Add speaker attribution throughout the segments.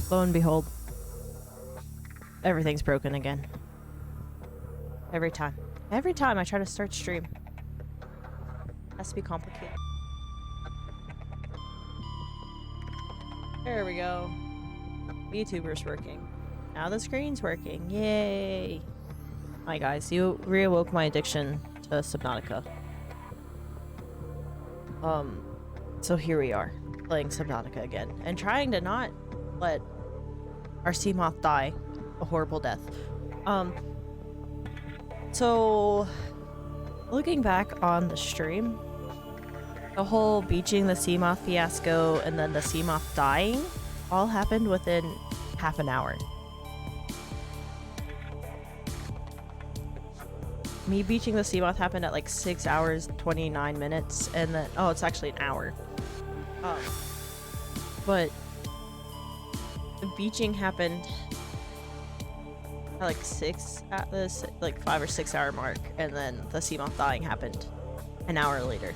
Speaker 1: Lo and behold, everything's broken again. Every time. Every time I try to start stream. Has to be complicated. There we go. YouTuber's working. Now the screen's working. Yay! Hi guys, you reawoke my addiction to Subnautica. So here we are, playing Subnautica again, and trying to not let our sea moth die a horrible death. So looking back on the stream, the whole beaching the sea moth fiasco and then the sea moth dying all happened within half an hour. Me beaching the sea moth happened at like 6 hours 29 minutes, and then oh, it's actually an hour. But the beaching happened at like 6 at this like 5 or 6 hour mark, and then the sea moth dying happened an hour later.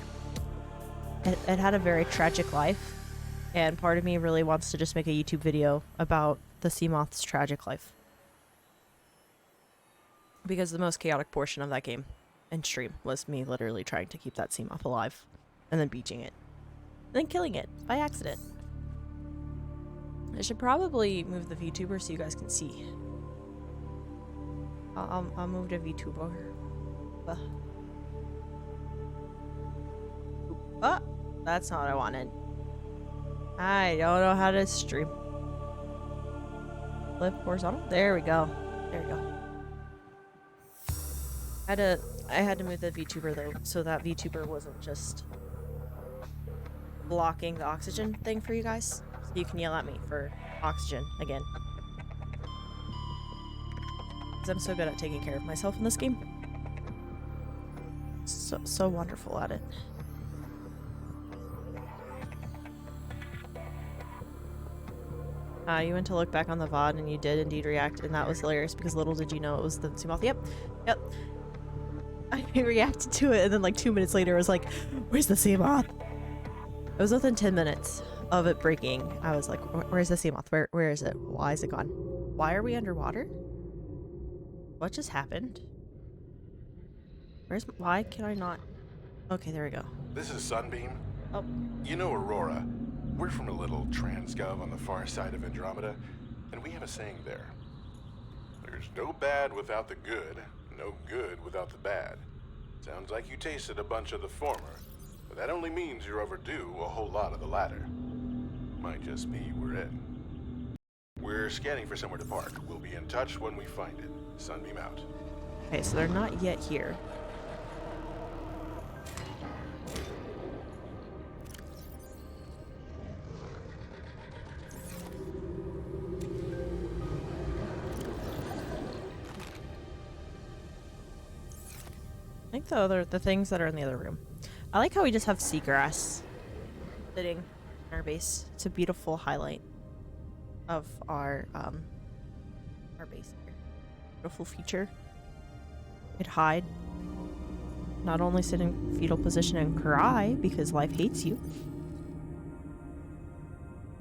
Speaker 1: It had a very tragic life, and part of me really wants to just make a YouTube video about the sea moth's tragic life. Because the most chaotic portion of that game and stream was me literally trying to keep that sea moth alive, and then beaching it, and then killing it by accident. I should probably move the VTuber so you guys can see. I'll move to VTuber. Oh, that's not what I wanted. I don't know how to stream. Flip horizontal. There we go. There we go. I had to move the VTuber though, so that VTuber wasn't just blocking the oxygen thing for you guys. So you can yell at me for oxygen again. Because I'm so good at taking care of myself in this game. So wonderful at it. You went to look back on the VOD and you did indeed react, and that was hilarious because little did you know it was the sea moth. Yep. I reacted to it, and then like 2 minutes later I was like, where's the sea moth? It was within 10 minutes of it breaking. I was like, where's the sea moth? Where is it? Why is it gone? Why are we underwater? What just happened? Why can I not? Okay, there we go.
Speaker 2: This is Sunbeam.
Speaker 1: Oh.
Speaker 2: You know Aurora. We're from a little transgov on the far side of Andromeda, and we have a saying there. There's no bad without the good, no good without the bad. Sounds like you tasted a bunch of the former, but that only means you're overdue a whole lot of the latter. Might just be we're in. We're scanning for somewhere to park. We'll be in touch when we find it. Sunbeam out.
Speaker 1: Okay, so they're not yet here. I think the things that are in the other room. I like how we just have seagrass sitting in our base. It's a beautiful highlight of our base here. Beautiful feature. You could hide. Not only sit in fetal position and cry because life hates you,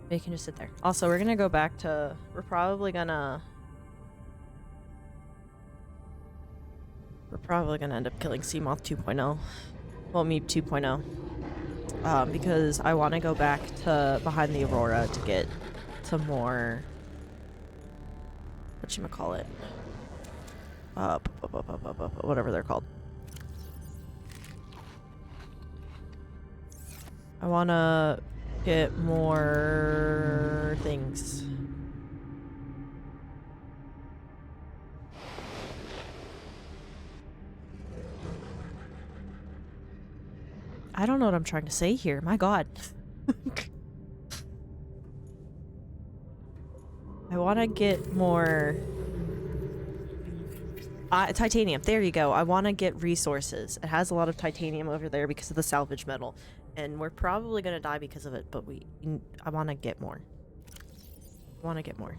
Speaker 1: but you can just sit there. Also, we're gonna go back to. We're probably gonna end up killing Seamoth 2.0. Well, MEEP 2.0. Because I want to go back to behind the Aurora to get some more. Whatchamacallit? Whatever they're called. I want to get more things. I don't know what I'm trying to say here. My God. I want to get more... titanium. There you go. I want to get resources. It has a lot of titanium over there because of the salvage metal. And we're probably going to die because of it, but I want to get more. I want to get more.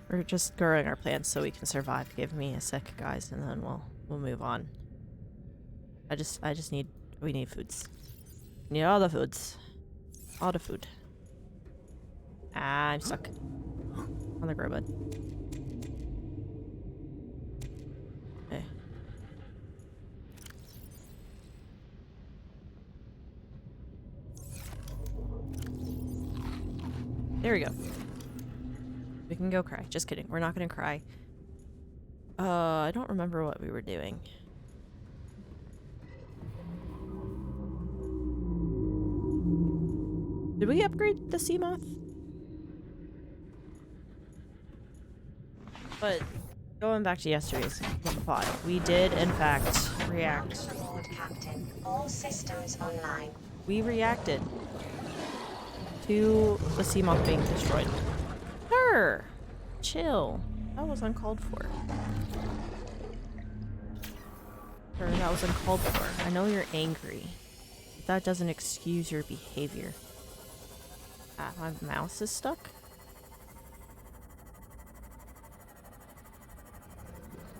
Speaker 1: We're just growing our plants so we can survive. Give me a sec, guys, and then we'll move on. I just need we need foods. Need all the foods. All the food. Ah, I'm stuck on the grow bed. Okay. There we go. We can go cry. Just kidding. We're not gonna cry. I don't remember what we were doing. Did we upgrade the sea moth? But going back to yesterday's plot, we did in fact react.
Speaker 3: Report, Captain. All systems online.
Speaker 1: We reacted to the sea moth being destroyed. Sure. Chill. That was uncalled for. Sure, that was uncalled for. I know you're angry. But that doesn't excuse your behavior. Ah, my mouse is stuck.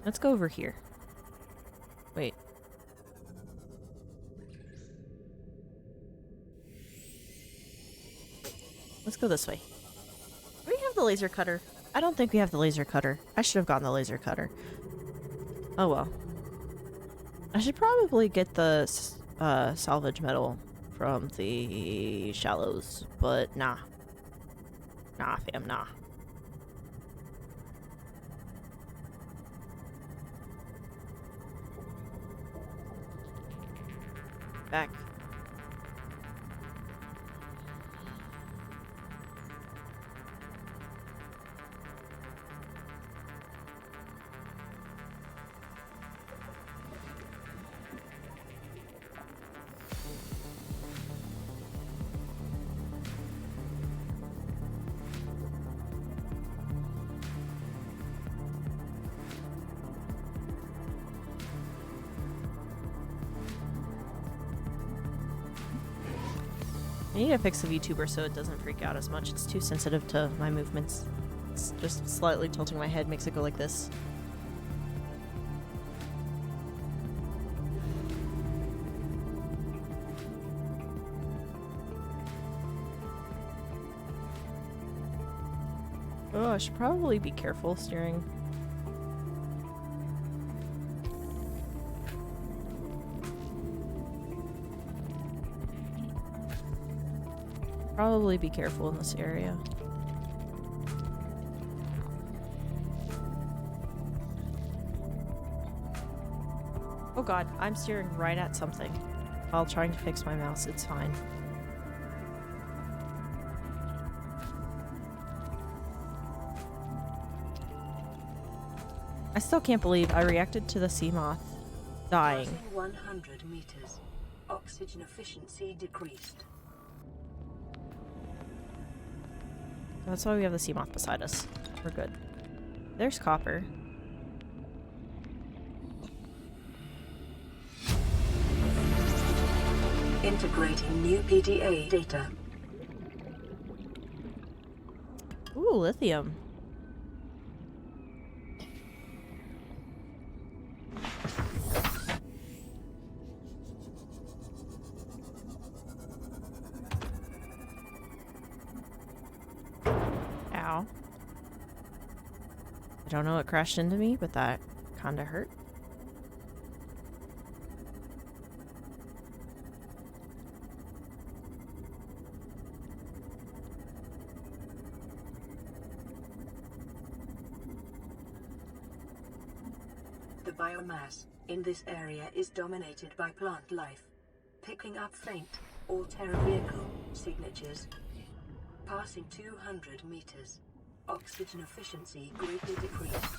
Speaker 1: Let's go over here. Wait. Let's go this way. Do we have the laser cutter? I don't think we have the laser cutter. I should have gotten the laser cutter. Oh well. I should probably get the salvage metal from the shallows, but nah. Nah, fam, nah. Back. I need to fix the VTuber so it doesn't freak out as much. It's too sensitive to my movements. It's just slightly tilting my head makes it go like this. Oh, I should probably be careful steering. Probably be careful in this area. Oh god, I'm steering right at something while trying to fix my mouse. It's fine. I still can't believe I reacted to the sea moth dying.
Speaker 3: 100 meters. Oxygen efficiency decreased.
Speaker 1: That's why we have the sea moth beside us. We're good. There's copper.
Speaker 3: Integrating new PDA data.
Speaker 1: Ooh, lithium. Ow. I don't know what crashed into me, but that kinda hurt.
Speaker 3: The biomass in this area is dominated by plant life, picking up faint or terror vehicle signatures. Passing 200 meters. Oxygen efficiency greatly decreased.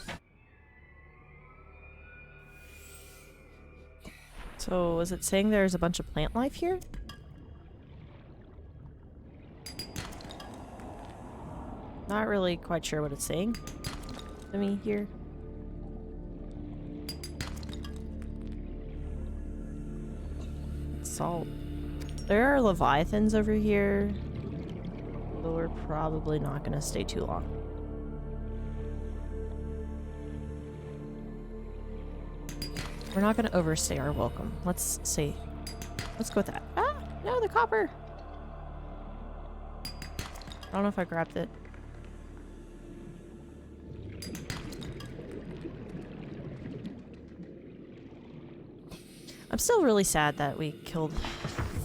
Speaker 1: So, is it saying there's a bunch of plant life here? Not really quite sure what it's saying to me here. Salt. There are leviathans over here, but we're probably not gonna stay too long. We're not gonna overstay our welcome. Let's see. Let's go with that. Ah! No, the copper! I don't know if I grabbed it. I'm still really sad that we killed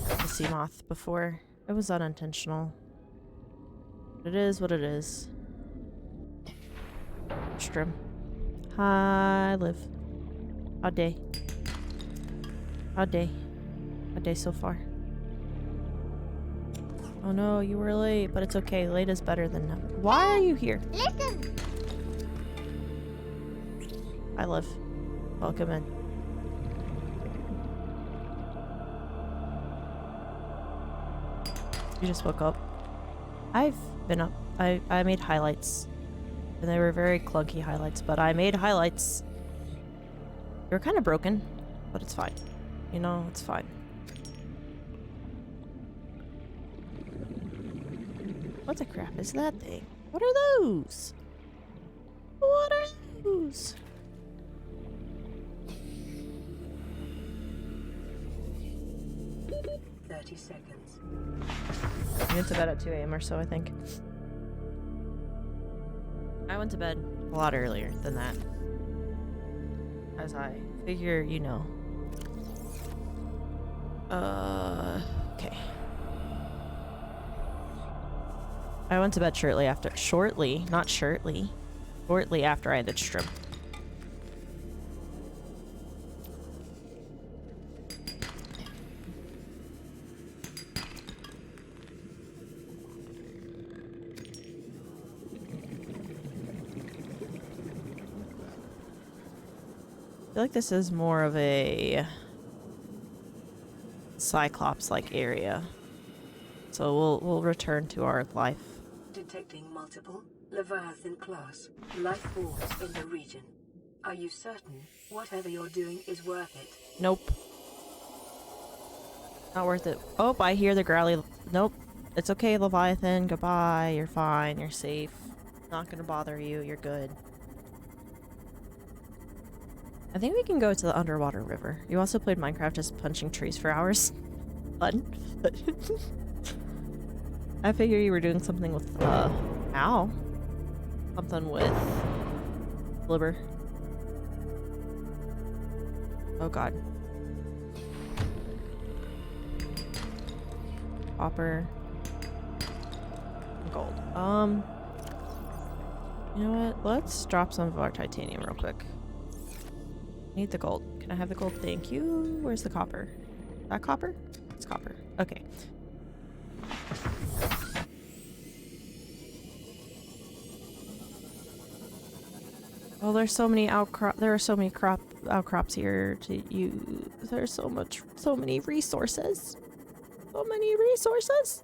Speaker 1: the sea moth before. It was unintentional. It is what it is. Strim. Hi, Liv. How day? How day? How day so far? Oh no, you were late, but it's okay. Late is better than never. Why are you here?
Speaker 4: Listen.
Speaker 1: Hi, Liv. Welcome in. You just woke up. I've been up. I made highlights. And they were very clunky highlights, but I made highlights. They were kind of broken, but it's fine. You know, it's fine. What the crap is that thing? What are those? What are those?
Speaker 3: Seconds.
Speaker 1: I went to bed at 2 a.m. or so, I think. I went to bed a lot earlier than that. As I figure, you know. Okay. I went to bed shortly after I ended stream. I feel like this is more of a Cyclops-like area. So we'll return to our life.
Speaker 3: Detecting multiple Leviathan class life forms in the region. Are you certain whatever you're doing is worth it?
Speaker 1: Nope. Not worth it. Oh, I hear the growly. Nope. It's okay, Leviathan. Goodbye. You're fine. You're safe. Not gonna bother you. You're good. I think we can go to the underwater river. You also played Minecraft just punching trees for hours. Fun. I figure you were doing something with, ow. Something with blubber. Oh god. Copper. Gold. You know what? Let's drop some of our titanium real quick. Need the gold. Can I have the gold? Thank you. Where's the copper? Is that copper? It's copper. Okay. Oh, there's so many there are so many outcrops here to use. There's so many resources. So many resources.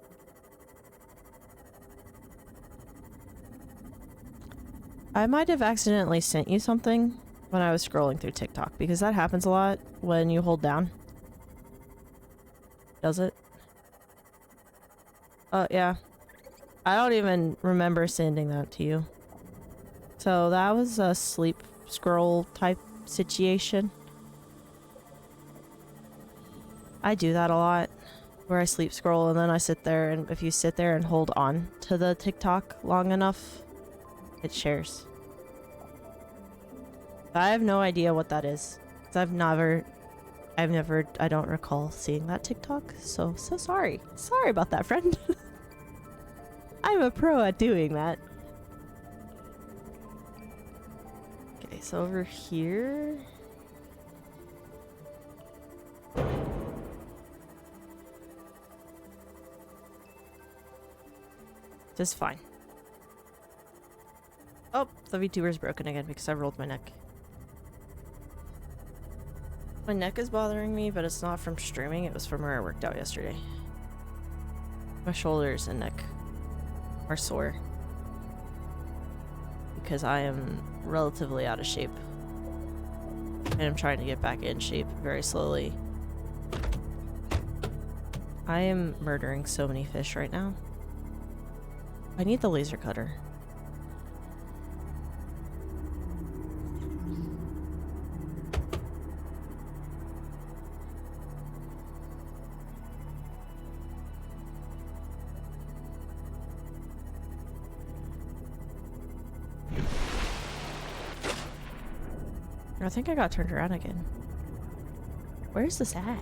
Speaker 1: I might have accidentally sent you something when I was scrolling through TikTok, because that happens a lot when you hold down. Does it? Oh, yeah. I don't even remember sending that to you. So that was a sleep scroll type situation. I do that a lot, where I sleep scroll and then I sit there, and if you sit there and hold on to the TikTok long enough, it shares. I have no idea what that is. 'Cause I don't recall seeing that TikTok, so sorry. Sorry about that, friend. I'm a pro at doing that. Okay, so over here... Just fine. Oh, the VTuber's broken again because I rolled my neck. My neck is bothering me, but it's not from streaming. It was from where I worked out yesterday. My shoulders and neck are sore because I am relatively out of shape. And I'm trying to get back in shape very slowly. I am murdering so many fish right now. I need the laser cutter. I think I got turned around again. Where's this at?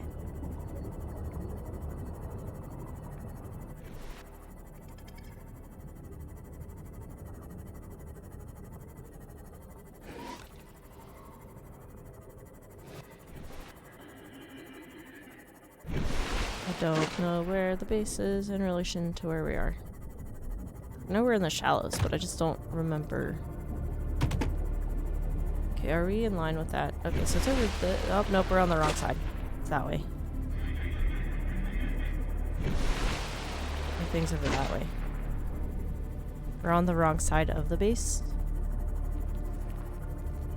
Speaker 1: I don't know where the base is in relation to where we are. I know we're in the shallows, but I just don't remember. Okay, are we in line with that? Okay, so it's over the... Oh, nope, we're on the wrong side. It's that way. Things over that way. We're on the wrong side of the base.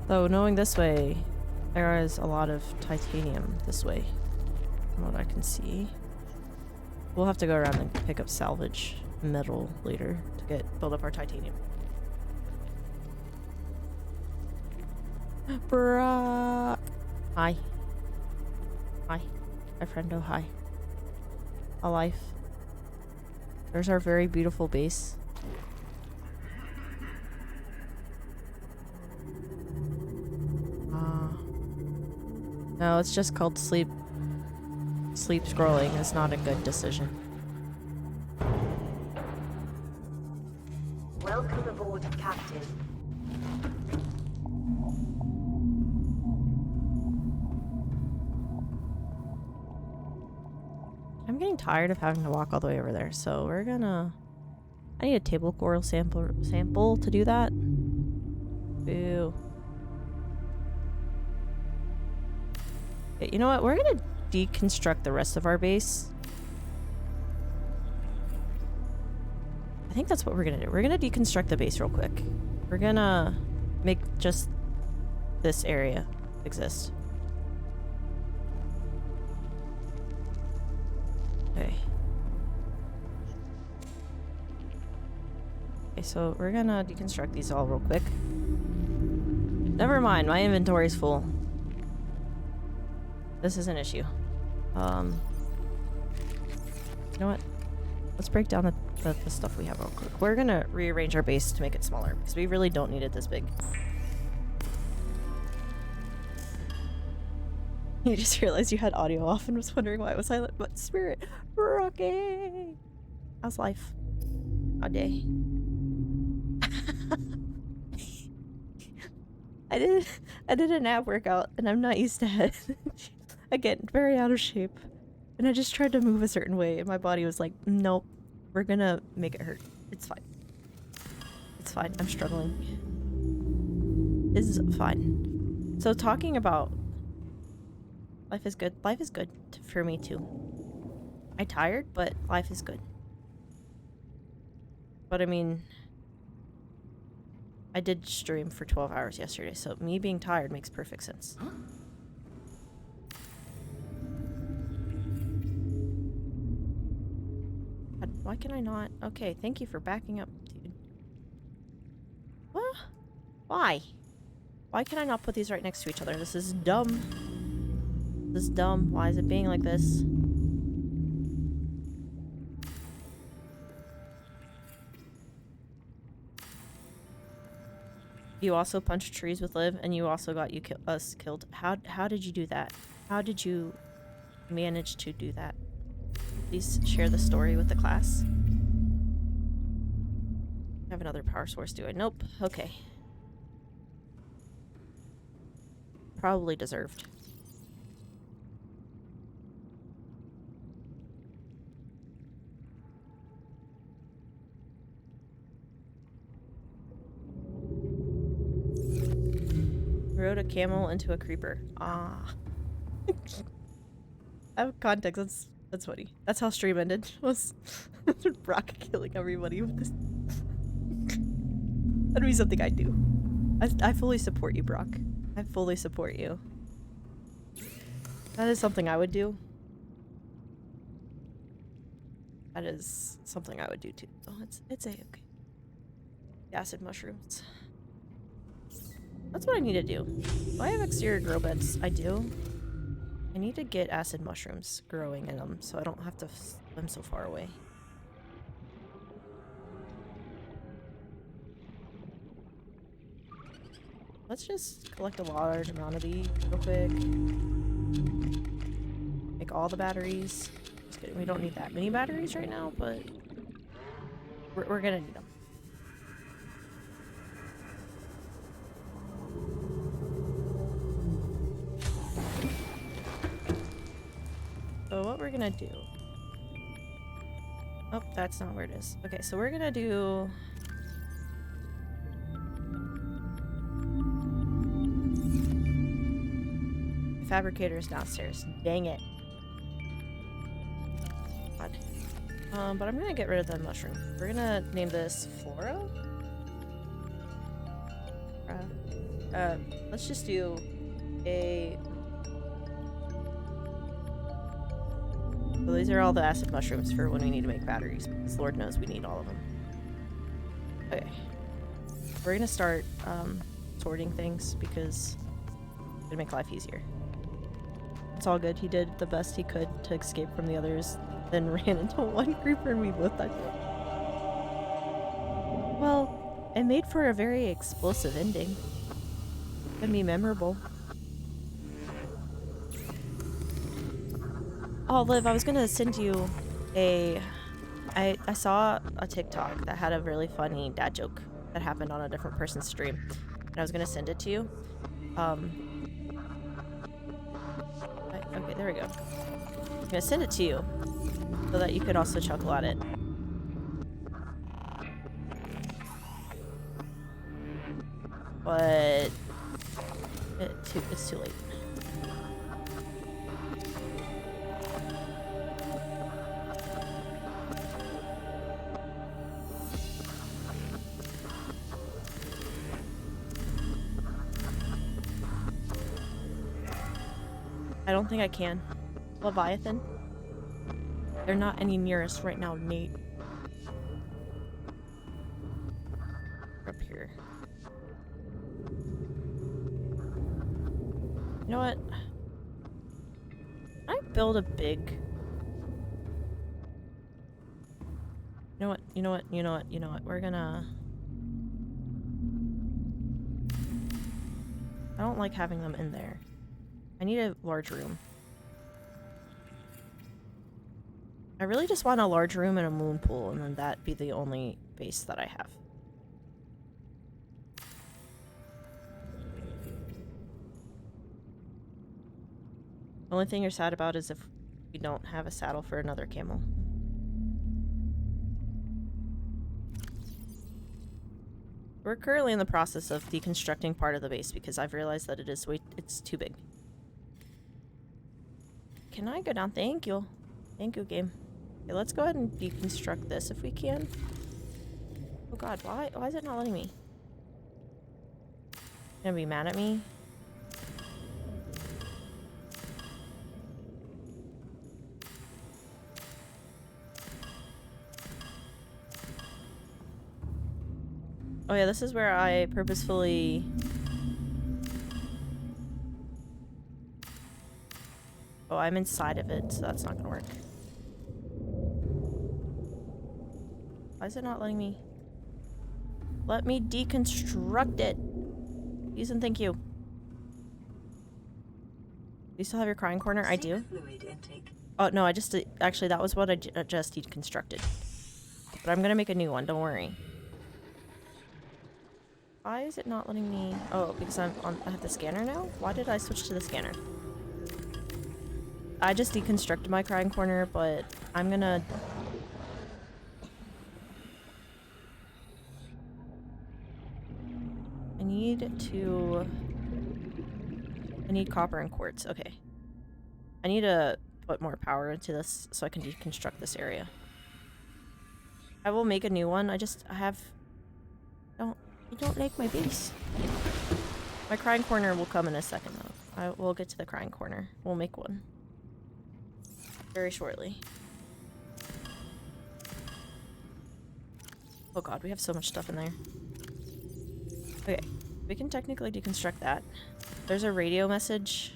Speaker 1: Though, knowing this way, there is a lot of titanium this way, from what I can see. We'll have to go around and pick up salvage metal later to build up our titanium. Brock! Hi. Hi. My friendo, hi. A life. There's our very beautiful base. No, it's just called sleep. Sleep scrolling is not a good decision.
Speaker 3: Welcome aboard, Captain.
Speaker 1: I'm getting tired of having to walk all the way over there, so we're gonna... I need a table coral sample to do that. Boo. Okay, you know what? We're gonna deconstruct the rest of our base. I think that's what we're gonna do. We're gonna deconstruct the base real quick. We're gonna make just this area exist. Okay. Okay, so we're gonna deconstruct these all real quick. Never mind, my inventory's full. This is an issue. You know what? Let's break down the stuff we have real quick. We're gonna rearrange our base to make it smaller because we really don't need it this big. You just realized you had audio off and was wondering why it was silent. But Spirit, Rocky, how's life? How day? I did an ab workout and I'm not used to it. Again, very out of shape. And I just tried to move a certain way and my body was like, nope, we're gonna make it hurt. It's fine. It's fine. I'm struggling. It's fine. So talking about life is good. Life is good for me too. I'm tired, but life is good. But I mean, I did stream for 12 hours yesterday, so me being tired makes perfect sense.
Speaker 4: Huh?
Speaker 1: God, why can I not? Okay, thank you for backing up, dude. What? Why? Why can I not put these right next to each other? This is dumb. This is dumb. Why is it being like this? You also punched trees with Liv, and you also got us killed. How did you do that? How did you manage to do that? Please share the story with the class. I have another power source, do I? Nope. Okay. Probably deserved. Rode a camel into a creeper. Ah. I have context. That's funny. That's how stream ended. Was Brock killing everybody with this. That'd be something I'd do. I fully support you, Brock. I fully support you. That is something I would do. That is something I would do too. Oh, it's okay. Acid mushrooms. That's what I need to do. Do I have exterior grow beds? I do. I need to get acid mushrooms growing in them so I don't have to swim so far away. Let's just collect a large amount of these real quick. Make all the batteries. Just kidding, we don't need that many batteries right now, but we're gonna need them. So what we're gonna do... Oh, that's not where it is. Okay, so we're gonna do... The fabricator is downstairs. Dang it. God. But I'm gonna get rid of the mushroom. We're gonna name this Flora? Let's just do a... So these are all the acid mushrooms for when we need to make batteries, because Lord knows we need all of them. Okay. We're gonna start, sorting things, because it's gonna make life easier. It's all good. He did the best he could to escape from the others, then ran into one creeper and we both died. Well, it made for a very explosive ending. Gonna be memorable. Oh, Liv, I was gonna send you a... I saw a TikTok that had a really funny dad joke that happened on a different person's stream. And I was gonna send it to you. Okay, there we go. I'm gonna send it to you so that you could also chuckle at it. But it's too late. I don't think I can. Leviathan? They're not any near us right now, Nate. Up here. You know what? Can I build a big... You know what? You know what? You know what? You know what? We're gonna... I don't like having them in there. I need a large room. I really just want a large room and a moon pool, and then that be the only base that I have. The only thing you're sad about is if we don't have a saddle for another camel. We're currently in the process of deconstructing part of the base because I've realized that it's too big. Can I go down? Thank you. Thank you, game. Okay, let's go ahead and deconstruct this if we can. Oh god, why is it not letting me? Gonna be mad at me? Oh yeah, this is where I purposefully... Oh, I'm inside of it, so that's not gonna work. Why is it not letting me? Let me deconstruct it! Please and thank you. Do you still have your crying corner? I do. Oh, no, actually, that was what I just deconstructed. But I'm gonna make a new one, don't worry. Why is it not letting me... Oh, because I have the scanner now? Why did I switch to the scanner? I just deconstructed my crying corner, but I'm gonna... I need copper and quartz. Okay. I need to put more power into this so I can deconstruct this area. I will make a new one. I don't like my base. My crying corner will come in a second, though. We'll get to the crying corner. We'll make one. Very shortly. Oh god, we have so much stuff in there. Okay, we can technically deconstruct that. There's a radio message.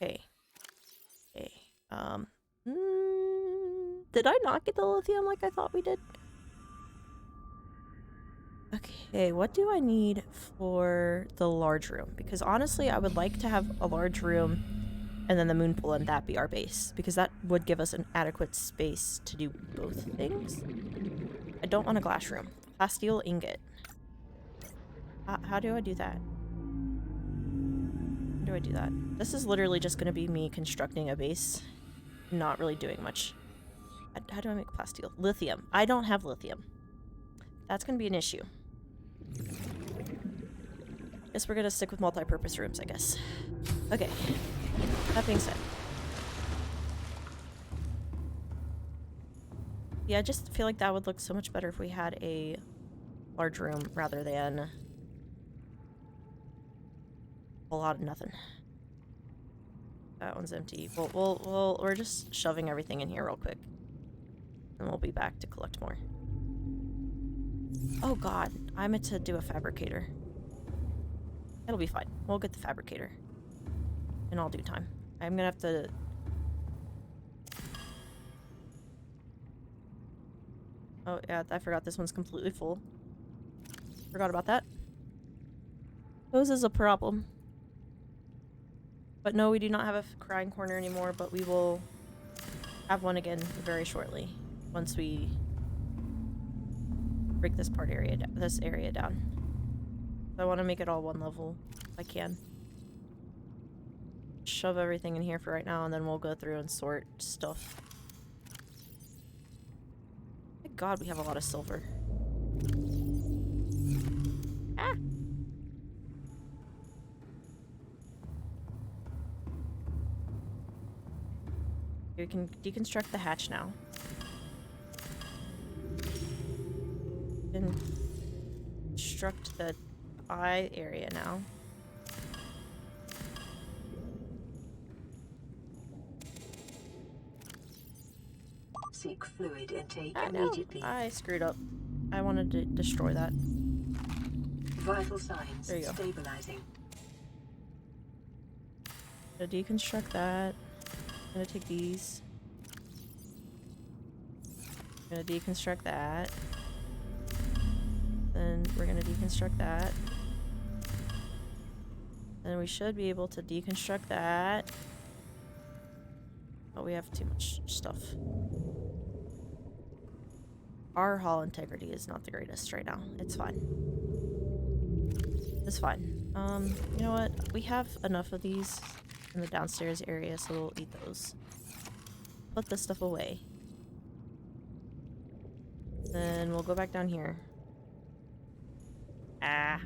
Speaker 1: Okay. Okay. Did I not get the lithium like I thought we did? Okay. Okay, what do I need for the large room? Because honestly, I would like to have a large room and then the moon pool and that be our base. Because that would give us an adequate space to do both things. I don't want a glass room. Plasteel ingot. How do I do that? How do I do that? This is literally just going to be me constructing a base. Not really doing much. How do I make plasteel? Lithium. I don't have lithium. That's going to be an issue. Guess we're going to stick with multi-purpose rooms, I guess. Okay. That being said. Yeah, I just feel like that would look so much better if we had a large room rather than a lot of nothing. That one's empty. We're just shoving everything in here real quick. And we'll be back to collect more. Oh god, I meant to do a fabricator. It'll be fine. We'll get the fabricator. In all due time. I'm gonna have to... Oh yeah, I forgot this one's completely full. Forgot about that. Those is a problem. But no, we do not have a crying corner anymore, but we will have one again very shortly. Once we break this area down. So I want to make it all one level if I can. Shove everything in here for right now, and then we'll go through and sort stuff. Thank God we have a lot of silver. Ah! We can deconstruct the hatch now. Construct the eye area now.
Speaker 3: Seek fluid intake
Speaker 1: No,
Speaker 3: immediately.
Speaker 1: I screwed up. I wanted to destroy that.
Speaker 3: Vital signs
Speaker 1: There you go.
Speaker 3: stabilizing.
Speaker 1: Gonna deconstruct that. Gonna take these. Gonna deconstruct that. Then we're gonna deconstruct that. Then we should be able to deconstruct that. Oh, we have too much stuff. Our hull integrity is not the greatest right now. It's fine. It's fine. You know what? We have enough of these in the downstairs area, so we'll eat those. Put this stuff away. Then we'll go back down here. Ah.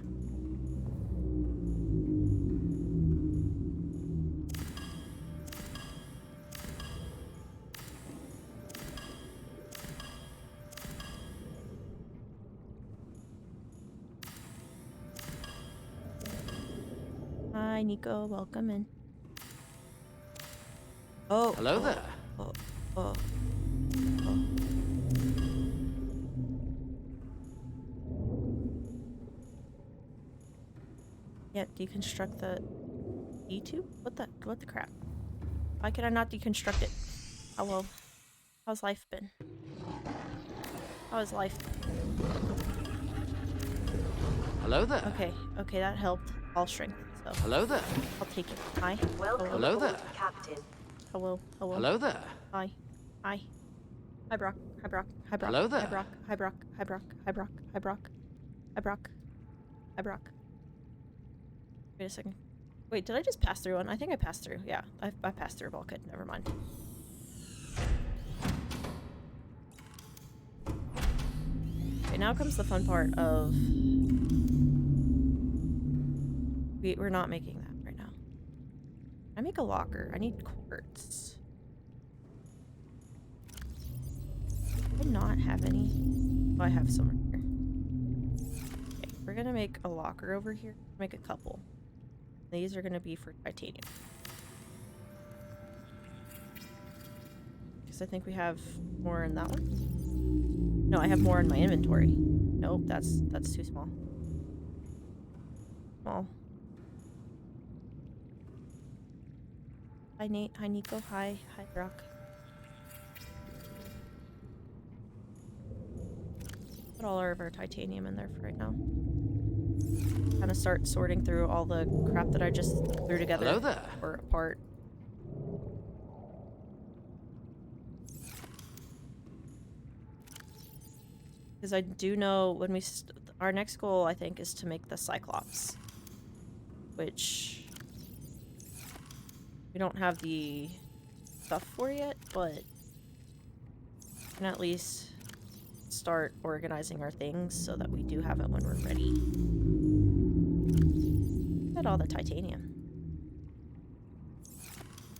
Speaker 1: Hi, Nico. Welcome in. Oh.
Speaker 4: Hello there.
Speaker 1: Oh. Yeah, deconstruct the E2? What the crap? Why can I not deconstruct it? Hello. How's life been? How is life?
Speaker 4: Hello there.
Speaker 1: Okay, that helped. All strength, so
Speaker 4: Hello there.
Speaker 1: I'll take it. Hi.
Speaker 3: Welcome
Speaker 4: Hello
Speaker 3: aboard,
Speaker 4: there.
Speaker 3: Captain.
Speaker 1: Hello.
Speaker 4: Hello there.
Speaker 1: Hi. Hi, Brock. Hi, Brock.
Speaker 4: Hello there.
Speaker 1: Hi, Brock. Wait a second. Wait, did I just pass through one? I think I passed through. Yeah, I passed through a bulkhead. Never mind. Okay, now comes the fun part of... We're not making that right now. I make a locker. I need quartz. I not have any. Oh, I have some right here. Okay, we're gonna make a locker over here. Make a couple. These are gonna be for titanium. Because I think we have more in that one. No, I have more in my inventory. Nope, that's too small. Small. Hi Nate. Hi Nico. Hi Brock. put all of our titanium in there for right now. Kind of start sorting through all the crap that I just threw together.
Speaker 4: Hello there.
Speaker 1: Or apart. Because I do know when we our next goal, I think, is to make the Cyclops, which we don't have the stuff for yet, but we can at least start organizing our things so that we do have it when we're ready. Look at all the titanium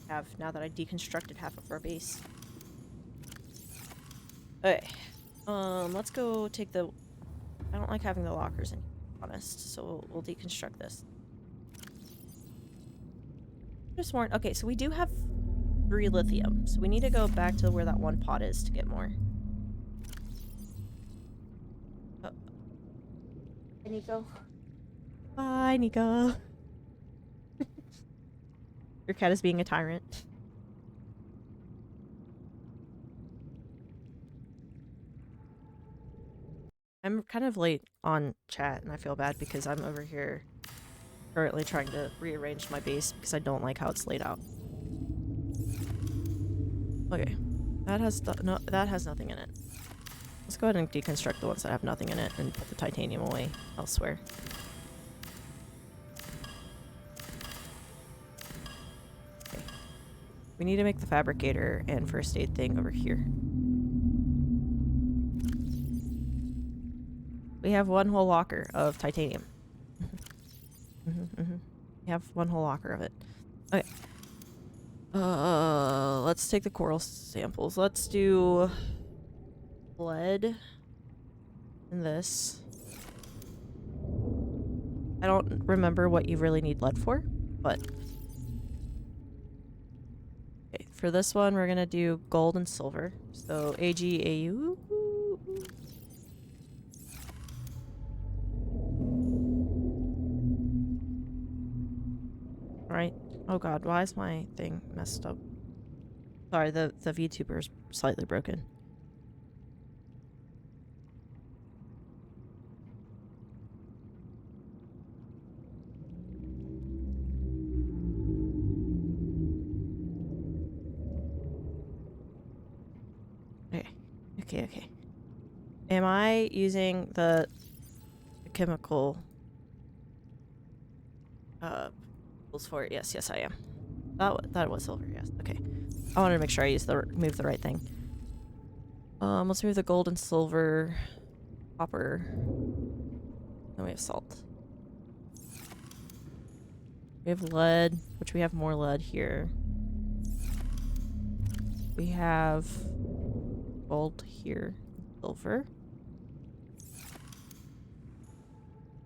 Speaker 1: I have now that I deconstructed half of our base. Okay. Let's go take the... I don't like having the lockers in, to be honest, so we'll deconstruct this. Just more... Okay, so we do have 3 lithium, so we need to go back to where that one pot is to get more. Oh. Hi, Nico. Bye, Nico. Your cat is being a tyrant. I'm kind of late on chat, and I feel bad because I'm over here currently trying to rearrange my base because I don't like how it's laid out. Okay, that has that has nothing in it. Let's go ahead and deconstruct the ones that have nothing in it and put the titanium away elsewhere. Okay. We need to make the fabricator and first aid thing over here. We have one whole locker of titanium. We have one whole locker of it. Okay. Let's take the coral samples. Let's do lead in this. I don't remember what you really need lead for, but okay, for this one we're gonna do gold and silver. So AgAu. Right. Oh god, why is my thing messed up? Sorry, the VTuber is slightly broken. Okay. Am I using the chemical tools for it? Yes, I am. That was silver, yes. Okay. I wanted to make sure I moved the right thing. Let's move the gold and silver, copper. Then we have salt. We have lead, which we have more lead here. We have gold here, silver.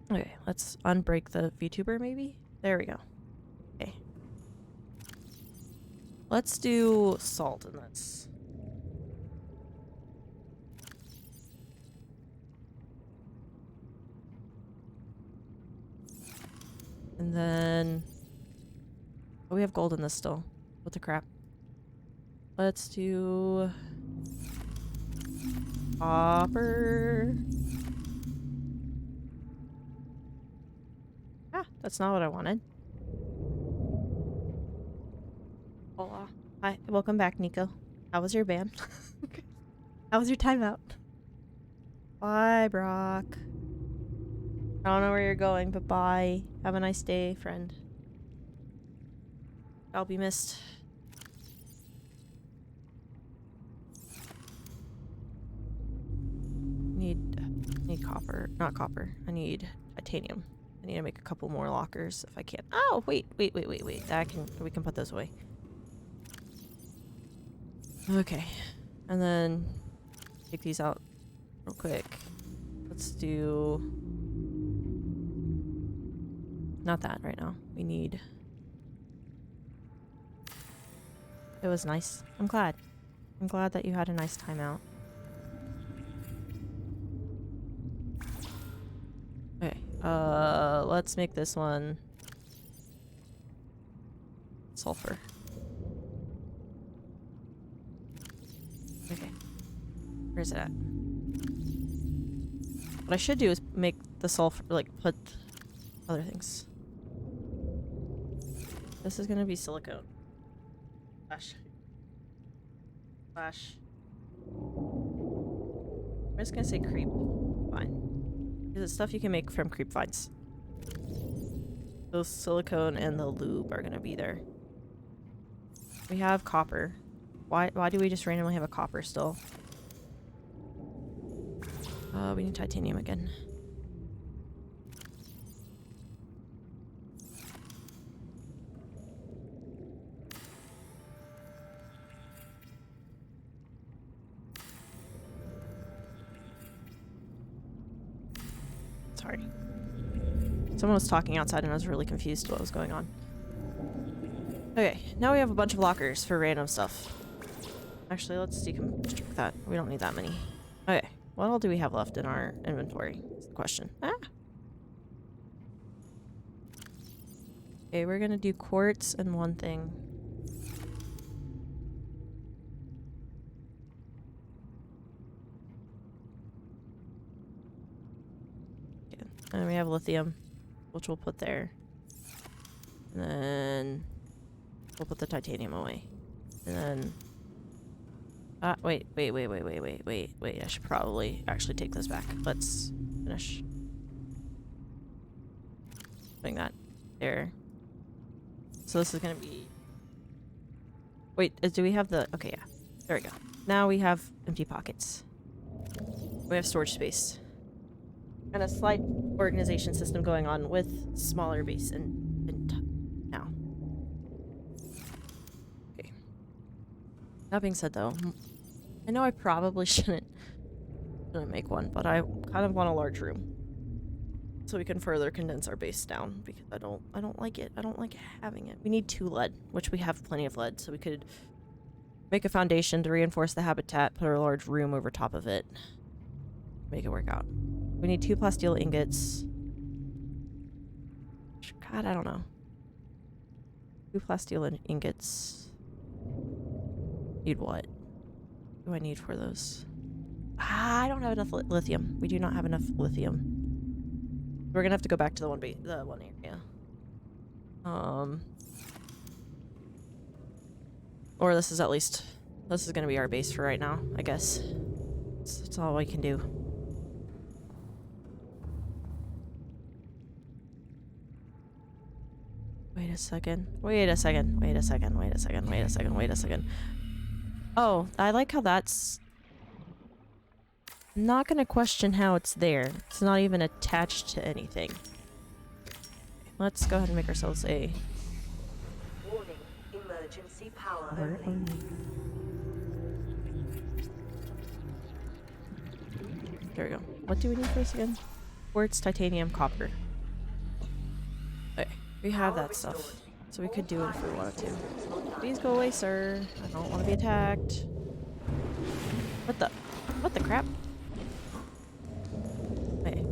Speaker 1: Okay, let's unbreak the VTuber maybe? There we go. Okay. Let's do salt in this. And then... oh, we have gold in this still. What the crap? Let's do... copper. Ah, that's not what I wanted. Hola. Hi, welcome back, Nico. How was your ban? How was your timeout? Bye, Brock. I don't know where you're going, but bye. Have a nice day, friend. I'll be missed. Need copper. Not copper. I need titanium. I need to make a couple more lockers if I can. Oh, wait. We can put those away. Okay. And then take these out real quick. Let's do... not that right now. We need... it was nice. I'm glad. I'm glad that you had a nice time out. Okay. Let's make this one sulfur. Okay. Where's it at? What I should do is make the sulfur, like, put other things. This is gonna be silicone. Slash. I'm just gonna say creep vine. Because it's stuff you can make from creep vines. Those silicone and the lube are gonna be there. We have copper. Why do we just randomly have a copper still? We need titanium again. Sorry. Someone was talking outside and I was really confused what was going on. Okay, now we have a bunch of lockers for random stuff. Actually, let's deconstruct that. We don't need that many. Okay, what all do we have left in our inventory? That's the question. Ah! Okay, we're gonna do quartz and one thing. Okay, and we have lithium, which we'll put there. And then we'll put the titanium away. And then wait. I should probably actually take this back. Let's finish putting that there. So this is gonna be... Wait, do we have the... Okay, yeah. There we go. Now we have empty pockets. We have storage space. And a slight organization system going on with smaller base and now. Okay. That being said, though, I know I probably shouldn't make one, but I kind of want a large room so we can further condense our base down because I don't like it. I don't like having it. We need 2 lead, which we have plenty of lead, so we could make a foundation to reinforce the habitat, put a large room over top of it, make it work out. We need 2 plasteel ingots. God, I don't know. 2 plasteel ingots. Need what? What do I need for those? I don't have enough lithium. We do not have enough lithium. We're gonna have to go back to the one area. Or this is gonna be our base for right now, I guess. That's all we can do. Wait a second. Oh, I like how that's... Not gonna question how it's there. It's not even attached to anything. Let's go ahead and make ourselves a...
Speaker 3: Warning, emergency power only.
Speaker 1: There we go. What do we need for this again? Quartz, titanium, copper. Okay, we have that stuff. So we could do it if we wanted to. Please go away, sir. I don't want to be attacked. What the crap? Okay.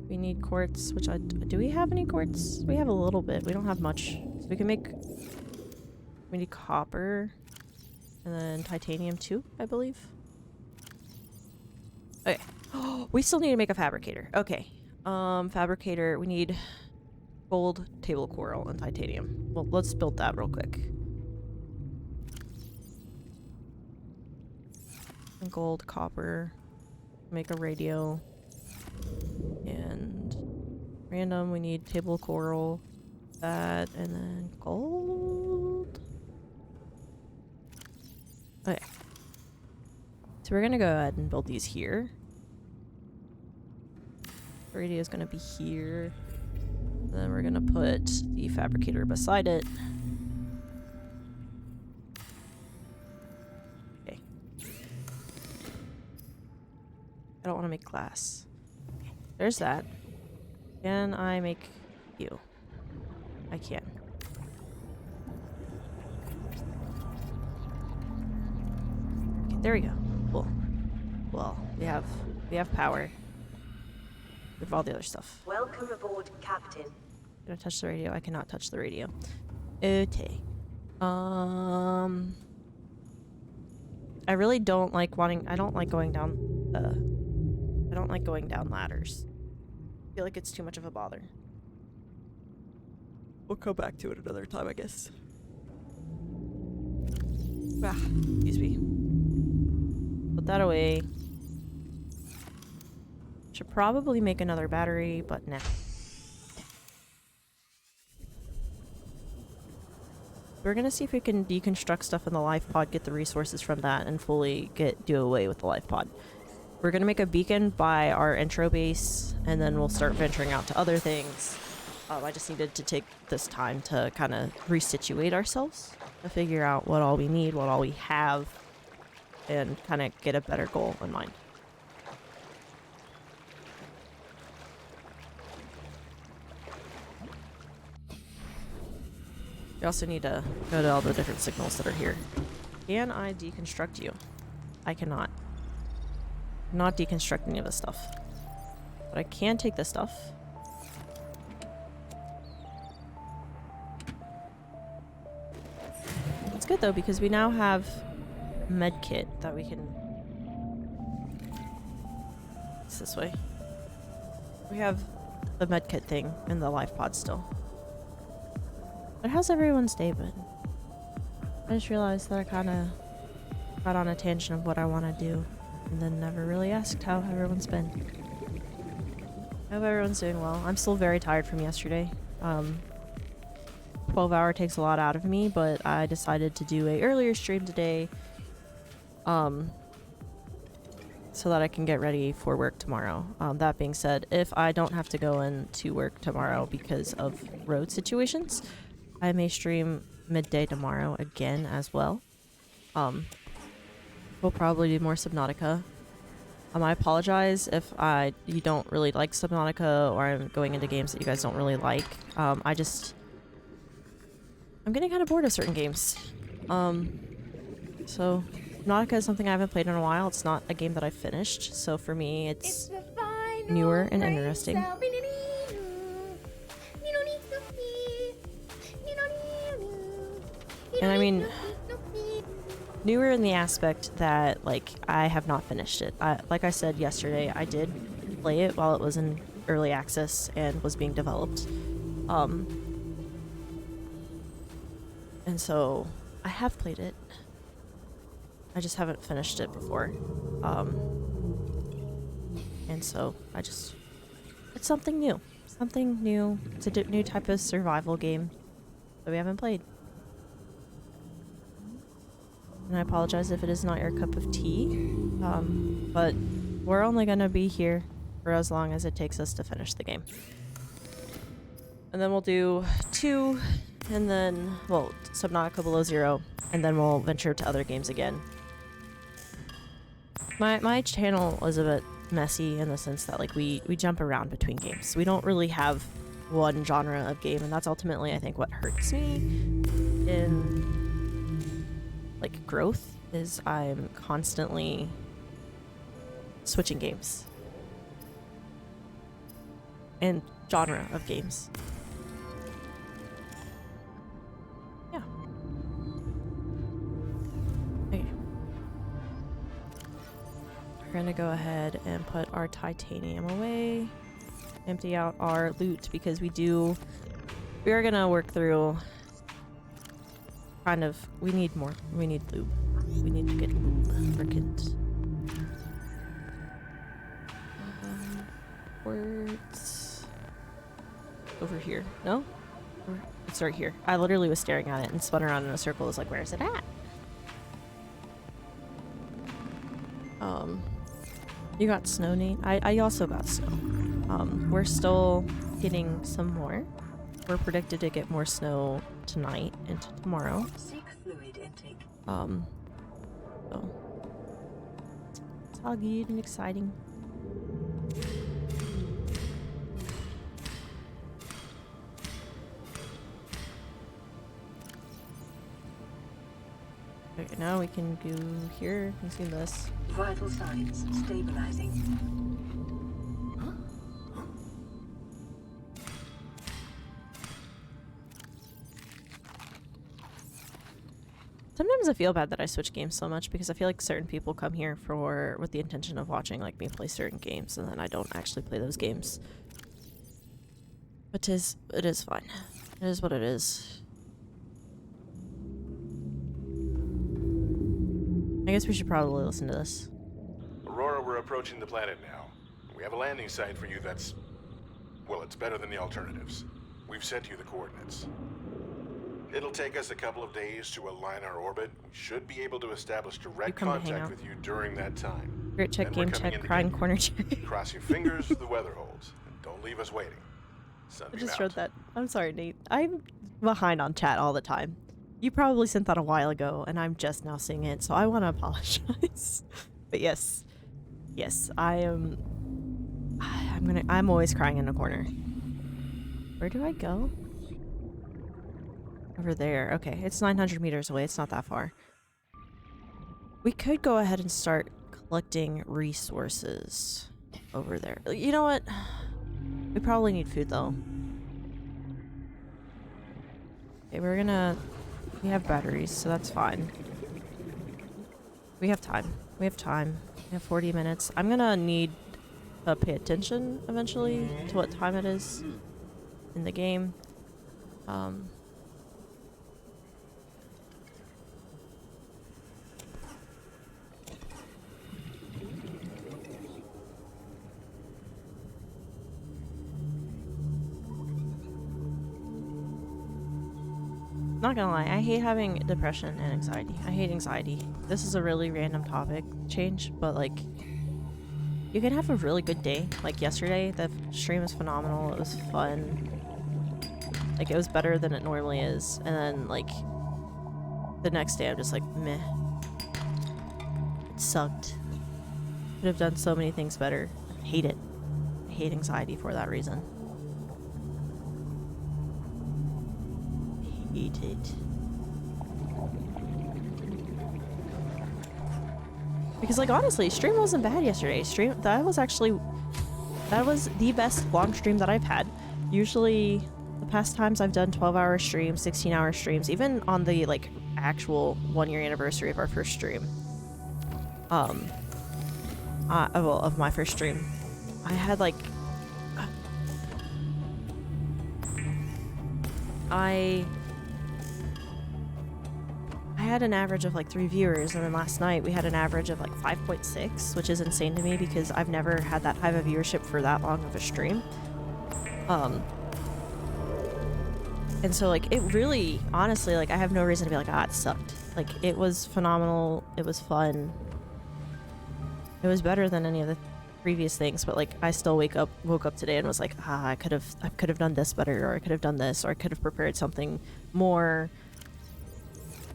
Speaker 1: We need quartz, which do we have any quartz? We have a little bit. We don't have much. So we can make... We need copper. And then titanium too, I believe. Okay. We still need to make a fabricator. Okay. Fabricator, we need gold, table coral, and titanium. Well, let's build that real quick. And gold, copper, make a radio. And random, we need table coral, that, and then gold. Okay. So we're gonna go ahead and build these here. The radio is gonna be here. Then we're gonna put the fabricator beside it. Okay. I don't want to make glass. Okay. There's that. Can I make you? I can. Okay, there we go. Cool. Well, we have power. We have all the other stuff.
Speaker 3: Welcome aboard, Captain.
Speaker 1: Can I touch the radio? I cannot touch the radio. Okay. I really don't like I don't like going down I don't like going down ladders. I feel like it's too much of a bother. We'll come back to it another time, I guess. Ah, excuse me. Put that away. Should probably make another battery, but nah. We're gonna see if we can deconstruct stuff in the life pod, get the resources from that, and fully do away with the life pod. We're gonna make a beacon by our intro base, and then we'll start venturing out to other things. I just needed to take this time to kind of resituate ourselves, to figure out what all we need, what all we have, and kind of get a better goal in mind. We also need to go to all the different signals that are here. Can I deconstruct you? I cannot. Not deconstruct any of this stuff. But I can take this stuff. It's good though, because we now have a med kit that we can... It's this way. We have the med kit thing in the life pod still. But how's everyone's day been? I just realized that I kind of got on a tangent of what I want to do and then never really asked how everyone's been. I hope everyone's doing well. I'm still very tired from yesterday. 12-hour takes a lot out of me, but I decided to do a earlier stream today so that I can get ready for work tomorrow. That being said, if I don't have to go into work tomorrow because of road situations, I may stream midday tomorrow again as well. We'll probably do more Subnautica. I apologize if you don't really like Subnautica or I'm going into games that you guys don't really like. I'm getting kind of bored of certain games. So Subnautica is something I haven't played in a while. It's not a game that I finished, so for me it's newer and interesting. And I mean, newer in the aspect that, like, I have not finished it. Like I said yesterday, I did play it while it was in early access and was being developed. And so, I have played it. I just haven't finished it before. And so, it's something new. Something new. It's a new type of survival game that we haven't played. And I apologize if it is not your cup of tea, but we're only gonna be here for as long as it takes us to finish the game. And then we'll do 2, and then, well, Subnautica Below Zero, and then we'll venture to other games again. My channel is a bit messy in the sense that, like, we jump around between games. We don't really have one genre of game, and that's ultimately, I think, what hurts me in... like growth is I'm constantly switching games and genre of games. Yeah. Okay. We're gonna go ahead and put our titanium away, empty out our loot because we are gonna work through kind of, we need more. We need lube. We need to get lubricant. Words. Over here. No? It's right here. I literally was staring at it and spun around in a circle. I was like, where is it at? You got snow, Nate? I also got snow. We're still getting some more. We're predicted to get more snow tonight and tomorrow.
Speaker 3: Seek fluid intake.
Speaker 1: So it's all good and exciting. Okay, now we can go here and see this.
Speaker 3: Vital signs stabilizing.
Speaker 1: Sometimes I feel bad that I switch games so much because I feel like certain people come here for with the intention of watching like me play certain games, and then I don't actually play those games. But it is fine. It is what it is. I guess we should probably listen to this.
Speaker 2: Aurora, we're approaching the planet now. We have a landing site for you that's... well, it's better than the alternatives. We've sent you the coordinates. It'll take us a couple of days to align our orbit. We should be able to establish direct
Speaker 1: come to hang
Speaker 2: contact
Speaker 1: out.
Speaker 2: with you during that time.
Speaker 1: Great check,
Speaker 2: Then we're
Speaker 1: game
Speaker 2: coming
Speaker 1: check,
Speaker 2: in to
Speaker 1: crying
Speaker 2: get you.
Speaker 1: corner check.
Speaker 2: Cross your fingers, the weather holds. And don't leave us waiting.
Speaker 1: I
Speaker 2: Sunbeam
Speaker 1: just
Speaker 2: out.
Speaker 1: wrote that. I'm sorry, Nate. I'm behind on chat all the time. You probably sent that a while ago, and I'm just now seeing it, so I want to apologize. But yes. Yes, I am... I'm always crying in a corner. Where do I go? Over there. Okay, it's 900 meters away. It's not that far. We could go ahead and start collecting resources over there. You know what? We probably need food, though. Okay, we're gonna... We have batteries, so that's fine. We have time. We have time. We have 40 minutes. I'm gonna need to pay attention eventually to what time it is in the game. Not gonna lie, I hate having depression and anxiety. I hate anxiety. This is a really random topic change, but like, you can have a really good day. Like yesterday, the stream was phenomenal. It was fun. Like, it was better than it normally is. And then, like, the next day I'm just like, meh. It sucked. Could have done so many things better. I hate it. I hate anxiety for that reason. Hate it. Because, like, honestly, stream wasn't bad yesterday. That was the best long stream that I've had. Usually, the past times I've done 12-hour streams, 16-hour streams, even on the, like, actual 1-year anniversary of our first stream. Well, of my first stream. I had, like... I had an average of like 3 viewers, and then last night we had an average of like 5.6, which is insane to me because I've never had that high of a viewership for that long of a stream. And so like it really, honestly, like I have no reason to be like, ah, it sucked. Like it was phenomenal. It was fun. It was better than any of the previous things, but like I still woke up today and was like, ah, I could have done this better, or I could have done this, or I could have prepared something more.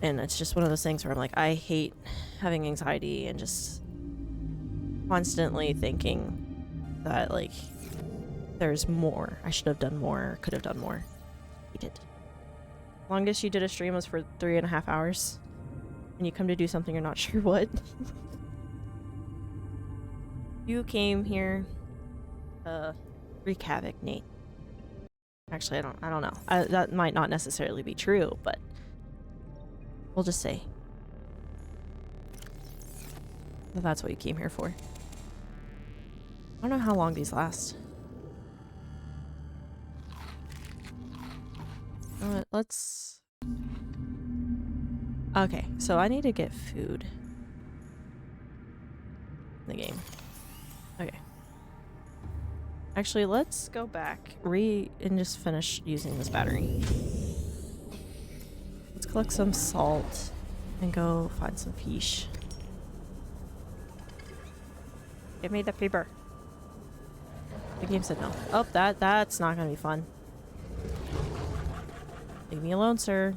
Speaker 1: And it's just one of those things where I'm like, I hate having anxiety and just constantly thinking that, like, there's more. I should have done more, could have done more. Hate it. Longest you did a stream was for 3.5 hours. And you come to do something you're not sure what. You came here to wreak havoc, Nate. Actually, I don't know. That might not necessarily be true, but we'll just say that that's what you came here for. I don't know how long these last. You know what, let's... Okay, so I need to get food in the game. Okay. Actually, let's go back and just finish using this battery. Let's collect some salt and go find some fish. Give me the paper. The game said no. Oh, that's not gonna be fun. Leave me alone, sir.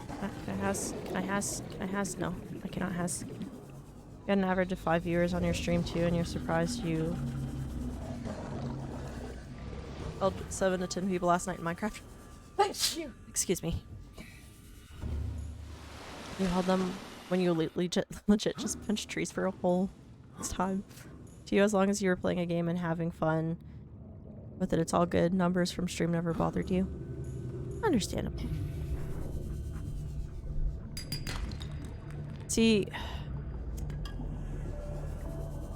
Speaker 1: Can I has? No, I cannot has. You got an average of 5 viewers on your stream too, and you're surprised you held 7 to 10 people last night in Minecraft. Excuse me. You held them when you legit just punched trees for a whole time. To you, as long as you were playing a game and having fun with it, it's all good. Numbers from stream never bothered you. Understandable. See,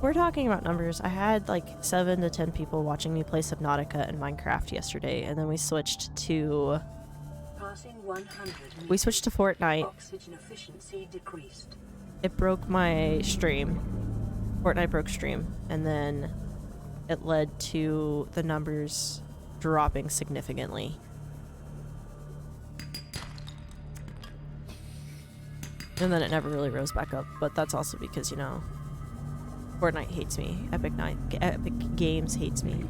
Speaker 1: we're talking about numbers. I had like 7 to 10 people watching me play Subnautica and Minecraft yesterday, and then we switched to
Speaker 3: Passing 100
Speaker 1: we switched to Fortnite.
Speaker 3: Oxygen efficiency decreased.
Speaker 1: It broke my stream. Fortnite broke stream, and then it led to the numbers dropping significantly. And then it never really rose back up, but that's also because, you know, Fortnite hates me. Epic Games hates me.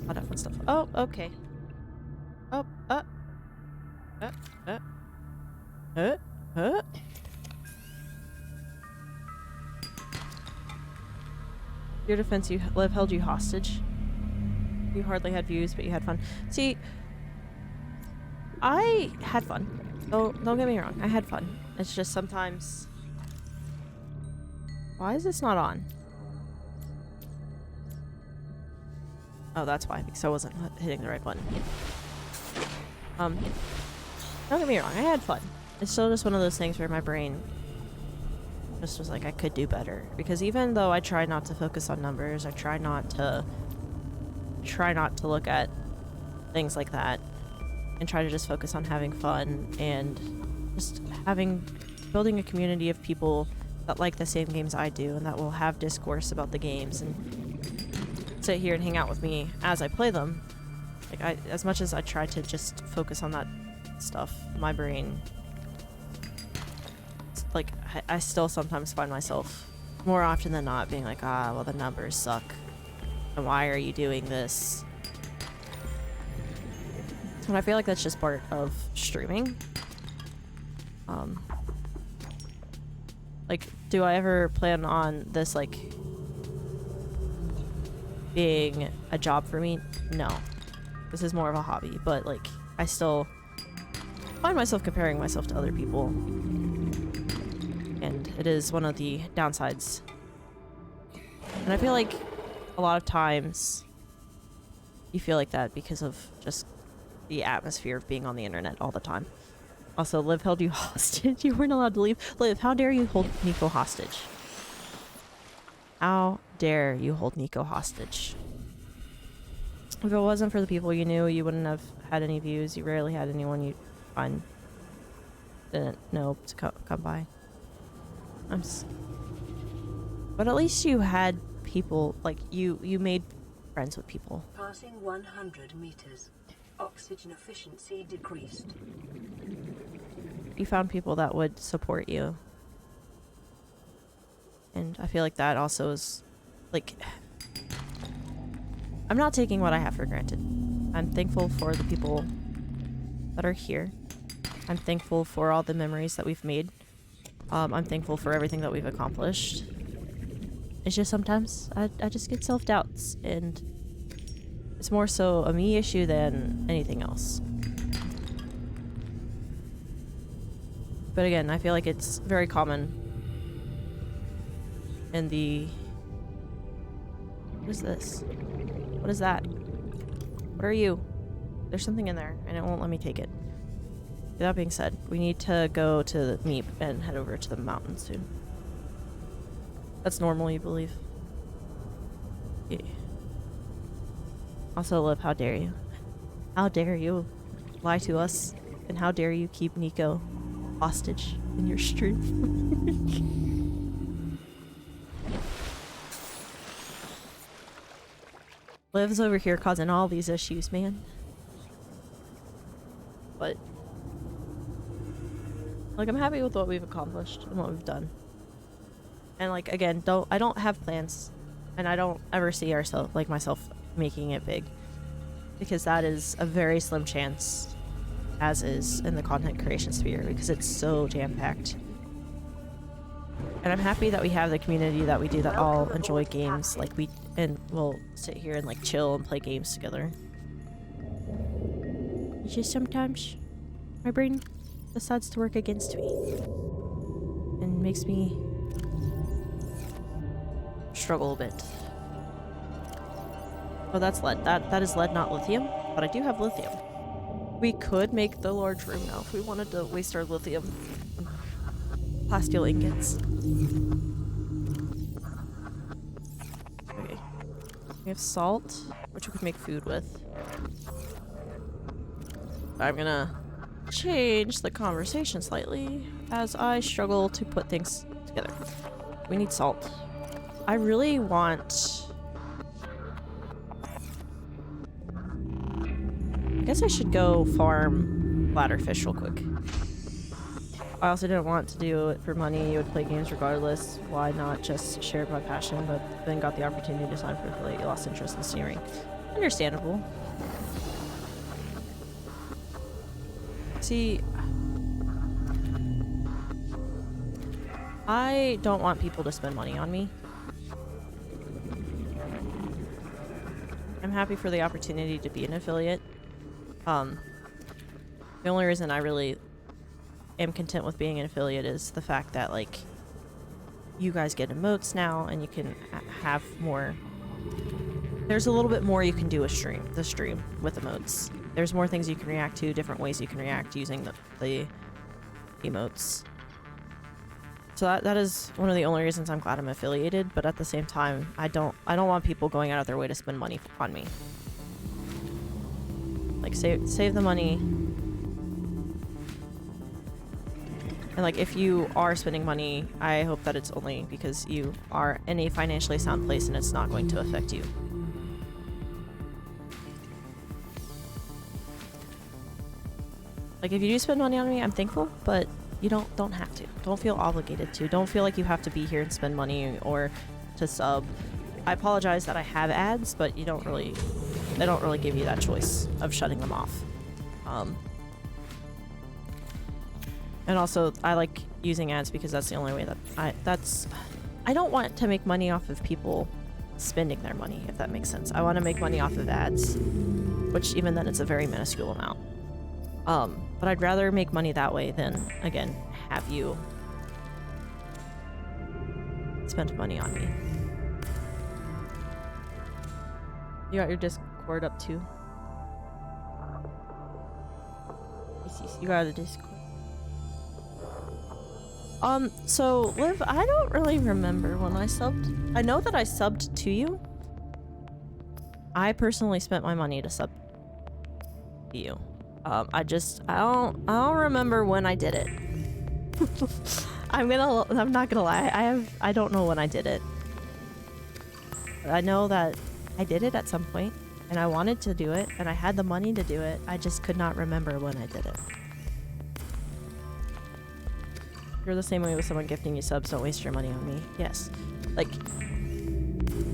Speaker 1: All that fun stuff. Oh, okay. Oh, Your defense, Liv held you hostage. You hardly had views, but you had fun. See, I had fun. Don't get me wrong, I had fun. It's just sometimes... Why is this not on? Oh, that's why, because I wasn't hitting the right button. Don't get me wrong, I had fun. It's still just one of those things where my brain just was like, I could do better. Because even though I try not to focus on numbers, I try not to look at things like that, and try to just focus on having fun and just building a community of people that like the same games I do and that will have discourse about the games and sit here and hang out with me as I play them. Like, as much as I try to just focus on that stuff, my brain, like, I still sometimes find myself more often than not being like, well, the numbers suck, and why are you doing this? And I feel like that's just part of streaming. Like, do I ever plan on this, like, being a job for me? No. This is more of a hobby, but, like, I still find myself comparing myself to other people. And it is one of the downsides. And I feel like a lot of times you feel like that because of just the atmosphere of being on the internet all the time. Also, Liv held you hostage. You weren't allowed to leave. Liv, how dare you hold Nico hostage? How dare you hold Nico hostage? If it wasn't for the people you knew, you wouldn't have had any views. You rarely had anyone you didn't know to come by. But at least you had people, like, you made friends with people.
Speaker 3: Passing 100 meters. Oxygen efficiency decreased.
Speaker 1: You found people that would support you. And I feel like that also is, like, I'm not taking what I have for granted. I'm thankful for the people that are here. I'm thankful for all the memories that we've made. I'm thankful for everything that we've accomplished. It's just sometimes I just get self-doubts, and it's more so a me issue than anything else. But again, I feel like it's very common in the... What is this? What is that? What are you? There's something in there, and it won't let me take it. That being said, we need to go to the MEEP and head over to the mountain soon. That's normal, you believe? Yeah. Also, Liv, how dare you? How dare you lie to us? And how dare you keep Nico hostage in your stream? Liv's over here causing all these issues, man. But, like, I'm happy with what we've accomplished and what we've done. And, like, again, I don't have plans, and I don't ever see myself making it big, because that is a very slim chance, as is in the content creation sphere, because it's so jam-packed. And I'm happy that we have the community that we do, that all enjoy games, like we'll sit here and, like, chill and play games together. It's just sometimes my brain decides to work against me and makes me struggle a bit. Oh, that's lead. That is lead, not lithium, but I do have lithium. We could make the large room now if we wanted to waste our lithium plasteel ingots. Okay. We have salt, which we could make food with. I'm gonna change the conversation slightly as I struggle to put things together. We need salt. I really want... I guess I should go farm bladderfish real quick. I also didn't want to do it for money. You would play games regardless. Why not just share my passion, but then got the opportunity to sign for affiliate. You lost interest in steering. Understandable. See, I don't want people to spend money on me. I'm happy for the opportunity to be an affiliate. The only reason I really am content with being an affiliate is the fact that, like, you guys get emotes now and you can have more. There's a little bit more you can do with the stream with emotes. There's more things you can react to, different ways you can react using the emotes. So that is one of the only reasons I'm glad I'm affiliated, but at the same time, I don't want people going out of their way to spend money on me. Like, save the money. And, like, if you are spending money, I hope that it's only because you are in a financially sound place and it's not going to affect you. Like, if you do spend money on me, I'm thankful, but you don't have to. Don't feel obligated to. Don't feel like you have to be here and spend money or to sub. I apologize that I have ads, but they don't really give you that choice of shutting them off. And also, I like using ads because that's the only way that I don't want to make money off of people spending their money, if that makes sense. I want to make money off of ads, which even then it's a very minuscule amount. But I'd rather make money that way than, again, have you spend money on me. You got your Discord up too? You got a Discord. So, Liv, I don't really remember when I subbed. I know that I subbed to you. I personally spent my money to sub to you. I don't remember when I did it. I'm not gonna lie. I don't know when I did it. But I know that I did it at some point, and I wanted to do it, and I had the money to do it. I just could not remember when I did it. You're the same way with someone gifting you subs. Don't waste your money on me. Yes. Like,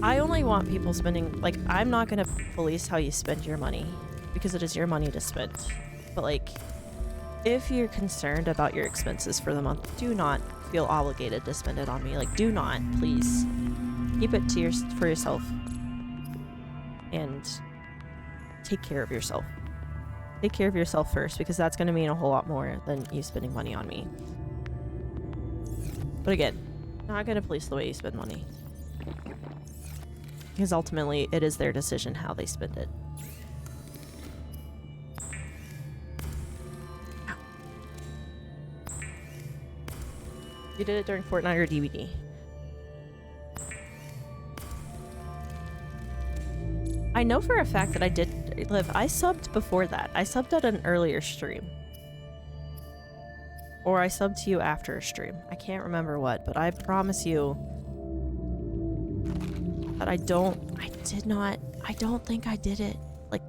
Speaker 1: I only want people spending, like, I'm not gonna police how you spend your money because it is your money to spend. But, like, if you're concerned about your expenses for the month, do not feel obligated to spend it on me. Like, do not, please. Keep it to for yourself. And take care of yourself. Take care of yourself first, because that's gonna mean a whole lot more than you spending money on me. But again, not gonna police the way you spend money. Because ultimately, it is their decision how they spend it. You did it during Fortnite or DVD? I know for a fact that I did live. I subbed before that. I subbed at an earlier stream. Or I subbed to you after a stream. I can't remember what, but I promise you that I don't think I did it, like,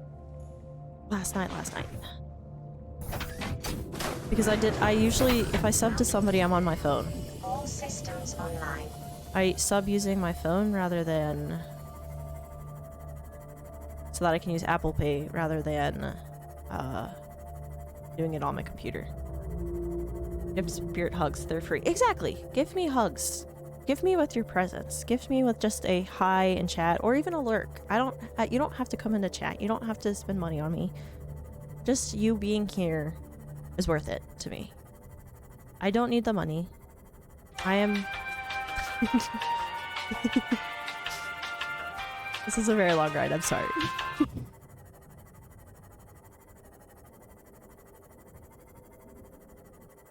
Speaker 1: last night. Because I usually, if I sub to somebody, I'm on my phone.
Speaker 3: All systems online.
Speaker 1: I sub using my phone rather than... so that I can use Apple Pay rather than doing it on my computer. Give Spirit hugs, they're free. Exactly! Give me hugs. Give me with your presence. Give me with just a hi in chat, or even a lurk. You don't have to come into chat. You don't have to spend money on me. Just you being here is worth it to me. I don't need the money. I am... This is a very long ride, I'm sorry.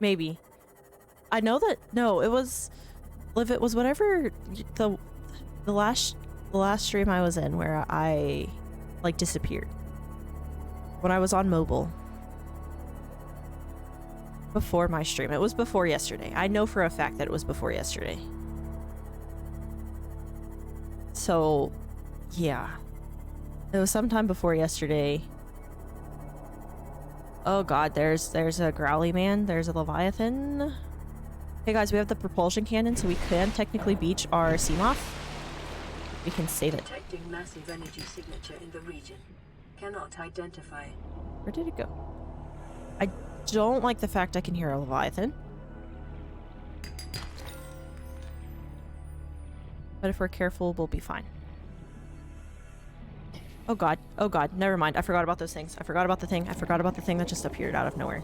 Speaker 1: Maybe. I know that no, it was Liv, it was whatever the the last stream I was in where I like disappeared. When I was on mobile. Before my stream. It was before yesterday. I know for a fact that it was before yesterday. So, yeah. It was sometime before yesterday. Oh god, there's a growly man. There's a leviathan. Hey guys, we have the propulsion cannon, so we can technically beach our Seamoth. We can save it.
Speaker 3: Detecting massive energy signature in the region. Cannot identify.
Speaker 1: Where did it go? I don't like the fact I can hear a leviathan. But if we're careful, we'll be fine. Oh god. Oh god. Never mind. I forgot about those things. I forgot about the thing. I forgot about the thing that just appeared out of nowhere.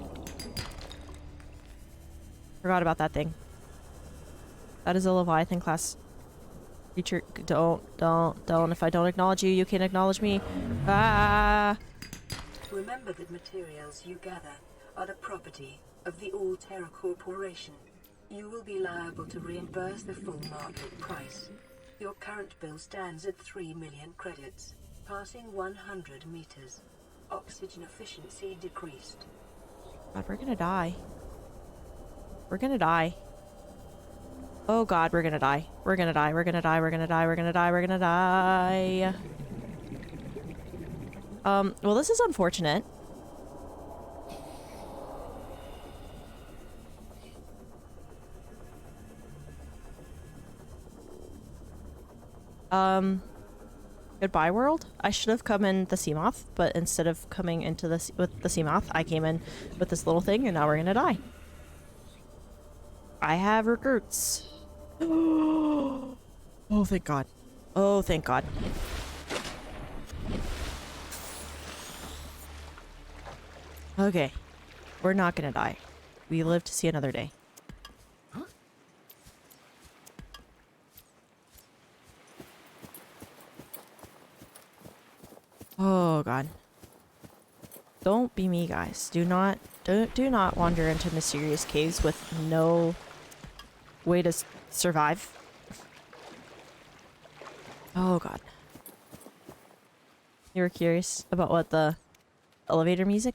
Speaker 1: Forgot about that thing. That is a leviathan class creature. Don't. If I don't acknowledge you, you can't acknowledge me. Ah!
Speaker 3: Remember that materials you gather are the property of the All Terra Corporation. You will be liable to reimburse the full market price. Your current bill stands at 3 million credits, passing 100 meters. Oxygen efficiency decreased.
Speaker 1: God, we're gonna die. We're gonna die. Oh god, we're gonna die. We're gonna die. We're gonna die. We're gonna die. We're gonna die. We're gonna die. Well, this is unfortunate. Goodbye world. I should have come in the Seamoth, but instead of coming into this with the Seamoth, I came in with this little thing, and now we're gonna die. I have recruits. Oh, thank God. Oh, thank God. Okay. We're not gonna die. We live to see another day. Oh god. Don't be me, guys. Do not wander into mysterious caves with no way to survive. Oh god. You were curious about what the elevator music?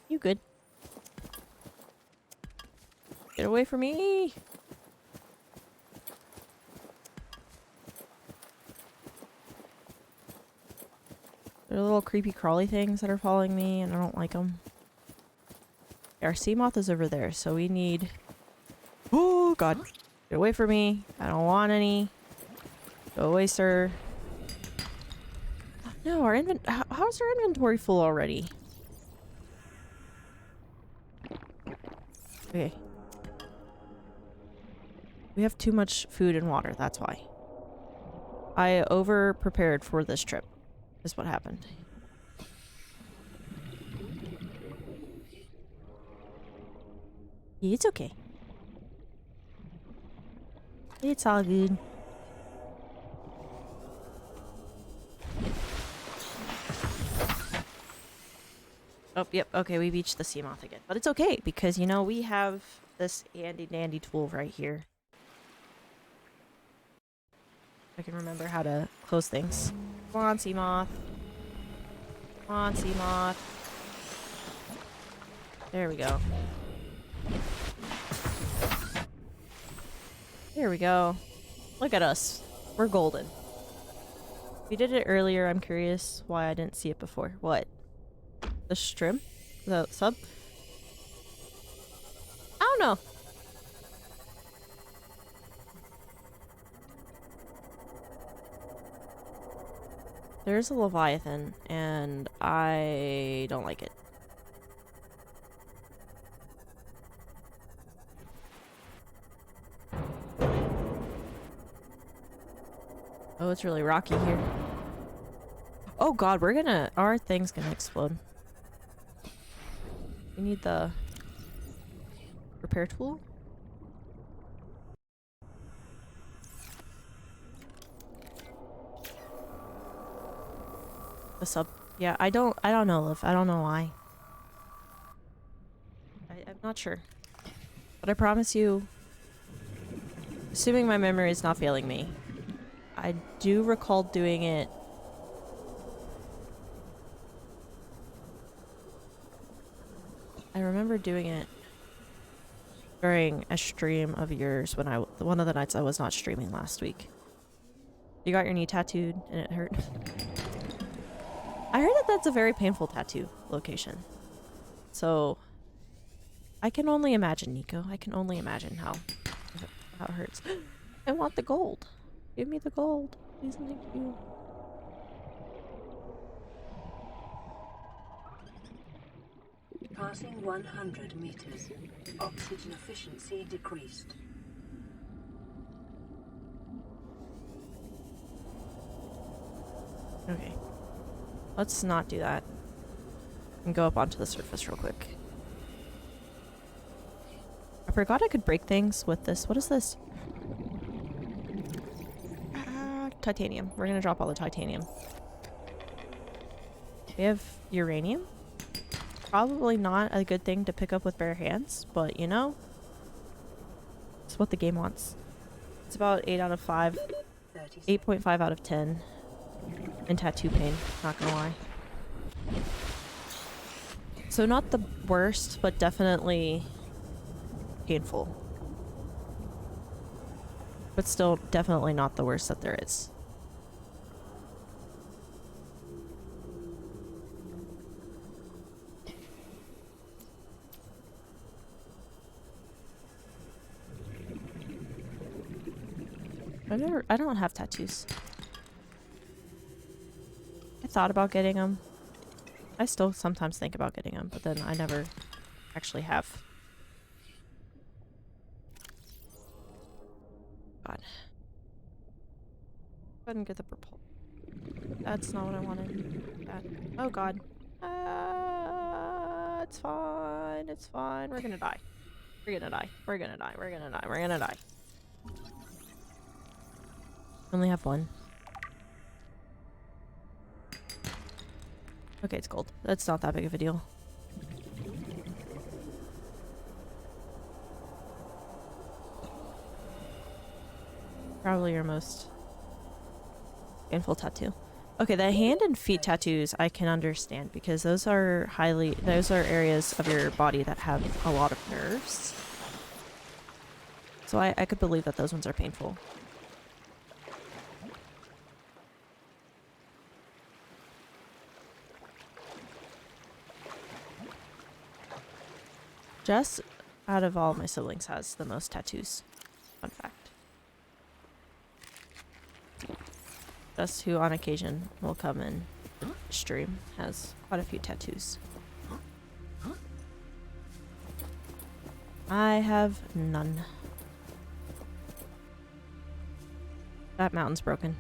Speaker 1: You good? Get away from me! There are little creepy crawly things that are following me, and I don't like them. Our Seamoth is over there, so we need... Oh, God. Get away from me. I don't want any. Go away, sir. No, our how's our inventory full already? Okay. We have too much food and water, that's why. I over-prepared for this trip. Is what happened. It's okay. It's all good. Oh, yep. Okay, we beached the Seamoth again. But it's okay, because, you know, we have this handy-dandy tool right here. I can remember how to close things. Come on, Seamoth. Come on, Seamoth. There we go. There we go. Look at us. We're golden. We did it earlier. I'm curious why I didn't see it before. What? The shrimp? The sub? I don't know. There's a Leviathan, and I don't like it. Oh, it's really rocky here. Oh god, our thing's gonna explode. We need the repair tool. The sub. Yeah, I don't know, Liv. I don't know why. Not sure. But I promise you, assuming my memory is not failing me, I do recall doing it. I remember doing it during a stream of yours when one of the nights I was not streaming last week. You got your knee tattooed and it hurt. I heard that that's a very painful tattoo location. So I can only imagine, Nico. I can only imagine how it hurts. I want the gold. Give me the gold. Please and thank you.
Speaker 3: Passing 100 meters. Oxygen efficiency decreased.
Speaker 1: Okay. Let's not do that. And go up onto the surface real quick. I forgot I could break things with this. What is this? Titanium. We're gonna drop all the titanium. We have uranium. Probably not a good thing to pick up with bare hands, but you know, it's what the game wants. It's about 8 out of 5. 8.5 out of 10 in tattoo pain, not gonna lie. So not the worst, but definitely painful. But still definitely not the worst that there is. I don't have tattoos. I thought about getting them. I still sometimes think about getting them, but then I never actually have. God. Go ahead and get the purple. That's not what I wanted. That. Oh god. It's fine. It's fine. We're gonna die. We're gonna die. We're gonna die. We're gonna die. We're gonna die. Only have one. Okay, it's gold. That's not that big of a deal. Probably your most painful tattoo. Okay, the hand and feet tattoos I can understand because those are areas of your body that have a lot of nerves. So I could believe that those ones are painful. Jess, out of all my siblings, has the most tattoos. Fun fact. Jess, who on occasion will come and stream, has quite a few tattoos. I have none. That mountain's broken.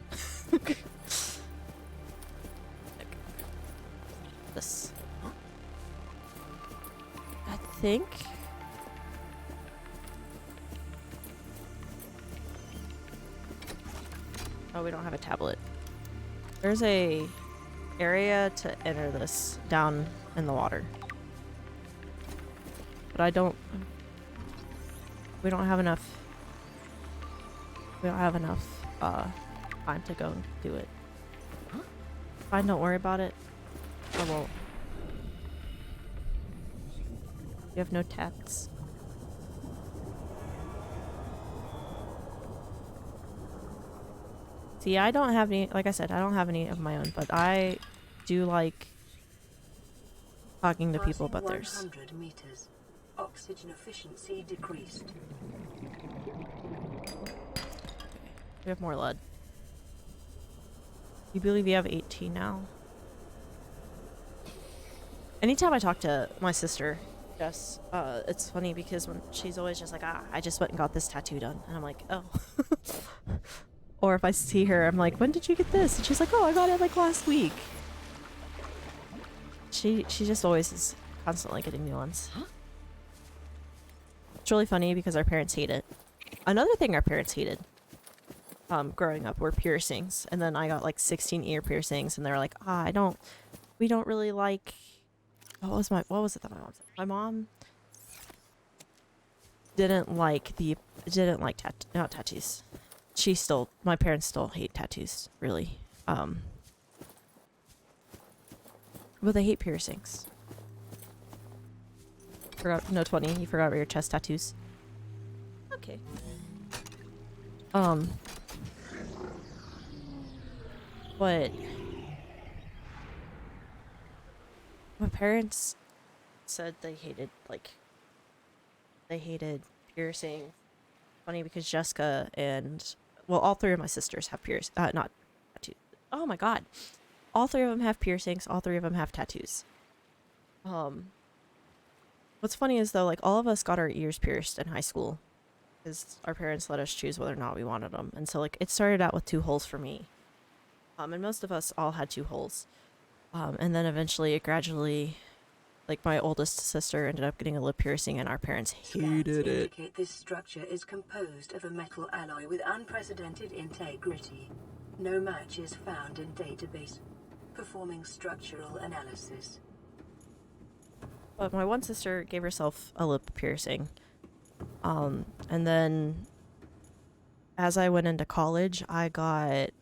Speaker 1: This. I think. Oh, we don't have a tablet. There's a area to enter this down in the water. But I don't. We don't have enough. We don't have enough time to go and do it. Fine, don't worry about it. I won't. You have no tats. See, I don't have any, like I said, I don't have any of my own, but I do like talking to people about theirs.
Speaker 3: 100 meters. Oxygen efficiency decreased.
Speaker 1: We have more lead. You believe you have 18 now? Anytime I talk to my sister, Jess, it's funny because when she's always just like, I just went and got this tattoo done. And I'm like, oh. Or if I see her, I'm like, when did you get this? And she's like, oh, I got it like last week. She just always is constantly getting new ones. It's really funny because our parents hate it. Another thing our parents hated growing up were piercings. And then I got like 16 ear piercings and they were like, we don't really like, what was it that my mom said? My mom didn't like not tattoos. My parents still hate tattoos, really. But they hate piercings. Forgot, no 20, you forgot about your chest tattoos. Okay. But my parents said they hated piercing. Funny because Jessica and well, all three of my sisters have not tattoos. Oh my god. All three of them have piercings, all three of them have tattoos. What's funny is though, like all of us got our ears pierced in high school because our parents let us choose whether or not we wanted them. And so like it started out with 2 holes for me. And most of us all had 2 holes. And then eventually it gradually, like my oldest sister ended up getting a lip piercing and our parents hated
Speaker 3: Scans
Speaker 1: it.
Speaker 3: indicate this structure is composed of a metal alloy with unprecedented integrity. No match is found in database. Performing structural analysis.
Speaker 1: But my one sister gave herself a lip piercing. And then as I went into college, I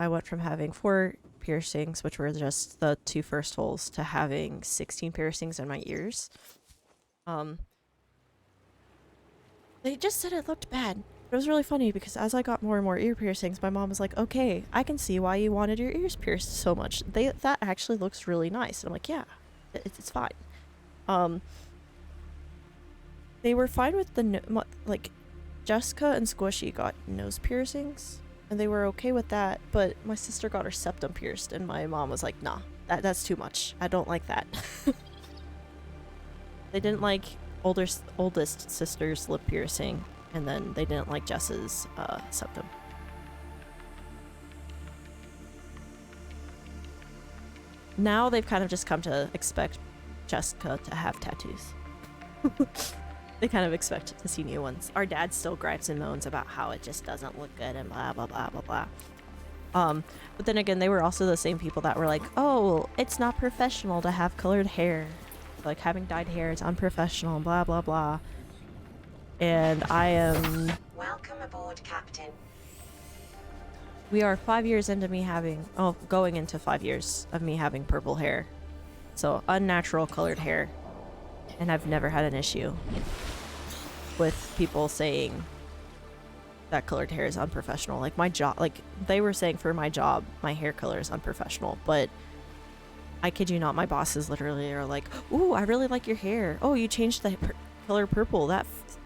Speaker 1: went from having 4 piercings, which were just the 2 first holes, to having 16 piercings in my ears. They just said it looked bad. But it was really funny because as I got more and more ear piercings, my mom was like, okay, I can see why you wanted your ears pierced so much. That actually looks really nice. And I'm like, yeah, it's fine. They were fine with like Jessica and Squishy got nose piercings and they were okay with that, but my sister got her septum pierced and my mom was like, nah, that's too much. I don't like that. They didn't like oldest sister's lip piercing, and then they didn't like Jess's septum. Now they've kind of just come to expect Jessica to have tattoos. They kind of expect to see new ones. Our dad still gripes and moans about how it just doesn't look good and blah blah blah blah blah. But then again, they were also the same people that were like, oh, it's not professional to have colored hair. Like having dyed hair is unprofessional, blah blah blah. And I am...
Speaker 5: Welcome aboard, Captain.
Speaker 1: We are 5 years into me having... Oh, going into 5 years of me having purple hair. So, unnatural colored hair. And I've never had an issue with people saying that colored hair is unprofessional. Like my job, like they were saying for my job, my hair color is unprofessional, but I kid you not, my bosses literally are like, ooh, I really like your hair. Oh, you changed the color purple.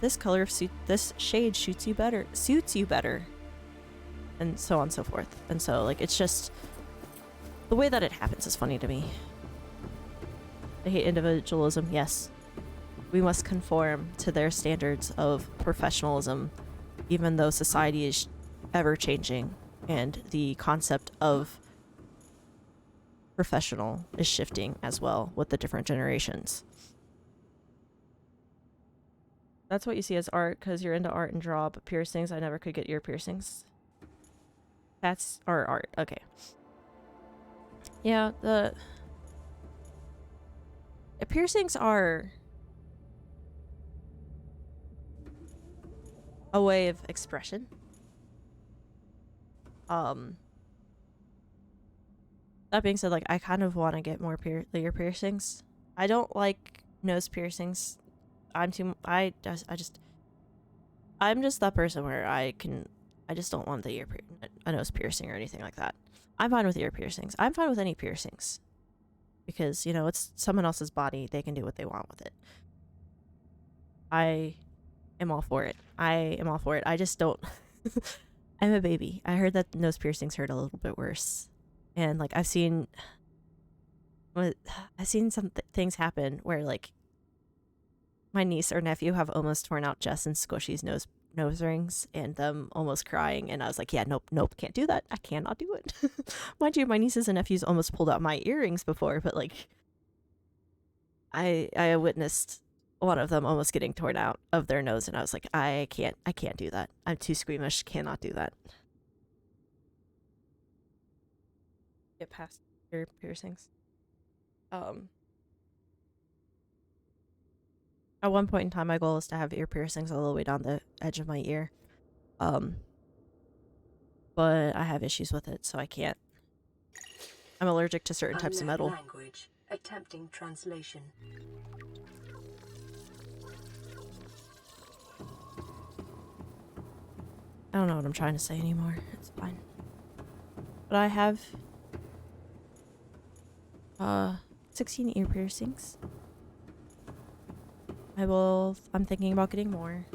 Speaker 1: This shade suits you better. And so on and so forth. And so like, it's just, the way that it happens is funny to me. I hate individualism, yes. We must conform to their standards of professionalism, even though society is ever changing and the concept of professional is shifting as well with the different generations. That's what you see as art because you're into art and draw, but piercings, I never could get ear piercings. That's our art, okay. Yeah, the piercings are a way of expression. That being said, like I kind of want to get more ear piercings. I don't like nose piercings. I'm just that person where I just don't want a nose piercing or anything like that. I'm fine with ear piercings. I'm fine with any piercings. Because, you know, it's someone else's body. They can do what they want with it. I am all for it. I just don't... I'm a baby. I heard that nose piercings hurt a little bit worse. And, like, I've seen some things happen where, like, my niece or nephew have almost torn out Jess and Squishy's nose rings and them almost crying, and I was like, yeah, nope, can't do that. I cannot do it. Mind you, my nieces and nephews almost pulled out my earrings before, but like I witnessed one of them almost getting torn out of their nose, and I was like, I can't do that. I'm too squeamish, cannot do that. Get past ear piercings. At one point in time, my goal is to have ear piercings all the way down the edge of my ear. But I have issues with it, so I can't. I'm allergic to certain types of
Speaker 3: Unknown
Speaker 1: metal.
Speaker 3: language. Attempting translation.
Speaker 1: I don't know what I'm trying to say anymore. It's fine. But I have 16 ear piercings. I'm thinking about getting more.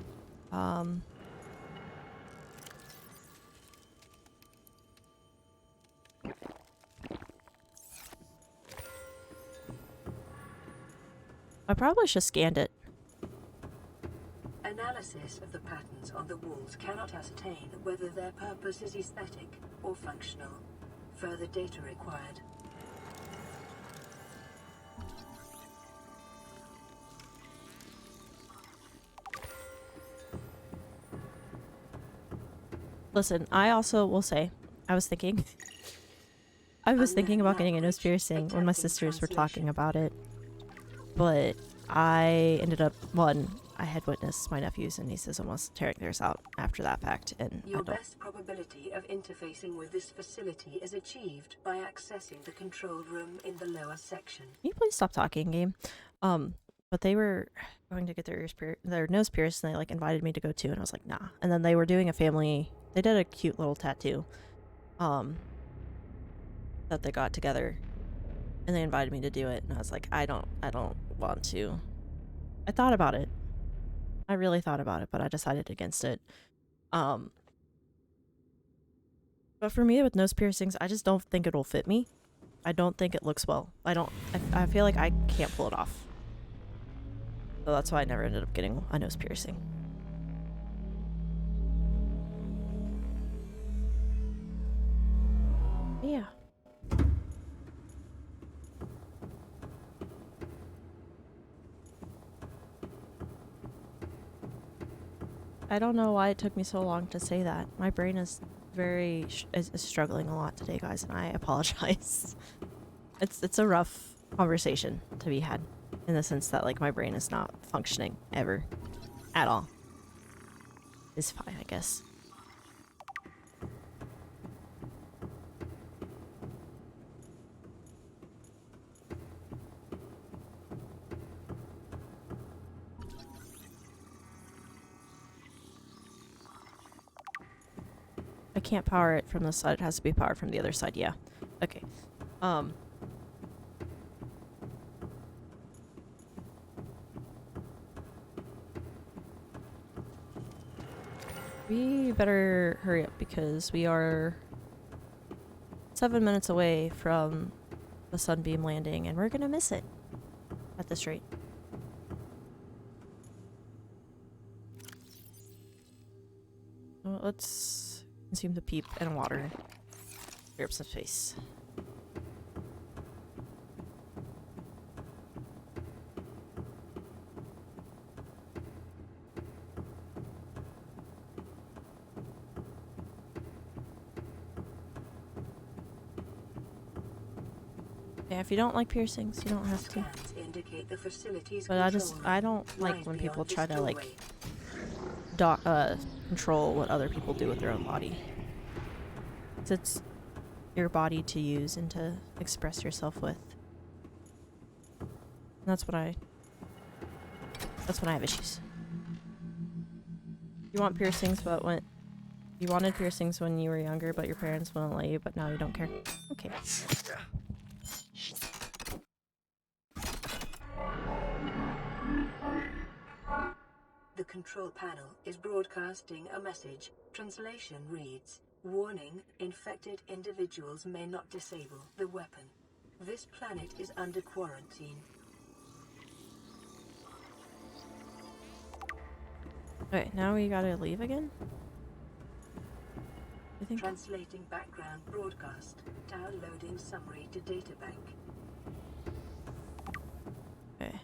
Speaker 1: I probably should have scanned it.
Speaker 3: Analysis of the patterns on the walls cannot ascertain whether their purpose is aesthetic or functional. Further data required.
Speaker 1: Listen, I also will say, I was thinking about getting a nose piercing when my sisters were talking about it. But I ended up, I had witnessed my nephews and nieces almost tearing theirs out after that fact, and
Speaker 3: Your best probability of interfacing with this facility is achieved by accessing the control room in the lower section.
Speaker 1: Can you please stop talking, game? But they were going to get their nose pierced, and they like invited me to go too, and I was like, nah. And then they were doing they did a cute little tattoo, that they got together, and they invited me to do it, and I was like, I don't want to. I thought about it. I really thought about it, but I decided against it. But for me, with nose piercings, I just don't think it'll fit me. I don't think it looks well. I feel like I can't pull it off. So that's why I never ended up getting a nose piercing. Yeah. I don't know why it took me so long to say that. My brain is is struggling a lot today, guys, and I apologize. It's a rough conversation to be had, in the sense that like my brain is not functioning ever, at all. It's fine, I guess. I can't power it from this side. It has to be powered from the other side. Yeah. Okay. We better hurry up because we are 7 minutes away from the Sunbeam landing, and we're gonna miss it at this rate. Well, let's consume the peep and water. Clear up some space. Yeah, if you don't like piercings, you don't have to.
Speaker 3: Scans indicate the facility's
Speaker 1: But
Speaker 3: control
Speaker 1: I
Speaker 3: room
Speaker 1: don't like
Speaker 3: lies
Speaker 1: when
Speaker 3: beyond
Speaker 1: people
Speaker 3: this
Speaker 1: try to like
Speaker 3: doorway.
Speaker 1: control what other people do with their own body. 'Cause it's your body to use and to express yourself with. And that's when I have issues. You want piercings, but when you wanted piercings when you were younger, but your parents wouldn't let you, but now you don't care. Okay.
Speaker 3: The control panel is broadcasting a message. Translation reads, "Warning, infected individuals may not disable the weapon. This planet is under quarantine."
Speaker 1: Okay, now we gotta leave again? I think.
Speaker 3: Translating background broadcast. Downloading summary to databank.
Speaker 1: Okay.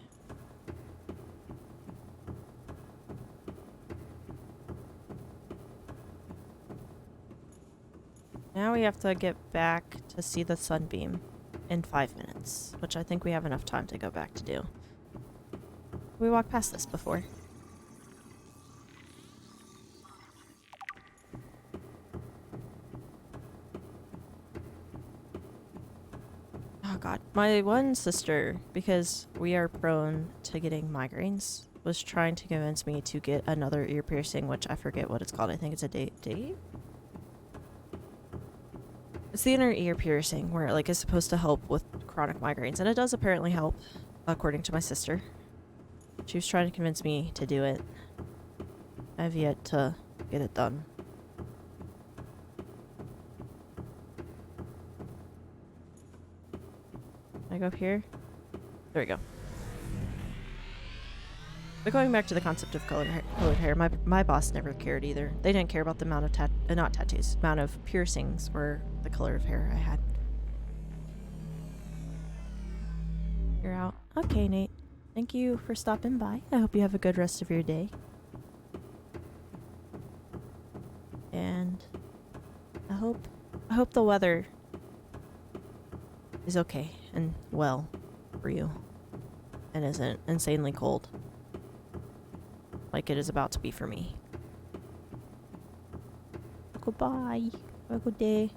Speaker 1: Now we have to get back to see the sunbeam in 5 minutes, which I think we have enough time to go back to do. We walked past this before. Oh god. My one sister, because we are prone to getting migraines, was trying to convince me to get another ear piercing, which I forget what it's called. I think it's a date? It's the inner ear piercing, where it like is supposed to help with chronic migraines, and it does apparently help, according to my sister. She was trying to convince me to do it. I've yet to get it done. Can I go up here? There we go. But going back to the concept of colored hair, my boss never cared either. They didn't care about the amount of not tattoos, amount of piercings or the color of hair I had. You're out. Okay, Nate. Thank you for stopping by. I hope you have a good rest of your day. And I hope the weather is okay and well for you and isn't insanely cold like it is about to be for me. Goodbye. Have a good day.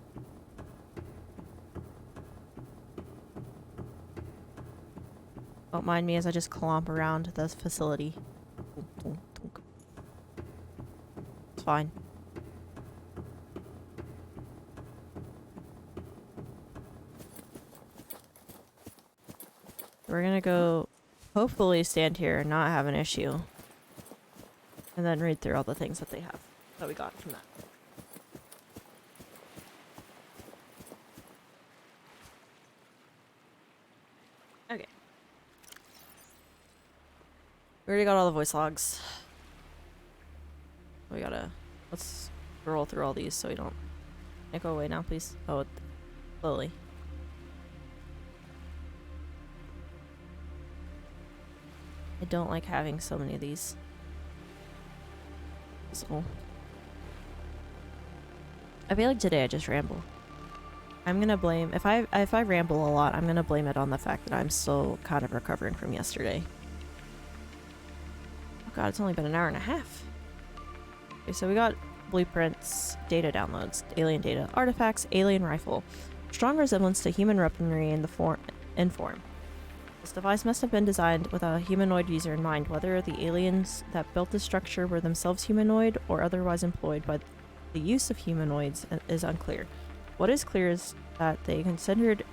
Speaker 1: Don't mind me as I just clomp around the facility. It's fine. We're gonna go hopefully stand here and not have an issue. And then read through all the things that they have that we got from that. Okay. We already got all the voice logs. We gotta... Let's roll through all these so we don't... Can't go away now, please. Oh, slowly. I don't like having so many of these. So... I feel like today I just ramble. I'm gonna blame... If I ramble a lot, I'm gonna blame it on the fact that I'm still kind of recovering from yesterday. Oh god, it's only been an hour and a half. Okay, so we got blueprints, data downloads, alien data, artifacts, alien rifle. Strong resemblance to human weaponry in form. This device must have been designed with a humanoid user in mind, whether the aliens that built the structure were themselves humanoid or otherwise employed by the use of humanoids is unclear. What is clear is that they considered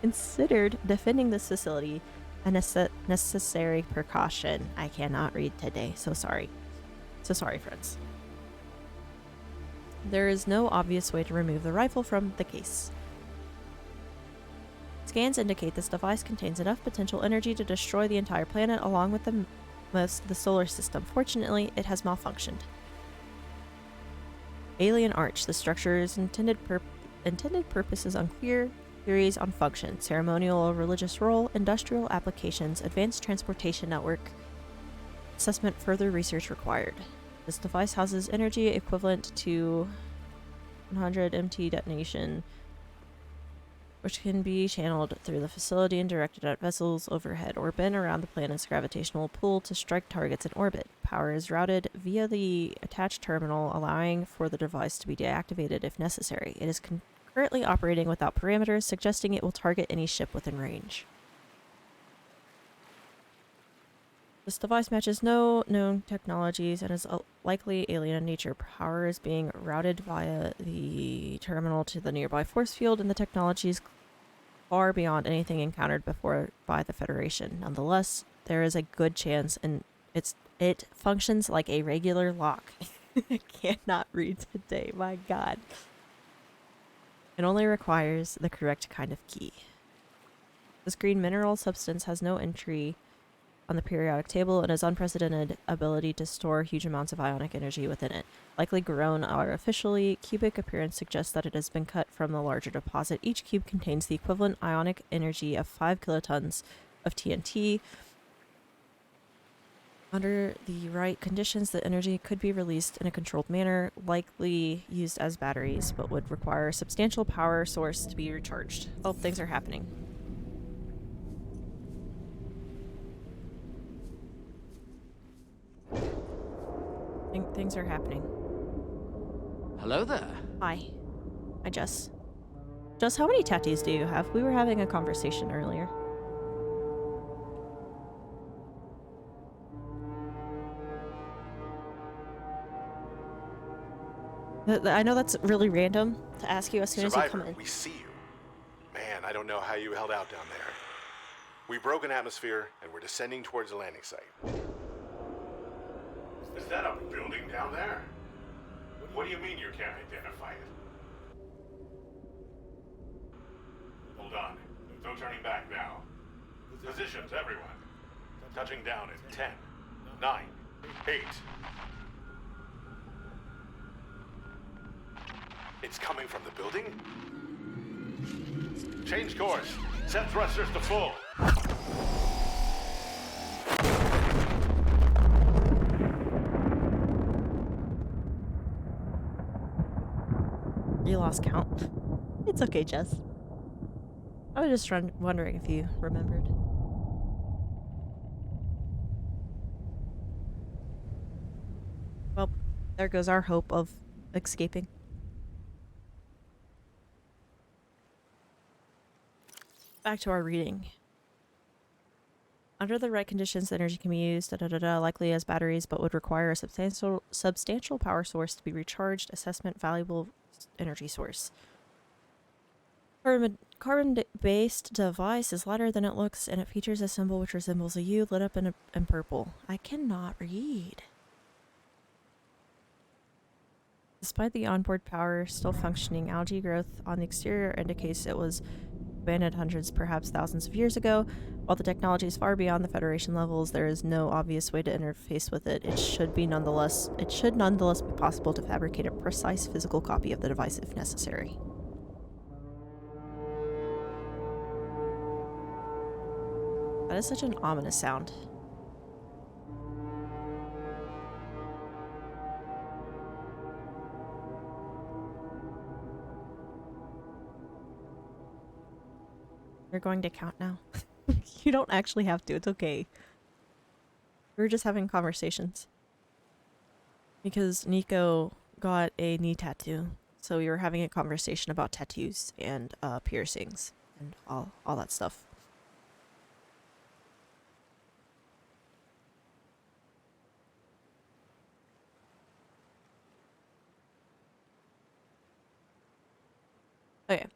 Speaker 1: considered defending this facility a necessary precaution. I cannot read today, so sorry. So sorry, friends. There is no obvious way to remove the rifle from the case. Scans indicate this device contains enough potential energy to destroy the entire planet along with most of the solar system. Fortunately, it has malfunctioned. Alien Arch. The structure's intended purpose is unclear. Theories on function. Ceremonial or religious role. Industrial applications. Advanced transportation network. Assessment. Further research required. This device houses energy equivalent to 100 MT detonation, which can be channeled through the facility and directed at vessels overhead or bent around the planet's gravitational pull to strike targets in orbit. Power is routed via the attached terminal, allowing for the device to be deactivated if necessary. It is currently operating without parameters, suggesting it will target any ship within range. This device matches no known technologies and is likely alien in nature. Power is being routed via the terminal to the nearby force field, and the technology is far beyond anything encountered before by the Federation. Nonetheless, there is a good chance, and it functions like a regular lock. I cannot read today, my god. It only requires the correct kind of key. This green mineral substance has no entry on the periodic table and has unprecedented ability to store huge amounts of ionic energy within it. Likely grown artificially, cubic appearance suggests that it has been cut from the larger deposit. Each cube contains the equivalent ionic energy of 5 kilotons of TNT. Under the right conditions, the energy could be released in a controlled manner, likely used as batteries, but would require a substantial power source to be recharged. Oh, things are happening. Things are happening.
Speaker 4: Hello there.
Speaker 1: Hi. Hi, Jess. Jess, how many tattoos do you have? We were having a conversation earlier. I know that's really random to ask you as soon as you come
Speaker 2: Survivor,
Speaker 1: in.
Speaker 2: we see you. Man, I don't know how you held out down there. We broke an atmosphere, and we're descending towards the landing site. Is that a building down there? What do you mean you can't identify it? Hold on. No turning back now. Positions, everyone. Touching down in 10, 9, 8. It's coming from the building? Change course. Set thrusters to full.
Speaker 1: You lost count. It's okay, Jess. I was just wondering if you remembered. Well, there goes our hope of escaping. Back to our reading. Under the right conditions, the energy can be used, likely as batteries, but would require a substantial power source to be recharged. Assessment valuable energy source. Carbon-based device is lighter than it looks, and it features a symbol which resembles a U lit up in purple. I cannot read. Despite the onboard power still functioning, algae growth on the exterior indicates it was abandoned hundreds, perhaps thousands of years ago. While the technology is far beyond the Federation levels, there is no obvious way to interface with it. It should nonetheless be possible to fabricate a precise physical copy of the device if necessary. That is such an ominous sound. You're going to count now. You don't actually have to. It's okay. We were just having conversations. Because Nico got a knee tattoo. So we were having a conversation about tattoos and piercings and all that stuff. Okay.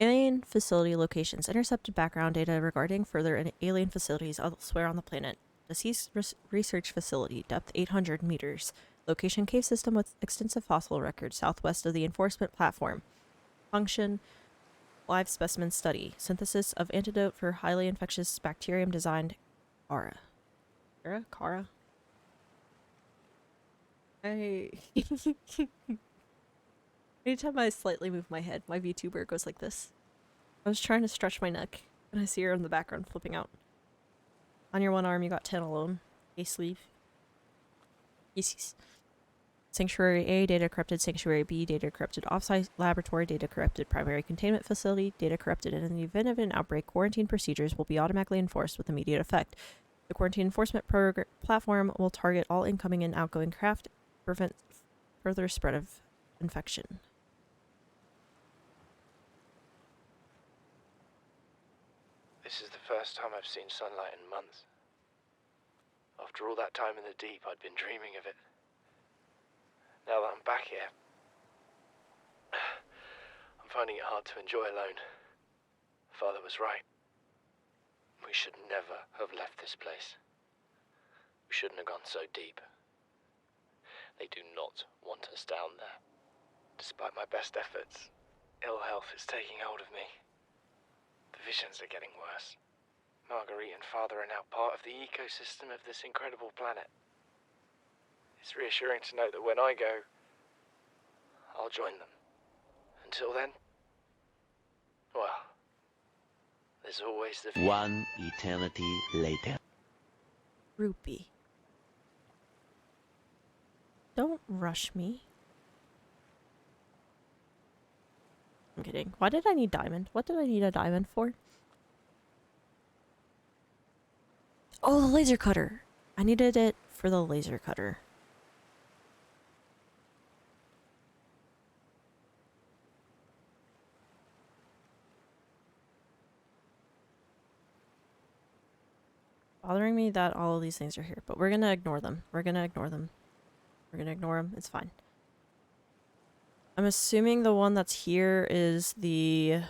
Speaker 1: Alien facility locations. Intercepted background data regarding further alien facilities elsewhere on the planet. Deceased research facility. Depth 800 meters. Location cave system with extensive fossil records southwest of the enforcement platform. Function live specimen study. Synthesis of antidote for highly infectious bacterium designed Kara. Kara? Anytime I slightly move my head, my VTuber goes like this. I was trying to stretch my neck, and I see her in the background flipping out. On your one arm, you got 10 alone. A sleeve. Yes. Sanctuary A, data corrupted. Sanctuary B, data corrupted. Offsite laboratory, data corrupted. Primary containment facility, data corrupted. And in the event of an outbreak, quarantine procedures will be automatically enforced with immediate effect. The quarantine enforcement platform will target all incoming and outgoing craft to prevent further spread of infection.
Speaker 6: This is the first time I've seen sunlight in months. After all that time in the deep, I'd been dreaming of it. Now that I'm back here, I'm finding it hard to enjoy alone. Father was right. We should never have left this place. We shouldn't have gone so deep. They do not want us down there. Despite my best efforts, ill health is taking hold of me. The visions are getting worse. Marguerite and Father are now part of the ecosystem of this incredible planet. It's reassuring to know that when I go, I'll join them. Until then, well, there's always the future.
Speaker 7: One eternity later.
Speaker 1: Rupee. Don't rush me. I'm kidding. Why did I need diamond? What did I need a diamond for? Oh, the laser cutter. I needed it for the laser cutter. bothering me that all of these things are here, but we're gonna ignore them. We're gonna ignore them. We're gonna ignore them. It's fine. I'm assuming the one that's here is the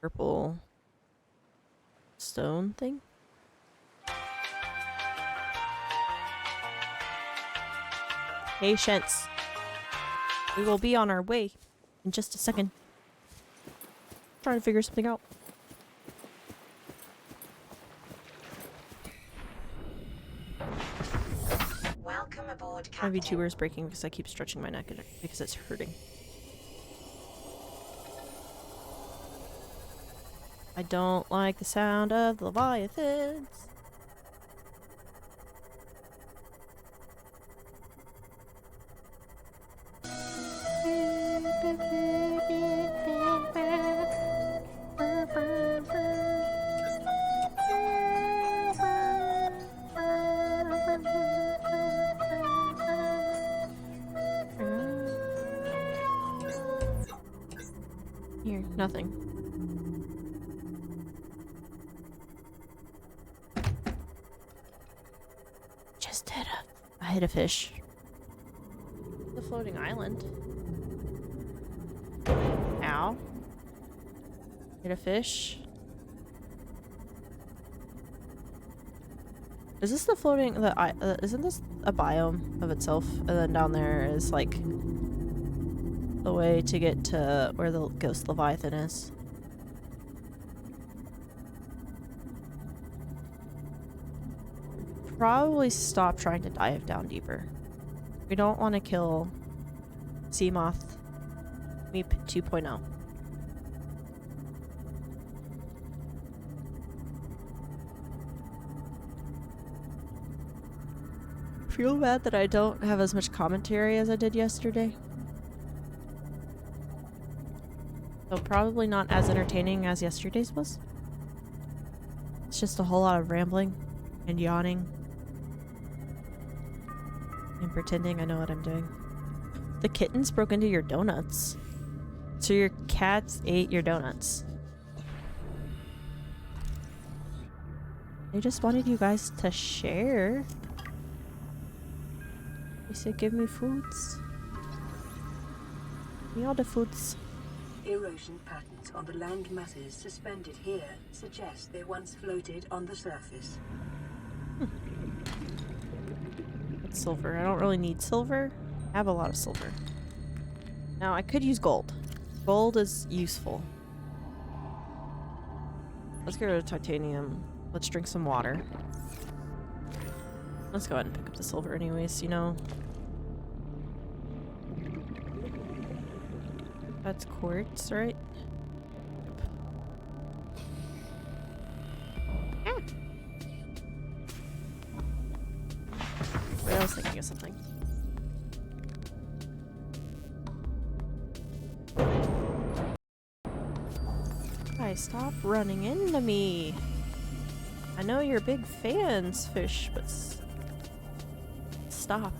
Speaker 1: purple stone thing. Patience. We will be on our way in just a second. Trying to figure something out.
Speaker 5: Welcome aboard,
Speaker 1: My
Speaker 5: Captain.
Speaker 1: VTuber is breaking because I keep stretching my neck because it's hurting. I don't like the sound of the Leviathans. Here, nothing. Just I hit a fish. The floating island. Ow. Hit a fish. Is this the floating, isn't this a biome of itself? And then down there is like the way to get to where the ghost Leviathan is. Probably stop trying to dive down deeper. We don't want to kill Seamoth MEEP 2.0. Feel bad that I don't have as much commentary as I did yesterday. So probably not as entertaining as yesterday's was. It's just a whole lot of rambling and yawning and pretending I know what I'm doing. The kittens broke into your donuts. So your cats ate your donuts. They just wanted you guys to share. They said give me foods. Give me all the foods.
Speaker 3: Erosion patterns on the land masses suspended here suggest they once floated on the surface.
Speaker 1: That's silver. I don't really need silver. I have a lot of silver. Now I could use gold. Gold is useful. Let's get rid of titanium. Let's drink some water. Let's go ahead and pick up the silver anyways, you know. That's quartz, right? Ah. Wait, I was thinking of something. Guys, stop running into me. I know you're big fans, fish, but stop.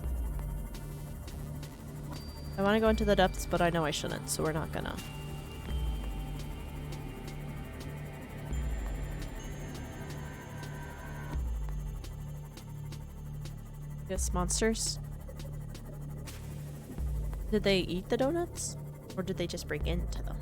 Speaker 1: I want to go into the depths, but I know I shouldn't, so we're not gonna. Yes, monsters. Did they eat the donuts? Or did they just break into them?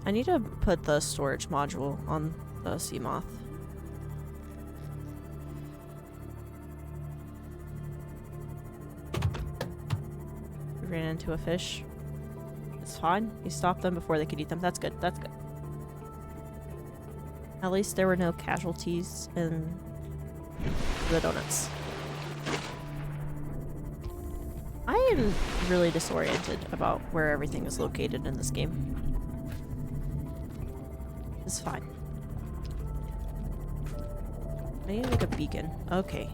Speaker 1: I need to put the storage module on the Seamoth. We ran into a fish. It's fine. You stopped them before they could eat them. That's good. That's good. At least there were no casualties in the donuts. I am really disoriented about where everything is located in this game. It's fine. I need to make a beacon. Okay.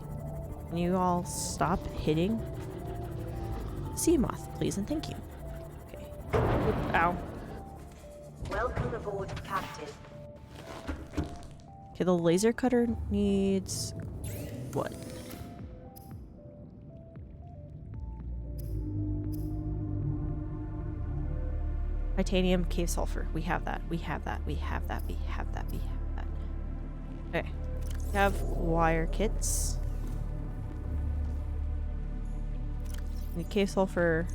Speaker 1: Can you all stop hitting Seamoth, please, and thank you. Okay. Ow.
Speaker 5: Welcome aboard, Captain.
Speaker 1: Okay, the laser cutter needs what? Titanium, cave sulfur. We have that. We have that. We have that. We have that. We have that. Okay. We have wire kits. We need cave sulfur.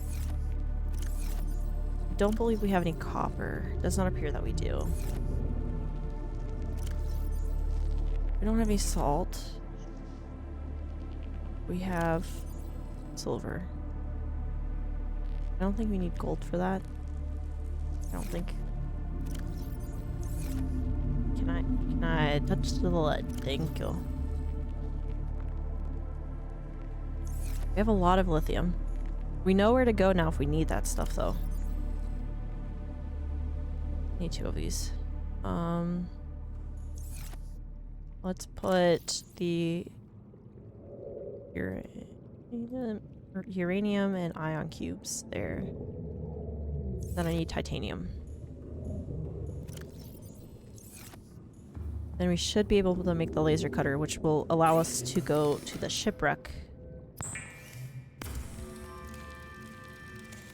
Speaker 1: I don't believe we have any copper. Does not appear that we do. We don't have any salt. We have silver. I don't think we need gold for that. I don't think. Can I touch the lead? Thank you. We have a lot of lithium. We know where to go now if we need that stuff though. Need 2 of these. Let's put the uranium and ion cubes there. Then I need titanium. Then we should be able to make the laser cutter, which will allow us to go to the shipwreck.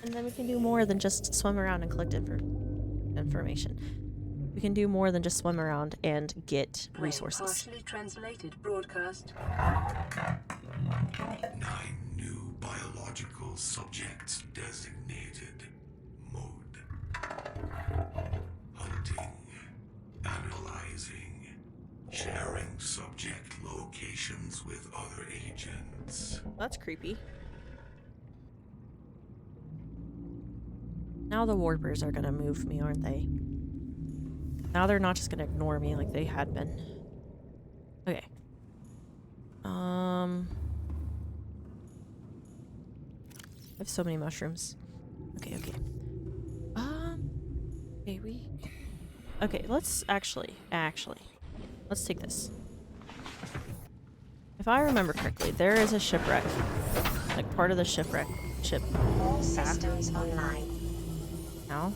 Speaker 1: And then we can do more than just swim around and collect information. We can do more than just swim around and get resources.
Speaker 3: Partially translated broadcast.
Speaker 8: 9 new biological subjects designated. Mode. Hunting. Analyzing. Sharing subject locations with other agents.
Speaker 1: That's creepy. Now the warpers are gonna move me, aren't they? Now they're not just gonna ignore me like they had been. Okay. I have so many mushrooms. Okay. Okay, Okay, let's actually, let's take this. If I remember correctly, there is a shipwreck. Like part of the ship.
Speaker 5: All systems online.
Speaker 1: Now?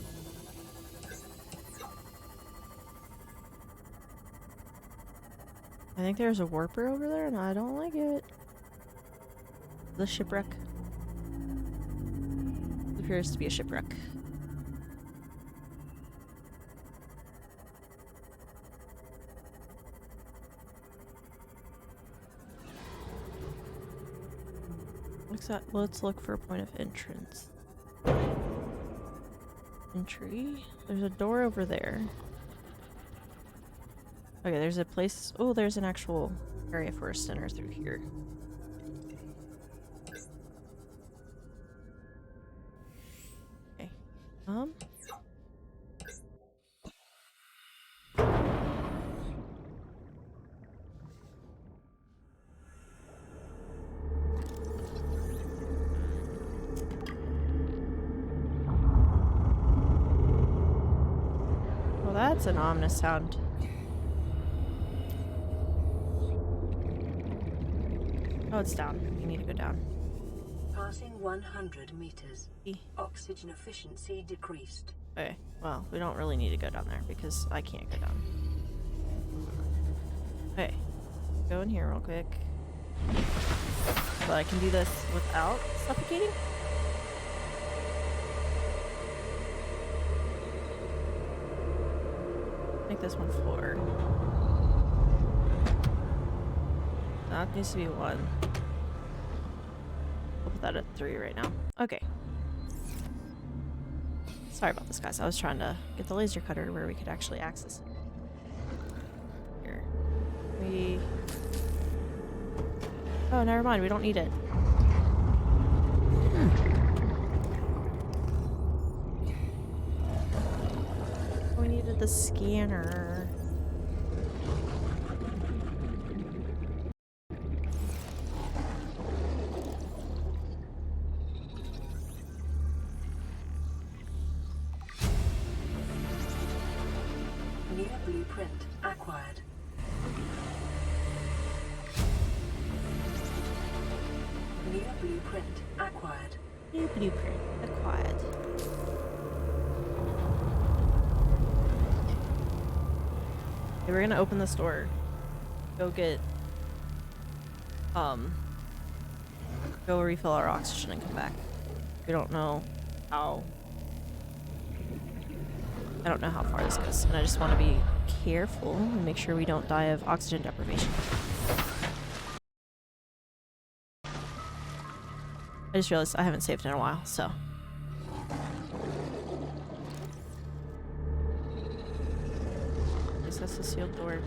Speaker 1: I think there's a warper over there and I don't like it. The shipwreck. It appears to be a shipwreck. Let's look for a point of entrance. Entry. There's a door over there. Okay, there's a place. Oh, there's an actual area for a center through here. Okay. Well, that's an ominous sound. Oh, it's down. We need to go down.
Speaker 3: Passing 100 meters. Oxygen efficiency decreased.
Speaker 1: Okay, well, we don't really need to go down there because I can't go down. Okay, go in here real quick. But I can do this without suffocating? Make this one 4. That needs to be 1. We'll put that at 3 right now. Okay. Sorry about this, guys. I was trying to get the laser cutter where we could actually access it. Here. Oh, never mind. We don't need it. We needed the scanner.
Speaker 3: New blueprint acquired. New blueprint acquired.
Speaker 1: New blueprint acquired. Okay, we're gonna open this door go get go refill our oxygen and come back. We don't know how. I don't know how far this goes, and I just want to be careful and make sure we don't die of oxygen deprivation. I just realized I haven't saved in a while, so. At least that's the sealed door.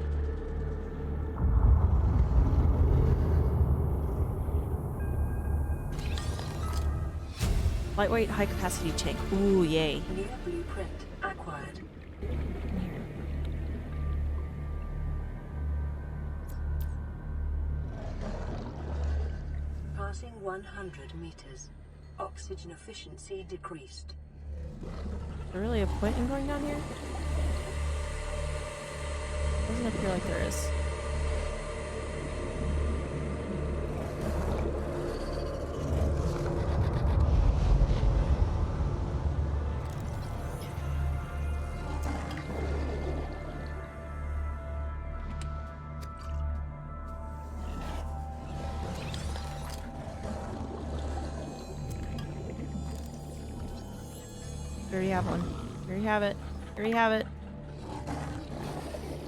Speaker 1: Lightweight, high capacity tank. Ooh, yay.
Speaker 3: New blueprint acquired. Passing 100 meters. Oxygen efficiency decreased.
Speaker 1: Is there really a point in going down here? Doesn't appear like there is. We already have one. Here you have it. Here you have it.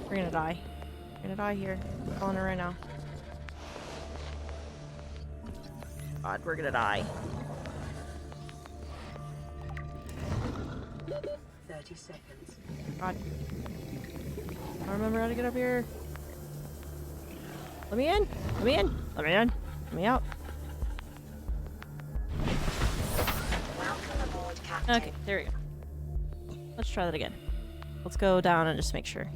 Speaker 1: We're gonna die. We're gonna die here. I'm calling it right now. God, we're gonna die.
Speaker 3: 30 seconds.
Speaker 1: God. I don't remember how to get up here. Let me in. Let me in. Let me in. Let me out.
Speaker 5: Welcome aboard, Captain.
Speaker 1: Okay, there we go. Let's try that again. Let's go down and just make sure.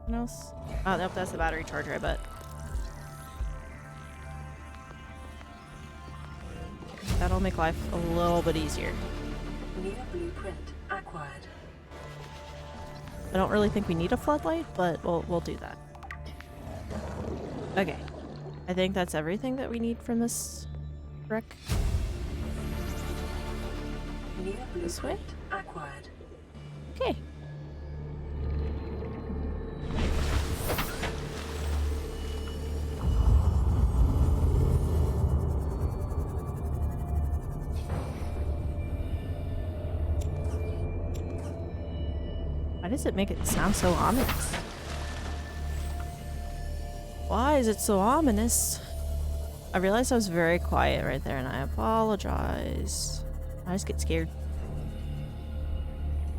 Speaker 1: What else? Oh, nope, that's the battery charger, I bet. That'll make life a little bit easier.
Speaker 3: New blueprint acquired.
Speaker 1: I don't really think we need a floodlight, but we'll do that. Okay. I think that's everything that we need from this wreck.
Speaker 3: New
Speaker 1: This way?
Speaker 3: blueprint acquired.
Speaker 1: Okay. Why does it make it sound so ominous? Why is it so ominous? I realized I was very quiet right there and I apologize. I just get scared.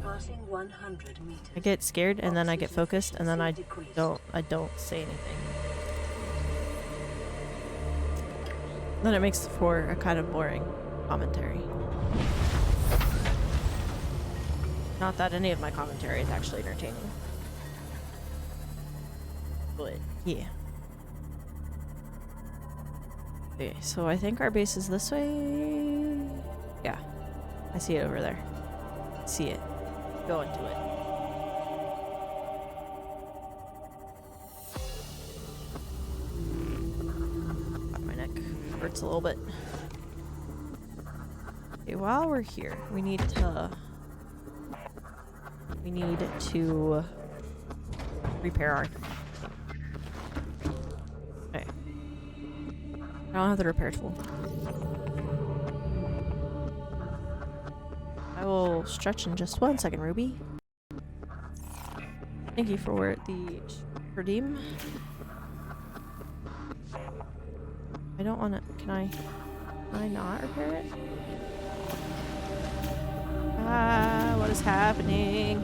Speaker 3: Passing 100 meters.
Speaker 1: I get scared and then I get
Speaker 3: Oxygen
Speaker 1: focused and then I
Speaker 3: efficiency decreased.
Speaker 1: don't say anything. Then it makes for a kind of boring commentary. Not that any of my commentary is actually entertaining. But yeah. Okay, so I think our base is this way. Yeah. I see it over there. See it. Go into it. My neck hurts a little bit. Okay, while we're here, we need to repair our thing. Okay. I don't have the repair tool. I will stretch in just 1 second, Ruby. Thank you for the redeem. I don't want to. Can I not repair it? Ah, what is happening?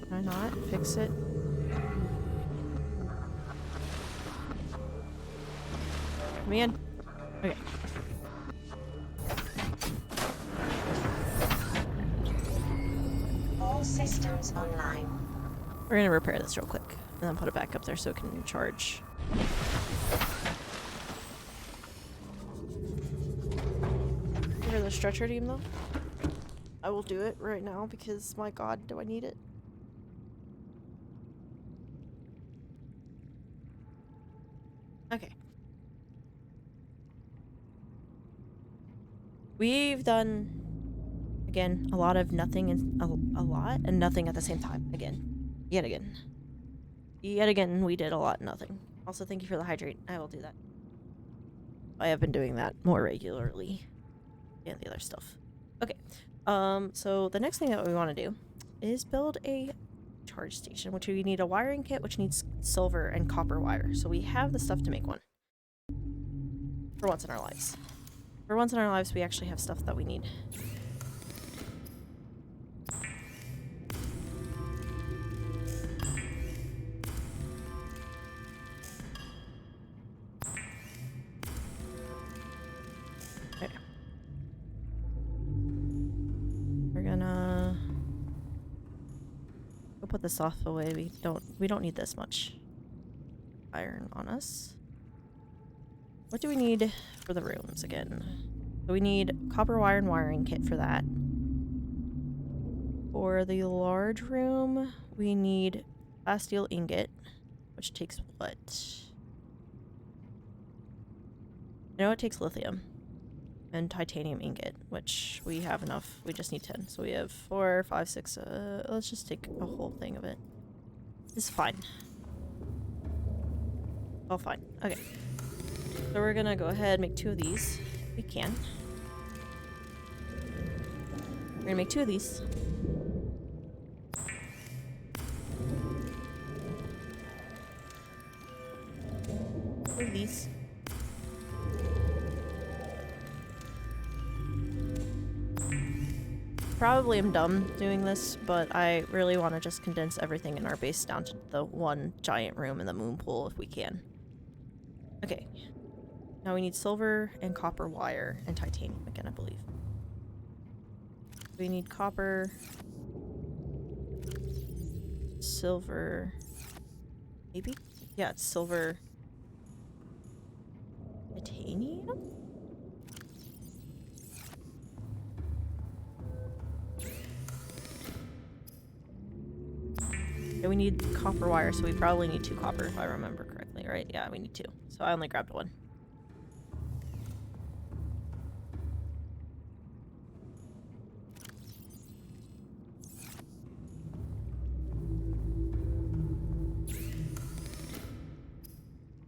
Speaker 1: Can I not fix it? Let me in. Okay.
Speaker 5: All systems online.
Speaker 1: We're gonna repair this real quick and then put it back up there so it can charge. Hear the stretcher team though? I will do it right now because my god, do I need it? Okay. We've done, again, a lot of nothing and a lot and nothing at the same time. Again. Yet again. Yet again, we did a lot and nothing. Also, thank you for the hydrate. I will do that. I have been doing that more regularly. And the other stuff. Okay. So the next thing that we want to do is build a charge station, which we need a wiring kit, which needs silver and copper wire. So we have the stuff to make one. For once in our lives. For once in our lives, we actually have stuff that we need. Okay. We're gonna go put this off away. We don't need this much iron on us. What do we need for the rooms again? So we need copper wire and wiring kit for that. For the large room, we need glass steel ingot, which takes what? I know it takes lithium and titanium ingot, which we have enough. We just need 10. So we have 4, 5, 6. Let's just take a whole thing of it. It's fine. Oh, fine. Okay. So we're gonna go ahead and make 2 of these. We can. We're gonna make 2 of these. 2 of these. Probably am dumb doing this, but I really want to just condense everything in our base down to the one giant room in the moon pool if we can. Okay. Now we need silver and copper wire and titanium again, I believe. We need copper, silver, maybe? Yeah, it's silver, titanium? Yeah, we need copper wire, so we probably need 2 copper if I remember correctly, right? Yeah, we need 2. So I only grabbed 1.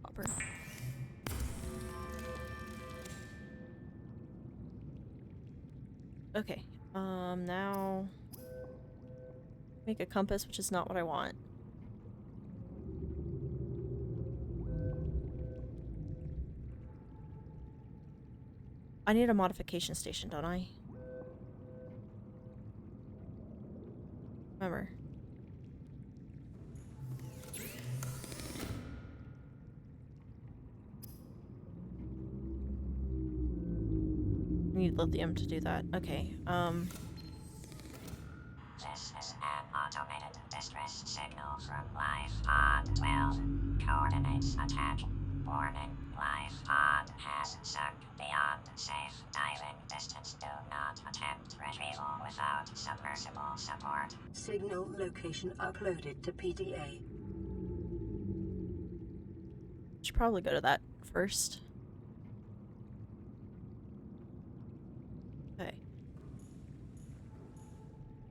Speaker 1: Copper. Okay. Now make a compass, which is not what I want. I need a modification station, don't I? Remember. I need lithium to do that. Okay,
Speaker 5: This is an automated distress signal from Life Pod 12. Coordinates attached. Warning, Life Pod has sunk beyond safe diving distance. Do not attempt retrieval without submersible support.
Speaker 3: Signal location uploaded to PDA.
Speaker 1: should probably go to that first. Okay.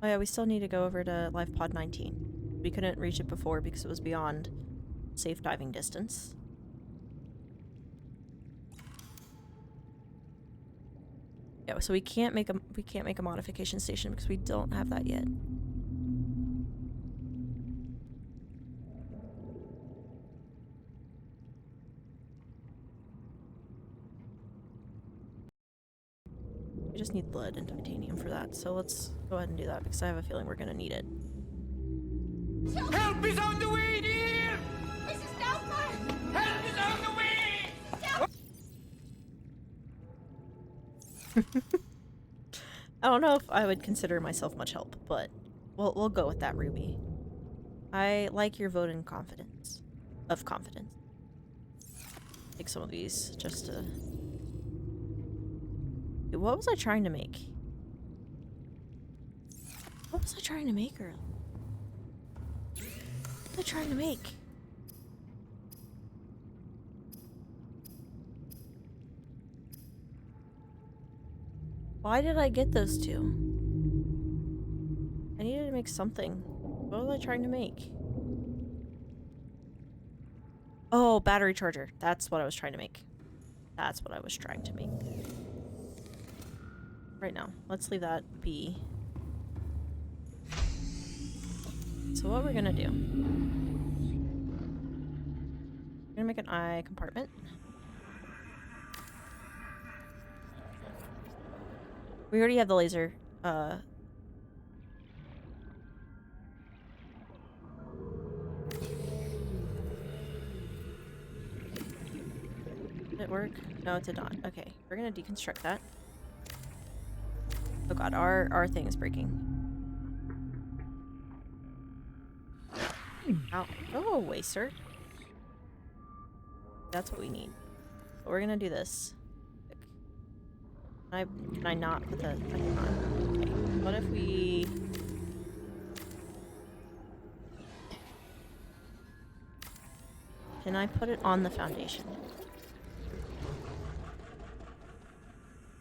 Speaker 1: Oh yeah, we still need to go over to Life Pod 19. We couldn't reach it before because it was beyond safe diving distance. Yeah, so we can't make a modification station because we don't have that yet. We just need lead and titanium for that, so let's go ahead and do that because I have a feeling we're gonna need it.
Speaker 9: Help is on the way, dear! Mrs. Doubtfire! Help is on the way!
Speaker 1: I don't know if I would consider myself much help, but we'll go with that, Ruby. I like your vote in confidence. Of confidence. Take some of these just to... Dude, what was I trying to make? What was I trying to make earlier? What was I trying to make? Why did I get those two? I needed to make something. What was I trying to make? Oh, battery charger. That's what I was trying to make. That's what I was trying to make. Right now. Let's leave that be. So what we're gonna do. We're gonna make an eye compartment. We already have the laser. Did it work? No, it did not. Okay, we're gonna deconstruct that. Oh god, our thing is breaking. Ow. Go away, sir. That's what we need. But we're gonna do this. Can I not put the... I cannot. Okay. What if we... Can I put it on the foundation?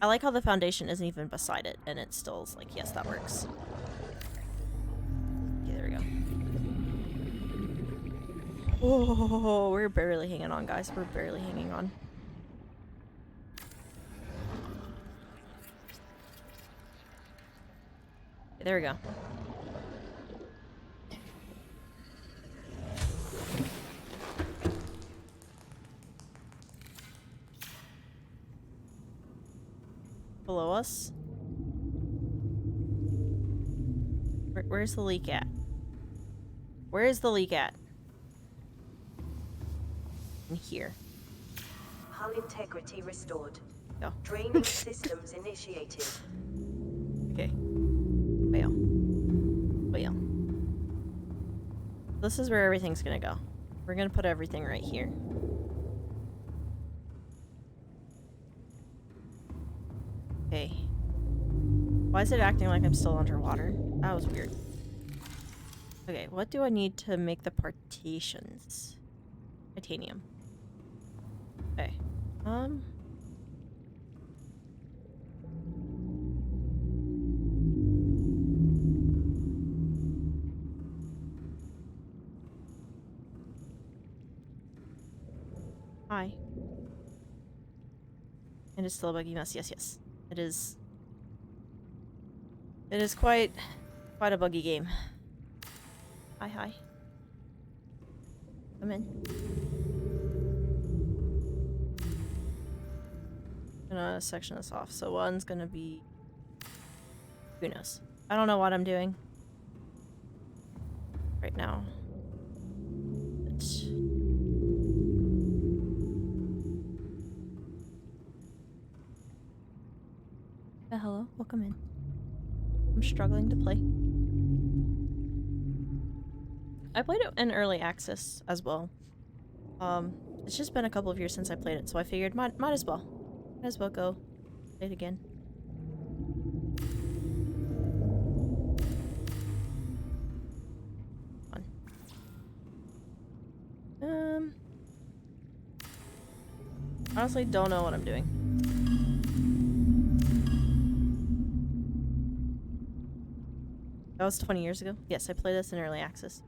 Speaker 1: I like how the foundation isn't even beside it, and it still is like, yes, that works. Okay, there we go. Oh, we're barely hanging on, guys. We're barely hanging on. Okay, there we go. Below us? Where's the leak at? Where's the leak at? In here.
Speaker 10: Hull integrity restored.
Speaker 1: Go.
Speaker 10: Draining systems initiated.
Speaker 1: Okay. Fail. Fail. This is where everything's gonna go. We're gonna put everything right here. Okay. Why is it acting like I'm still underwater? That was weird. Okay, what do I need to make the partitions? Titanium. Okay. Hi. And it's still a buggy mess. Yes, yes. It is. It is quite a buggy game. Hi, hi. Come in. I'm gonna section this off. So one's gonna be... Who knows? I don't know what I'm doing right now. But... hello, welcome in. I'm struggling to play. I played it in early access as well. It's just been a couple of years since I played it, so I figured might as well. Might as well go play it again. Fun. Honestly, don't know what I'm doing. That was 20 years ago? Yes, I played this in early access.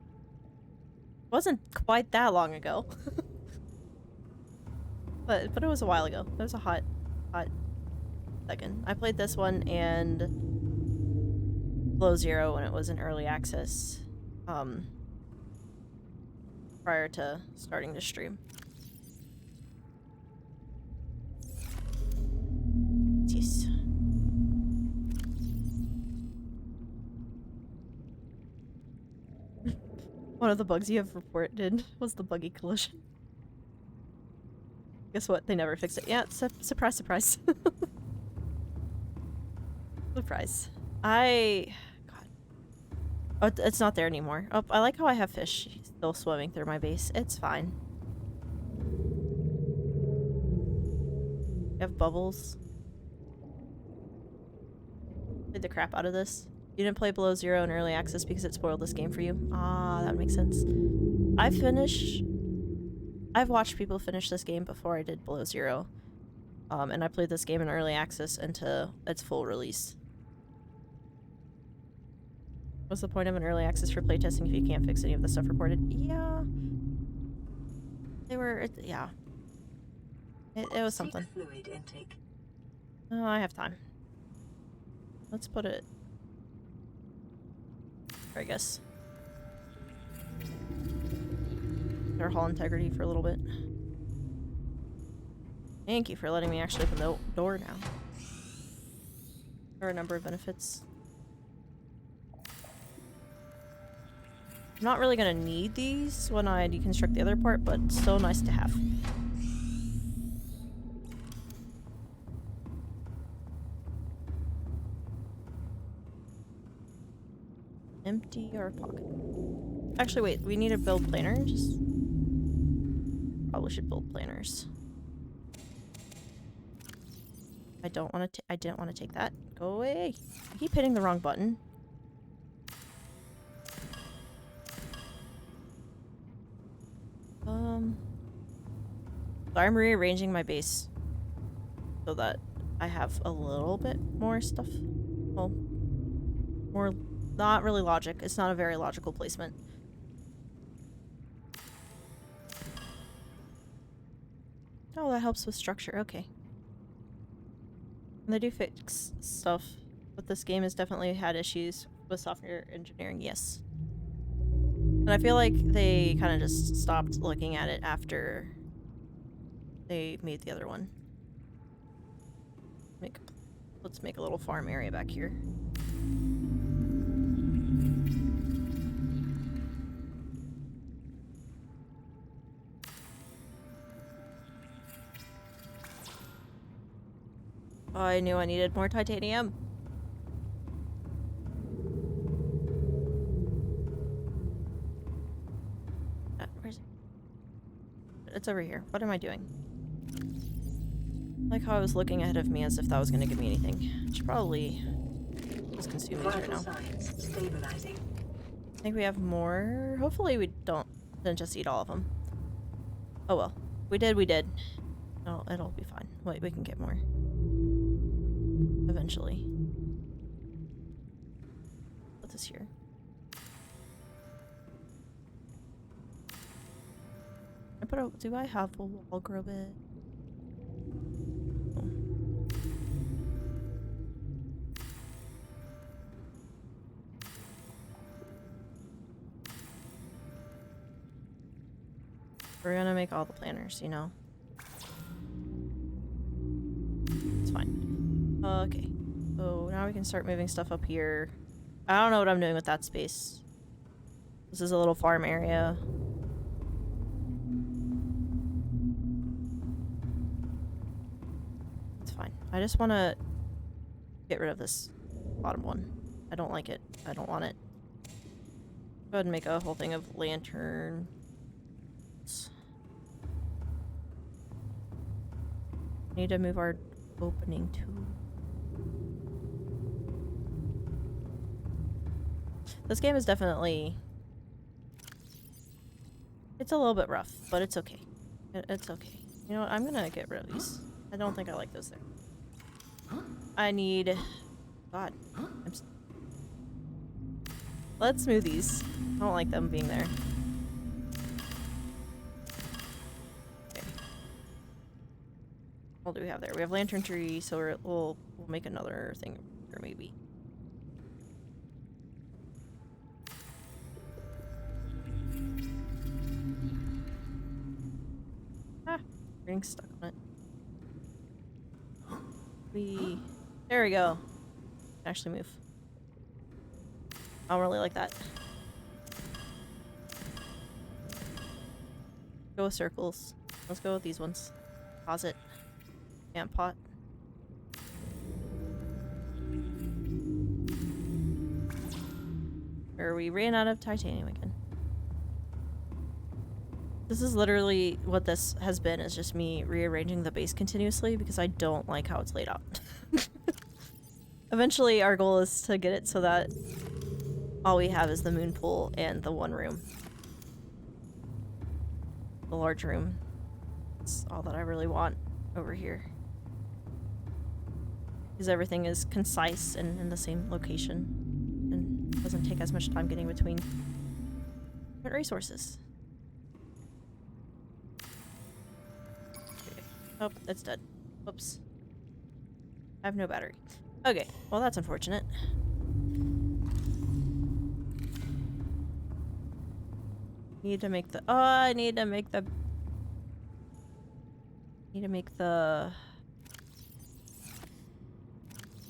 Speaker 1: Wasn't quite that long ago. but it was a while ago. It was a hot second. I played this one and Below Zero when it was in early access. Prior to starting to stream. Yes. One of the bugs you have reported was the buggy collision. Guess what? They never fixed it. Yeah, surprise, surprise. Surprise. God. Oh, it's not there anymore. Oh, I like how I have fish still swimming through my base. It's fine. You have bubbles. Played the crap out of this. You didn't play Below Zero in early access because it spoiled this game for you? Ah, that makes sense. I've watched people finish this game before I did Below Zero. And I played this game in early access into its full release. What's the point of an early access for playtesting if you can't fix any of the stuff reported? Yeah. They were, yeah. It was something.
Speaker 3: Seek fluid intake.
Speaker 1: Oh, I have time. Let's put it here, I guess. Our hull integrity for a little bit. Thank you for letting me actually open the door now. There are a number of benefits. I'm not really gonna need these when I deconstruct the other part, but still nice to have. Empty our pocket. Actually, wait, we need to build planners? Probably should build planners. I didn't want to take that. Go away. I keep hitting the wrong button. So I'm rearranging my base so that I have a little bit more stuff. Well, more, not really logic. It's not a very logical placement. Oh, that helps with structure. Okay. And they do fix stuff, but this game has definitely had issues with software engineering, yes. And I feel like they kind of just stopped looking at it after they made the other one. Let's make a little farm area back here. Oh, I knew I needed more titanium. Where's it? It's over here. What am I doing? Like how I was looking ahead of me as if that was going to give me anything. I should probably just consume these right now.
Speaker 3: Stabilizing.
Speaker 1: I think we have more. Hopefully we didn't just eat all of them. Oh well. We did. Oh, it'll be fine. Wait, we can get more. Eventually. Put this here. Do I have a wall grow bit? Oh. We're gonna make all the planners, you know. It's fine. Okay. So now we can start moving stuff up here. I don't know what I'm doing with that space. This is a little farm area. It's fine. I just want to get rid of this bottom one. I don't like it. I don't want it. Go ahead and make a whole thing of lantern. Need to move our opening too. This game is definitely... It's a little bit rough, but it's okay. It's okay. You know what? I'm gonna get rid of these. I don't think I like those there. I need... God. Let's move these. I don't like them being there. Okay. What do we have there? We have lantern tree, so we'll make another thing here maybe. Ah, getting stuck on it. There we go. Actually move. I don't really like that. Go with circles. Let's go with these ones. Pause it. Can't pot. Or we ran out of titanium again. This is literally what this has been, is just me rearranging the base continuously because I don't like how it's laid out. Eventually our goal is to get it so that all we have is the moon pool and the one room. The large room. That's all that I really want over here. because everything is concise and in the same location, and doesn't take as much time getting between different resources. Okay. Oh, it's dead. Whoops. I have no battery. Okay, well that's unfortunate. Need to make the I need to make the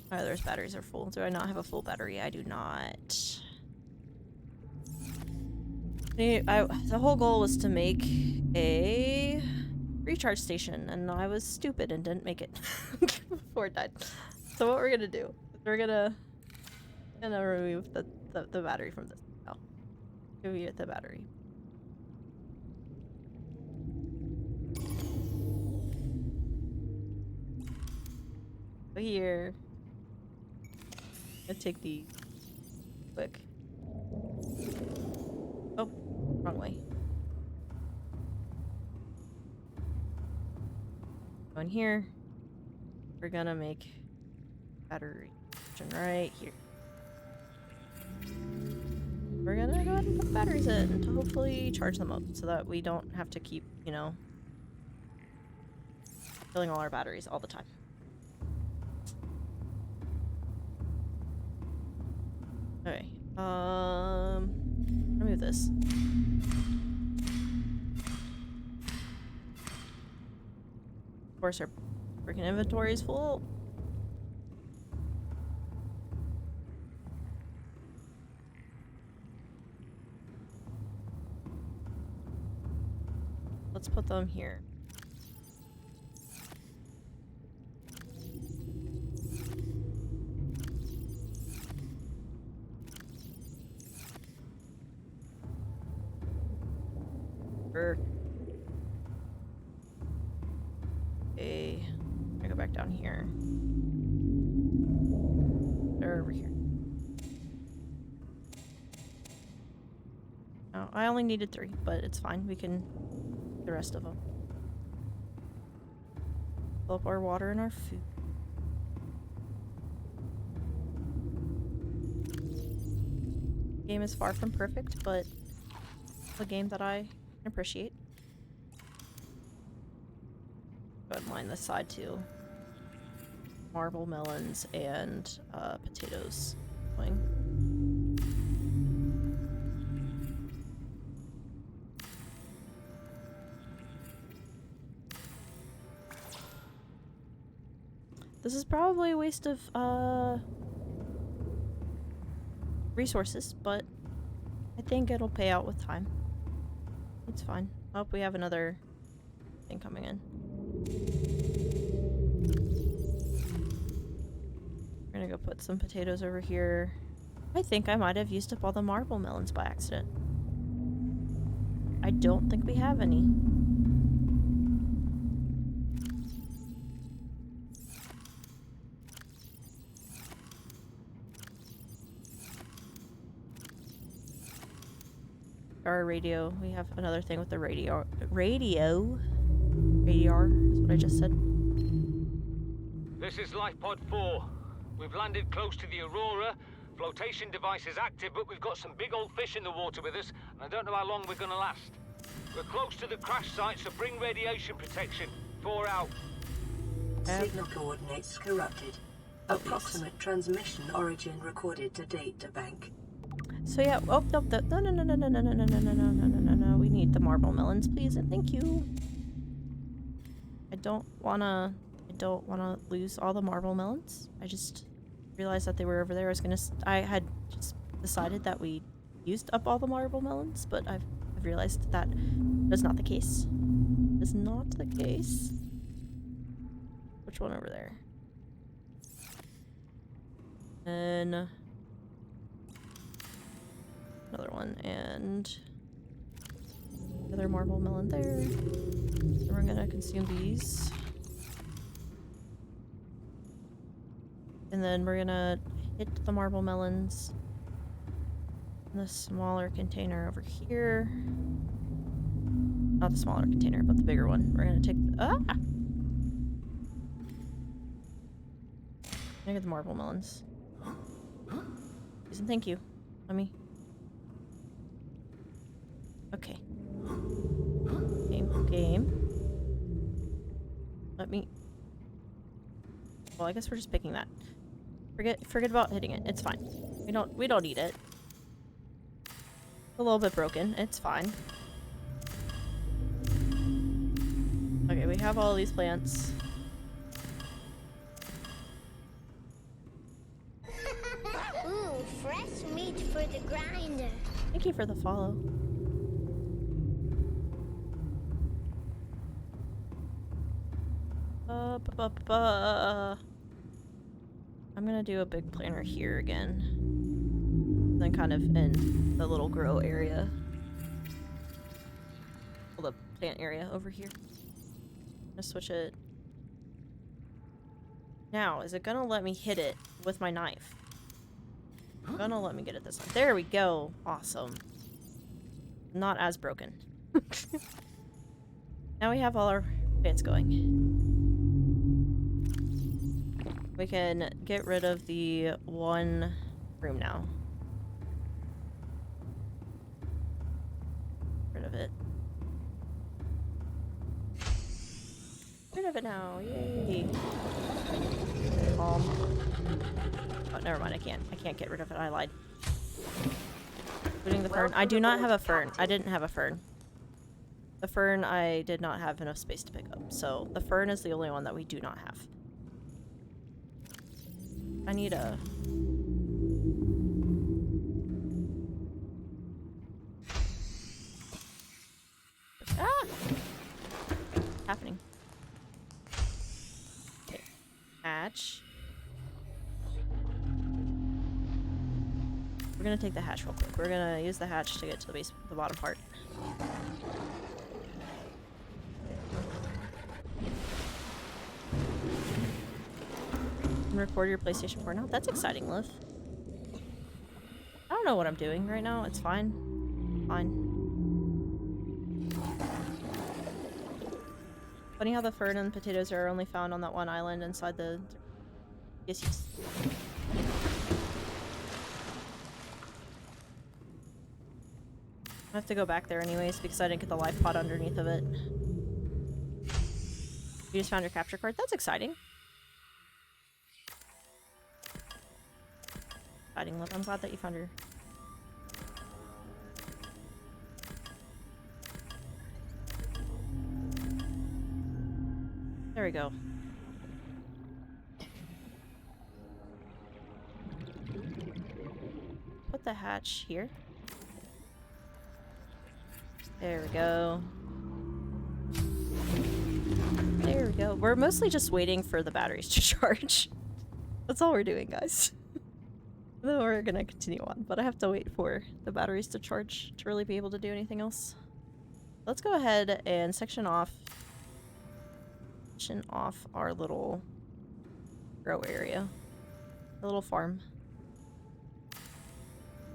Speaker 1: oh, there's batteries are full. Do I not have a full battery? I do not. The whole goal was to make a recharge station, and I was stupid and didn't make it before it died. So what we're gonna do is we're gonna remove the battery from this. Oh, give you the battery. Go here. Let's take these quick. Oh, wrong way. Go in here. We're gonna make battery right here. We're gonna go ahead and put batteries in to hopefully charge them up so that we don't have to keep, you know, filling all our batteries all the time. Okay, remove this. Of course, our freaking inventory is full. Let's put them here. Okay, I'm gonna go back down here. They're over here. Oh, I only needed 3, but it's fine. We can do the rest of them. Fill up our water and our food. The game is far from perfect, but it's a game that I appreciate. Go ahead and line this side too. Marble melons and potatoes going. This is probably a waste of resources, but I think it'll pay out with time. It's fine. Oh, we have another thing coming in. We're gonna go put some potatoes over here. I think I might have used up all the marble melons by accident. I don't think we have any. Our radio. We have another thing with the radio. Radar is what I just said.
Speaker 11: This is Life Pod 4. We've landed close to the Aurora. Flotation device is active, but we've got some big old fish in the water with us, and I don't know how long we're gonna last. We're close to the crash site, so bring radiation protection. 4 out.
Speaker 3: Signal coordinates corrupted. Approximate transmission origin recorded to data bank.
Speaker 1: So yeah, oh no, no. We need the marble melons, please, and thank you. I don't wanna lose all the marble melons. I just realized that they were over there. I had just decided that we used up all the marble melons, but I've realized that is not the case. Is not the case. Which one over there? And another one, and another marble melon there. And we're gonna consume these. And then we're gonna hit the marble melons in the smaller container over here. Not the smaller container, but the bigger one. We're gonna take I get the marble melons. Please and thank you. Let me. Okay. Game. Let me. Well, I guess we're just picking that. Forget about hitting it. It's fine. We don't need it. A little bit broken. It's fine. Okay, we have all these plants.
Speaker 12: Ooh, fresh meat for the grinder.
Speaker 1: Thank you for the follow. I'm gonna do a big planter here again. Then kind of in the little grow area. Well, the plant area over here. I'm gonna switch it. Now, is it gonna let me hit it with my knife? It's gonna let me get it this time. There we go. Awesome. Not as broken. Now we have all our plants going. We can get rid of the one room now. Rid of it. Rid of it now. Yay. Oh, never mind. I can't get rid of it. I lied. Including the fern. I do not have a fern. I didn't have a fern. The fern I did not have enough space to pick up. So the fern is the only one that we do not have. I need a... Ah! Happening. Okay. Hatch. We're gonna take the hatch real quick. We're gonna use the hatch to get to the bottom part. And record your PlayStation 4 now. That's exciting, Liv. I don't know what I'm doing right now. It's fine. Fine. Funny how the fern and potatoes are only found on that one island inside the... Yes. I have to go back there anyways because I didn't get the life pod underneath of it. You just found your capture card? That's exciting. Exciting, Liv. I'm glad that you found your... There we go. Put the hatch here. There we go. There we go. We're mostly just waiting for the batteries to charge. That's all we're doing, guys. Then we're gonna continue on, but I have to wait for the batteries to charge to really be able to do anything else. Let's go ahead and section off our little grow area. The little farm.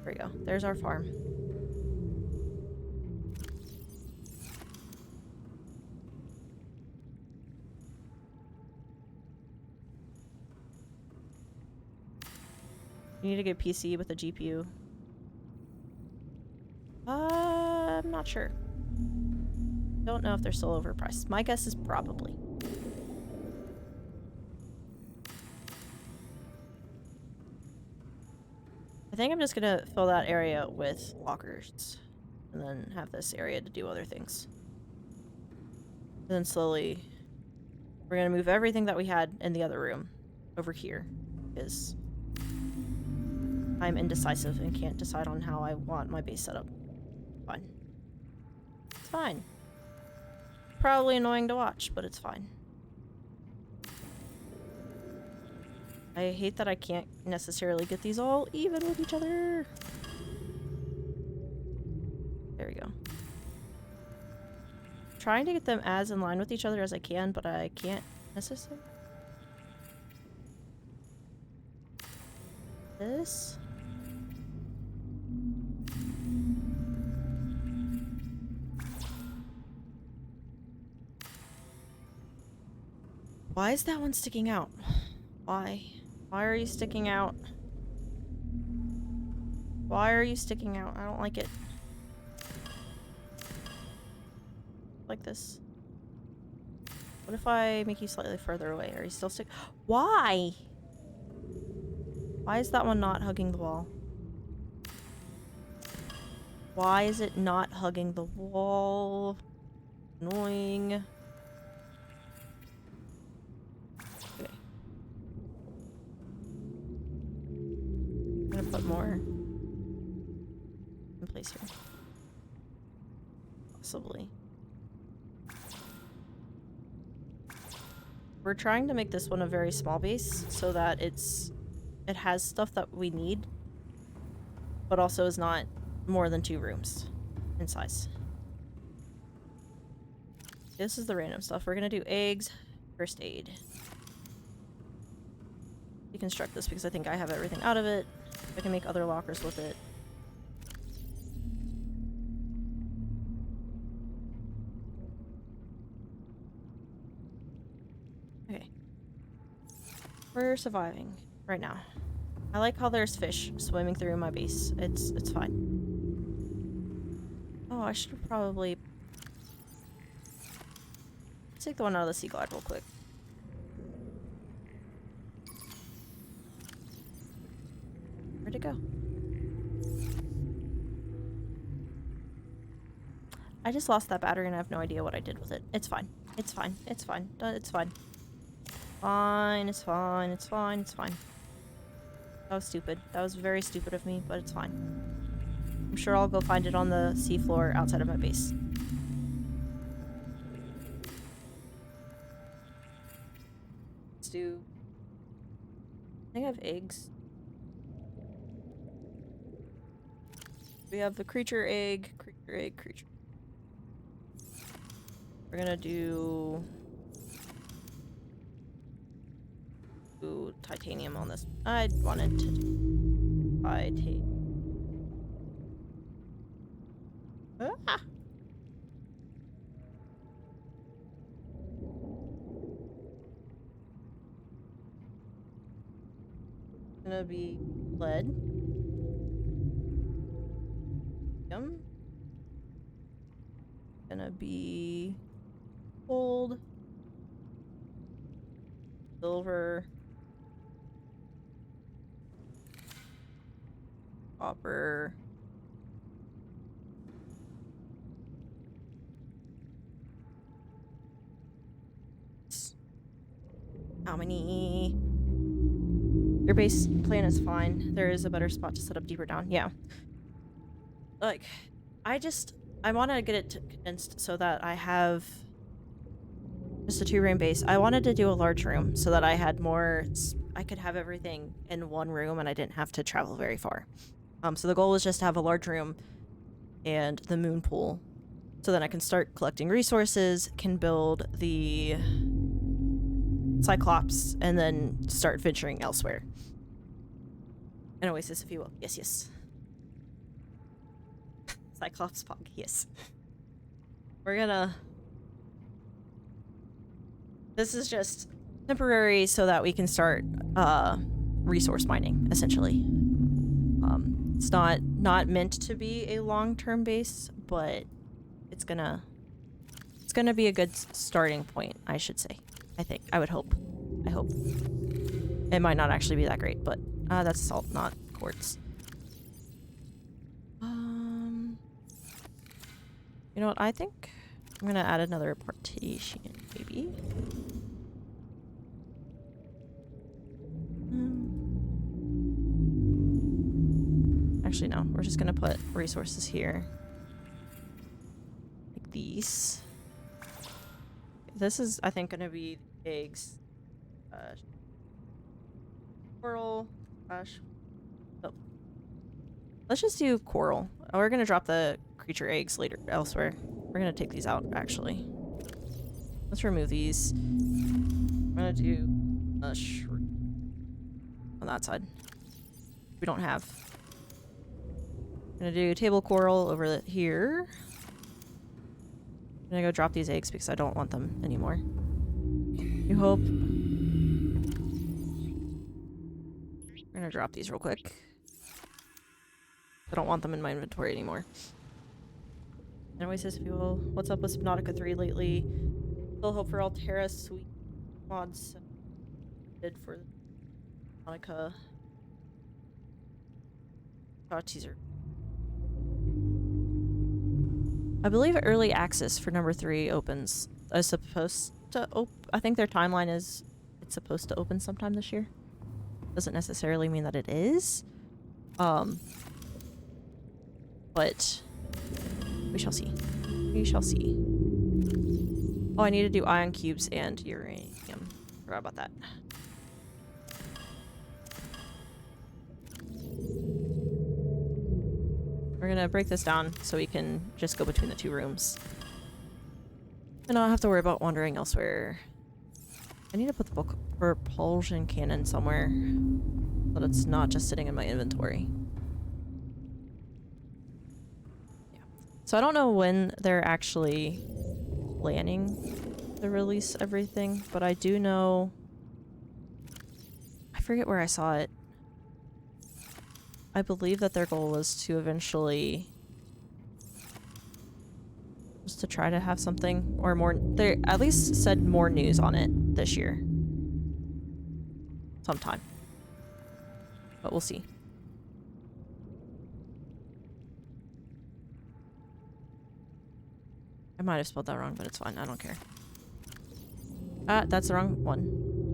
Speaker 1: There we go. There's our farm. You need a good PC with a GPU. I'm not sure. Don't know if they're still overpriced. My guess is probably. I think I'm just gonna fill that area with lockers. And then have this area to do other things. And then slowly... We're gonna move everything that we had in the other room over here. Because... I'm indecisive and can't decide on how I want my base set up. Fine. It's fine. Probably annoying to watch, but it's fine. I hate that I can't necessarily get these all even with each other. There we go. Trying to get them as in line with each other as I can, but I can't necessarily. This. Why is that one sticking out? Why? Why are you sticking out? Why are you sticking out? I don't like it. Like this. What if I make you slightly further away? Are you still stick? Why? Why is that one not hugging the wall? Why is it not hugging the wall? Annoying. Okay. I'm gonna put more in place here. Possibly. We're trying to make this one a very small base so that it has stuff that we need, but also is not more than 2 rooms in size. This is the random stuff. We're gonna do eggs, first aid. Deconstruct this because I think I have everything out of it. I can make other lockers with it. Okay. We're surviving right now. I like how there's fish swimming through my base. It's fine. Oh, I should probably take the one out of the sea glide real quick. Where'd it go? I just lost that battery and I have no idea what I did with it. It's fine. It's fine. It's fine. It's fine. Fine. It's fine. It's fine. It's fine. That was stupid. That was very stupid of me, but it's fine. I'm sure I'll go find it on the seafloor outside of my base. Let's do... I think I have eggs. We have the creature egg, creature egg, creature. We're gonna do titanium on this. I wanted to do titanium. Ah! Gonna be lead. Gonna be gold, silver, copper, how many? Your base plan is fine. There is a better spot to set up deeper down. Yeah. Like, I want to get it condensed so that I have just a 2-room base. I wanted to do a large room so that I had more, I could have everything in one room and I didn't have to travel very far. So the goal was just to have a large room and the moon pool so then I can start collecting resources, can build the Cyclops, and then start venturing elsewhere. An oasis, if you will. Yes, yes. Cyclops Pog, yes. We're gonna... This is just temporary so that we can start resource mining, essentially. It's not meant to be a long-term base, but it's gonna be a good starting point, I should say. I think. I would hope. I hope. It might not actually be that great, but that's salt, not quartz. You know what? I think I'm gonna add another partition, maybe. Actually, no. We're just gonna put resources here. Like these. This is, I think, gonna be eggs. Coral. Gosh. Oh. Let's just do coral. Oh, we're gonna drop the creature eggs later elsewhere. We're gonna take these out, actually. Let's remove these. I'm gonna do a shrimp on that side. We don't have. I'm gonna do table coral over here. I'm gonna go drop these eggs because I don't want them anymore. You hope. gonna drop these real quick. I don't want them in my inventory anymore. Anyway, says fuel. What's up with Subnautica 3 lately? Still hope for Altera sweet mods did for Subnautica. Oh, teaser. I believe early access for number 3 opens. Is supposed to I think their timeline is it's supposed to open sometime this year. Doesn't necessarily mean that it is. But we shall see. We shall see. Oh, I need to do ion cubes and uranium. Forgot about that. We're gonna break this down so we can just go between the 2 rooms. And I don't have to worry about wandering elsewhere. I need to put the propulsion cannon somewhere so that it's not just sitting in my inventory. Yeah. So I don't know when they're actually planning to release everything, but I do know... I forget where I saw it. I believe that their goal was to eventually... was to try to have something or more... They at least said more news on it this year. Sometime. But we'll see. I might have spelled that wrong, but it's fine. I don't care. That's the wrong one.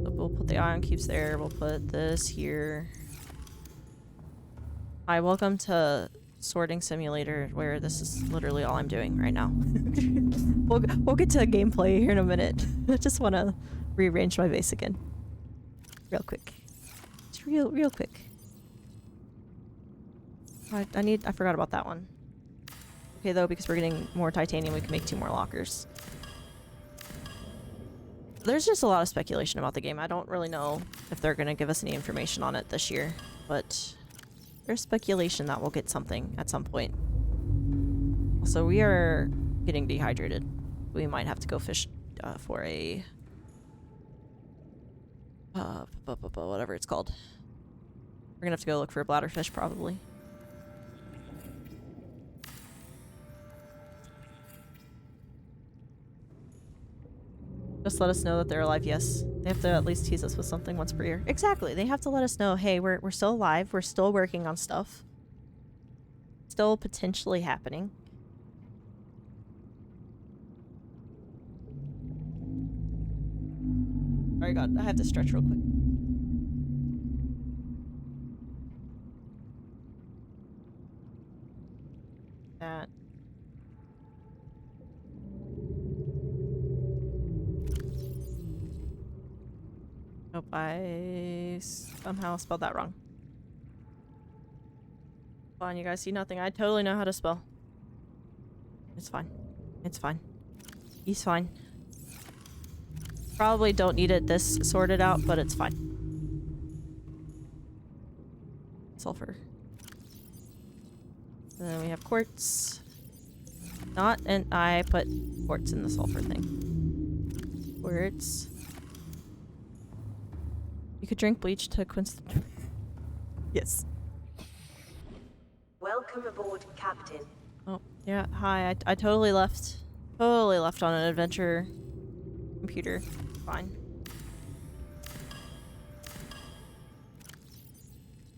Speaker 1: We'll put the ion cubes there. We'll put this here. Hi, welcome to Sorting Simulator, where this is literally all I'm doing right now. We'll get to gameplay here in a minute. I just want to rearrange my base again. Real quick. Just real quick. I forgot about that one. Okay, though, because we're getting more titanium, we can make 2 more lockers. There's just a lot of speculation about the game. I don't really know if they're going to give us any information on it this year, but there's speculation that we'll get something at some point. Also, we are getting dehydrated. We might have to go fish for a... whatever it's called. We're gonna have to go look for a bladderfish, probably. Just let us know that they're alive, yes. They have to at least tease us with something once per year. Exactly, they have to let us know, hey, we're still alive, we're still working on stuff. Still potentially happening. Sorry, God, I have to stretch real quick. That. Nope, I somehow spelled that wrong. Fine, you guys see nothing. I totally know how to spell. It's fine. It's fine. He's fine. Probably don't need it this sorted out, but it's fine. Sulfur. And then we have quartz. Not, and I put quartz in the sulfur thing. Quartz. You could drink bleach to quench the... Yes.
Speaker 10: Welcome aboard, Captain.
Speaker 1: Oh, yeah. Hi. I totally left. Totally left on an adventure computer. Fine.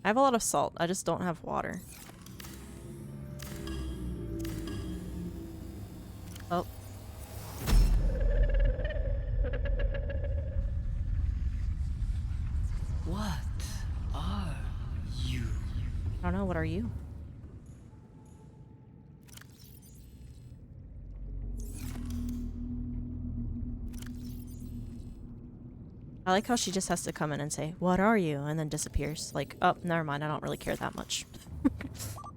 Speaker 1: I have a lot of salt. I just don't have water. Oh.
Speaker 13: What are you?
Speaker 1: I don't know. What are you? I like how she just has to come in and say, "What are you?" and then disappears. Like, oh, never mind. I don't really care that much.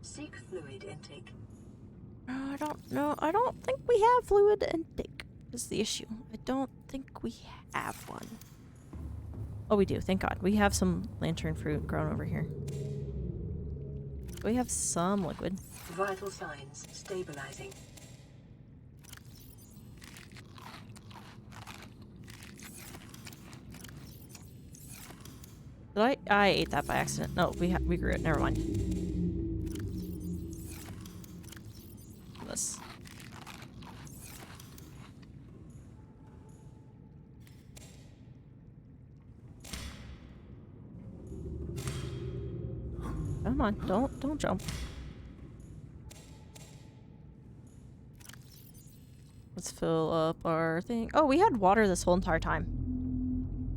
Speaker 3: Seek fluid intake.
Speaker 1: I don't know. I don't think we have fluid intake is the issue. I don't think we have one. Oh, we do. Thank God. We have some lantern fruit grown over here. We have some liquid.
Speaker 3: Vital signs stabilizing.
Speaker 1: Did I ate that by accident. No, we grew it. Never mind. This. Come on, don't jump. Let's fill up our thing. Oh, we had water this whole entire time.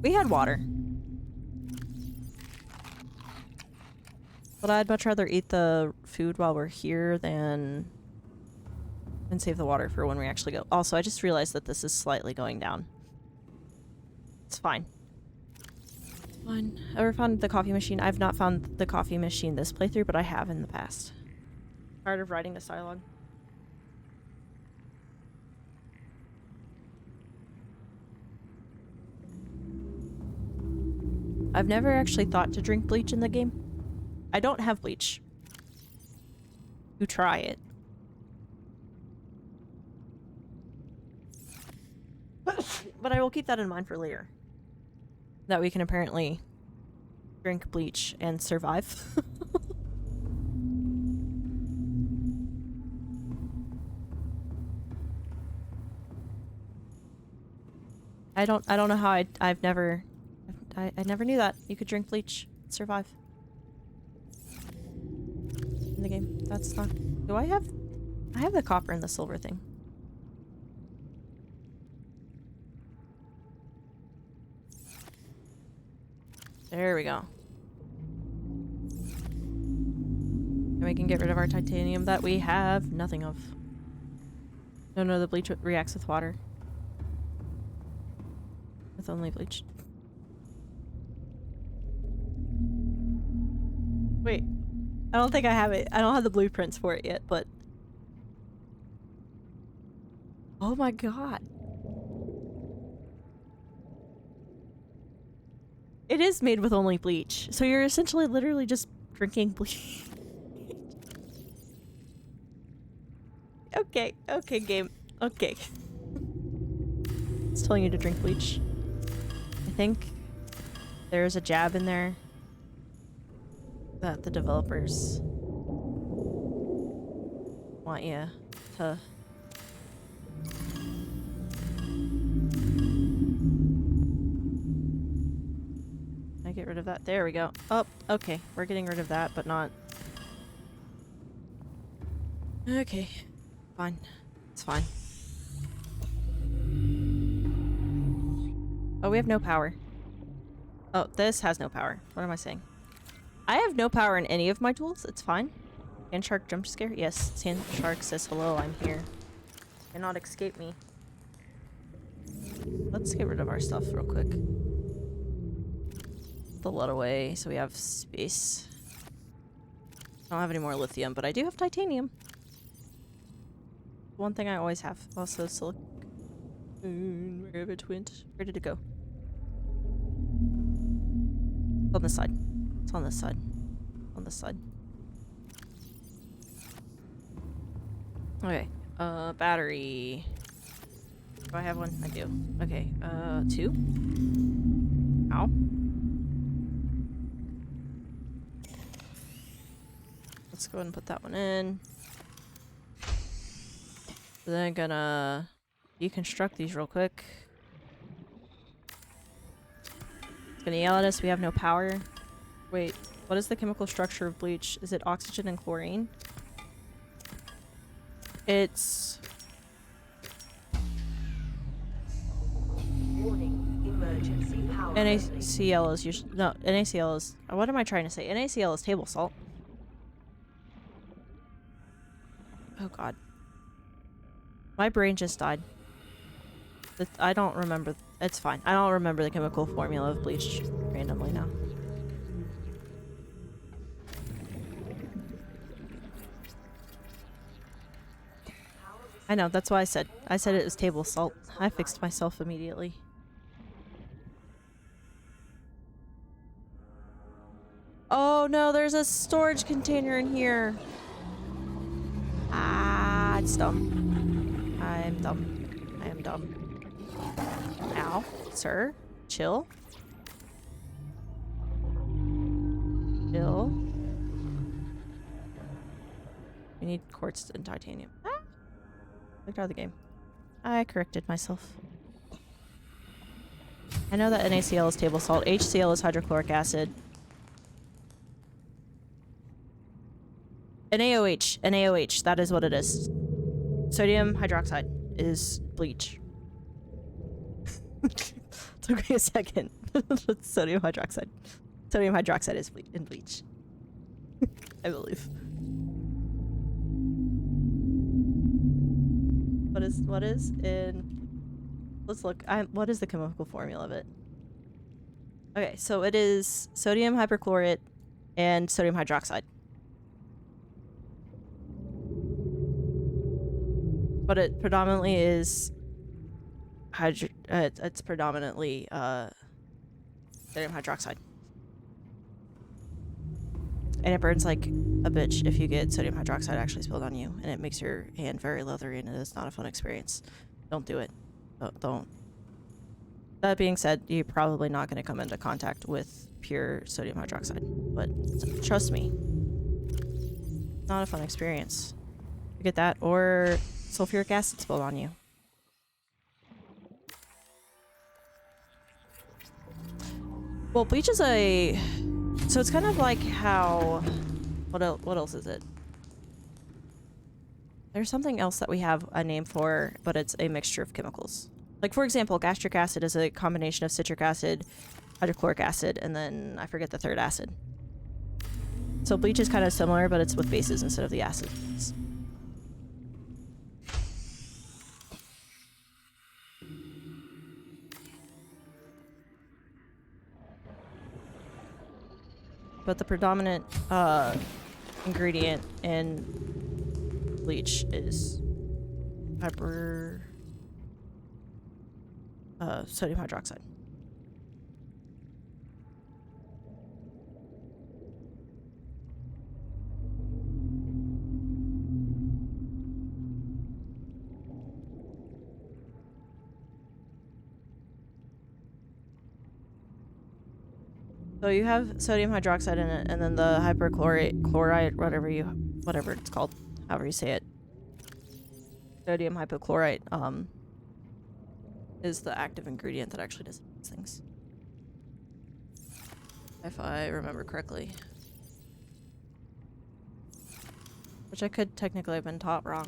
Speaker 1: We had water. But I'd much rather eat the food while we're here than and save the water for when we actually go. Also, I just realized that this is slightly going down. It's fine. It's fine. Ever found the coffee machine? I've not found the coffee machine this playthrough, but I have in the past. Tired of writing this dialogue. I've never actually thought to drink bleach in the game. I don't have bleach. You try it. But I will keep that in mind for later. That we can apparently drink bleach and survive. I don't know how I never knew that. You could drink bleach, survive. In the game. That's not... Do I have... I have the copper and the silver thing. There we go. And we can get rid of our titanium that we have nothing of. No, the bleach reacts with water. With only bleach. Wait. I don't think I have it. I don't have the blueprints for it yet, but... Oh my god. It is made with only bleach. So you're essentially literally just drinking bleach. Okay, game. Okay. It's telling you to drink bleach. I think there's a jab in there that the developers want you to... Can I get rid of that? There we go. Oh, okay. We're getting rid of that, but not... Okay. Fine. It's fine. Oh, we have no power. Oh, this has no power. What am I saying? I have no power in any of my tools. It's fine. Sand shark jump scare? Yes. Sand shark says hello, I'm here. Cannot escape me. Let's get rid of our stuff real quick. The lead away so we have space. I don't have any more lithium, but I do have titanium. One thing I always have. Also silicon. Where it went? Where did it go? It's on this side. It's on this side. On this side. Okay. Battery. Do I have one? I do. Okay. 2. Ow. Let's go ahead and put that one in. Then I'm gonna deconstruct these real quick. It's gonna yell at us. We have no power. Wait, what is the chemical structure of bleach? Is it oxygen and chlorine? It's...
Speaker 10: Warning, emergency power.
Speaker 1: NaCl is usually... No, NaCl is... What am I trying to say? NaCl is table salt. Oh god. My brain just died. I don't remember. It's fine. I don't remember the chemical formula of bleach randomly now. I know, that's why I said it was table salt. I fixed myself immediately. Oh no, there's a storage container in here. Ah, it's dumb. I'm dumb. I am dumb. Ow. Sir? Chill? We need quartz and titanium. Ah! Clicked out of the game. I corrected myself. I know that NaCl is table salt. HCl is hydrochloric acid. NaOH. NaOH. That is what it is. Sodium hydroxide is bleach. Took me a second. Sodium hydroxide. Sodium hydroxide is in bleach. I believe. What is in... Let's look. What is the chemical formula of it? Okay, so it is sodium hyperchlorate and sodium hydroxide. But it predominantly is it's predominantly sodium hydroxide. And it burns like a bitch if you get sodium hydroxide actually spilled on you, and it makes your hand very leathery, and it is not a fun experience. Don't do it. Don't. That being said, you're probably not going to come into contact with pure sodium hydroxide, but trust me, not a fun experience. You get that, or sulfuric acid spilled on you. Well, bleach is a... So it's kind of like how... What else is it? There's something else that we have a name for, but it's a mixture of chemicals. Like, for example, gastric acid is a combination of citric acid, hydrochloric acid, and then I forget the third acid. So bleach is kind of similar, but it's with bases instead of the acids. But the predominant ingredient in bleach is sodium hydroxide. So you have sodium hydroxide in it, and then the chloride, whatever it's called, however you say it. Sodium hypochlorite, is the active ingredient that actually does these things. If I remember correctly. Which I could technically have been taught wrong.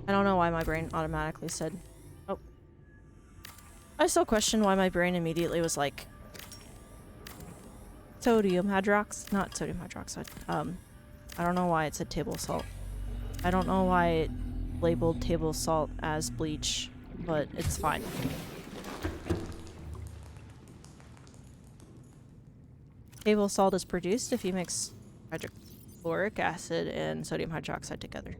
Speaker 1: I don't know why my brain automatically said... Oh. I still question why my brain immediately was like... Sodium hydroxide. Not sodium hydroxide. I don't know why it said table salt. I don't know why it labeled table salt as bleach, but it's fine. Table salt is produced if you mix hydrochloric acid and sodium hydroxide together.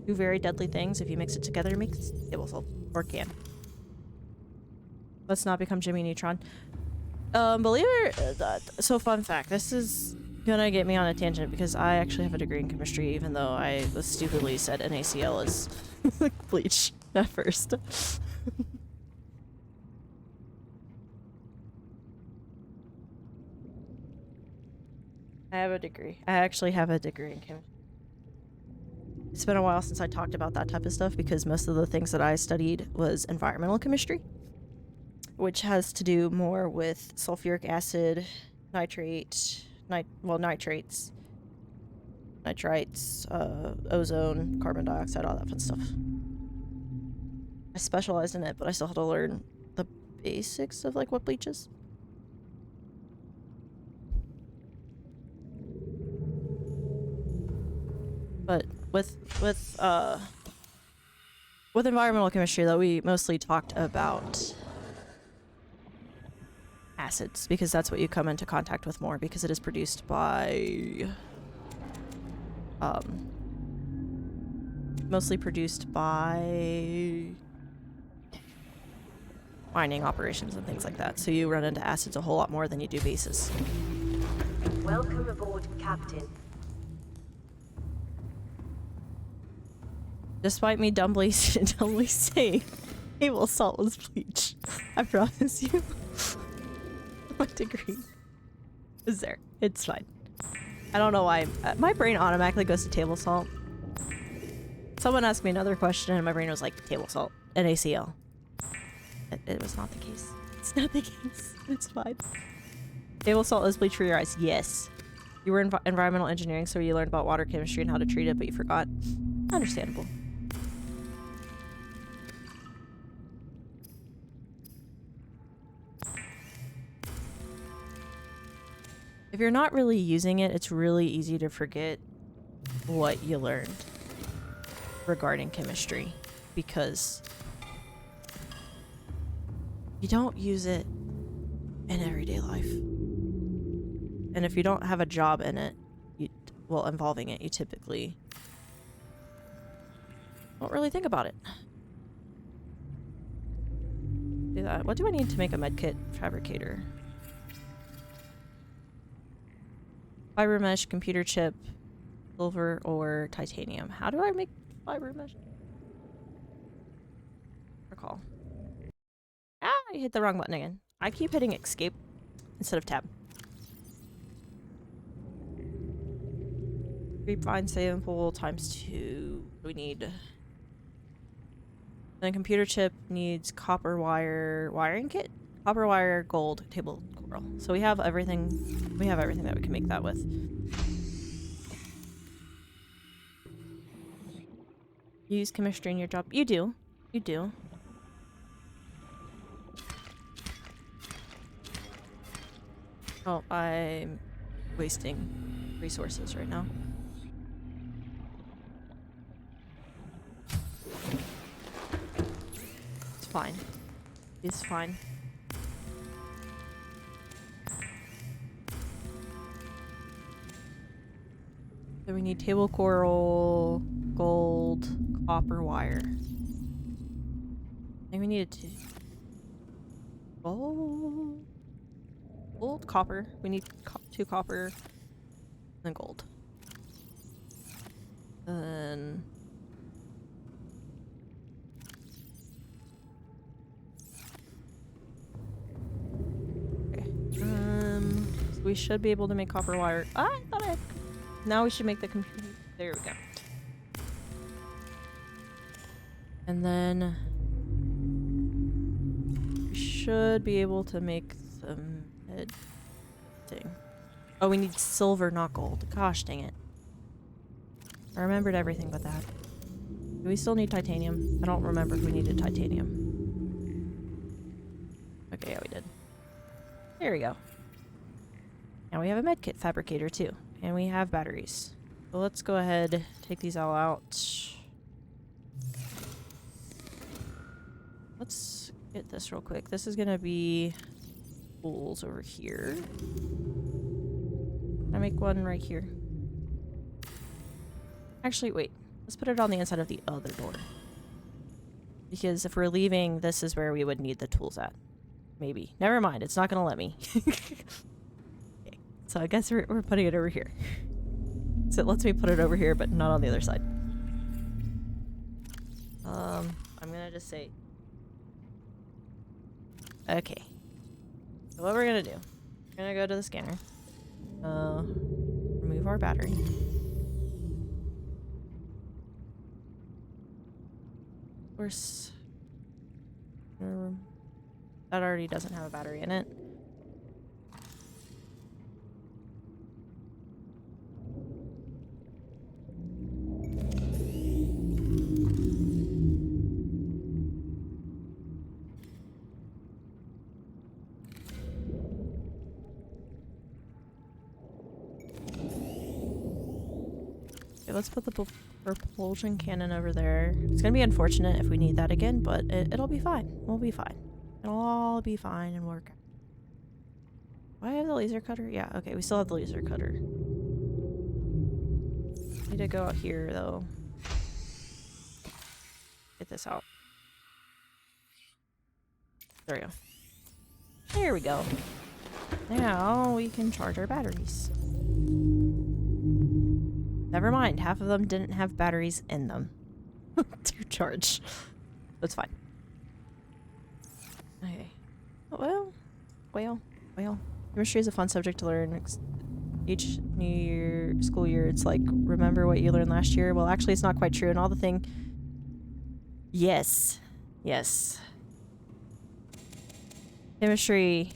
Speaker 1: Two very deadly things. If you mix it together, it makes table salt. Or can. Let's not become Jimmy Neutron. Believe it or so fun fact, this is gonna get me on a tangent because I actually have a degree in chemistry, even though I was stupidly said NaCl is bleach at first. I have a degree. I actually have a degree in chemistry. It's been a while since I talked about that type of stuff because most of the things that I studied was environmental chemistry, which has to do more with sulfuric acid, nitrates, nitrites, ozone, carbon dioxide, all that fun stuff. I specialized in it, but I still had to learn the basics of like what bleach is. But with environmental chemistry, though, we mostly talked about acids because that's what you come into contact with more because it is produced by mostly produced by mining operations and things like that. So you run into acids a whole lot more than you do bases.
Speaker 10: Welcome aboard, Captain.
Speaker 1: Despite me dumbly saying Table salt was bleach. I promise you. My degree is there. It's fine. I don't know why. My brain automatically goes to table salt. Someone asked me another question and my brain was like, table salt. NaCl. It was not the case. It's not the case. It's fine. Table salt is bleach for your eyes. Yes. You were in environmental engineering, so you learned about water chemistry and how to treat it, but you forgot. Understandable. If you're not really using it, it's really easy to forget what you learned regarding chemistry, because you don't use it in everyday life. And if you don't have a job in it, well, involving it, you typically don't really think about it. Do that. What do I need to make a medkit fabricator? Fiber mesh, computer chip, silver, or titanium. How do I make fiber mesh? Recall. Ah, I hit the wrong button again. I keep hitting escape instead of tab. Grapevine sample ×2. We need. Then computer chip needs copper wire wiring kit, copper wire, gold, table coral. So we have everything. We have everything that we can make that with. You use chemistry in your job. You do. You do. Oh, I'm wasting resources right now. It's fine. It's fine. So we need table coral, gold, copper wire. I think we needed to. Gold. Gold, copper. We need 2 copper, and gold. Then okay. So we should be able to make copper wire. Ah, I thought I had. Now we should make the computer. There we go. And then we should be able to make some thing. Oh, we need silver, not gold. Gosh dang it. I remembered everything but that. Do we still need titanium? I don't remember if we needed titanium. Okay, yeah, we did. There we go. Now we have a medkit fabricator too. And we have batteries. So let's go ahead, take these all out. Let's get this real quick. This is gonna be tools over here. Can I make one right here? Actually, wait. Let's put it on the inside of the other door. Because if we're leaving, this is where we would need the tools at. Maybe. Never mind. It's not gonna let me. Okay. So I guess we're putting it over here. So it lets me put it over here, but not on the other side. I'm gonna just say... Okay. So what we're gonna do, we're gonna go to the scanner. Remove our battery. Of course, that already doesn't have a battery in it. Let's put the propulsion cannon over there. It's gonna be unfortunate if we need that again, but it'll be fine. We'll be fine. It'll all be fine and work. Do I have the laser cutter? Yeah, okay, we still have the laser cutter. Need to go out here, though. Get this out. There we go. There we go. Now we can charge our batteries. Never mind, half of them didn't have batteries in them to charge. That's fine. Okay. Well. Chemistry is a fun subject to learn. Each school year, it's like, remember what you learned last year? Well, actually, it's not quite true. And all the thing... Yes. Chemistry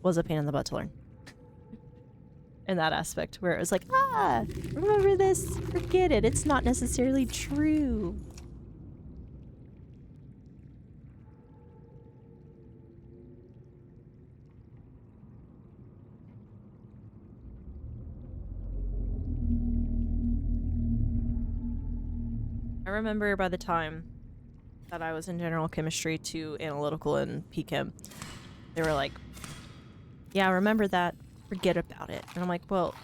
Speaker 1: was a pain in the butt to learn. In that aspect, where it was like, remember this? Forget it. It's not necessarily true. I remember by the time that I was in general chemistry to analytical and PChem, they were like, yeah, remember that, forget about it. And I'm like, well,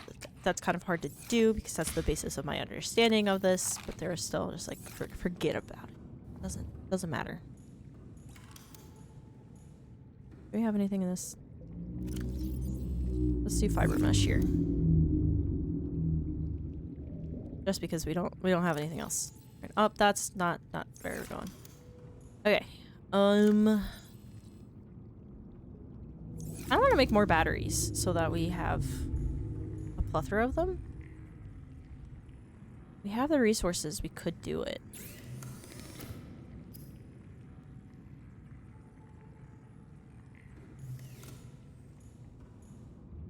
Speaker 1: that's kind of hard to do because that's the basis of my understanding of this, but they're still just like, forget about it. Doesn't matter. Do we have anything in this? Let's do fiber mesh here. Just because we don't have anything else. Oh, that's not where we're going. Okay. I want to make more batteries so that we have a plethora of them. We have the resources, we could do it.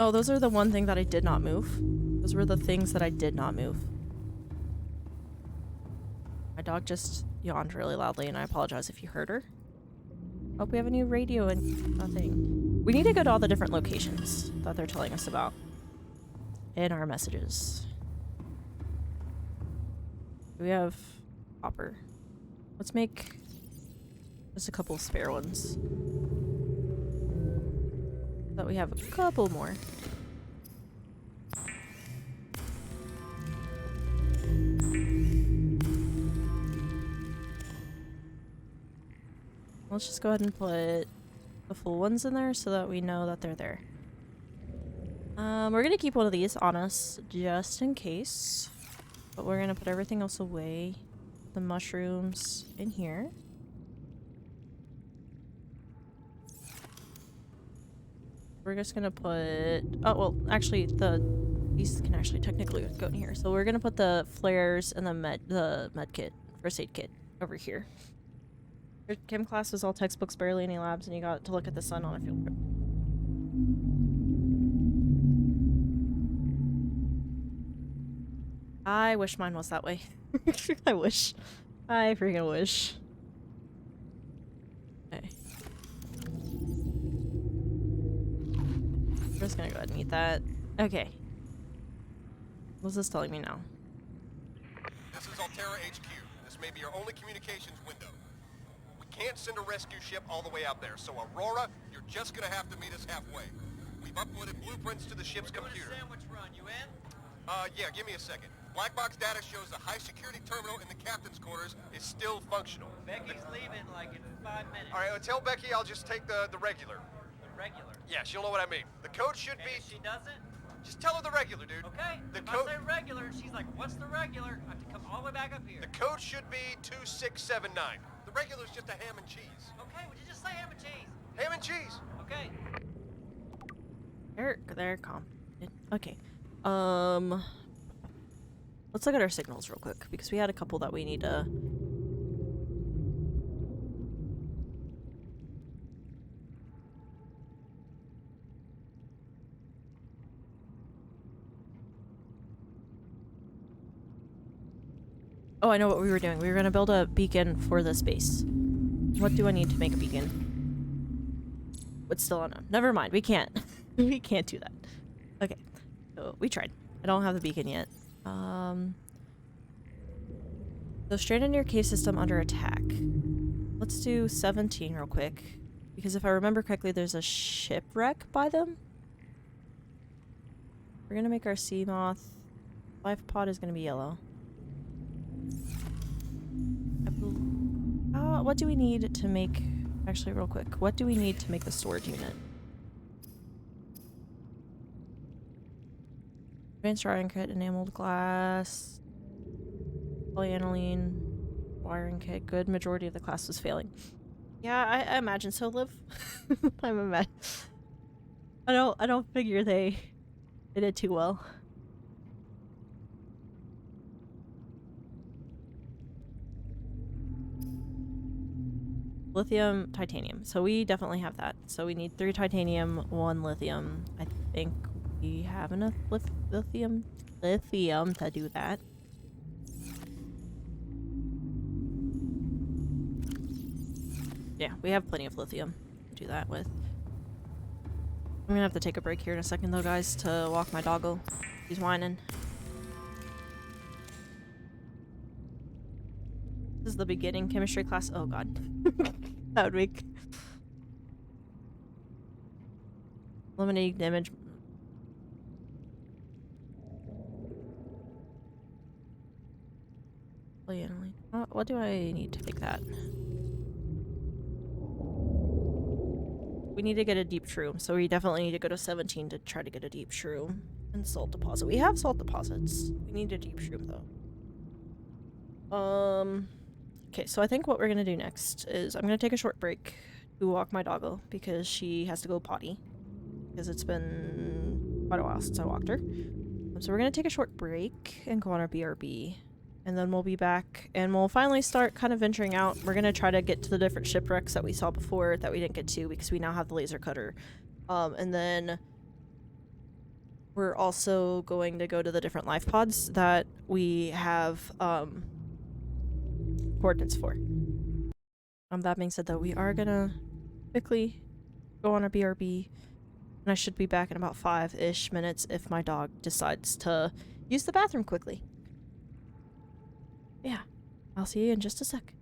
Speaker 1: Oh, those are the one thing that I did not move. Those were the things that I did not move. My dog just yawned really loudly, and I apologize if you heard her. Oh, we have a new radio and thing. We need to go to all the different locations that they're telling us about in our messages. We have copper. Let's make just a couple of spare ones. So that we have a couple more. Let's just go ahead and put the full ones in there so that we know that they're there. We're gonna keep one of these on us just in case, but we're gonna put everything else away. The mushrooms in here. We're just gonna put... Oh, well, actually, these can actually technically go in here. So we're gonna put the flares and the med kit, first aid kit, over here. Your chem class was all textbooks, barely any labs, and you got to look at the sun on a field trip. I wish mine was that way. I wish. I freaking wish. Okay. I'm just gonna go ahead and eat that. Okay. What's this telling me now?
Speaker 14: This is Altera HQ. This may be your only communications window. We can't send a rescue ship all the way out there, so Aurora, you're just gonna have to meet us halfway. We've uploaded blueprints to the ship's computer.
Speaker 15: Sandwich run, you in?
Speaker 14: Yeah, give me a second. Black box data shows the high security terminal in the captain's quarters is still functional.
Speaker 15: Becky's leaving like in 5 minutes.
Speaker 14: All right, well, tell Becky I'll just take the regular.
Speaker 15: The regular?
Speaker 14: Yeah, she'll know what I mean. The code should be...
Speaker 15: If she doesn't?
Speaker 14: Just tell her the regular, dude.
Speaker 15: Okay,
Speaker 14: the
Speaker 15: if I say regular, she's like, what's the regular? I have to come all the way back up here.
Speaker 14: The code should be 2679. The regular's just a ham and cheese.
Speaker 15: Okay, would you just say ham and cheese?
Speaker 14: Ham and cheese.
Speaker 15: Okay.
Speaker 1: They're calm. Okay. Let's look at our signals real quick, because we had a couple that we need to... Oh, I know what we were doing. We were going to build a beacon for this base. What do I need to make a beacon? It's still unknown. Never mind. We can't. We can't do that. Okay. So we tried. I don't have the beacon yet. So stranded near cave system under attack. Let's do 17 real quick. Because if I remember correctly, there's a shipwreck by them. We're going to make our sea moth. Life pod is going to be yellow. What do we need to make... Actually, real quick. What do we need to make the storage unit? Advanced drawing kit, enameled glass, polyaniline, wiring kit. Good majority of the class was failing. Yeah, I imagine so, Liv. I'm imagine. I don't figure they did too well. Lithium, titanium. So we definitely have that. So we need 3 titanium, 1 lithium. I think we have enough lithium to do that. Yeah, we have plenty of lithium to do that with. I'm gonna have to take a break here in a second though, guys, to walk my doggo. He's whining. This is the beginning chemistry class. Oh god. That would make... Eliminating damage. What do I need to make that? We need to get a deep shroom, so we definitely need to go to 17 to try to get a deep shroom. And salt deposit. We have salt deposits. We need a deep shroom though. Okay, so I think what we're gonna do next is I'm gonna take a short break to walk my doggo because she has to go potty. Because it's been quite a while since I walked her. So we're gonna take a short break and go on our BRB. And then we'll be back and we'll finally start kind of venturing out. We're gonna try to get to the different shipwrecks that we saw before that we didn't get to because we now have the laser cutter. And then we're also going to go to the different life pods that we have coordinates for. That being said though, we are gonna quickly go on our BRB. And I should be back in about 5-ish minutes if my dog decides to use the bathroom quickly. Yeah, I'll see you in just a sec.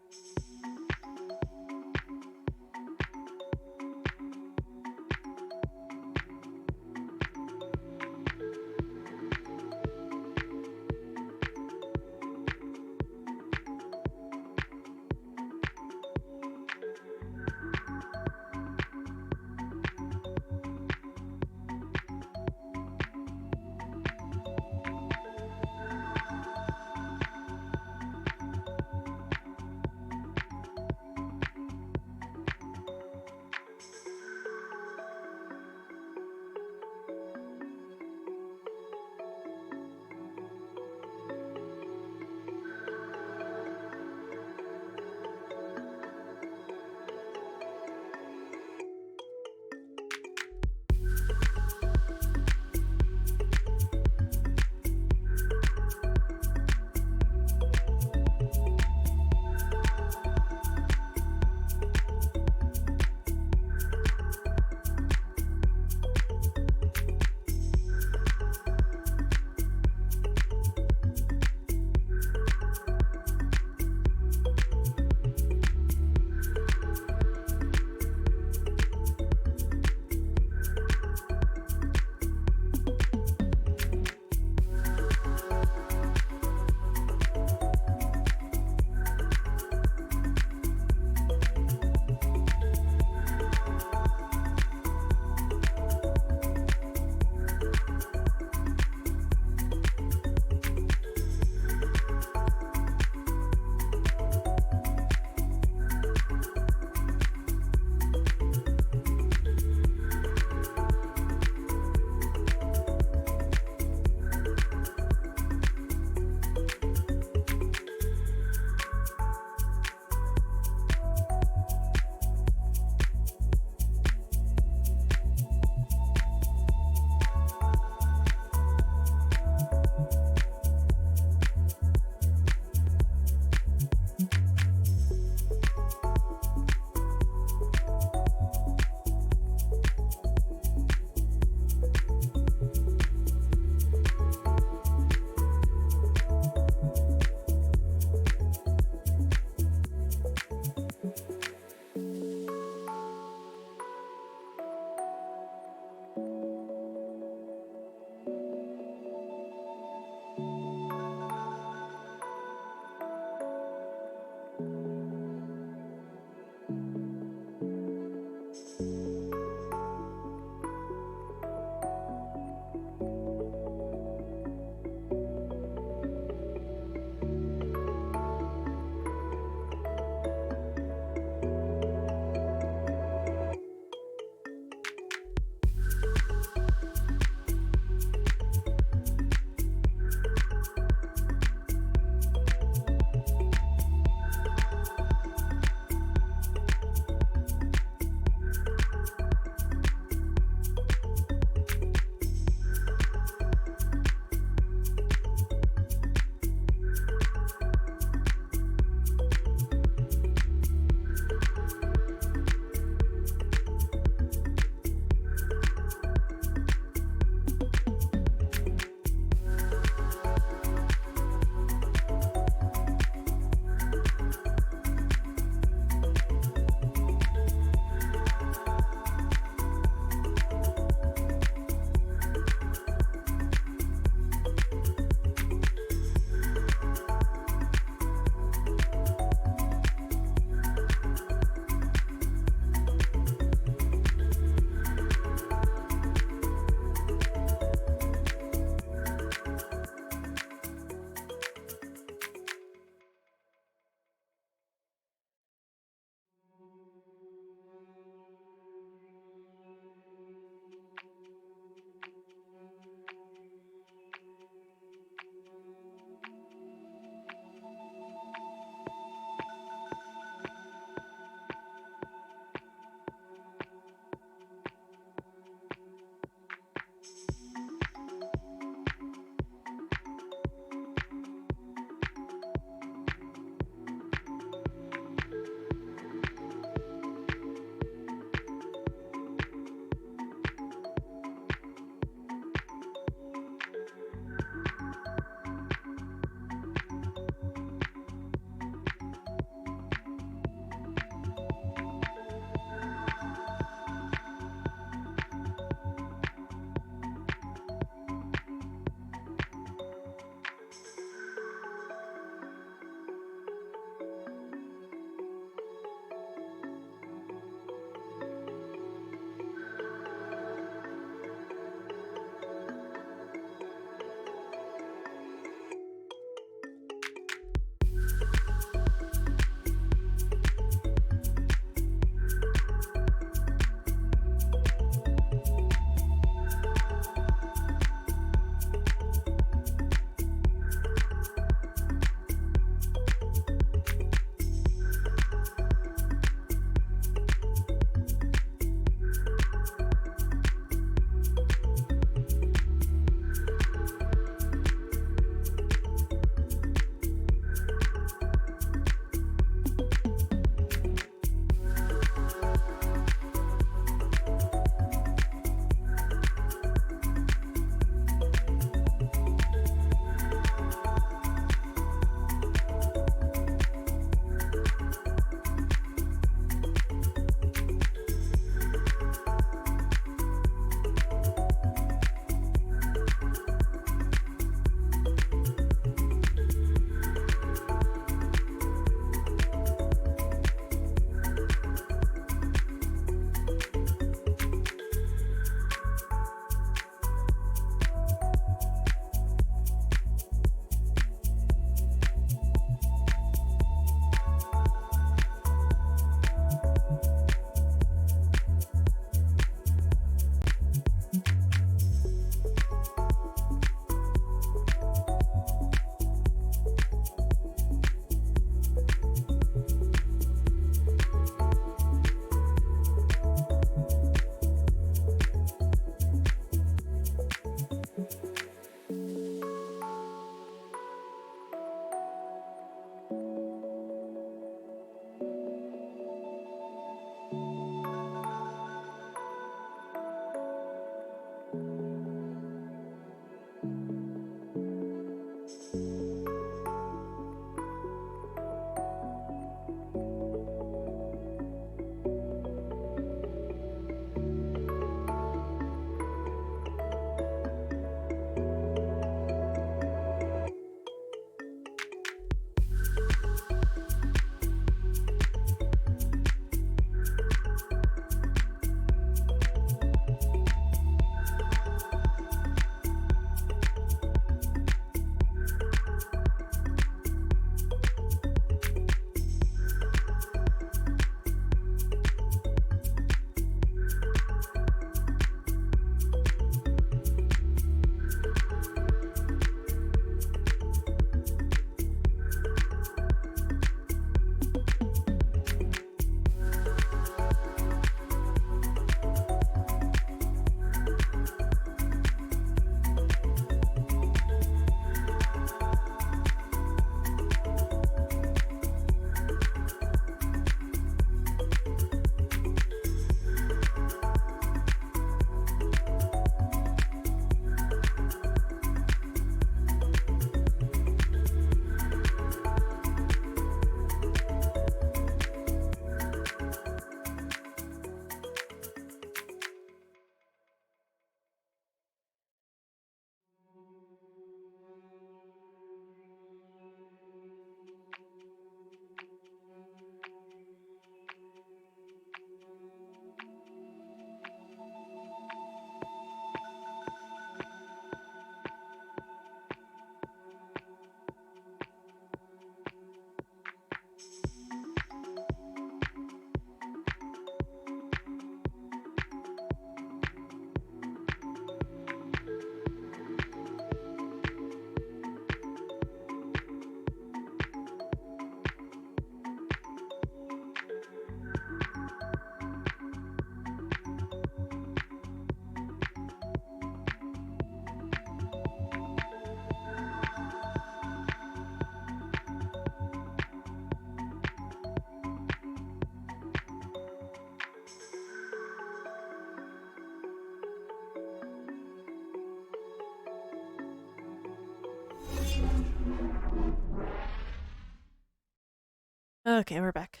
Speaker 1: Okay, we're back.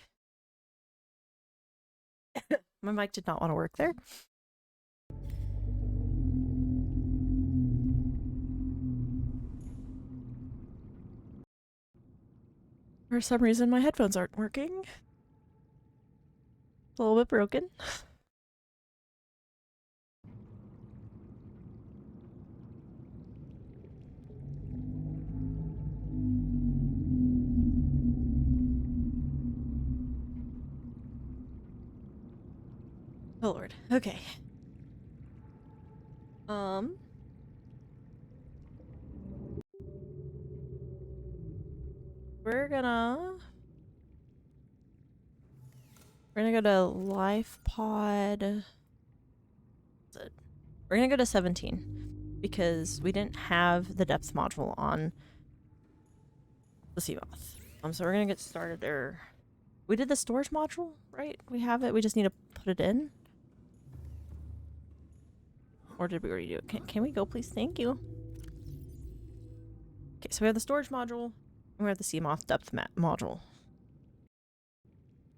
Speaker 1: My mic did not want to work there. For some reason, my headphones aren't working. It's a little bit broken. Oh lord. Okay. We're gonna go to life pod. We're gonna go to 17 because we didn't have the depth module on the Seamoth. So we're gonna get started there. We did the storage module, right? We have it. We just need to put it in. Or did we already do it? Can we go, please? Thank you. Okay, so we have the storage module, and we have the Seamoth depth module,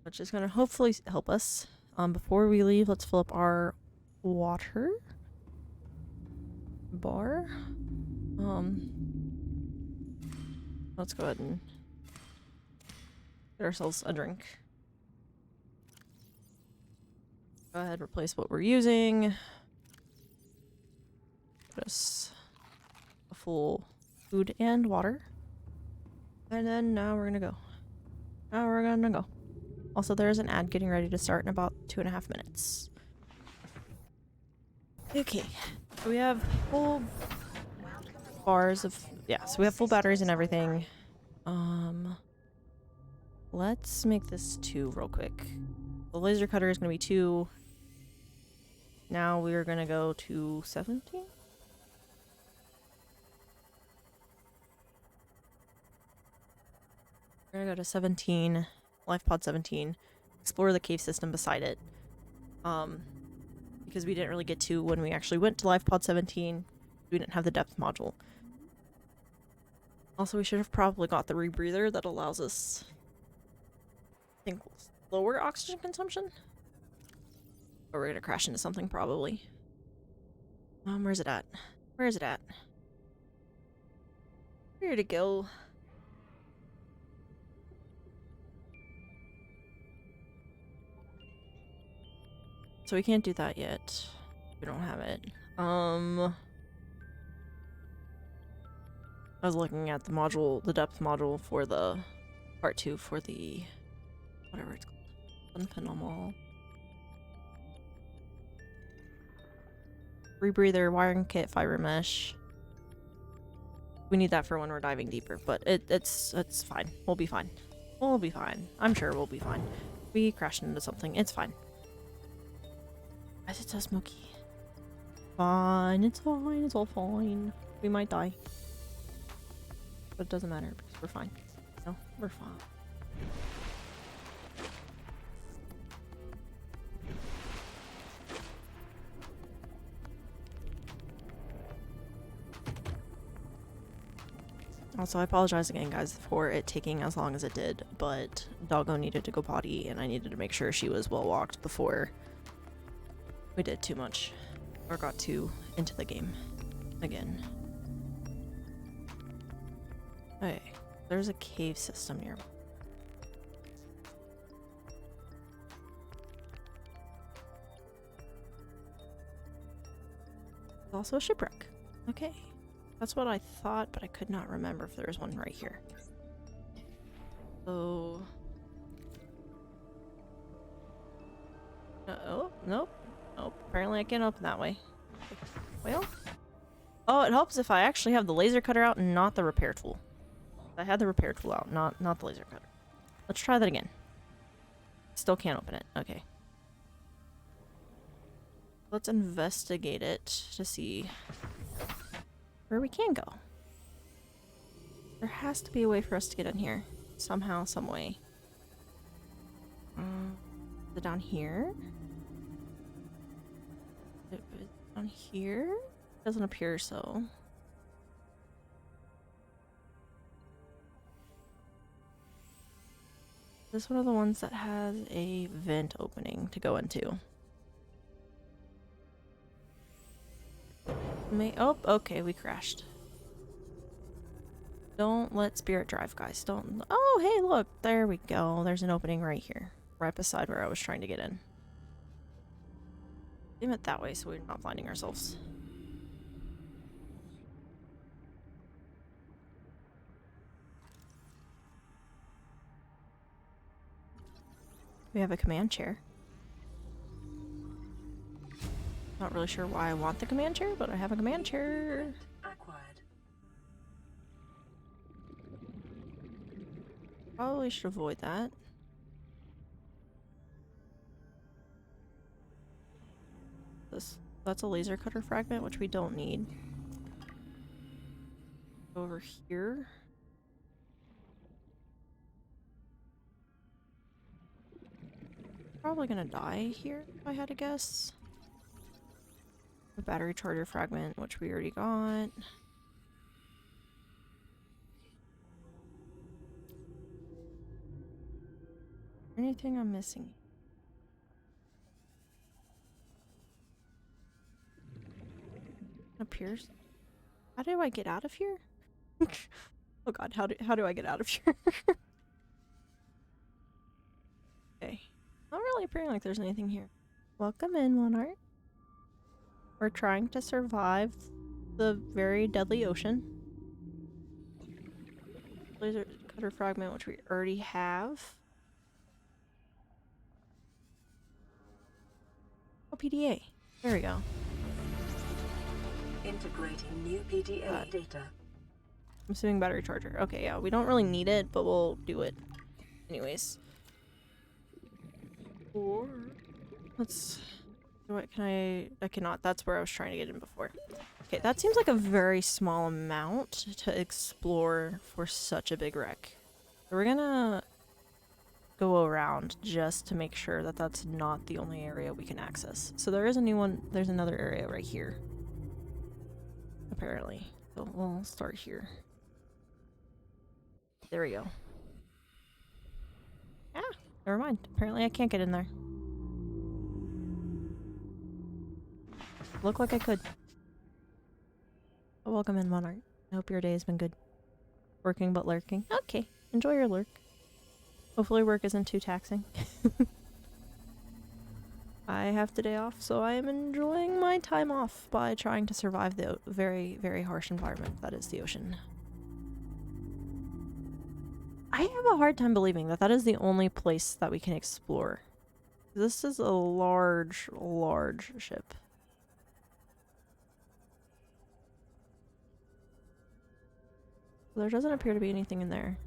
Speaker 1: which is gonna hopefully help us. Before we leave, let's fill up our water bar. Let's go ahead and get ourselves a drink. Go ahead, replace what we're using. Just a full food and water. And then now we're gonna go. Now we're gonna go. Also, there is an ad getting ready to start in about 2.5 minutes. Okay, so we have full bars of, yeah, so we have full batteries and everything. Let's make this 2 real quick. The laser cutter is gonna be 2. Now we're gonna go to 17. We're gonna go to 17, life pod 17, explore the cave system beside it. Because we didn't really get to when we actually went to life pod 17. We didn't have the depth module. Also, we should have probably got the rebreather that allows us, I think, lower oxygen consumption. Or we're gonna crash into something probably. Where's it at? Where is it at? Where'd it go? So we can't do that yet. We don't have it. I was looking at the module, the depth module for the part 2 for the whatever it's called. Unpinomal. Rebreather, wiring kit, fiber mesh. We need that for when we're diving deeper, but it's fine. We'll be fine. We'll be fine. I'm sure we'll be fine. We crashed into something. It's fine. Why is it so smoky? Fine. It's fine. It's all fine. We might die. But it doesn't matter because we're fine. No, we're fine. Also, I apologize again, guys, for it taking as long as it did, but Doggo needed to go potty, and I needed to make sure she was well walked before we did too much, or got too into the game again. Okay, there's a cave system nearby. There's also a shipwreck. Okay. That's what I thought, but I could not remember if there was one right here. So... oh, nope. Nope. Apparently I can't open that way. Well... oh, it helps if I actually have the laser cutter out and not the repair tool. I had the repair tool out, not the laser cutter. Let's try that again. Still can't open it. Okay. Let's investigate it to see where we can go. There has to be a way for us to get in here. Somehow, some way. Is it down here? Is it down here? Doesn't appear so. This is one of the ones that has a vent opening to go into. Oh, okay, we crashed. Don't let spirit drive, guys. Don't. Oh, hey, look. There we go. There's an opening right here. Right beside where I was trying to get in. Aim it that way so we're not blinding ourselves. We have a command chair. Not really sure why I want the command chair, but I have a command chair.
Speaker 3: Acquired.
Speaker 1: Probably should avoid that. That's a laser cutter fragment, which we don't need. Over here. Probably gonna die here, if I had to guess. A battery charger fragment, which we already got. Anything I'm missing? Appears. How do I get out of here? Oh god, how do I get out of here? Okay. Not really appearing like there's anything here. Welcome in, Monarch. We're trying to survive the very deadly ocean. Laser cutter fragment, which we already have. Oh, PDA. There we go.
Speaker 3: Integrating new PDA data.
Speaker 1: I'm assuming battery charger. Okay, yeah, we don't really need it, but we'll do it anyways. Or let's. What can I cannot. That's where I was trying to get in before. Okay, that seems like a very small amount to explore for such a big wreck. So we're gonna go around just to make sure that that's not the only area we can access. So there is a new one. There's another area right here. Apparently. So we'll start here. There we go. Ah, never mind. Apparently I can't get in there. Looked like I could. Welcome in, Monarch. I hope your day has been good. Working but lurking. Okay, enjoy your lurk. Hopefully work isn't too taxing. I have today off, so I am enjoying my time off by trying to survive the very, very harsh environment that is the ocean. I have a hard time believing that that is the only place that we can explore. This is a large, large ship. There doesn't appear to be anything in there.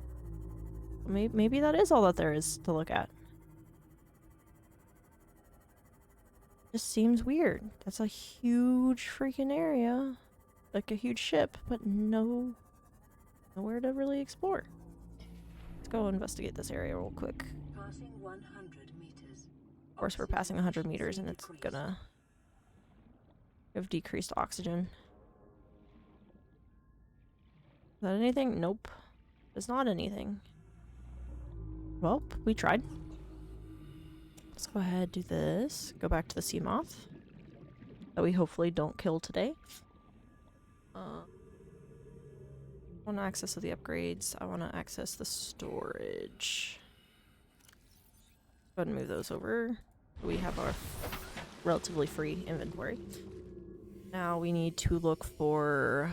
Speaker 1: Maybe that is all that there is to look at. Just seems weird. That's a huge freaking area. Like a huge ship, but nowhere to really explore. Let's go investigate this area real quick.
Speaker 3: Passing 100 meters.
Speaker 1: Of course, we're passing 100 meters and it's gonna have decreased oxygen. Is that anything? Nope. There's not anything. Well, we tried. Let's go ahead, do this. Go back to the sea moth that we hopefully don't kill today. I want access to the upgrades. I want to access the storage. Go ahead and move those over. We have our relatively free inventory. Now we need to look for...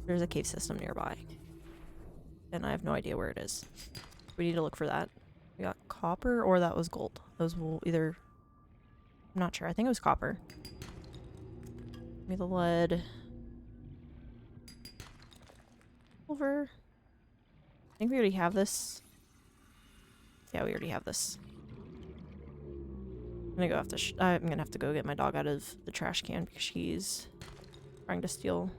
Speaker 1: There's a cave system nearby. And I have no idea where it is. We need to look for that. We got copper, or that was gold. Those will either... I'm not sure. I think it was copper. Give me the lead. Silver. I think we already have this. Yeah, we already have this. I'm gonna have to go get my dog out of the trash can because she's trying to steal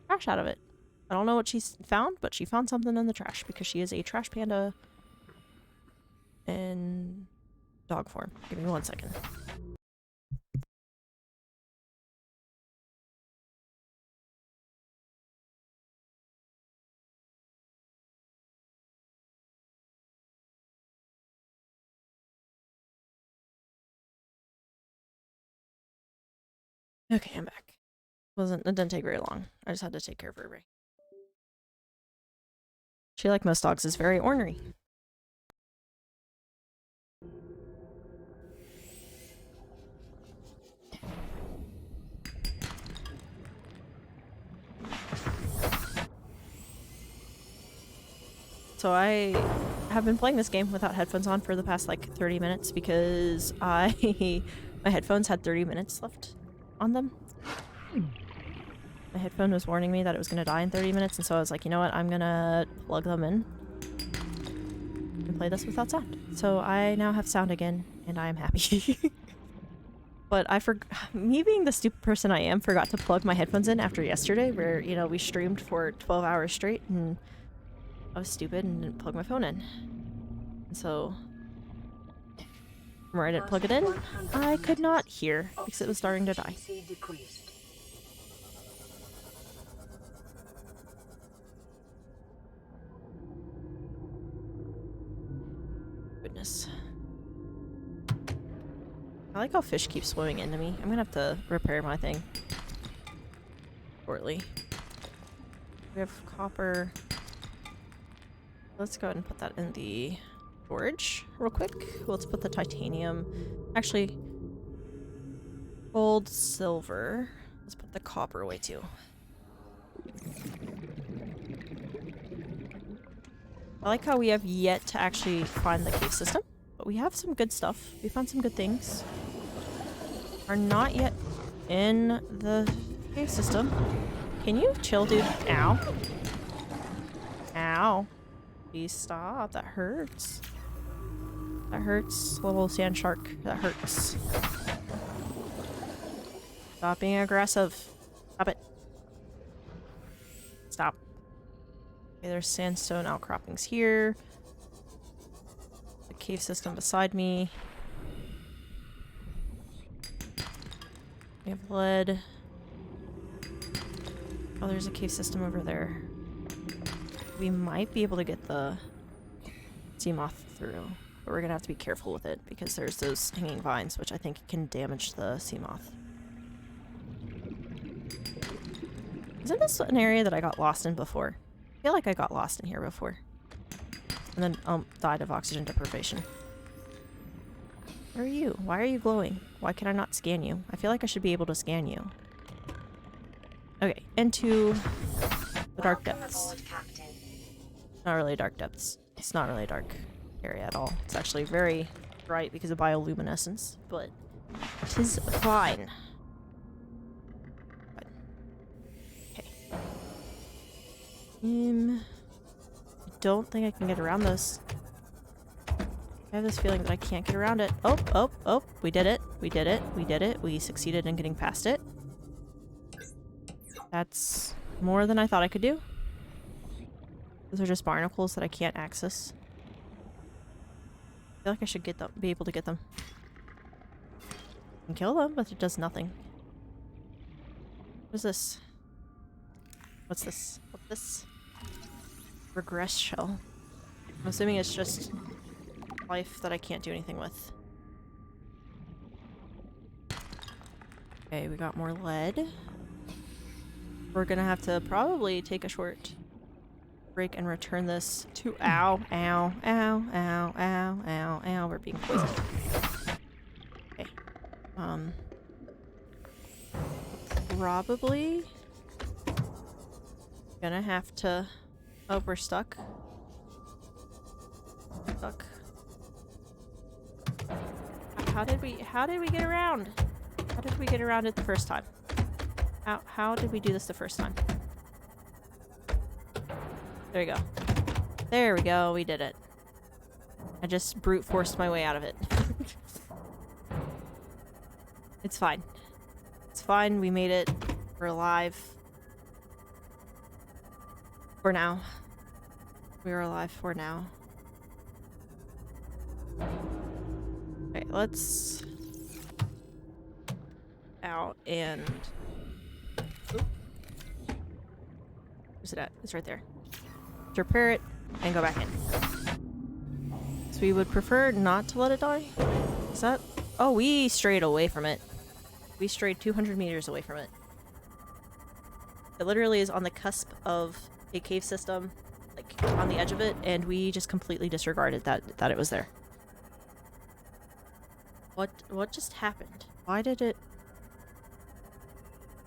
Speaker 1: trash out of it. I don't know what she's found, but she found something in the trash because she is a trash panda in dog form. Give me 1 second. Okay, I'm back. It didn't take very long. I just had to take care of her. She, like most dogs, is very ornery. So I have been playing this game without headphones on for the past like 30 minutes because my headphones had 30 minutes left on them. My headphone was warning me that it was going to die in 30 minutes, and so I was like, you know what, I'm going to plug them in and play this without sound. So I now have sound again, and I am happy. But me being the stupid person I am, forgot to plug my headphones in after yesterday, where, you know, we streamed for 12 hours straight, and I was stupid and didn't plug my phone in. And so, from where I didn't plug it in, I could not hear because it was starting to die. Goodness. I like how fish keep swimming into me. I'm gonna have to repair my thing shortly. We have copper. Let's go ahead and put that in the storage real quick. Let's put the titanium. Actually, gold, silver. Let's put the copper away too. I like how we have yet to actually find the cave system, but we have some good stuff. We found some good things. Are not yet in the cave system. Can you chill, dude? Ow. Ow. Please stop. That hurts. That hurts. Little sand shark. That hurts. Stop being aggressive. Stop it. Stop. Okay, there's sandstone outcroppings here. The cave system beside me. We have lead. Oh, there's a cave system over there. We might be able to get the sea moth through, but we're gonna have to be careful with it because there's those hanging vines, which I think can damage the sea moth. Isn't this an area that I got lost in before? I feel like I got lost in here before. And then, died of oxygen deprivation. Where are you? Why are you glowing? Why can I not scan you? I feel like I should be able to scan you. Okay, into the dark depths. Not really dark depths. It's not really a dark area at all. It's actually very bright because of bioluminescence, but it is fine. Okay. I don't think I can get around this. I have this feeling that I can't get around it. Oh, oh, oh, we did it. We did it. We did it. We succeeded in getting past it. That's more than I thought I could do. Those are just barnacles that I can't access. I feel like I should get them, be able to get them. I can kill them, but it does nothing. What is this? What's this? What's this? Regress shell. I'm assuming it's just life that I can't do anything with. Okay, we got more lead. We're gonna have to probably take a short break and return this to ow, ow, ow, ow, ow, ow, ow. We're being poisoned. Okay. Probably gonna have to. Oh, we're stuck. Stuck. How did we get around? How did we get around it the first time? How did we do this the first time? There we go. There we go, we did it. I just brute forced my way out of it. It's fine. It's fine, we made it. We're alive. For now. We're alive for now. Okay, let's out and oop. Where's it at? It's right there. Let's repair it and go back in. So we would prefer not to let it die. Is that? Oh, we strayed away from it. We strayed 200 meters away from it. It literally is on the cusp of a cave system, like on the edge of it, and we just completely disregarded that it was there. What just happened? Why did it...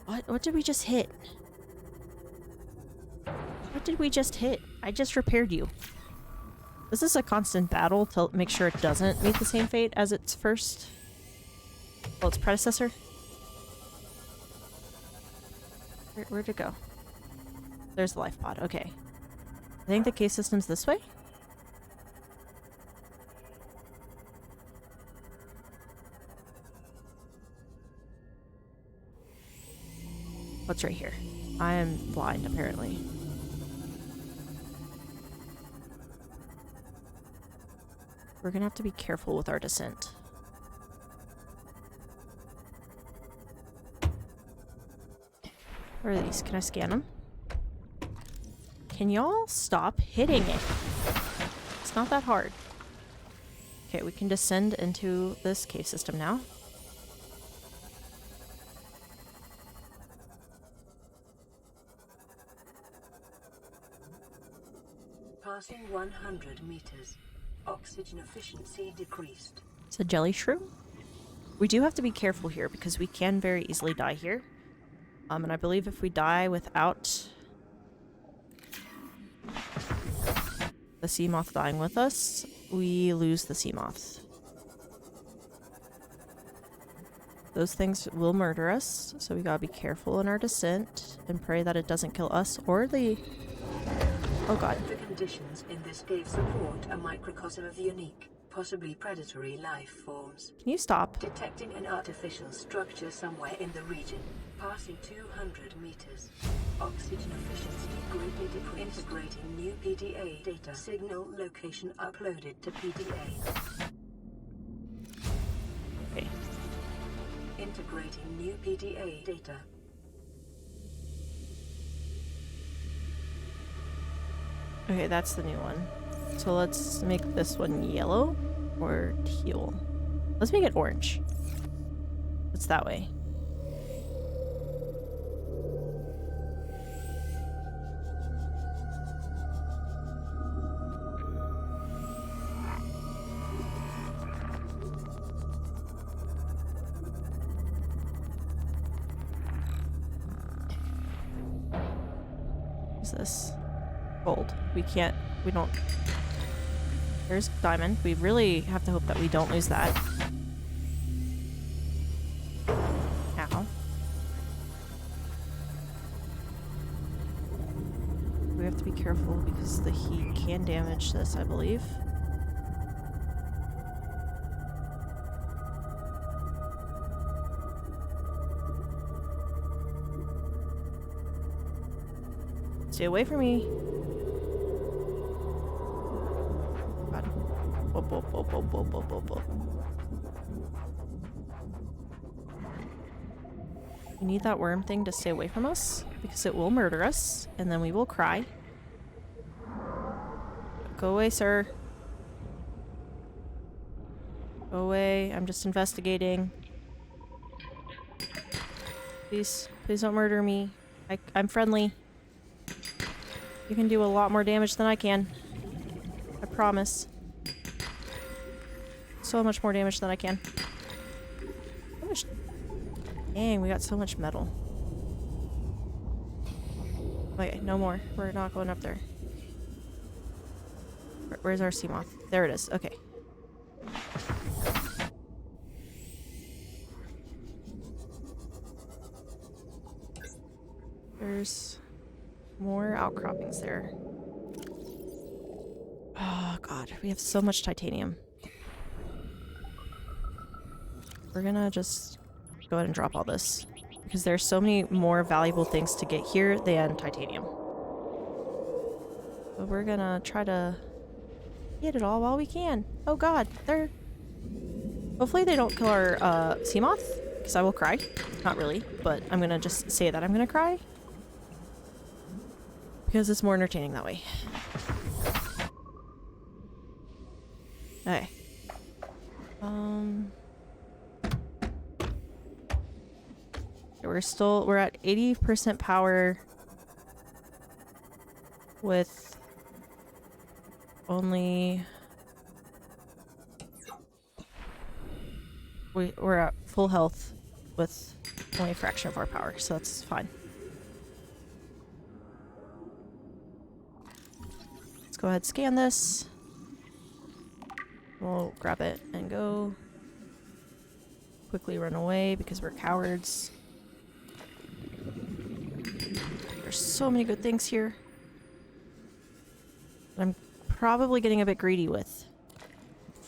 Speaker 1: What did we just hit? What did we just hit? I just repaired you. Is this a constant battle to make sure it doesn't meet the same fate as its first... well, its predecessor? Where'd it go? There's the life pod. Okay. I think the cave system's this way? What's right here? I am blind, apparently. We're gonna have to be careful with our descent. Where are these? Can I scan them? Can y'all stop hitting it? It's not that hard. Okay, we can descend into this cave system now.
Speaker 3: Passing 100 meters. Oxygen efficiency decreased.
Speaker 1: It's a jelly shrew. We do have to be careful here because we can very easily die here. And I believe if we die without the sea moth dying with us, we lose the sea moth. Those things will murder us, so we gotta be careful in our descent and pray that it doesn't kill us or the... oh god.
Speaker 3: The conditions in this cave support a microcosm of unique, possibly predatory life forms.
Speaker 1: Can you stop?
Speaker 3: Detecting an artificial structure somewhere in the region. Passing 200 meters. Oxygen efficiency greatly decreased. Integrating new PDA data. Signal location uploaded to PDA.
Speaker 1: Okay.
Speaker 3: Integrating new PDA data.
Speaker 1: Okay, that's the new one. So let's make this one yellow or teal. Let's make it orange. It's that way. What's this? Gold. We don't... There's diamond. We really have to hope that we don't lose that. Ow. We have to be careful because the heat can damage this, I believe. Stay away from me. God. Whoop, whoop, whoop, whoop, whoop, whoop, whoop, whoop. We need that worm thing to stay away from us because it will murder us and then we will cry. Go away, sir. Go away. I'm just investigating. Please, please don't murder me. I'm friendly. You can do a lot more damage than I can. I promise. So much more damage than I can. How much? Dang, we got so much metal. Okay, no more. We're not going up there. Where's our sea moth? There it is. Okay. There's more outcroppings there. Oh god, we have so much titanium. We're gonna just go ahead and drop all this because there's so many more valuable things to get here than titanium. But we're gonna try to get it all while we can. Oh god, they're... Hopefully they don't kill our sea moth because I will cry. Not really, but I'm gonna just say that I'm gonna cry. Because it's more entertaining that way. Okay. We're at 80% power with only we're at full health with only a fraction of our power, so that's fine. Let's go ahead, scan this. We'll grab it and go. Quickly run away because we're cowards. There's so many good things here. I'm probably getting a bit greedy with.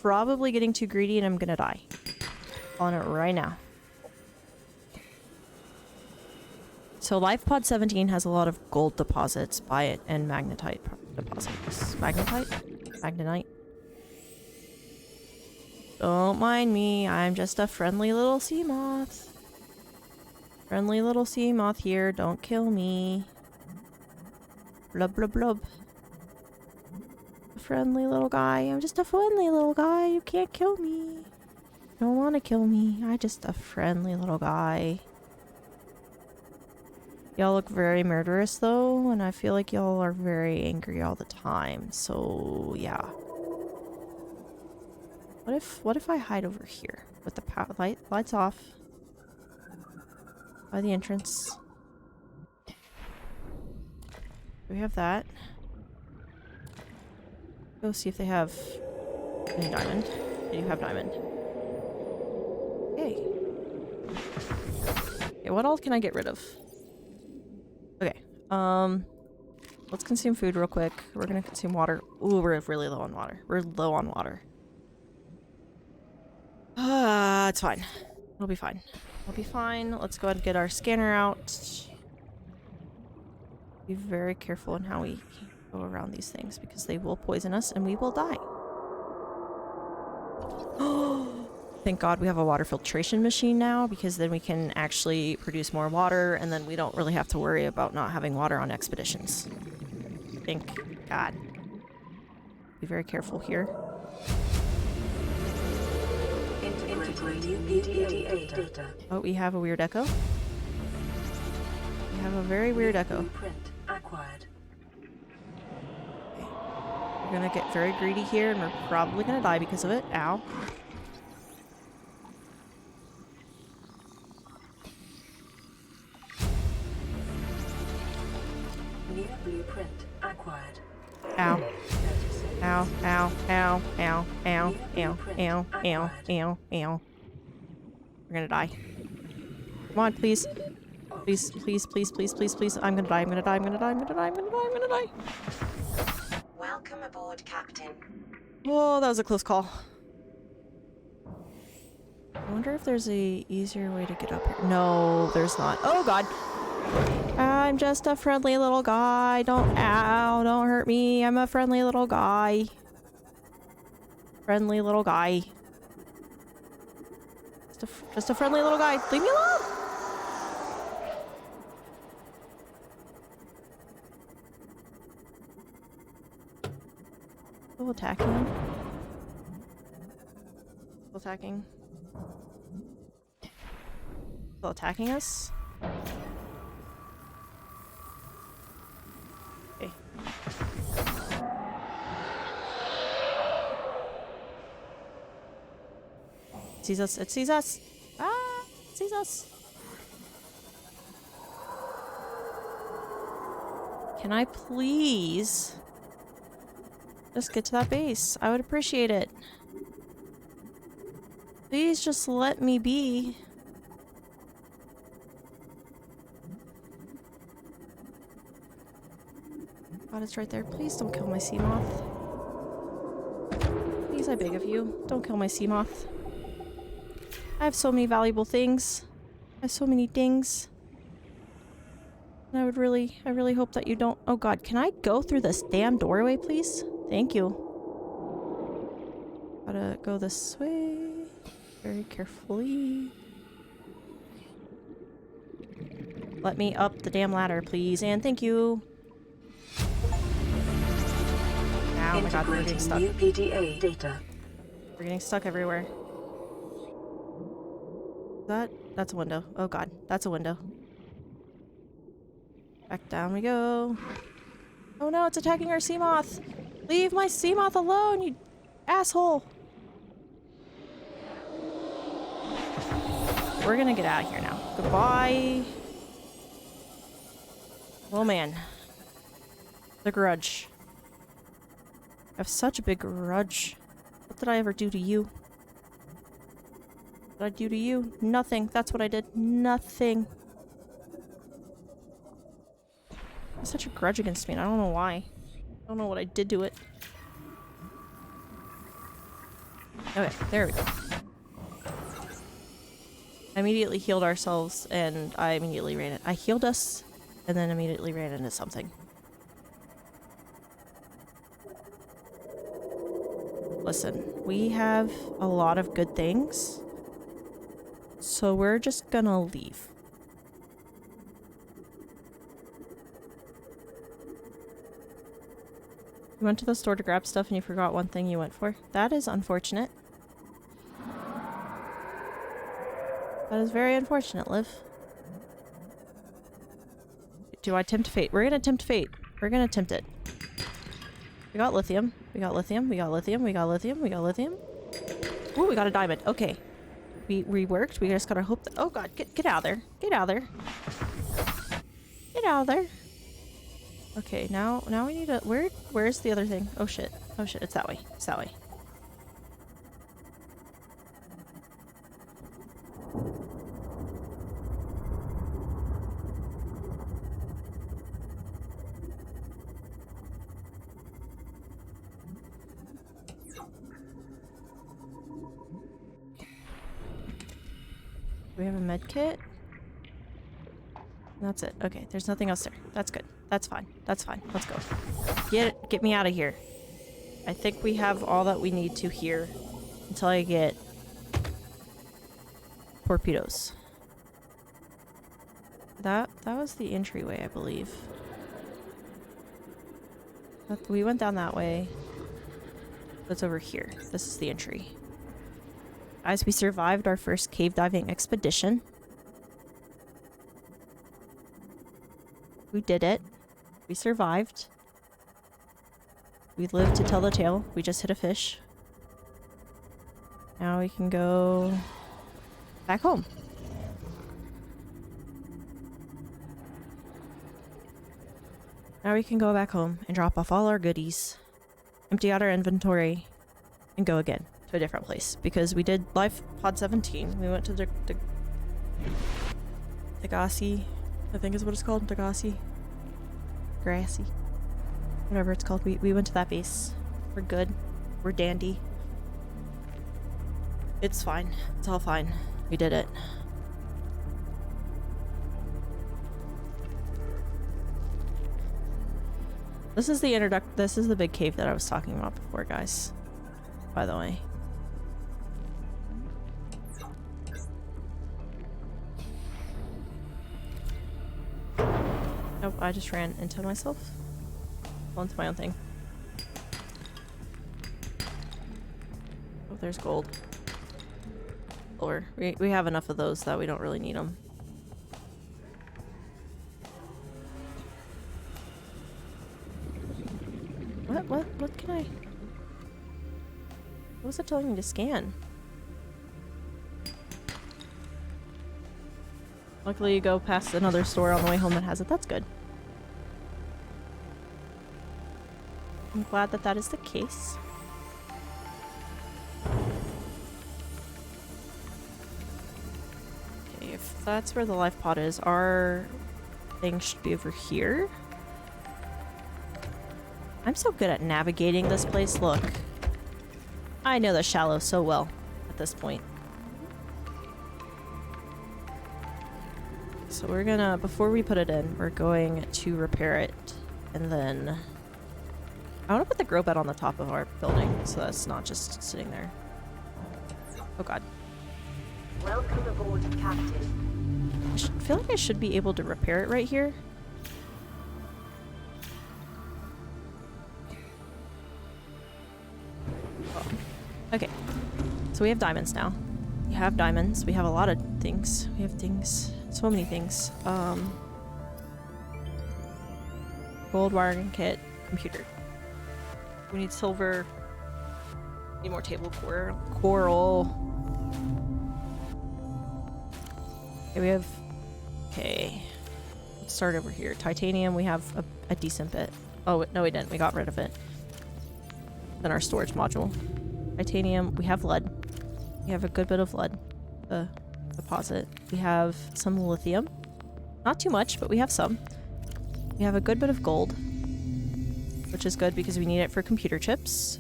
Speaker 1: Probably getting too greedy and I'm gonna die. On it right now. So LifePod 17 has a lot of gold deposits by it and magnetite deposits. Magnetite? Don't mind me, I'm just a friendly little sea moth. Friendly little sea moth here, don't kill me. Blub blub blub. A friendly little guy, I'm just a friendly little guy, you can't kill me. Don't want to kill me, I'm just a friendly little guy. Y'all look very murderous though, and I feel like y'all are very angry all the time, so yeah. What if I hide over here with the lights off by the entrance? Do we have that? Go see if they have any diamond. They do have diamond. Okay. Okay, what all can I get rid of? Okay. Let's consume food real quick. We're gonna consume water. Ooh, we're really low on water. We're low on water. It's fine. It'll be fine. It'll be fine. Let's go ahead and get our scanner out. Be very careful in how we go around these things because they will poison us and we will die. Thank God we have a water filtration machine now because then we can actually produce more water and then we don't really have to worry about not having water on expeditions. Thank God. Be very careful here. Oh, we have a weird echo. We have a very weird echo. Okay. We're gonna get very greedy here and we're probably gonna die because of it. Ow.
Speaker 3: New blueprint acquired.
Speaker 1: Ow. Ow, ow, ow, ow, ow, ow, ow, ow, ow, ow. We're gonna die. Come on, please. Please, please, please, please, please, please. I'm gonna die, I'm gonna die, I'm gonna die, I'm gonna die, I'm gonna die, I'm gonna die.
Speaker 10: Welcome aboard, Captain.
Speaker 1: Oh, that was a close call. I wonder if there's a easier way to get up here. No, there's not. Oh God. I'm just a friendly little guy. Don't hurt me. I'm a friendly little guy. Friendly little guy. Just a friendly little guy. Leave me alone! Still attacking. Still attacking. Still attacking us? Okay. It sees us. It sees us. Ah! It sees us. Can I please just get to that base? I would appreciate it. Please just let me be. God, it's right there. Please don't kill my sea moth. Please, I beg of you. Don't kill my sea moth. I have so many valuable things. I have so many things. And I really hope that you don't. Oh God, can I go through this damn doorway, please? Thank you. Gotta go this way. Very carefully. Let me up the damn ladder, please, and thank you. Oh my God, we're getting stuck.
Speaker 3: New PDA data.
Speaker 1: We're getting stuck everywhere. Is that That's a window. Oh god, that's a window. Back down we go. Oh no, it's attacking our sea moth. Leave my sea moth alone, you asshole. We're gonna get out of here now. Goodbye. Oh man. The grudge. I have such a big grudge. What did I ever do to you? What did I do to you? Nothing. That's what I did. Nothing. There's such a grudge against me and I don't know why. I don't know what I did to it. Okay, there we go. I immediately healed ourselves and I immediately ran it. I healed us and then immediately ran into something. Listen, we have a lot of good things, so we're just gonna leave. You went to the store to grab stuff and you forgot one thing you went for? That is unfortunate. That is very unfortunate, Liv. Do I tempt fate? We're gonna tempt fate. We're gonna tempt it. We got lithium. We got lithium. We got lithium. We got lithium. We got lithium. Ooh, we got a diamond. Okay. We reworked. We just gotta hope that— oh god, get out of there. Get out of there. Get out of there. Okay, now we need to— where's the other thing? Oh shit. Oh shit, it's that way. It's that way. Do we have a med kit? That's it. Okay, there's nothing else there. That's good. That's fine. That's fine. Let's go. Get me out of here. I think we have all that we need to here until I get torpedoes. That was the entryway, I believe. We went down that way. That's over here. This is the entry. Guys, we survived our first cave diving expedition. We did it. We survived. We lived to tell the tale. We just hit a fish. Now we can go back home. Now we can go back home and drop off all our goodies, empty out our inventory, and go again to a different place. Because we did Life Pod 17. We went to the Degassi, I think is what it's called. Degassi. Grassy. Whatever it's called. We went to that base. We're good. We're dandy. It's fine. It's all fine. We did it. This is the this is the big cave that I was talking about before, guys. By the way. Nope, I just ran into myself. Well, into my own thing. Oh, there's gold. Or we have enough of those that we don't really need them. What can I— what was it telling me to scan? Luckily you go past another store on the way home that has it. That's good. I'm glad that that is the case. Okay, if that's where the life pod is, our thing should be over here. I'm so good at navigating this place. Look. I know the shallow so well at this point. So we're gonna— before we put it in, we're going to repair it. And then I want to put the grow bed on the top of our building so that's not just sitting there. Oh god.
Speaker 10: Welcome aboard, Captain.
Speaker 1: I feel like I should be able to repair it right here. Oh. Okay. So we have diamonds now. We have diamonds. We have a lot of things. We have things. So many things. Gold wiring kit. Computer. We need silver. Need more table coral. Okay, we have... Okay. Let's start over here. Titanium, we have a decent bit. Oh, no we didn't. We got rid of it. Then our storage module. Titanium, we have lead. We have a good bit of lead. The deposit. We have some lithium. Not too much, but we have some. We have a good bit of gold. Which is good because we need it for computer chips.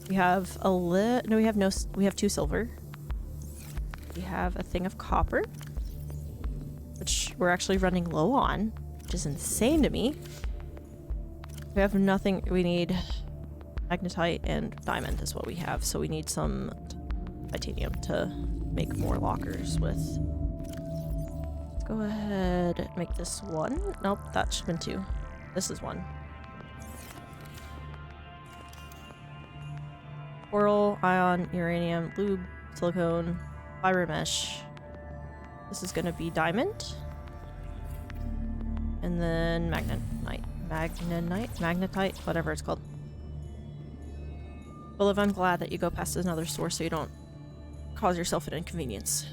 Speaker 1: We have a no, we have no, we have 2 silver. We have a thing of copper. Which we're actually running low on. Which is insane to me. We have nothing, we need magnetite and diamond is what we have. So we need some titanium to make more lockers with. Let's go ahead and make this 1. Nope, that should have been 2. This is 1. Coral, ion, uranium, lube, silicone, fiber mesh. This is gonna be diamond. And then magnetite, whatever it's called. Well, I'm glad that you go past another source so you don't cause yourself an inconvenience.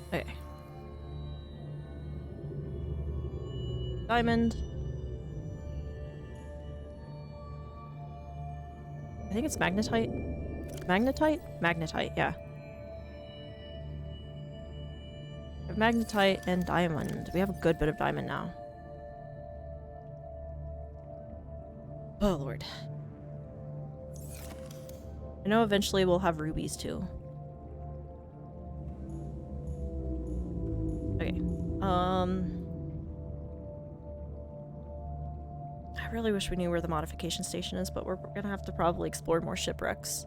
Speaker 1: Okay. Diamond. I think it's magnetite. Magnetite? Magnetite, yeah. We have magnetite and diamond. We have a good bit of diamond now. Oh, Lord. I know eventually we'll have rubies, too. Okay. I really wish we knew where the modification station is, but we're gonna have to probably explore more shipwrecks.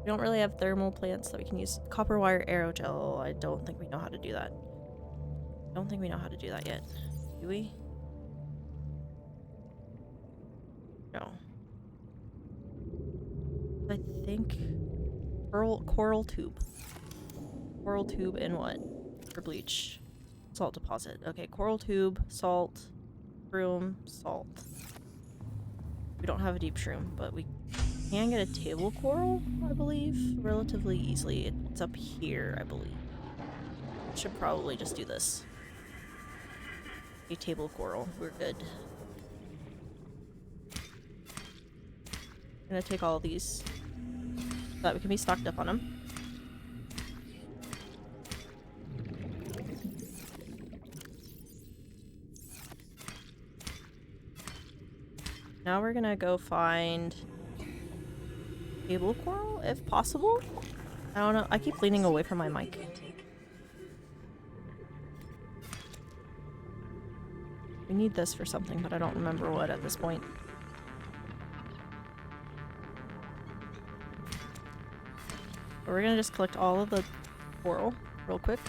Speaker 1: We don't really have thermal plants that we can use. Copper wire aerogel. I don't think we know how to do that. Don't think we know how to do that yet. Do we? No. I think coral tube. Coral tube and what? For bleach. Salt deposit. Okay, coral tube, salt, shroom, salt. We don't have a deep shroom, but we can get a table coral, I believe, relatively easily. It's up here, I believe. Should probably just do this. A table coral. We're good. I'm gonna take all of these so that we can be stocked up on them. Now we're gonna go find table coral, if possible. I don't know. I keep leaning away from my mic. We need this for something, but I don't remember what at this point. But we're gonna just collect all of the coral real quick.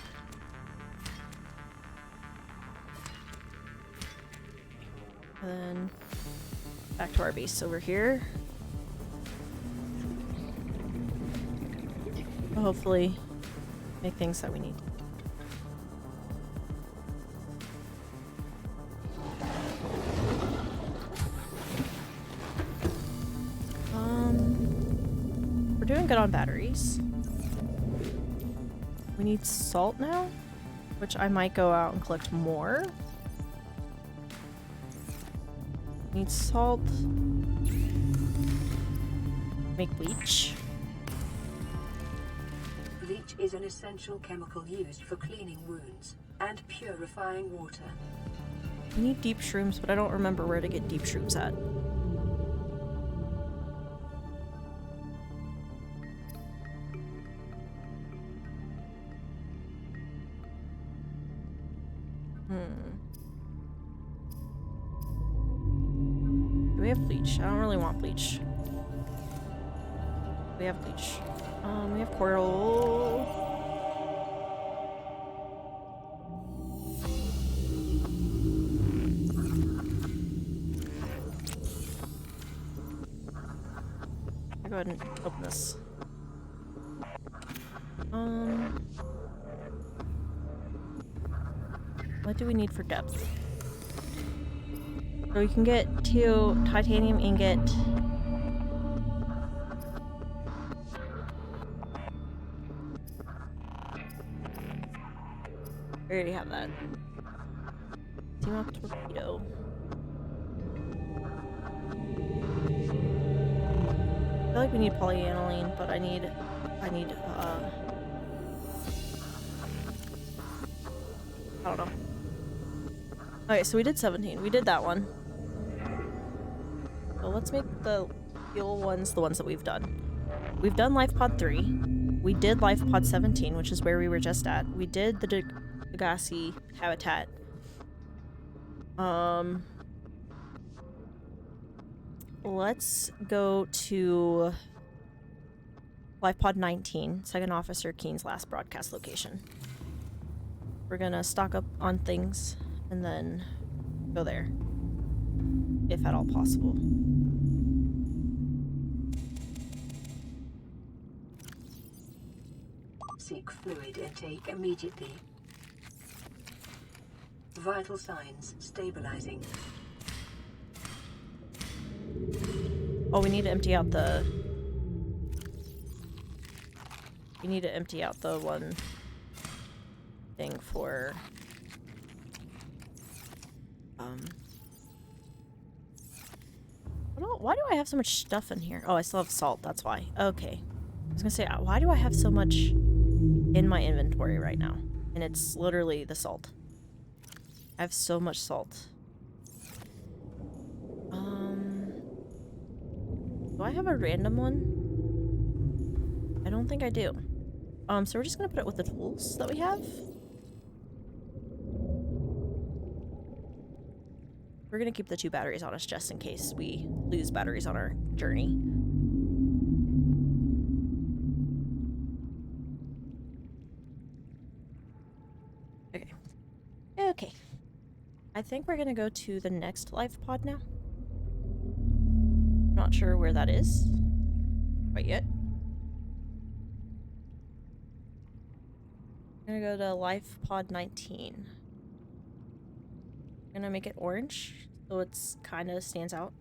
Speaker 1: And then back to our base over here. We'll hopefully make things that we need. We're doing good on batteries. We need salt now, which I might go out and collect more. Need salt. Make bleach.
Speaker 3: Bleach is an essential chemical used for cleaning wounds and purifying water.
Speaker 1: We need deep shrooms, but I don't remember where to get deep shrooms at. Do we have bleach? I don't really want bleach. We have bleach. We have coral. Go ahead and open this. What do we need for depth? So we can get 2 titanium ingot. We already have that. Team up torpedo. I feel like we need polyaniline, but I need, I don't know. Okay, so we did 17. We did that one. So let's make the fuel ones the ones that we've done. We've done Life Pod 3. We did Life Pod 17, which is where we were just at. We did the Degassi habitat. Let's go to Life Pod 19, Second Officer Keen's last broadcast location. We're gonna stock up on things and then go there, if at all possible.
Speaker 3: Seek fluid intake immediately. Vital signs stabilizing.
Speaker 1: Oh, we need to empty out the... We need to empty out the one thing for... Why do I have so much stuff in here? Oh, I still have salt, that's why. Okay. I was gonna say, why do I have so much in my inventory right now? And it's literally the salt. I have so much salt. Do I have a random one? I don't think I do. So we're just gonna put it with the tools that we have. We're gonna keep the 2 batteries on us just in case we lose batteries on our journey. Okay. Okay. I think we're gonna go to the next life pod now. Not sure where that is quite yet. I'm gonna go to life pod 19. I'm gonna make it orange so it's kind of stands out.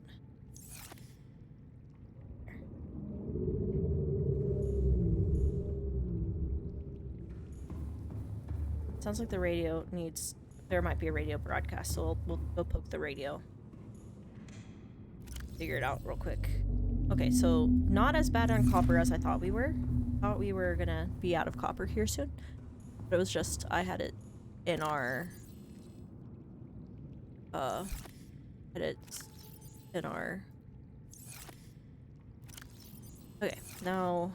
Speaker 1: Sounds like the radio needs... There might be a radio broadcast, so we'll go poke the radio. Figure it out real quick. Okay, so not as bad on copper as I thought we were. Thought we were gonna be out of copper here soon. But it was just, I had it in our... had it in our... Okay, now...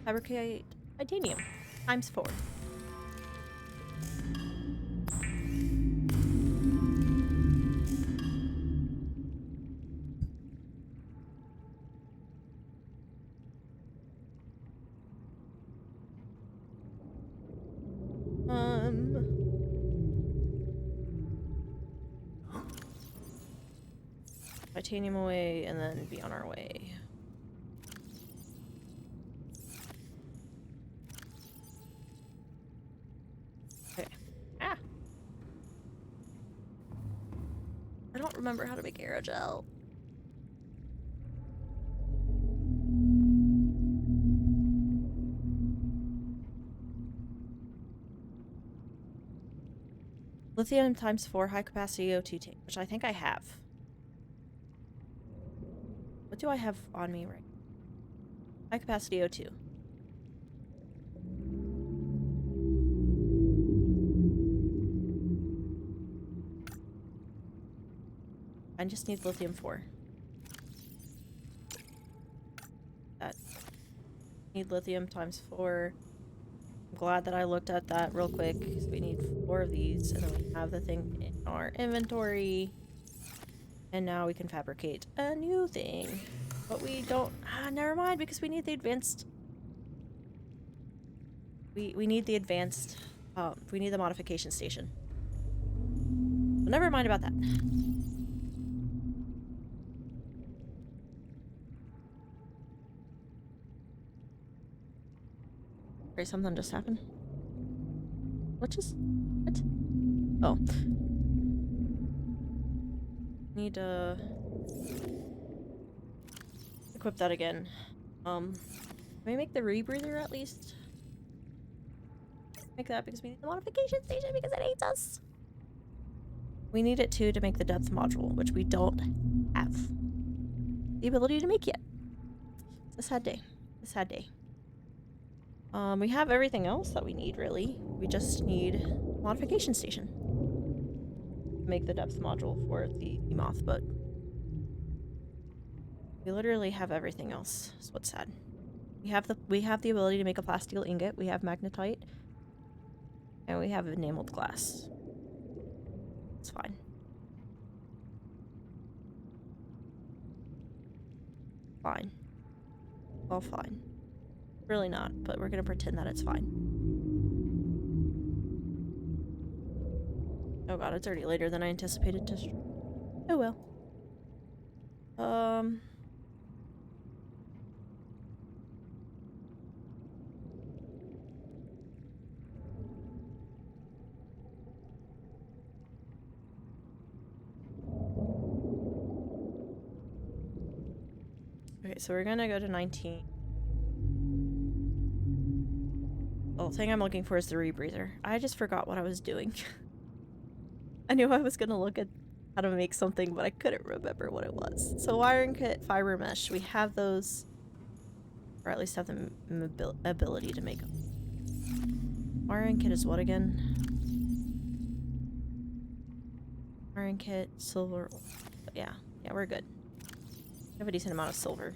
Speaker 1: Fabricate titanium ×4. Titanium away and then be on our way. Okay. Ah! I don't remember how to make aerogel. Lithium ×4 high capacity O2 tank, which I think I have. What do I have on me right now? High capacity O2. I just need lithium 4. That. Need lithium ×4. I'm glad that I looked at that real quick, because we need 4 of these, and then we have the thing in our inventory. And now we can fabricate a new thing. But we don't... never mind, because we need the advanced... We need the advanced... we need the modification station. So never mind about that. Sorry, something just happened. What? Oh. Need to equip that again. Can we make the rebreather at least? Make that because we need the modification station because it hates us. We need it too to make the depth module, which we don't have the ability to make yet. It's a sad day. It's a sad day. We have everything else that we need, really. We just need modification station to make the depth module for the moth, but we literally have everything else. That's what's sad. We have the ability to make a plasteel ingot. We have magnetite, and we have enameled glass. It's fine. Fine. All fine. Really not, but we're gonna pretend that it's fine. Oh god, it's already later than I anticipated to stream. Oh well. Okay, so we're gonna go to 19. The thing I'm looking for is the rebreather. I just forgot what I was doing. I knew I was gonna look at how to make something, but I couldn't remember what it was. So wiring kit, fiber mesh, we have those, or at least have the ability to make them. Wiring kit is what again? Wiring kit, silver. But yeah, we're good. We have a decent amount of silver.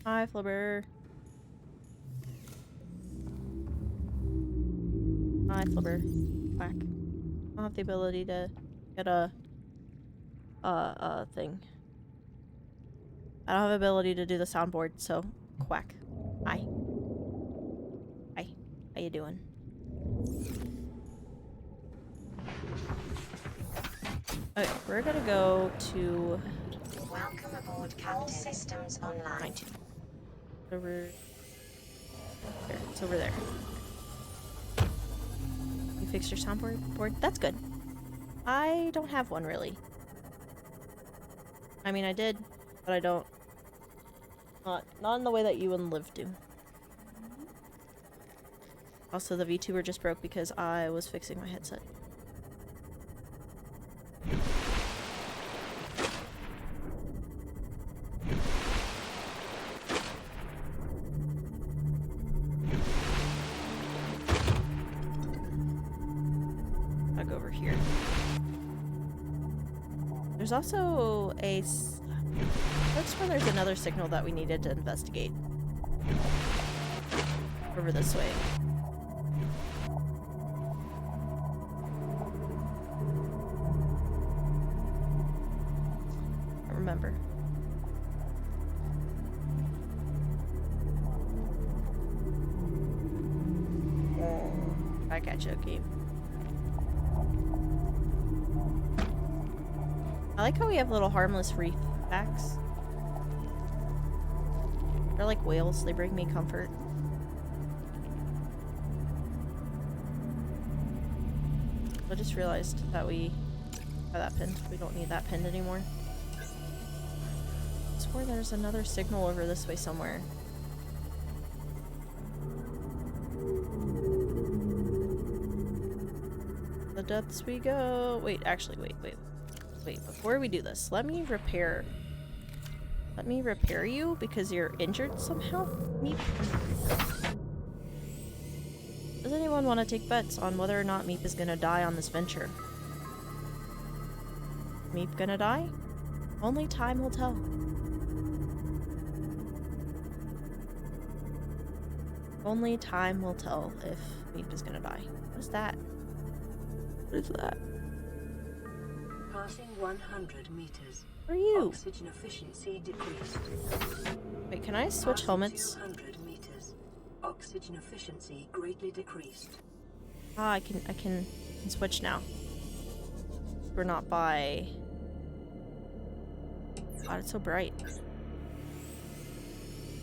Speaker 1: Hi, Flubber. Hi, Flubber. Quack. I don't have the ability to get a thing. I don't have the ability to do the soundboard, so quack. Hi. Hi. How you doing? Okay, we're gonna go to
Speaker 3: Welcome aboard Captain Systems Online.
Speaker 1: 19. Over there. It's over there. You fixed your soundboard? That's good. I don't have one really. I mean, I did, but I don't. Not in the way that you and Liv do. Also, the VTuber just broke because I was fixing my headset. Back over here. There's also a... That's where there's another signal that we needed to investigate. Over this way. I remember. Back at you, okay. I like how we have little harmless reef backs. They're like whales, they bring me comfort. I just realized that we have that pinned. We don't need that pinned anymore. I swear there's another signal over this way somewhere. The depths we go. Wait, actually, wait. Before we do this, let me repair you because you're injured somehow. Meep. Does anyone want to take bets on whether or not Meep is gonna die on this venture? Meep gonna die? Only time will tell. Only time will tell if Meep is gonna die. What is that? What is that?
Speaker 3: Passing 100 meters.
Speaker 1: Where are you?
Speaker 3: Oxygen efficiency decreased.
Speaker 1: Wait, can I switch helmets?
Speaker 3: 200 meters. Oxygen efficiency greatly decreased.
Speaker 1: Ah, I can switch now. We're not by... God, it's so bright.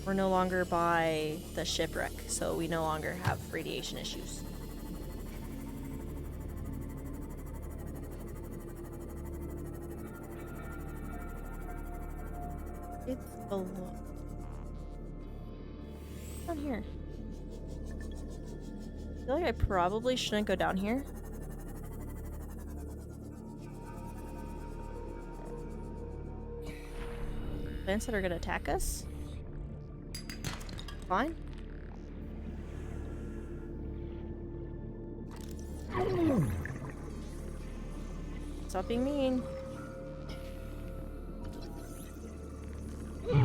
Speaker 1: We're no longer by the shipwreck, so we no longer have radiation issues. It's below. Down here. I feel like I probably shouldn't go down here. Plants that are gonna attack us? Fine. Stop being mean. It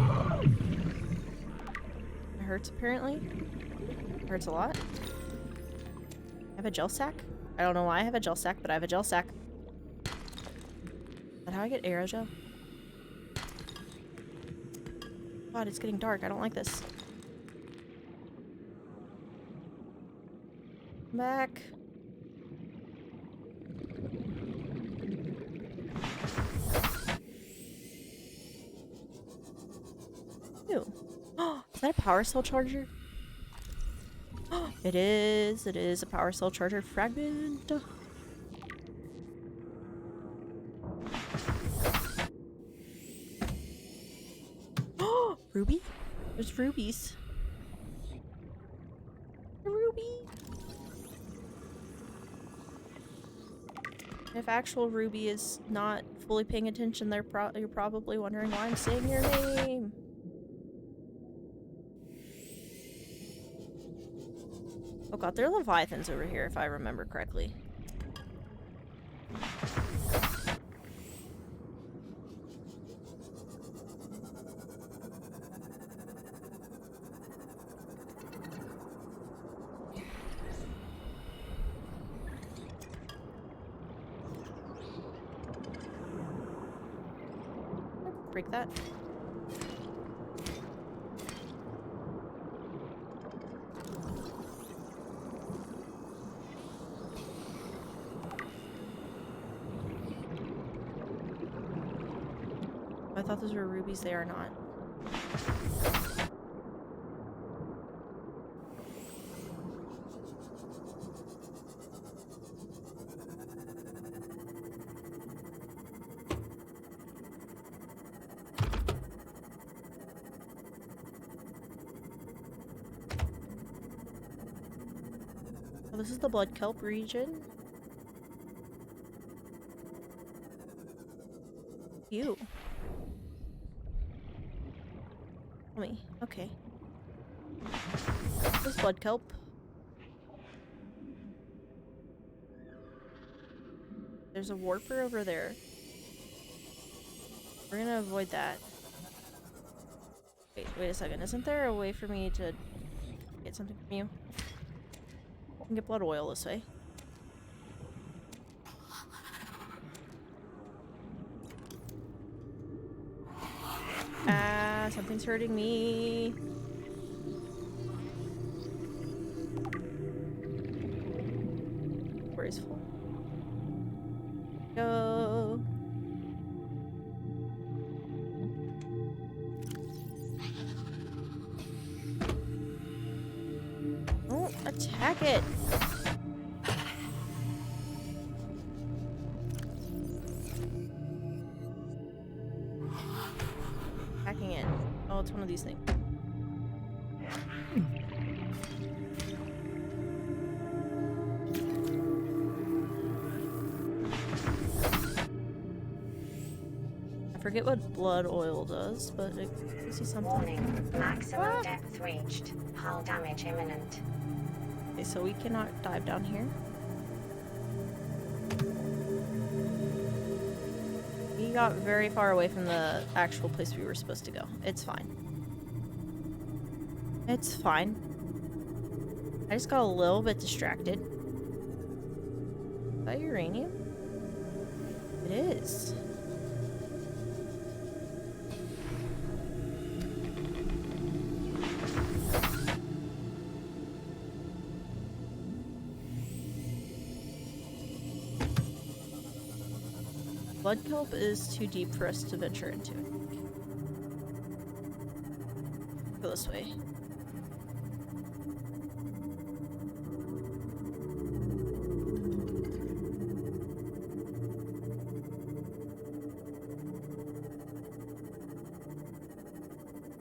Speaker 1: hurts apparently. It hurts a lot. I have a gel sack? I don't know why I have a gel sack, but I have a gel sack. Is that how I get aerogel? God, it's getting dark. I don't like this. Come back. Ew. Is that a power cell charger? It is. It is a power cell charger fragment. Ruby? There's rubies. A ruby. If actual Ruby is not fully paying attention, you're probably wondering why I'm saying your name. Oh god, there are leviathans over here if I remember correctly. Break that. I thought those were rubies. They are not. Oh, this is the blood kelp region. Ew. Me. Okay. This blood kelp. There's a warper over there. We're gonna avoid that. Wait a second. Isn't there a way for me to get something from you? I can get blood oil this way. Ah, something's hurting me. Where is full? Go. Don't attack it. Hacking it. Oh, it's one of these things. I forget what blood oil does, but it gives you something.
Speaker 10: Warning. Maximum depth reached. Hull damage imminent.
Speaker 1: Okay, so we cannot dive down here. We got very far away from the actual place we were supposed to go. It's fine. It's fine. I just got a little bit distracted. Is that uranium? It is. Blood kelp is too deep for us to venture into. Go this way.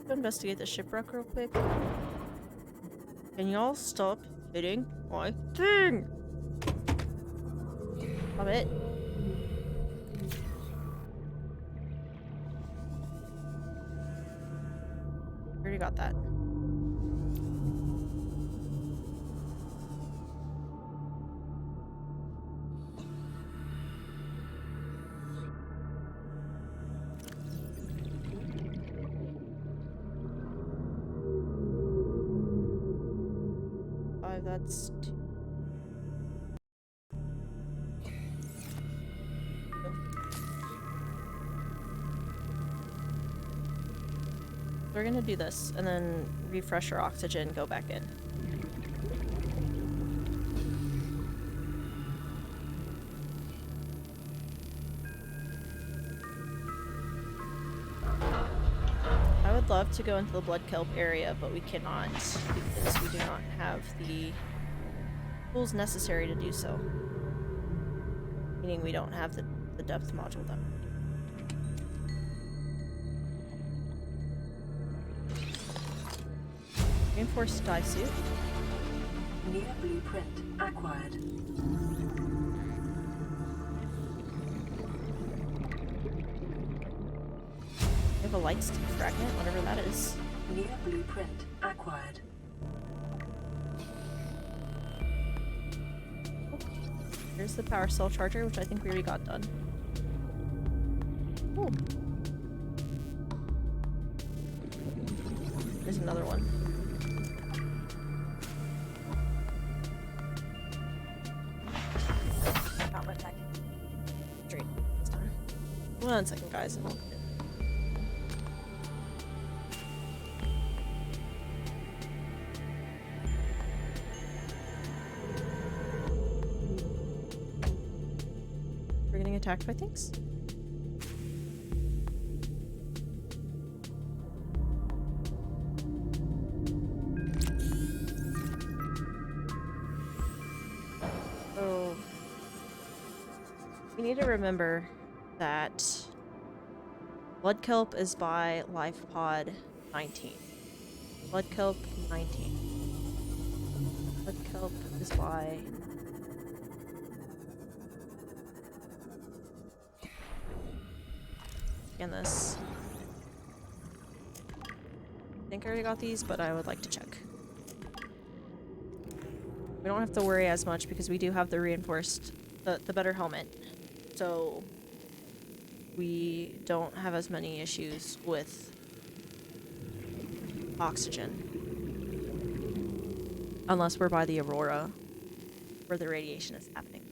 Speaker 1: Go investigate the shipwreck real quick. Can y'all stop hitting my thing? Stop it. Already got that. That's two. We're gonna do this and then refresh our oxygen, go back in. I would love to go into the blood kelp area, but we cannot because we do not have the tools necessary to do so. Meaning we don't have the depth module done. Reinforced dye suit.
Speaker 3: New blueprint acquired.
Speaker 1: We have a light stick fragment, whatever that is.
Speaker 3: New blueprint acquired.
Speaker 1: Here's the power cell charger, which I think we already got done. Cool. There's another one. Outlet tech. Straight this time. 1 second, guys, and we'll get it. We're getting attacked by things? So we need to remember that blood kelp is by life pod 19. Blood kelp 19. Blood kelp is by and this. I think I already got these, but I would like to check. We don't have to worry as much because we do have the reinforced, the better helmet. So we don't have as many issues with oxygen. Unless we're by the Aurora, where the radiation is happening.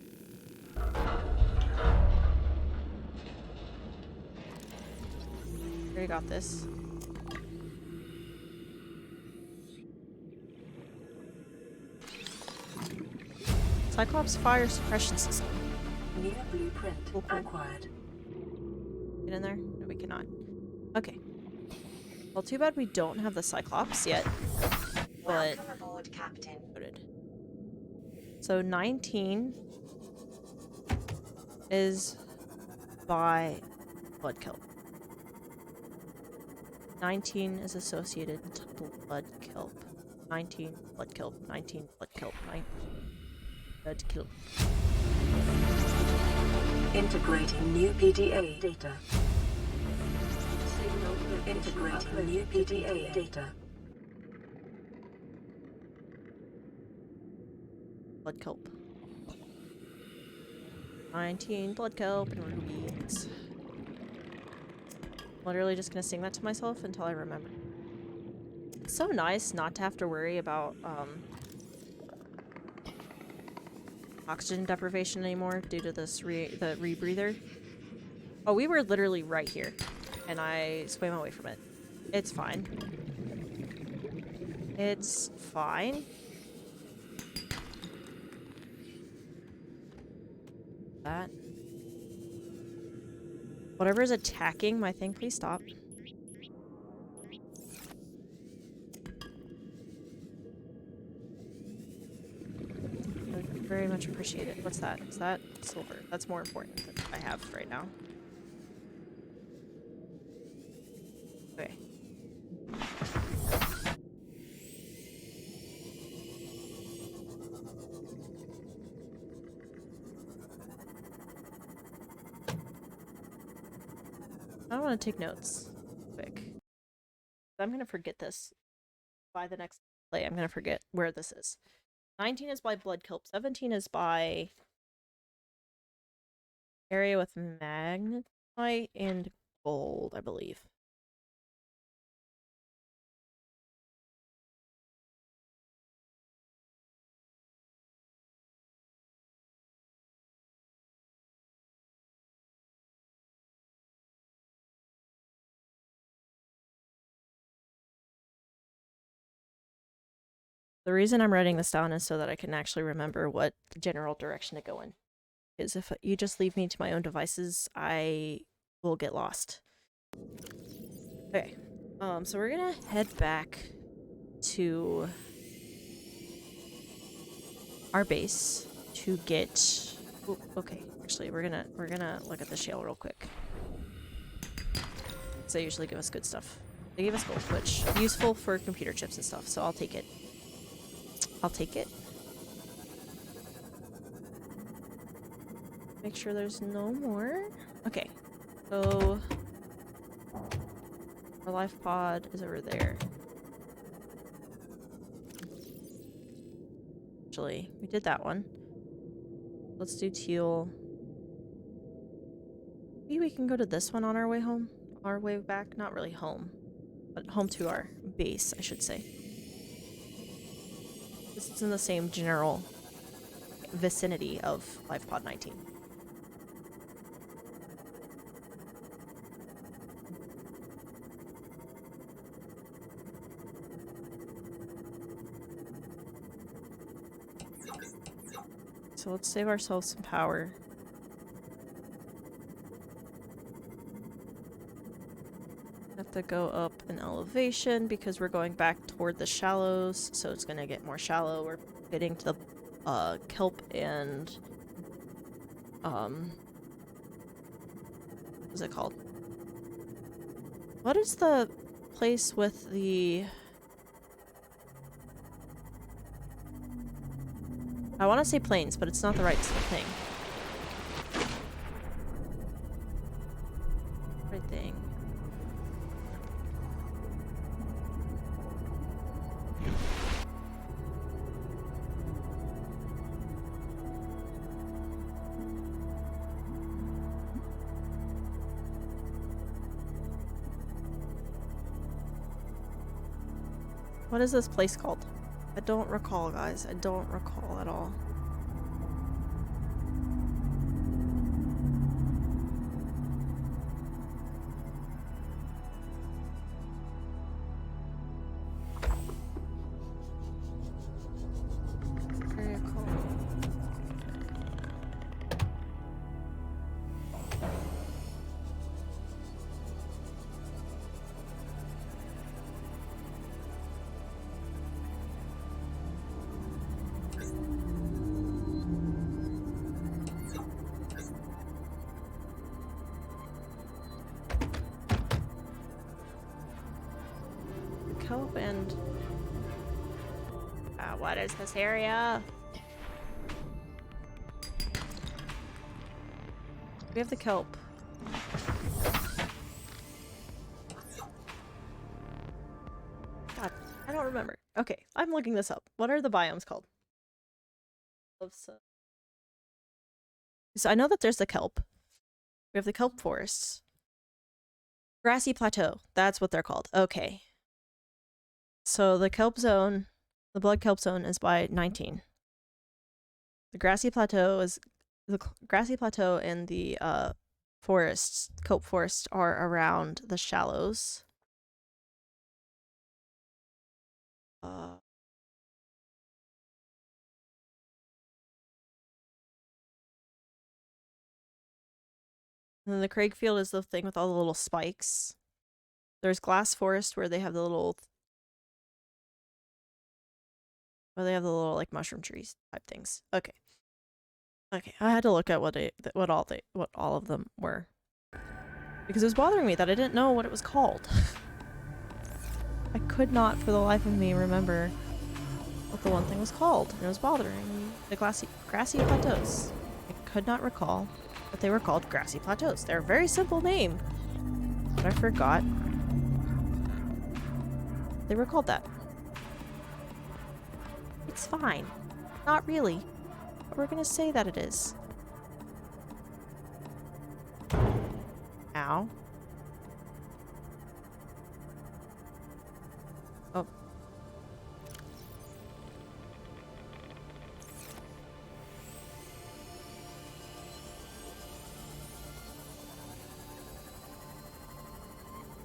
Speaker 1: Already got this. Cyclops fire suppression system.
Speaker 3: New blueprint acquired.
Speaker 1: Get in there? No, we cannot. Okay. Well, too bad we don't have the Cyclops yet. But
Speaker 10: welcome aboard, Captain.
Speaker 1: Noted. So 19 is by blood kelp. 19 is associated to blood kelp. 19 blood kelp. 19 blood kelp. 19 blood kelp.
Speaker 3: Integrating new PDA data. Signal integrating new PDA data.
Speaker 1: Blood kelp. 19 blood kelp and rubies. Literally just gonna sing that to myself until I remember. It's so nice not to have to worry about oxygen deprivation anymore due to this the rebreather. Oh, we were literally right here, and I swam away from it. It's fine. It's fine. That. Whatever is attacking my thing, please stop. I would very much appreciate it. What's that? Is that silver? That's more important than I have right now. Okay. I want to take notes quick. I'm going to forget this by the next play. I'm going to forget where this is. 19 is by blood kelp. 17 is by area with magnetite and gold, I believe. The reason I'm writing this down is so that I can actually remember what general direction to go in. Because if you just leave me to my own devices, I will get lost. Okay. So we're gonna head back to our base to get... Ooh, okay, actually, we're gonna look at the shale real quick. They usually give us good stuff. They gave us gold, which is useful for computer chips and stuff, so I'll take it. I'll take it. Make sure there's no more. Okay, so our life pod is over there. Actually, we did that one. Let's do teal. Maybe we can go to this one on our way home. Our way back? Not really home, but home to our base, I should say. This is in the same general vicinity of Life Pod 19. So let's save ourselves some power. Have to go up an elevation because we're going back toward the shallows, so it's gonna get more shallow. We're getting to the kelp and what's it called? What is the place with the... I want to say plains, but it's not the right thing. Right thing. What is this place called? I don't recall, guys. I don't recall at all. Very cool. Kelp and... what is this area? We have the kelp. God, I don't remember. Okay, I'm looking this up. What are the biomes called? So I know that there's the kelp. We have the kelp forests. Grassy plateau. That's what they're called. Okay. So the kelp zone, the blood kelp zone is by 19. The grassy plateau is grassy plateau and the forests, cope forests, are around the shallows. And then the Craigfield is the thing with all the little spikes. There's glass forest where they have the little, like mushroom trees type things. Okay. Okay, I had to look at what all of them were, because it was bothering me that I didn't know what it was called. I could not for the life of me remember what the one thing was called, and it was bothering me. The grassy plateaus. I could not recall that they were called grassy plateaus. They're a very simple name, but I forgot they were called that. It's fine. Not really. But we're gonna say that it is. Ow. Oh.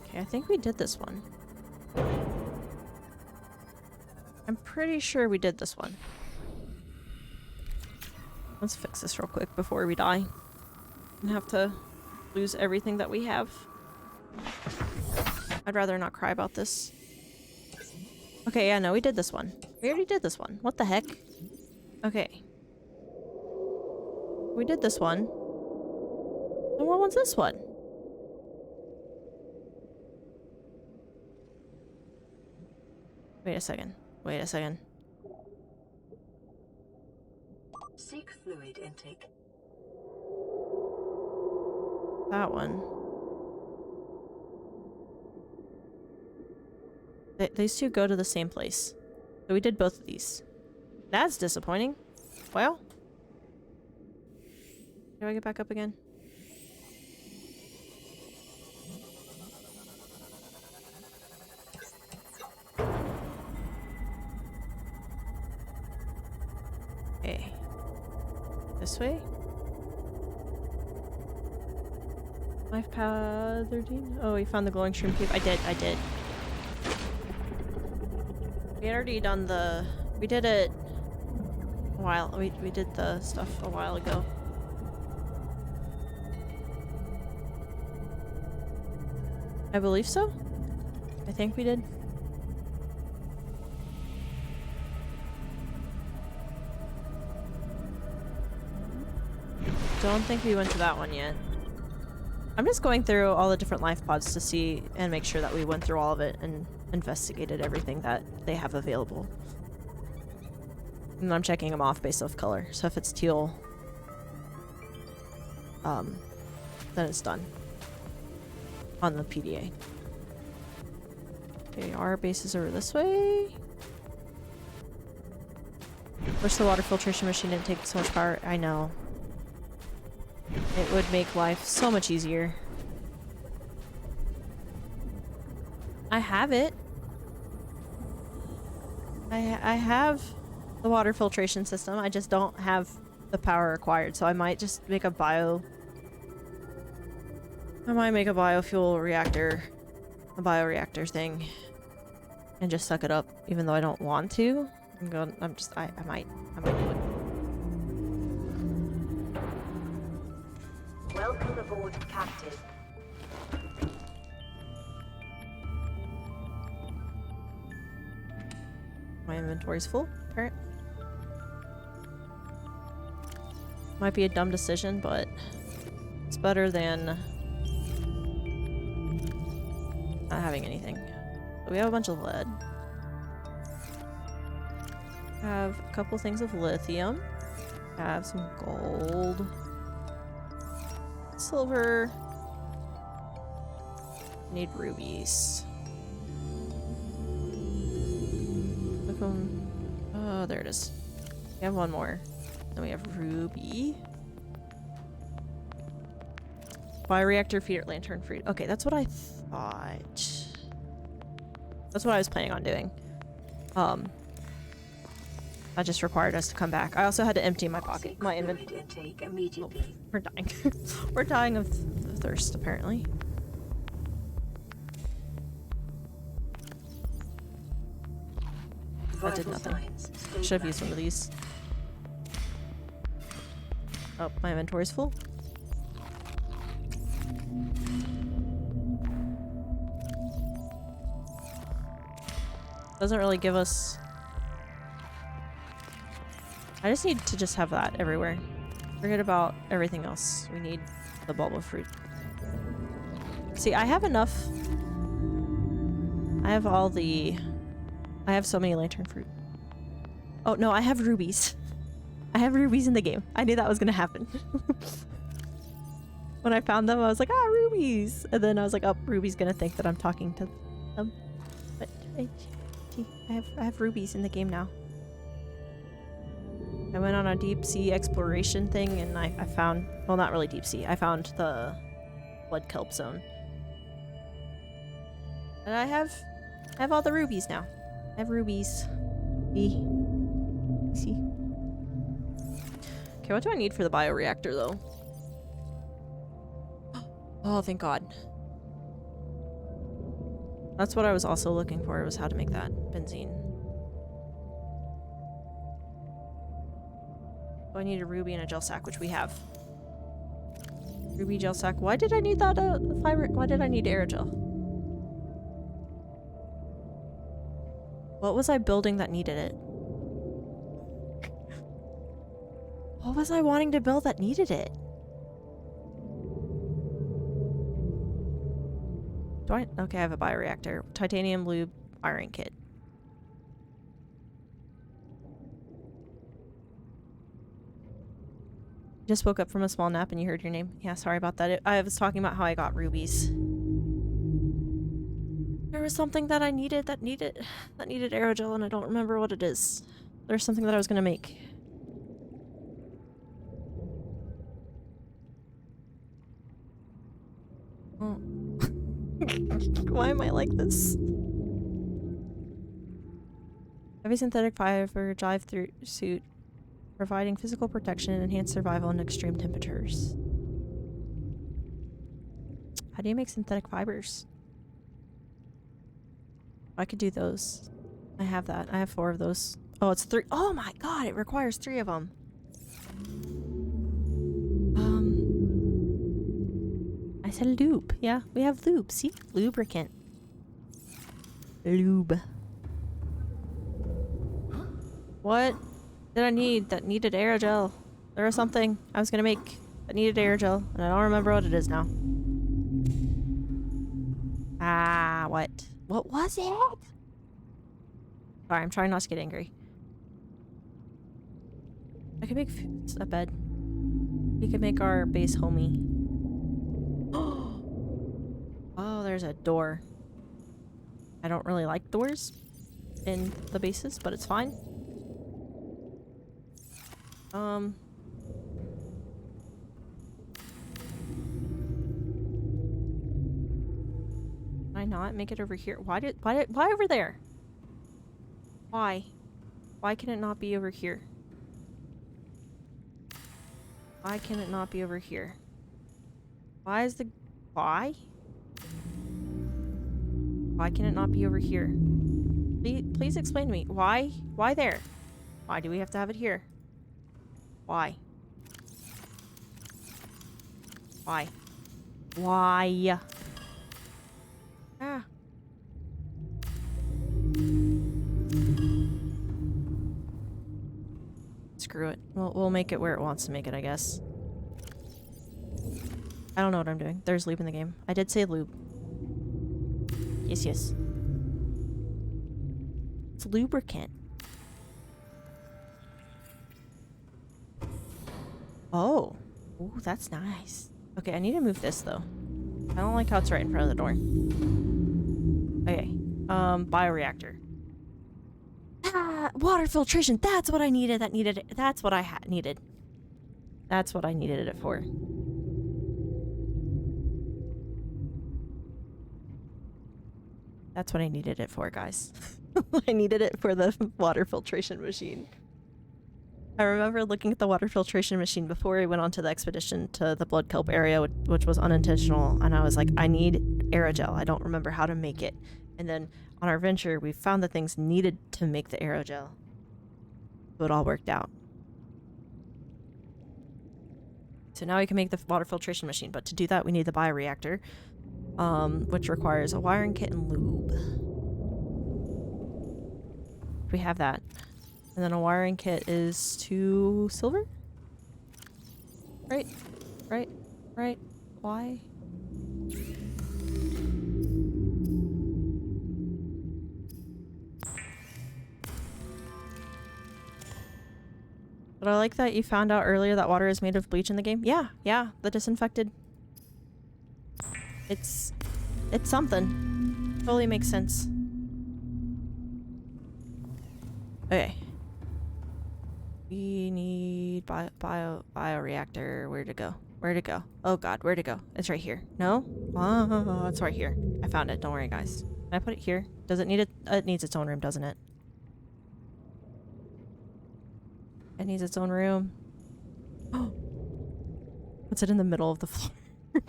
Speaker 1: Okay, I think we did this one. I'm pretty sure we did this one. Let's fix this real quick before we die and have to lose everything that we have. I'd rather not cry about this. Okay, yeah, no, we did this one. We already did this one. What the heck? Okay. We did this one. And what one's this one? Wait a second. Wait a second.
Speaker 3: Seek fluid intake.
Speaker 1: That one. These two go to the same place. So we did both of these. That's disappointing. Well. Do I get back up again? Okay. This way? Life pad 13? Oh, we found the glowing shroom cube. I did. We had already done the... We did it a while... We did the stuff a while ago. I believe so? I think we did. Don't think we went to that one yet. I'm just going through all the different life pods to see and make sure that we went through all of it and investigated everything that they have available. And I'm checking them off based off color. So if it's teal, then it's done on the PDA. Okay, our base is over this way. Wish the water filtration machine didn't take so much power. I know. It would make life so much easier. I have it. I have the water filtration system. I just don't have the power required, so I might just make a biofuel reactor, a bioreactor thing, and just suck it up, even though I don't want to. I might do it.
Speaker 3: Welcome aboard, Captain.
Speaker 1: My inventory's full. Alright. Might be a dumb decision, but it's better than not having anything. So we have a bunch of lead. Have a couple things of lithium. Have some gold. Silver. Need rubies. Oh, there it is. We have one more. Then we have ruby. Bioreactor, feeder lantern, fruit. Okay, that's what I thought. That's what I was planning on doing. That just required us to come back. I also had to empty my pocket, my inventory.
Speaker 3: Intake immediately.
Speaker 1: Oh, we're dying. We're dying of thirst, apparently. That did nothing. Should have used one of these. Oh, my inventory's full. Doesn't really give us... I just need to just have that everywhere. Forget about everything else. We need the bulb of fruit. See, I have enough. I have all the... I have so many lantern fruit. Oh, no, I have rubies. I have rubies in the game. I knew that was gonna happen. When I found them, I was like, ah, rubies! And then I was like, oh, Ruby's gonna think that I'm talking to them. But I have rubies in the game now. I went on a deep sea exploration thing and I found, well, not really deep sea. I found the blood kelp zone. And I have all the rubies now. I have rubies. See. Okay, what do I need for the bioreactor though? Oh, thank God. That's what I was also looking for, was how to make that benzene. So I need a ruby and a gel sack, which we have. Ruby gel sack. Why did I need that fiber? Why did I need aerogel? What was I building that needed it? What was I wanting to build that needed it? Do I? Okay, I have a bioreactor. Titanium lube iron kit. Just woke up from a small nap and you heard your name. Yeah, sorry about that. I was talking about how I got rubies. There was something that I needed that needed aerogel and I don't remember what it is. There's something that I was gonna make. Oh. Why am I like this? Heavy synthetic fiber drive-through suit, providing physical protection and enhanced survival in extreme temperatures. How do you make synthetic fibers? I could do those. I have that. I have 4 of those. Oh, it's 3. Oh my God, it requires 3 of them. I said lube. Yeah, we have lube. See? Lubricant. Lube. What did I need that needed aerogel? There was something I was gonna make that needed aerogel, and I don't remember what it is now. Ah, what? What was it? Sorry, I'm trying not to get angry. I could make a bed. We could make our base homey. Oh, there's a door. I don't really like doors in the bases, but it's fine. Why not make it over here? Why over there? Why? Why can it not be over here? Why can it not be over here? Why is the... Why? Why can it not be over here? Please explain to me. Why? Why there? Why do we have to have it here? Why? Why? Why? Ah. Screw it. We'll make it where it wants to make it, I guess. I don't know what I'm doing. There's lube in the game. I did say lube. Yes, yes. It's lubricant. Oh. Ooh, that's nice. Okay, I need to move this, though. I don't like how it's right in front of the door. Okay. Bioreactor. Ah, water filtration. That's what I needed. That's what I needed. That's what I needed it for. That's what I needed it for, guys. I needed it for the water filtration machine. I remember looking at the water filtration machine before we went on to the expedition to the blood kelp area, which was unintentional, and I was like, I need aerogel. I don't remember how to make it. And then on our venture, we found the things needed to make the aerogel. So it all worked out. So now we can make the water filtration machine, but to do that we need the bioreactor, which requires a wiring kit and lube. We have that. And then a wiring kit is 2 silver? Right? Right? Right? Why? But I like that you found out earlier that water is made of bleach in the game. Yeah, yeah, the disinfected. It's something. Totally makes sense. Okay. We need bioreactor. Where'd it go? Where'd it go? Oh god, where'd it go? It's right here. No? Oh, it's right here. I found it. Don't worry, guys. Can I put it here? Does it need it? It needs its own room, doesn't it? It needs its own room. Oh! Puts it in the middle of the floor. I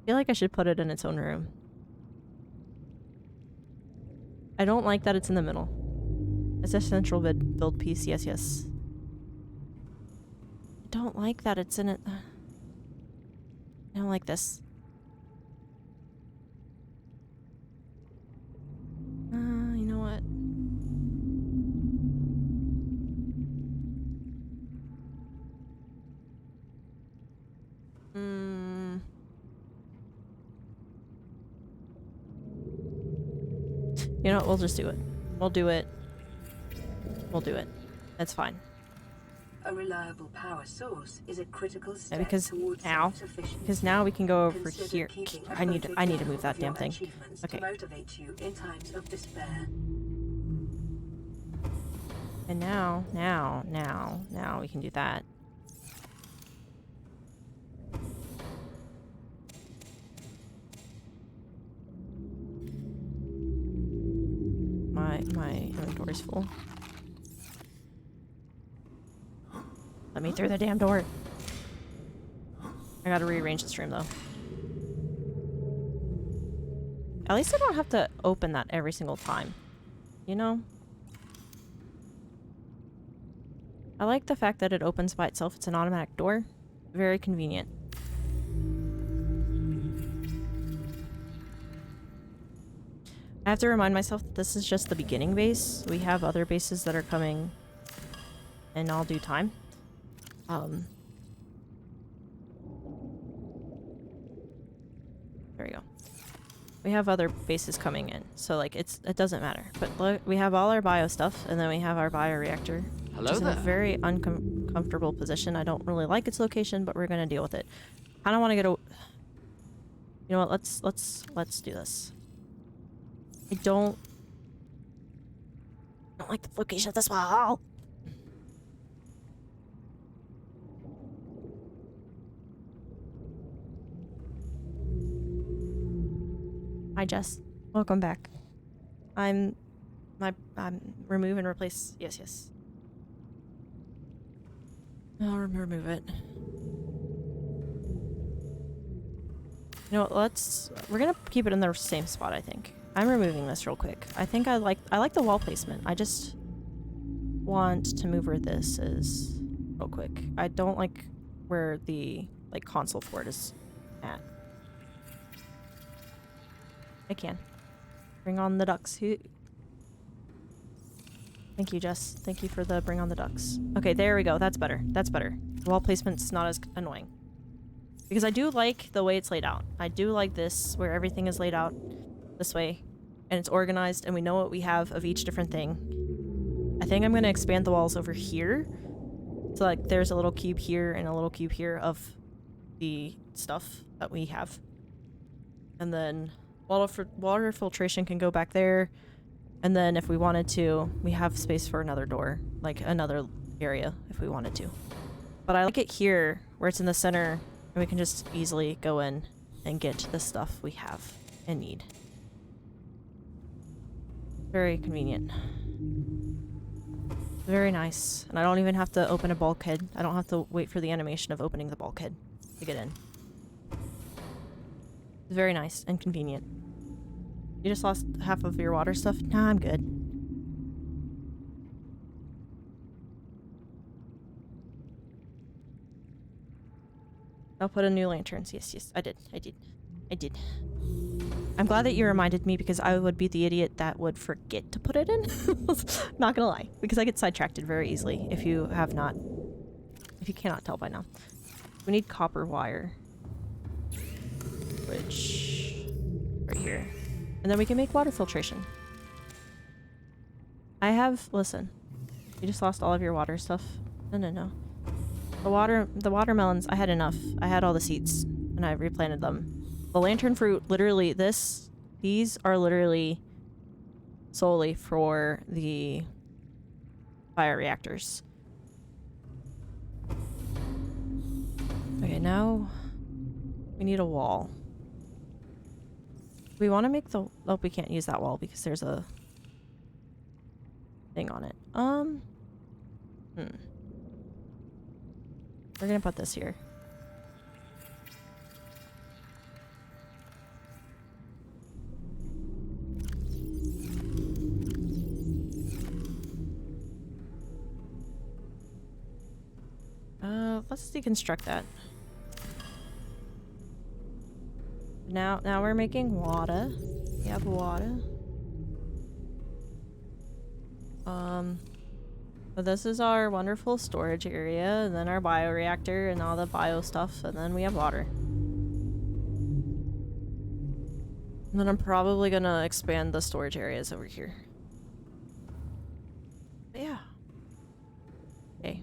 Speaker 1: feel like I should put it in its own room. I don't like that it's in the middle. It's a central build piece. Yes, yes. I don't like that it's in it. I don't like this. You know what? You know what? We'll just do it. We'll do it. We'll do it. That's fine.
Speaker 3: A reliable power source is a critical step towards
Speaker 1: self-sufficiency. Because now we can go over here. I need to move that damn thing. Okay.
Speaker 3: To motivate you in times of despair.
Speaker 1: And now we can do that. My inventory's full. Let me through the damn door. I gotta rearrange this room though. At least I don't have to open that every single time. You know? I like the fact that it opens by itself. It's an automatic door. Very convenient. I have to remind myself that this is just the beginning base. We have other bases that are coming in all due time. There we go. We have other bases coming in, so like it doesn't matter. But look, we have all our bio stuff, and then we have our bioreactor, which is in a very uncomfortable position. I don't really like its location, but we're gonna deal with it. I don't want to get a. You know what? Let's do this. I don't like the location of this wall. Hi Jess, welcome back. I'm remove and replace. Yes. I'll remove it. You know what, we're gonna keep it in the same spot, I think. I'm removing this real quick. I think I like the wall placement. I just want to move where this is real quick. I don't like where the console for it is at. I can. Bring on the ducks. Thank you, Jess. Thank you for the bring on the ducks. Okay, there we go. That's better. That's better. The wall placement's not as annoying. Because I do like the way it's laid out. I do like this, where everything is laid out this way. And it's organized, and we know what we have of each different thing. I think I'm going to expand the walls over here. So, like, there's a little cube here and a little cube here of the stuff that we have. And then water filtration can go back there. And then if we wanted to, we have space for another door. Like, another area if we wanted to. But I like it here, where it's in the center, and we can just easily go in and get the stuff we have and need. Very convenient. Very nice. And I don't even have to open a bulkhead. I don't have to wait for the animation of opening the bulkhead to get in. It's very nice and convenient. You just lost half of your water stuff? Nah, I'm good. I'll put in new lanterns. Yes, yes, I did. I'm glad that you reminded me because I would be the idiot that would forget to put it in. Not gonna lie, because I get sidetracked very easily if you cannot tell by now. We need copper wire. Which, right here. And then we can make water filtration. Listen, you just lost all of your water stuff. No. The watermelons, I had enough. I had all the seeds and I replanted them. The lantern fruit, literally these are literally solely for the bioreactors. Okay, now we need a wall. We want to make the... Oh, we can't use that wall because there's a thing on it. We're gonna put this here. Let's deconstruct that. Now we're making water. We have water. But this is our wonderful storage area, and then our bioreactor and all the bio stuff, and then we have water. And then I'm probably gonna expand the storage areas over here. But yeah. Okay.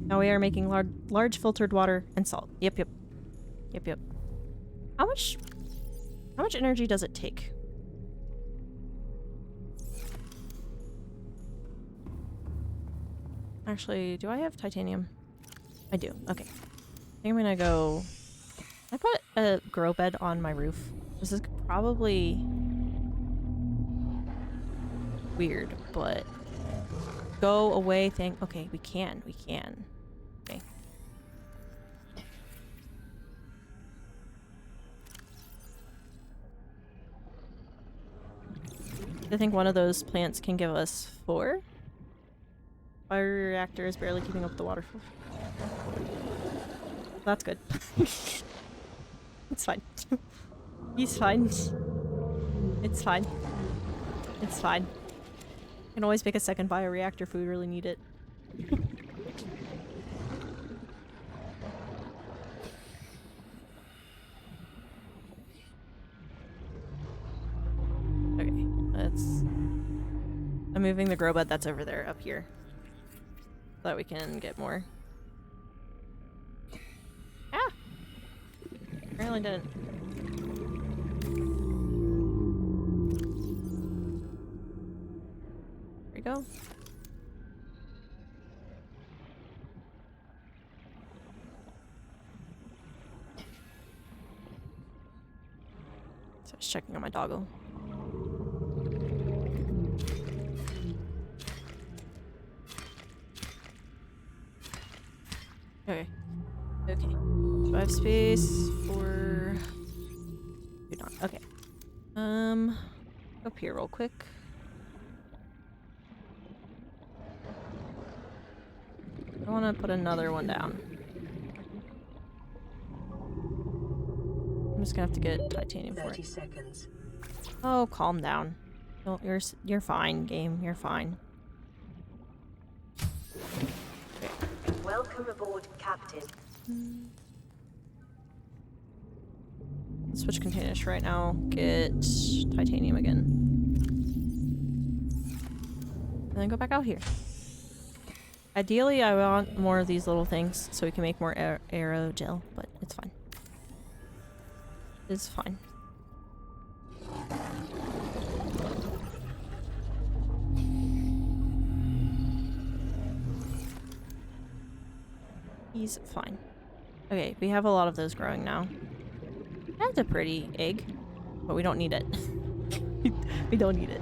Speaker 1: Now we are making large filtered water and salt. Yep. How much energy does it take? Actually, do I have titanium? I do. Okay. I think I'm gonna go... I put a grow bed on my roof. This is probably weird, but go away thing. Okay, we can. Okay. I think one of those plants can give us 4. Bioreactor is barely keeping up with the water flow. That's good. It's fine. He's fine. It's fine. It's fine. Can always make a second bioreactor if we really need it. Okay, I'm moving the grow bed that's over there up here. So that we can get more. Ah! Apparently didn't. There we go. So I was checking on my doggo. Okay. Do I have space for... Do not. Okay. Up here real quick. I want to put another one down. I'm just gonna have to get titanium for it.
Speaker 3: 30 seconds.
Speaker 1: Oh, calm down. No, you're fine, game. You're fine. Okay.
Speaker 3: Welcome aboard, Captain.
Speaker 1: Switch containers right now. Get titanium again. And then go back out here. Ideally, I want more of these little things so we can make more aerogel, but it's fine. It's fine. He's fine. Okay, we have a lot of those growing now. That's a pretty egg, but we don't need it. We don't need it.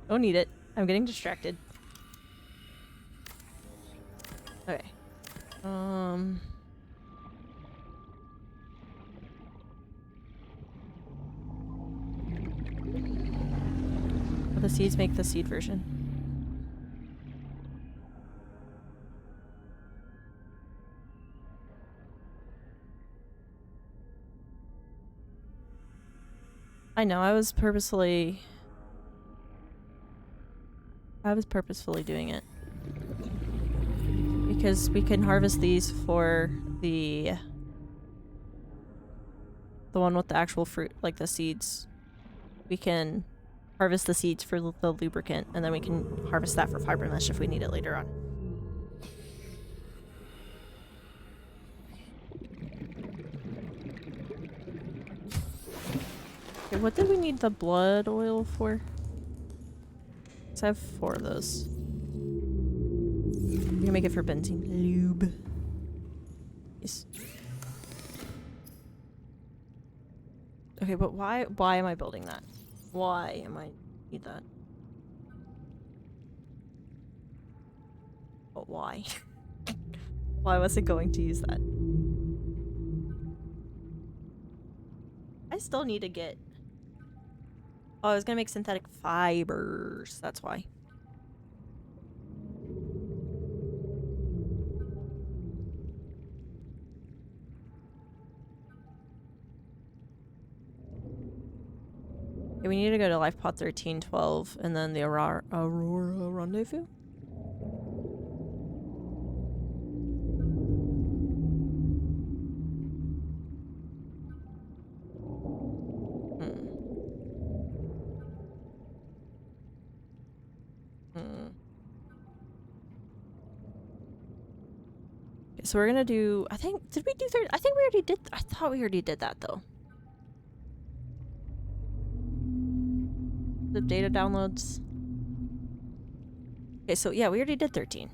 Speaker 1: Don't need it. I'm getting distracted. Okay. The seeds make the seed version. I know, I was purposefully doing it. Because we can harvest these for the one with the actual fruit, like the seeds. We can harvest the seeds for the lubricant, and then we can harvest that for fiber mesh if we need it later on. Okay, what did we need the blood oil for? I have 4 of those. We can make it for benzene lube. Yes. Okay, but why am I building that? Why am I need that? But why? Why was it going to use that? I still need to get... Oh, I was gonna make synthetic fibers. That's why. Okay, we need to go to Life Pod 1312 and then the Aurora Rendezvous. So we're gonna do, I think, did we do I think we already did, I thought we already did that though. The data downloads. Okay, so yeah, we already did 13.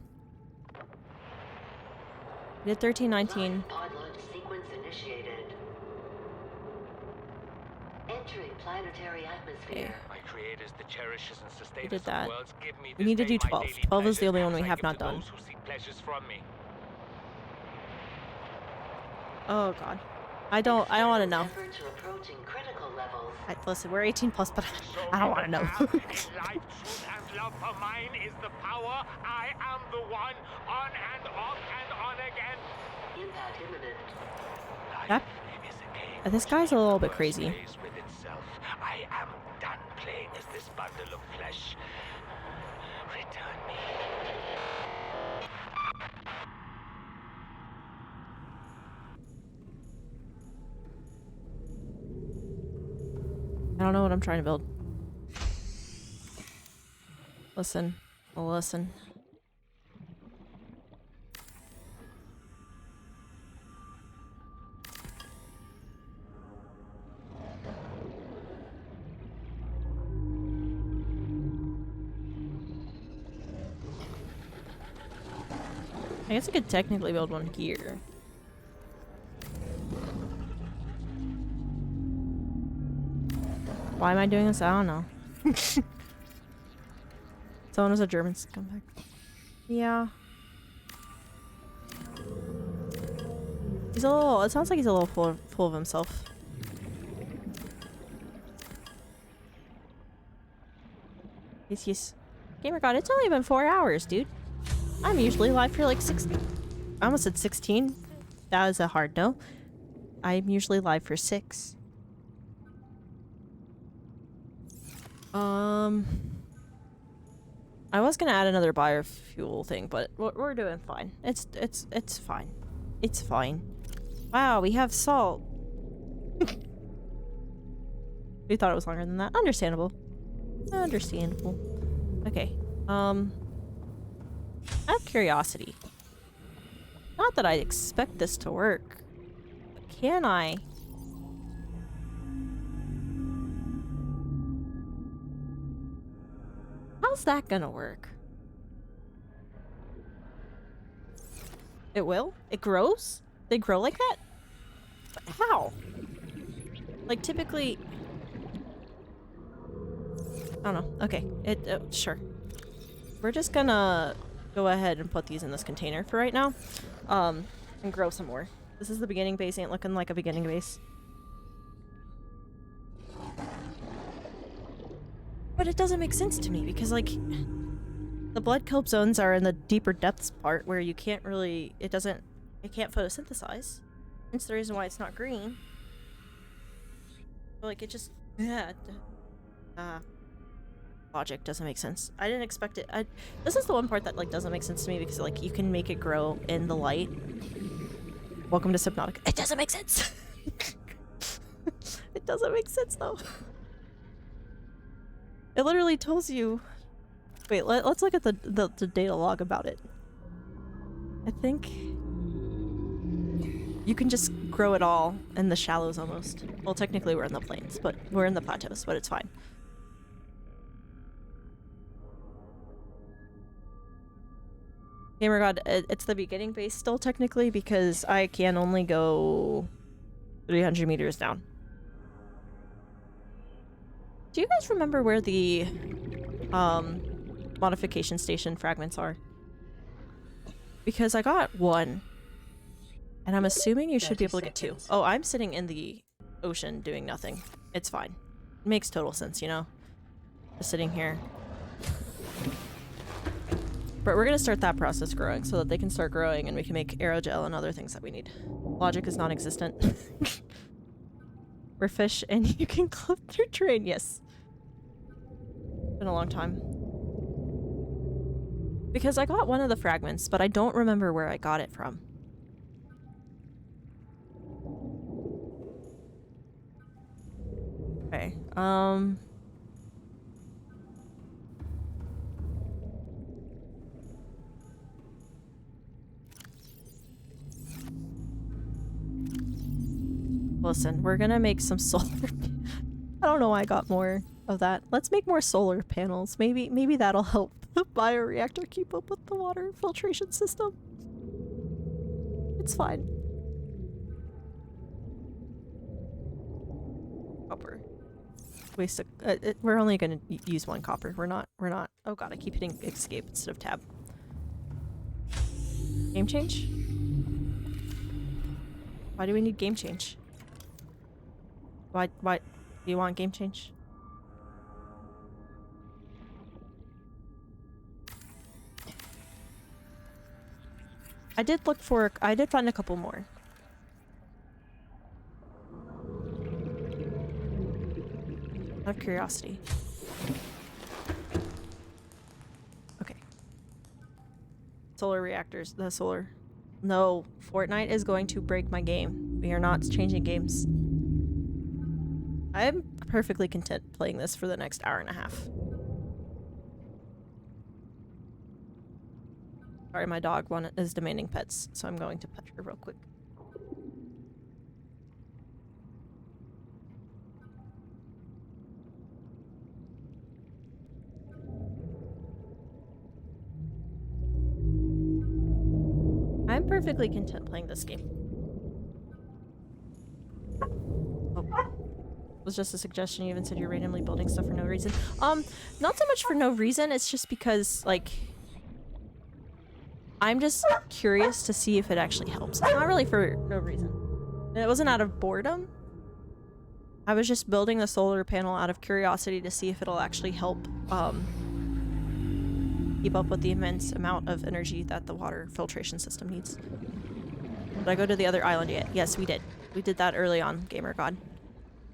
Speaker 1: We did 13, 19.
Speaker 16: Pod launch sequence initiated. Entering planetary atmosphere.
Speaker 1: Okay.
Speaker 11: My creators, the cherishers and sustainers
Speaker 1: We did that.
Speaker 11: of worlds, give me
Speaker 1: We
Speaker 11: this
Speaker 1: need to
Speaker 11: day
Speaker 1: do
Speaker 11: my
Speaker 1: 12.
Speaker 11: daily
Speaker 1: 12 is the only
Speaker 11: pleasures
Speaker 1: one we
Speaker 11: as I
Speaker 1: have
Speaker 11: give
Speaker 1: not
Speaker 11: to
Speaker 1: done.
Speaker 11: those who seek pleasures from me.
Speaker 1: Oh god. I don't want to know.
Speaker 16: Effort to approaching critical levels.
Speaker 1: Listen, we're 18 plus, but I don't want to know.
Speaker 11: Life, truth, and love for mine is the power. I am the one, on and off and on again.
Speaker 16: Impact imminent.
Speaker 1: Yep. This guy's a little bit crazy.
Speaker 11: With itself. I am done playing as this bundle of flesh. Return me.
Speaker 1: I don't know what I'm trying to build. Listen. Listen. I guess I could technically build one here. Why am I doing this? I don't know. Someone was a German scumbag. Yeah. He's a little, it sounds like he's a little full of himself. Yes. Gamer God, it's only been 4 hours, dude. I'm usually live for like 16. I almost said 16. That was a hard no. I'm usually live for 6. I was gonna add another biofuel thing, but we're doing fine. It's fine. It's fine. Wow, we have salt. We thought it was longer than that. Understandable. Understandable. Okay. I have curiosity. Not that I expect this to work, but can I? How's that gonna work? It will? It grows? They grow like that? But how? Like typically... I don't know. Okay. Sure. We're just gonna go ahead and put these in this container for right now. And grow some more. This is the beginning base. Ain't looking like a beginning base. But it doesn't make sense to me because, like, the blood kelp zones are in the deeper depths part where you can't really, it can't photosynthesize. That's the reason why it's not green. But, like, it just, yeah. Logic doesn't make sense. I didn't expect it. This is the one part that, like, doesn't make sense to me because, like, you can make it grow in the light. Welcome to Subnautica. It doesn't make sense! It doesn't make sense, though. It literally tells you... Wait, let's look at the data log about it. I think... you can just grow it all in the shallows almost. Well, technically we're in the plains, but we're in the plateaus, but it's fine. Gamer God, it's the beginning base still technically because I can only go 300 meters down. Do you guys remember where the modification station fragments are? Because I got one. And I'm assuming you should be able to get two. Oh, I'm sitting in the ocean doing nothing. It's fine. It makes total sense, you know? Just sitting here. But we're gonna start that process growing so that they can start growing and we can make aerogel and other things that we need. Logic is non-existent. We're fish and you can clip through terrain, yes. Been a long time. Because I got one of the fragments, but I don't remember where I got it from. Okay, listen, we're gonna make some solar... I don't know why I got more of that. Let's make more solar panels. Maybe that'll help the bioreactor keep up with the water filtration system. It's fine. Copper. Waste we're only gonna use one copper. We're not... Oh god, I keep hitting escape instead of tab. Game change? Why do we need game change? Why do you want game change? I did find a couple more. Out of curiosity. Okay. Solar reactors. The solar... No. Fortnite is going to break my game. We are not changing games. I'm perfectly content playing this for the next hour and a half. Sorry, my dog is demanding pets, so I'm going to pet her real quick. I'm perfectly content playing this game. Oh. It was just a suggestion. You even said you're randomly building stuff for no reason. Not so much for no reason, it's just because, like... I'm just curious to see if it actually helps. It's not really for no reason. It wasn't out of boredom. I was just building the solar panel out of curiosity to see if it'll actually help, keep up with the immense amount of energy that the water filtration system needs. Did I go to the other island yet? Yes, we did. We did that early on, Gamer God.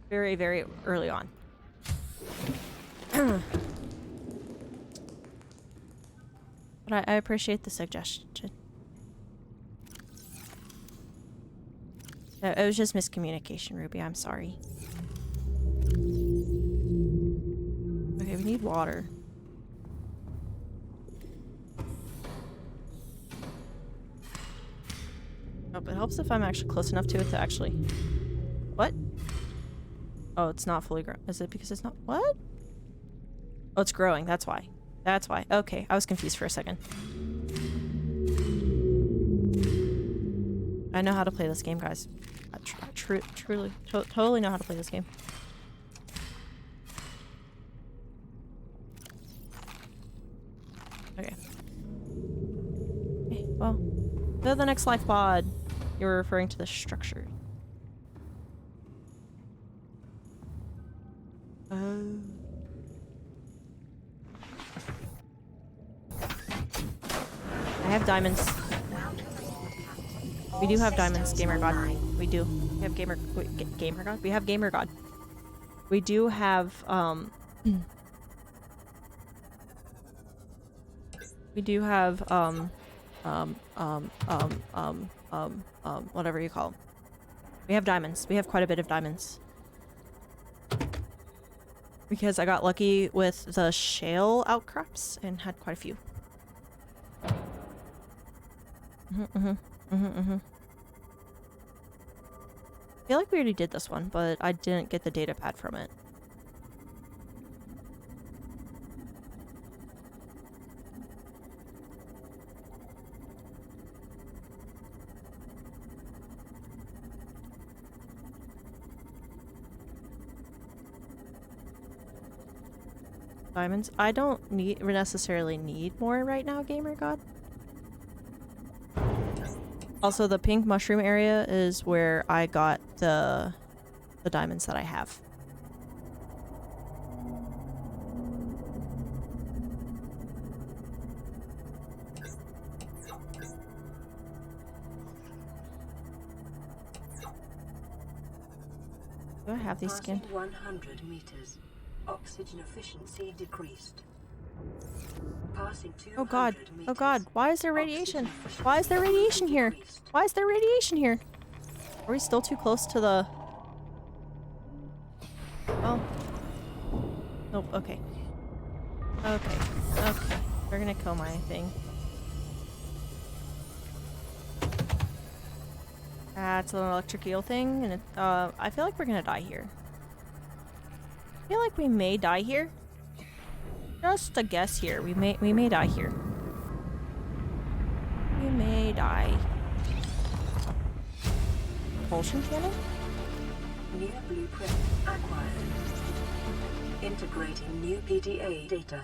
Speaker 1: Very, very early on. But I appreciate the suggestion. It was just miscommunication, Ruby. I'm sorry. Okay, we need water. Oh, it helps if I'm actually close enough to it to actually... What? Oh, it's not fully grown. Is it because it's not... What? Oh, it's growing. That's why. That's why. Okay, I was confused for a second. I know how to play this game, guys. I truly, totally know how to play this game. Well, go to the next life pod. You're referring to the structure. Oh. I have diamonds. We do have diamonds, Gamer God. We do. We have Gamer God? We have Gamer God. We do have, we do have, whatever you call them. We have diamonds. We have quite a bit of diamonds. Because I got lucky with the shale outcrops and had quite a few. I feel like we already did this one, but I didn't get the data pad from it. Diamonds. I don't necessarily need more right now, Gamer God. Also, the pink mushroom area is where I got the diamonds that I have. Do I have these
Speaker 3: Passing
Speaker 1: scanned?
Speaker 3: 100 meters. Oxygen efficiency decreased. Passing 200
Speaker 1: Oh god.
Speaker 3: meters.
Speaker 1: Oh god. Why is there radiation? Why is there radiation here? Why is there radiation here? Are we still too close to the... Oh. Nope. Okay. Okay. Okay. They're gonna kill my thing. It's an electric eel thing, and it, I feel like we're gonna die here. I feel like we may die here. Just a guess here. We may die here. We may die. Propulsion cannon?
Speaker 3: New blueprint acquired. Integrating new PDA data.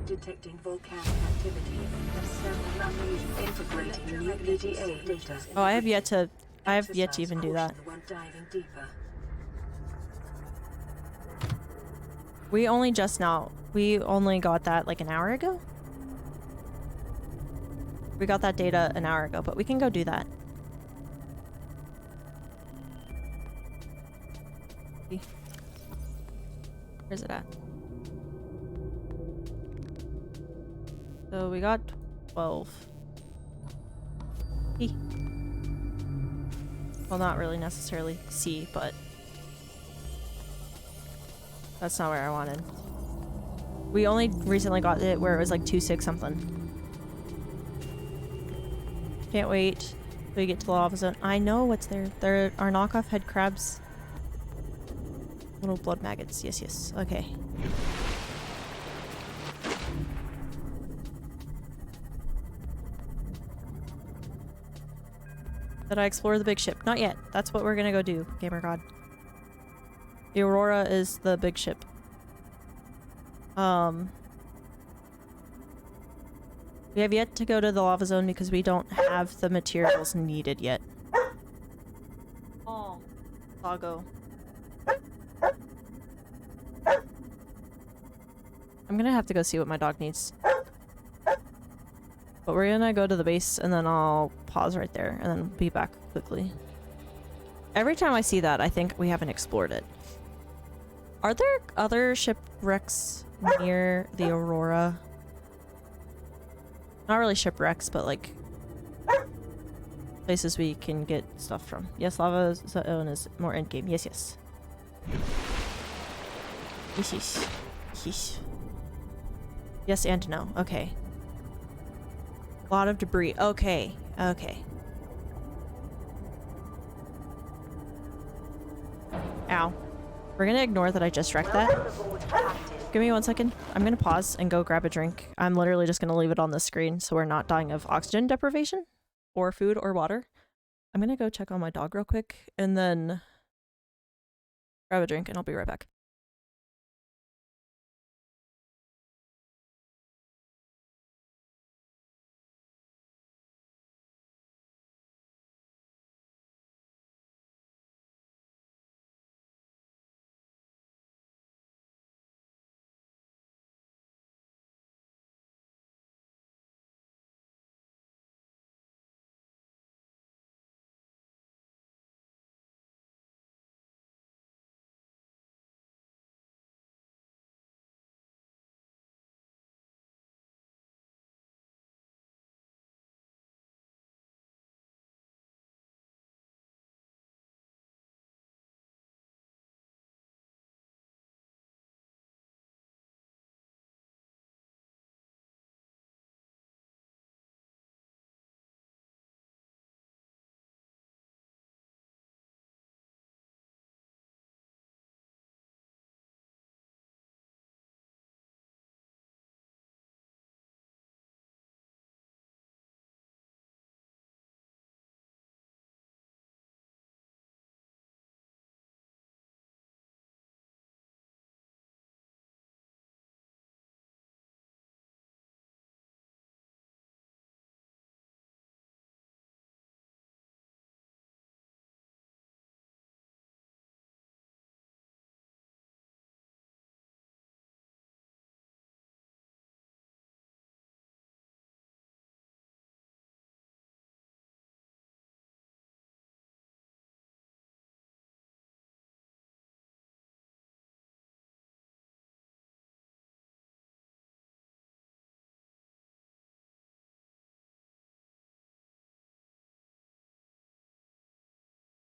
Speaker 3: Detecting volcanic activity and several unusual integrating new PDA data.
Speaker 1: Oh, I have yet to even do that.
Speaker 3: When diving deeper.
Speaker 1: We only got that like an hour ago? We got that data an hour ago, but we can go do that. Where's it at? So we got 12. E. Well, not really necessarily C, but that's not where I wanted. We only recently got it where it was like 2.6 something. Can't wait till we get to the lava zone. I know what's there. There are knockoff head crabs. Little blood maggots. Yes, yes. Okay. Did I explore the big ship? Not yet. That's what we're gonna go do, Gamer God. The Aurora is the big ship. We have yet to go to the lava zone because we don't have the materials needed yet. Oh, Lago. I'm gonna have to go see what my dog needs. But we're gonna go to the base and then I'll pause right there and then be back quickly. Every time I see that, I think we haven't explored it. Are there other shipwrecks near the Aurora? Not really shipwrecks, but like places we can get stuff from. Yes, lava zone is more endgame. Yes, yes. Yes, yes. Yes. Yes and no. Okay. A lot of debris. Okay. Okay. Ow. We're gonna ignore that I just wrecked that. Give me 1 second. I'm gonna pause and go grab a drink. I'm literally just gonna leave it on the screen so we're not dying of oxygen deprivation or food or water. I'm gonna go check on my dog real quick and then grab a drink and I'll be right back.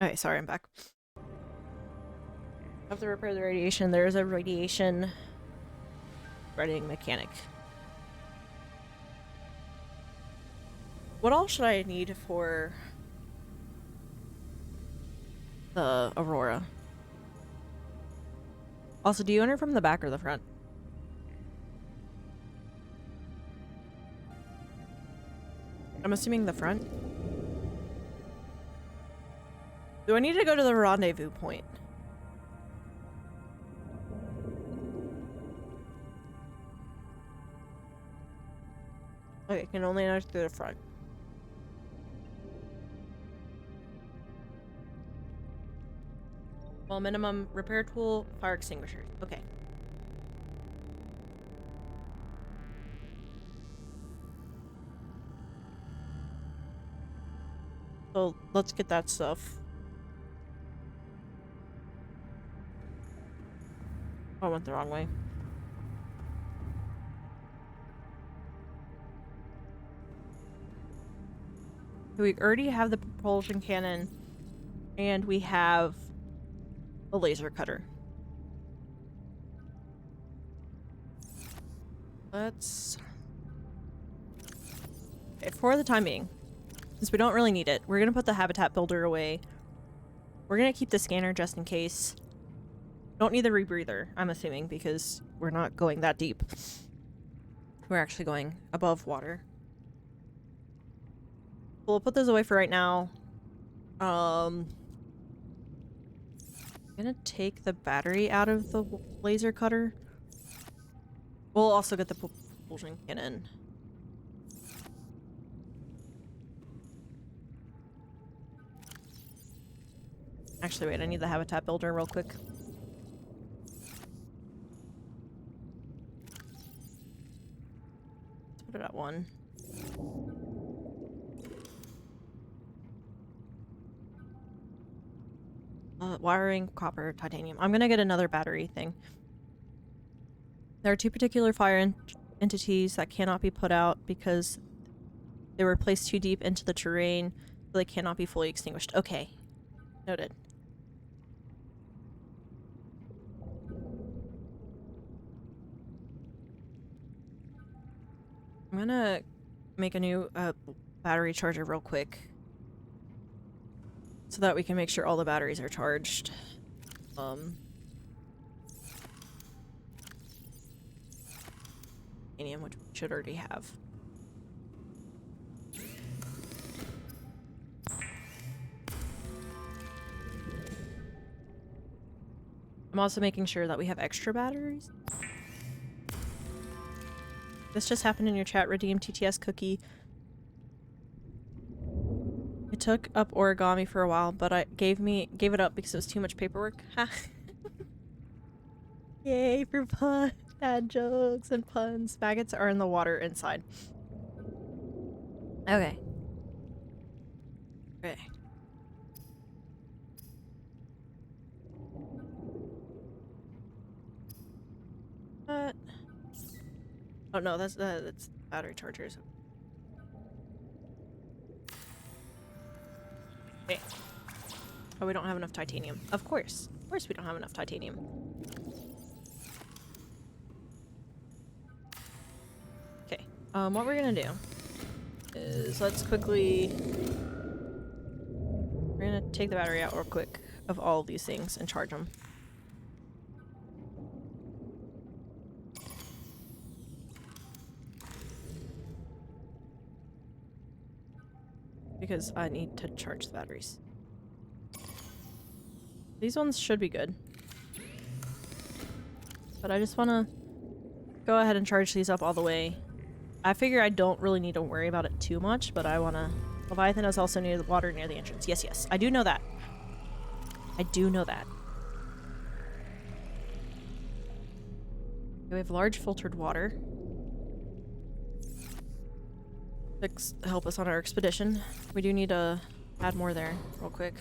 Speaker 1: Okay, sorry, I'm back. I have to repair the radiation. There is a radiation spreading mechanic. What all should I need for the Aurora? Also, do you enter from the back or the front? I'm assuming the front. Do I need to go to the rendezvous point? Okay, can only enter through the front. Well, minimum repair tool, fire extinguishers. Okay. So let's get that stuff. Oh, I went the wrong way. We already have the propulsion cannon, and we have a laser cutter. Let's... Okay, for the time being, since we don't really need it, we're gonna put the habitat builder away. We're gonna keep the scanner just in case. Don't need the rebreather, I'm assuming, because we're not going that deep. We're actually going above water. We'll put those away for right now. I'm gonna take the battery out of the laser cutter. We'll also get the propulsion cannon. Actually, wait, I need the habitat builder real quick. Let's put it at 1. Wiring, copper, titanium. I'm gonna get another battery thing. There are 2 particular fire entities that cannot be put out because they were placed too deep into the terrain, so they cannot be fully extinguished. Okay. Noted. I'm gonna make a new battery charger real quick so that we can make sure all the batteries are charged. Titanium, which we should already have. I'm also making sure that we have extra batteries. This just happened in your chat, redeem TTS cookie. I took up origami for a while, but I gave it up because it was too much paperwork. Ha. Yay for fun. Bad jokes and puns. Maggots are in the water inside. Okay. Okay. What? Oh no, that's battery chargers. Okay. Oh, we don't have enough titanium. Of course. Of course we don't have enough titanium. Okay. What we're gonna do is let's quickly... We're gonna take the battery out real quick of all of these things and charge them. Because I need to charge the batteries. These ones should be good. But I just want to go ahead and charge these up all the way. I figure I don't really need to worry about it too much, but I want to... Leviathan is also near the water near the entrance. Yes, yes. I do know that. I do know that. We have large filtered water. Help us on our expedition. We do need to add more there real quick.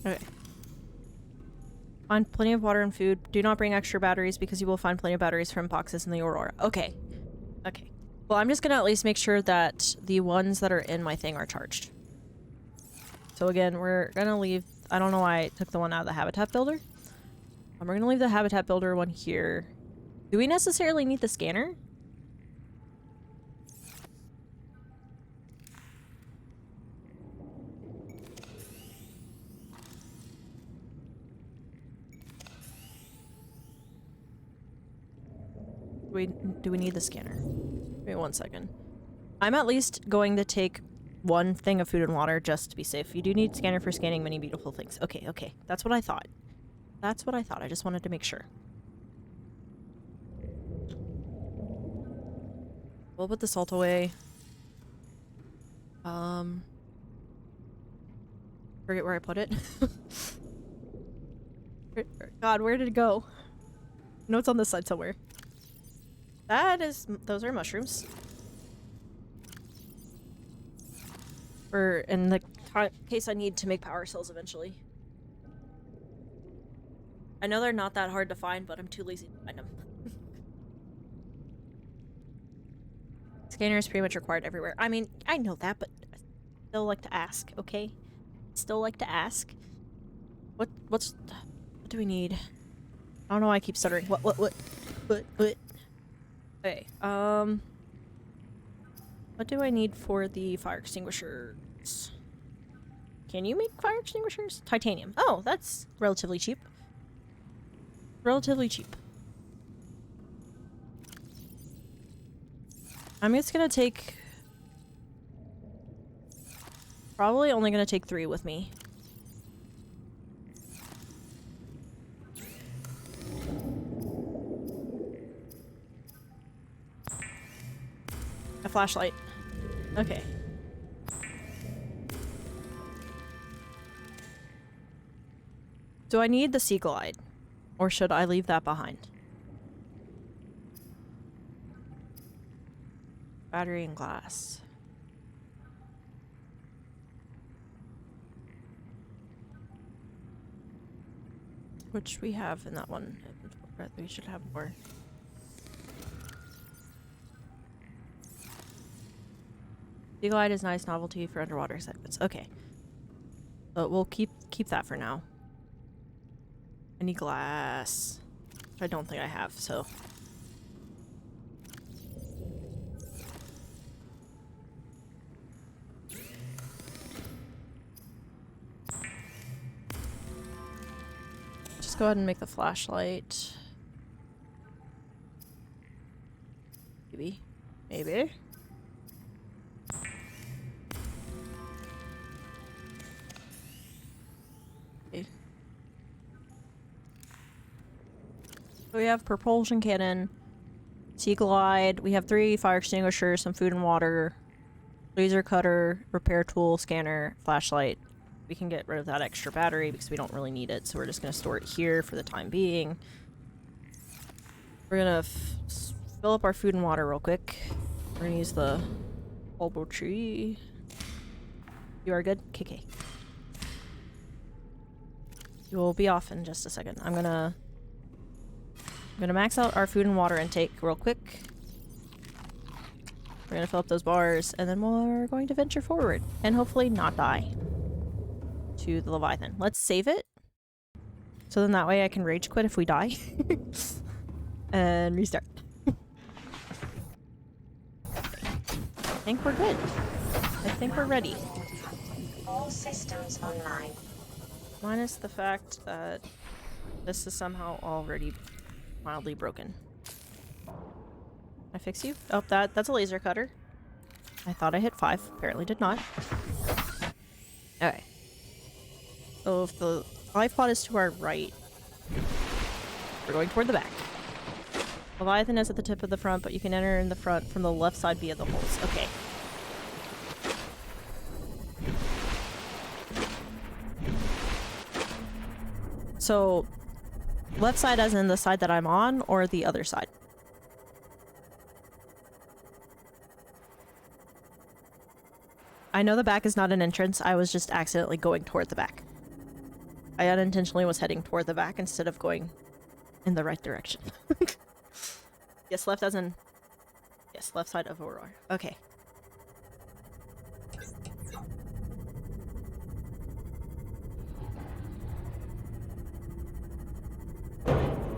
Speaker 1: Okay. Find plenty of water and food. Do not bring extra batteries because you will find plenty of batteries from boxes in the Aurora. Okay. Okay. Well, I'm just gonna at least make sure that the ones that are in my thing are charged. So again, we're gonna leave... I don't know why I took the one out of the habitat builder. We're gonna leave the habitat builder one here. Do we necessarily need the scanner? Do we need the scanner? Give me 1 second. I'm at least going to take one thing of food and water just to be safe. You do need scanner for scanning many beautiful things. Okay, okay. That's what I thought. That's what I thought. I just wanted to make sure. We'll put the salt away. Forget where I put it. God, where did it go? No, it's on this side somewhere. That is... those are mushrooms. In the case I need to make power cells eventually. I know they're not that hard to find, but I'm too lazy to find them. Scanner is pretty much required everywhere. I mean, I know that, but I still like to ask, okay? Still like to ask. What do we need? I don't know why I keep stuttering. What? Okay, what do I need for the fire extinguishers? Can you make fire extinguishers? Titanium. Oh, that's relatively cheap. Relatively cheap. I'm just gonna take... probably only gonna take 3 with me. A flashlight. Okay. Do I need the Sea Glide? Or should I leave that behind? Battery and glass. Which we have in that one. We should have more. Sea Glide is nice novelty for underwater segments. Okay. But we'll keep that for now. I need glass. Which I don't think I have, so. Just go ahead and make the flashlight. Maybe. Maybe. Okay. So we have propulsion cannon, Sea Glide, we have 3 fire extinguishers, some food and water, laser cutter, repair tool, scanner, flashlight. We can get rid of that extra battery because we don't really need it, so we're just going to store it here for the time being. We're going to fill up our food and water real quick. We're going to use the bulbo tree. You are good? KK. You will be off in just a second. I'm gonna max out our food and water intake real quick. We're gonna fill up those bars, and then we're going to venture forward and hopefully not die to the Leviathan. Let's save it. So then that way I can rage quit if we die. And restart. I think we're good. I think we're ready.
Speaker 10: All systems online.
Speaker 1: Minus the fact that this is somehow already mildly broken. Can I fix you? Oh, that's a laser cutter. I thought I hit 5. Apparently did not. Okay. So if the life pod is to our right, we're going toward the back. Leviathan is at the tip of the front, but you can enter in the front from the left side via the holes. Okay. So, left side as in the side that I'm on, or the other side? I know the back is not an entrance, I was just accidentally going toward the back. I unintentionally was heading toward the back instead of going in the right direction. Yes, left as in... Yes, left side of Aurora. Okay.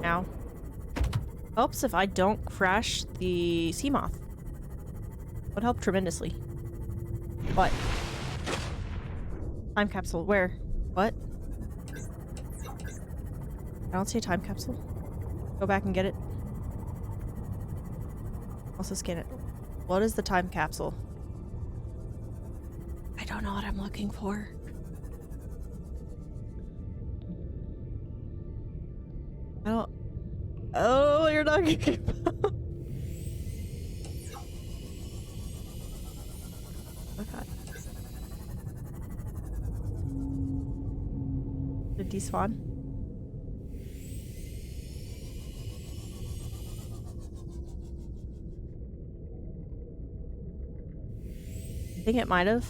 Speaker 1: Now. Helps if I don't crash the sea moth. Would help tremendously. What? Time capsule. Where? What? I don't see a time capsule. Go back and get it. Also scan it. What is the time capsule? I don't know what I'm looking for. I don't... Oh, you're not gonna... Oh god. Did despawn? I think it might have.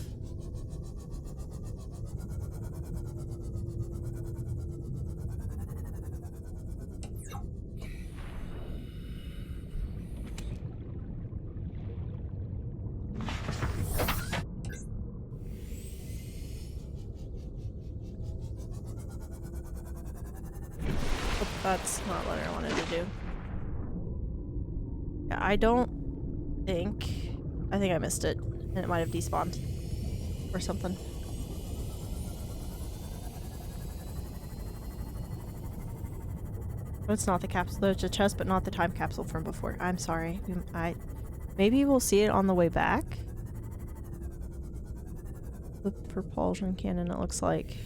Speaker 1: Oh, that's not what I wanted to do. Yeah, I don't think... I think I missed it. And it might have despawned. Or something. It's not the capsule. There's a chest, but not the time capsule from before. I'm sorry. Maybe we'll see it on the way back. The propulsion cannon, it looks like.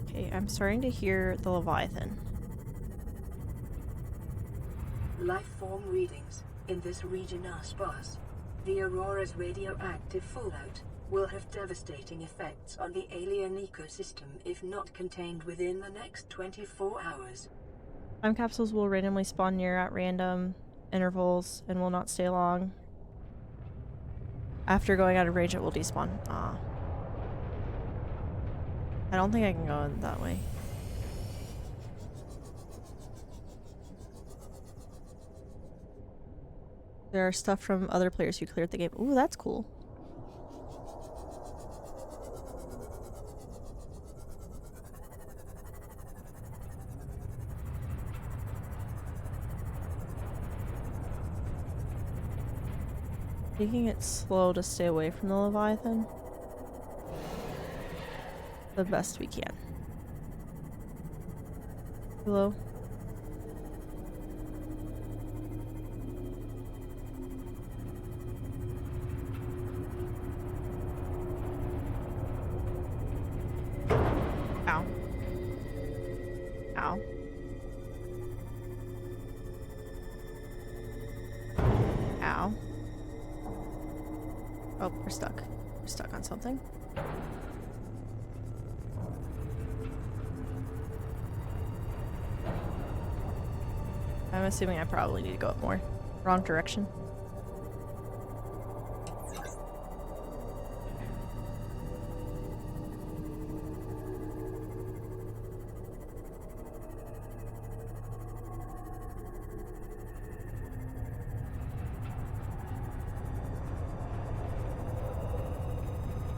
Speaker 1: Okay, I'm starting to hear the Leviathan.
Speaker 3: Life form readings in this region are sparse. The Aurora's radioactive fallout will have devastating effects on the alien ecosystem if not contained within the next 24 hours.
Speaker 1: Time capsules will randomly spawn near at random intervals and will not stay long. After going out of range, it will despawn. Ah. I don't think I can go in that way. There are stuff from other players who cleared the game. Ooh, that's cool. Taking it slow to stay away from the Leviathan. The best we can. Hello? Ow. Ow. Ow. Oh, we're stuck. We're stuck on something. I'm assuming I probably need to go up more. Wrong direction.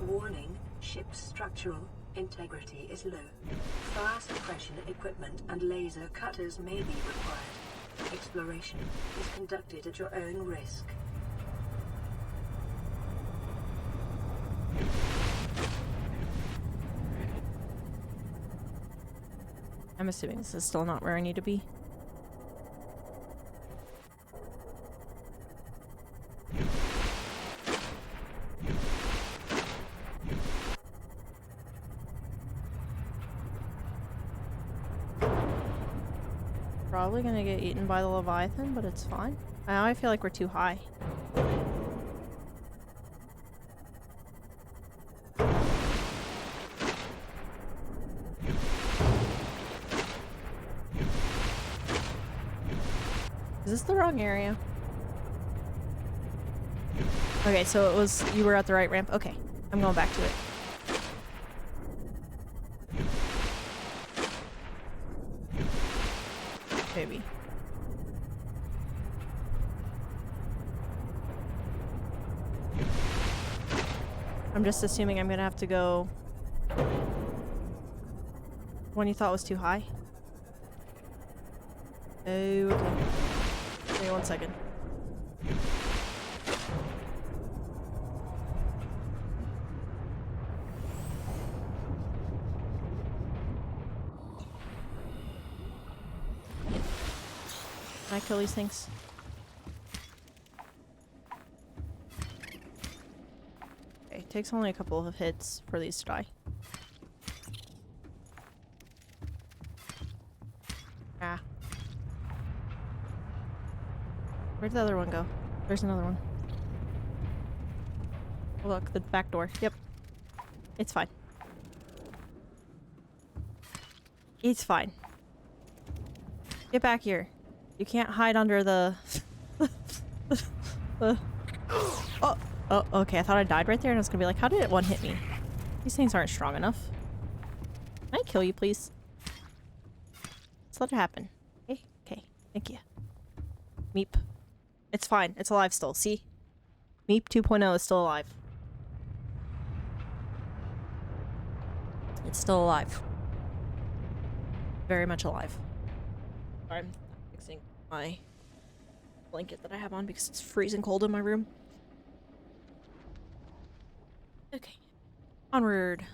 Speaker 3: Warning, ship's structural integrity is low. Fire suppression equipment and laser cutters may be required. Exploration is conducted at your own risk.
Speaker 1: I'm assuming this is still not where I need to be. Probably gonna get eaten by the Leviathan, but it's fine. Now I feel like we're too high. Is this the wrong area? Okay, so it was, you were at the right ramp. Okay, I'm going back to it. Maybe. I'm just assuming I'm gonna have to go one you thought was too high. Oh, okay. Give me 1 second. Can I kill these things? Okay, it takes only a couple of hits for these to die. Ah. Where'd the other one go? There's another one. Oh, look, the back door. Yep. It's fine. It's fine. Get back here. You can't hide under the... Oh! Oh, okay. I thought I died right there and I was gonna be like, how did it one hit me? These things aren't strong enough. Can I kill you, please? Let's let it happen. Okay? Okay. Thank you. MEEP. It's fine. It's alive still. See? MEEP 2.0 is still alive. It's still alive. Very much alive. Sorry, I'm fixing my blanket that I have on because it's freezing cold in my room. Okay. Onward.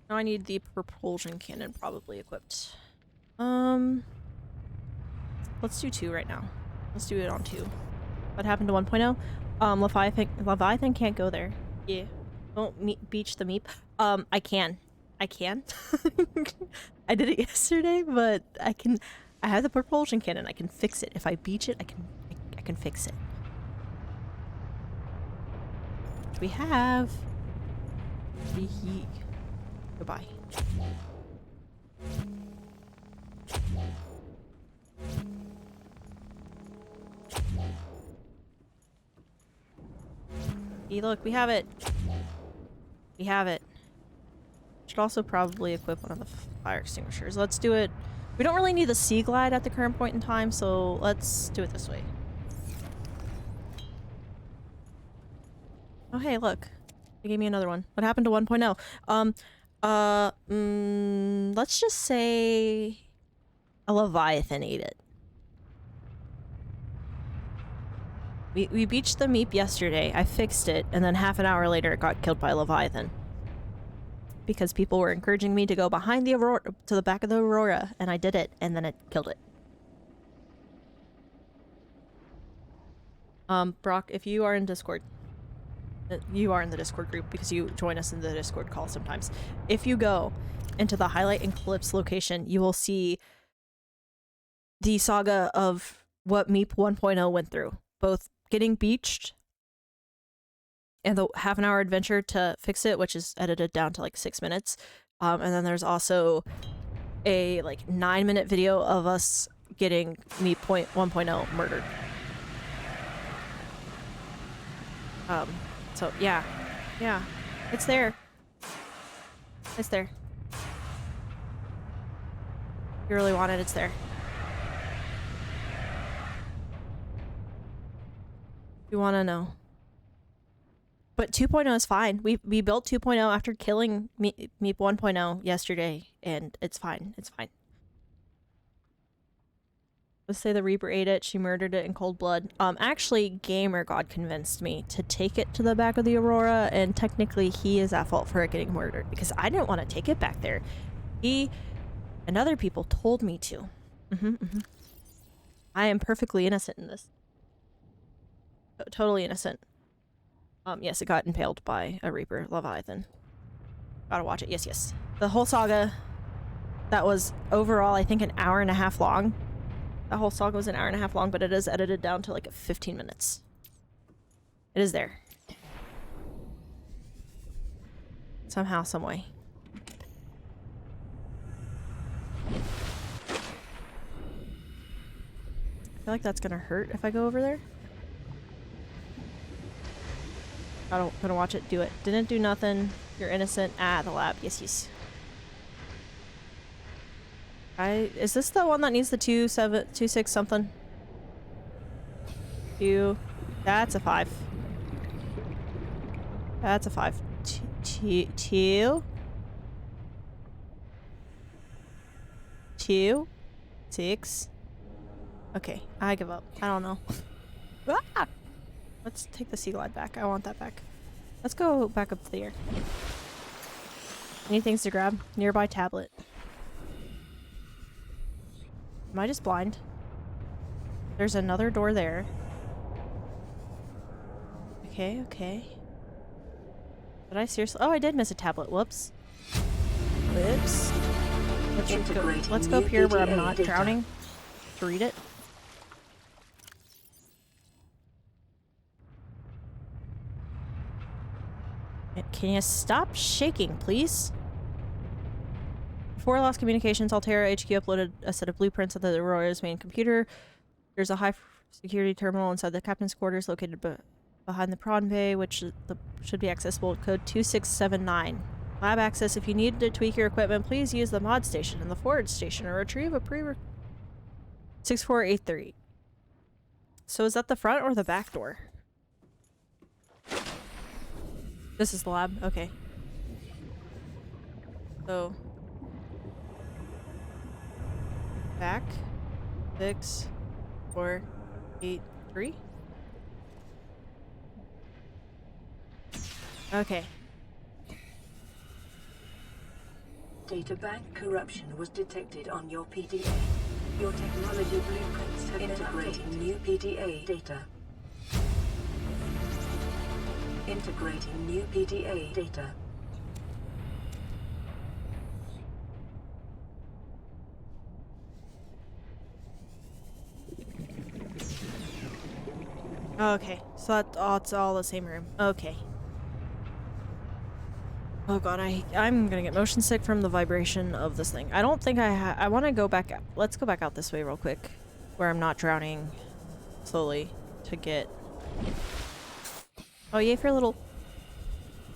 Speaker 1: Now I need the propulsion cannon probably equipped. Let's do 2 right now. Let's do it on 2. What happened to 1.0? Leviathan can't go there. Yeah. Don't beach the MEEP. I can. I can. I did it yesterday, but I have the propulsion cannon. I can fix it. If I beach it, I can fix it. We have... Goodbye. Hey, look, we have it. We have it. Should also probably equip one of the fire extinguishers. Let's do it. We don't really need the Sea Glide at the current point in time, so let's do it this way. Oh, hey, look. They gave me another one. What happened to 1.0? Let's just say a Leviathan ate it. We beached the MEEP yesterday. I fixed it, and then half an hour later it got killed by a Leviathan. Because people were encouraging me to go behind the Aurora, to the back of the Aurora, and I did it, and then it killed it. Brock, if you are in Discord, you are in the Discord group because you join us in the Discord call sometimes. If you go into the highlight and clips location, you will see the saga of what MEEP 1.0 went through. Both getting beached and the half-an-hour adventure to fix it, which is edited down to like 6 minutes. And then there's also a like 9-minute video of us getting MEEP 1.0 murdered. So yeah, it's there. It's there. If you really want it, it's there. You want to know. But 2.0 is fine. We built 2.0 after killing MEEP 1.0 yesterday, and it's fine. It's fine. Let's say the Reaper ate it. She murdered it in cold blood. Actually, Gamer God convinced me to take it to the back of the Aurora, and technically he is at fault for it getting murdered because I didn't want to take it back there. He and other people told me to. I am perfectly innocent in this. Totally innocent. Yes, it got impaled by a Reaper Leviathan. Gotta watch it. Yes, yes. The whole saga that was overall, I think, an hour and a half long. The whole saga was an hour and a half long, but it is edited down to like 15 minutes. It is there. Somehow, some way. feel like that's gonna hurt if I go over there. I don't gonna watch it do it. Didn't do nothing. You're innocent. Ah, the lab. Yes, yes. Is this the one that needs the 26 something? 2. That's a 5. That's a 5. 2. 2. 6. Okay, I give up. I don't know. Ah! Let's take the sea glide back. I want that back. Let's go back up to the air. Any things to grab? Nearby tablet. Am I just blind? There's another door there. Okay, okay. Did I seriously? Oh, I did miss a tablet. Whoops. Whoops. Let's go up here where I'm not drowning to read it. Can you stop shaking, please? Before lost communications, Altera HQ uploaded a set of blueprints of the Aurora's main computer. There's a high security terminal inside the captain's quarters located behind the prawn bay, which should be accessible with code 2679. Lab access. If you need to tweak your equipment, please use the mod station and the forward station or retrieve a 6483. So is that the front or the back door? This is the lab. Okay. So back 6 4 8 3. Okay.
Speaker 3: Data bank corruption was detected on your PDA. Your technology blueprints have integrating new PDA data. Integrating new PDA data.
Speaker 1: Okay, so it's all the same room. Okay. Oh god, I'm gonna get motion sick from the vibration of this thing. I don't think I want to go back out. Let's go back out this way real quick, where I'm not drowning slowly to get... Oh, yay for little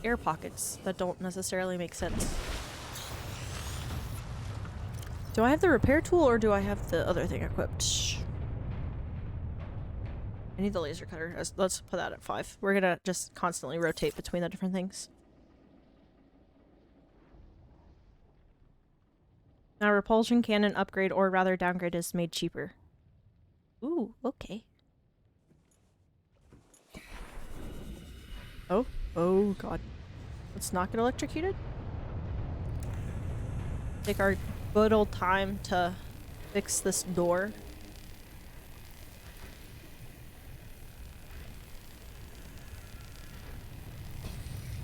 Speaker 1: air pockets that don't necessarily make sense. Do I have the repair tool or do I have the other thing equipped? I need the laser cutter. Let's put that at 5. We're gonna just constantly rotate between the different things. Now repulsion cannon upgrade or rather downgrade is made cheaper. Ooh, okay. Oh god. Let's not get electrocuted. Take our good old time to fix this door.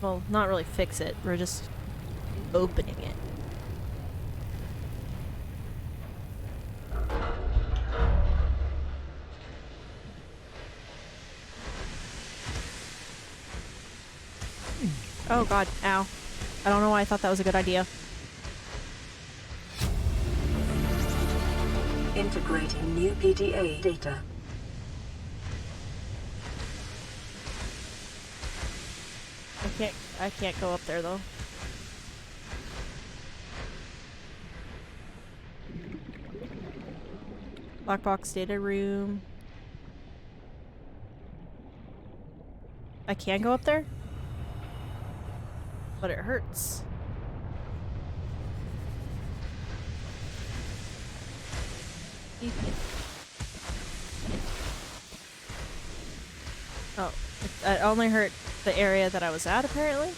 Speaker 1: Well, not really fix it. We're just opening it. Oh god, ow. I don't know why I thought that was a good idea.
Speaker 3: Integrating new PDA data.
Speaker 1: I can't go up there though. Black box data room. I can go up there? But it hurts. Oh, it only hurt the area that I was at, apparently?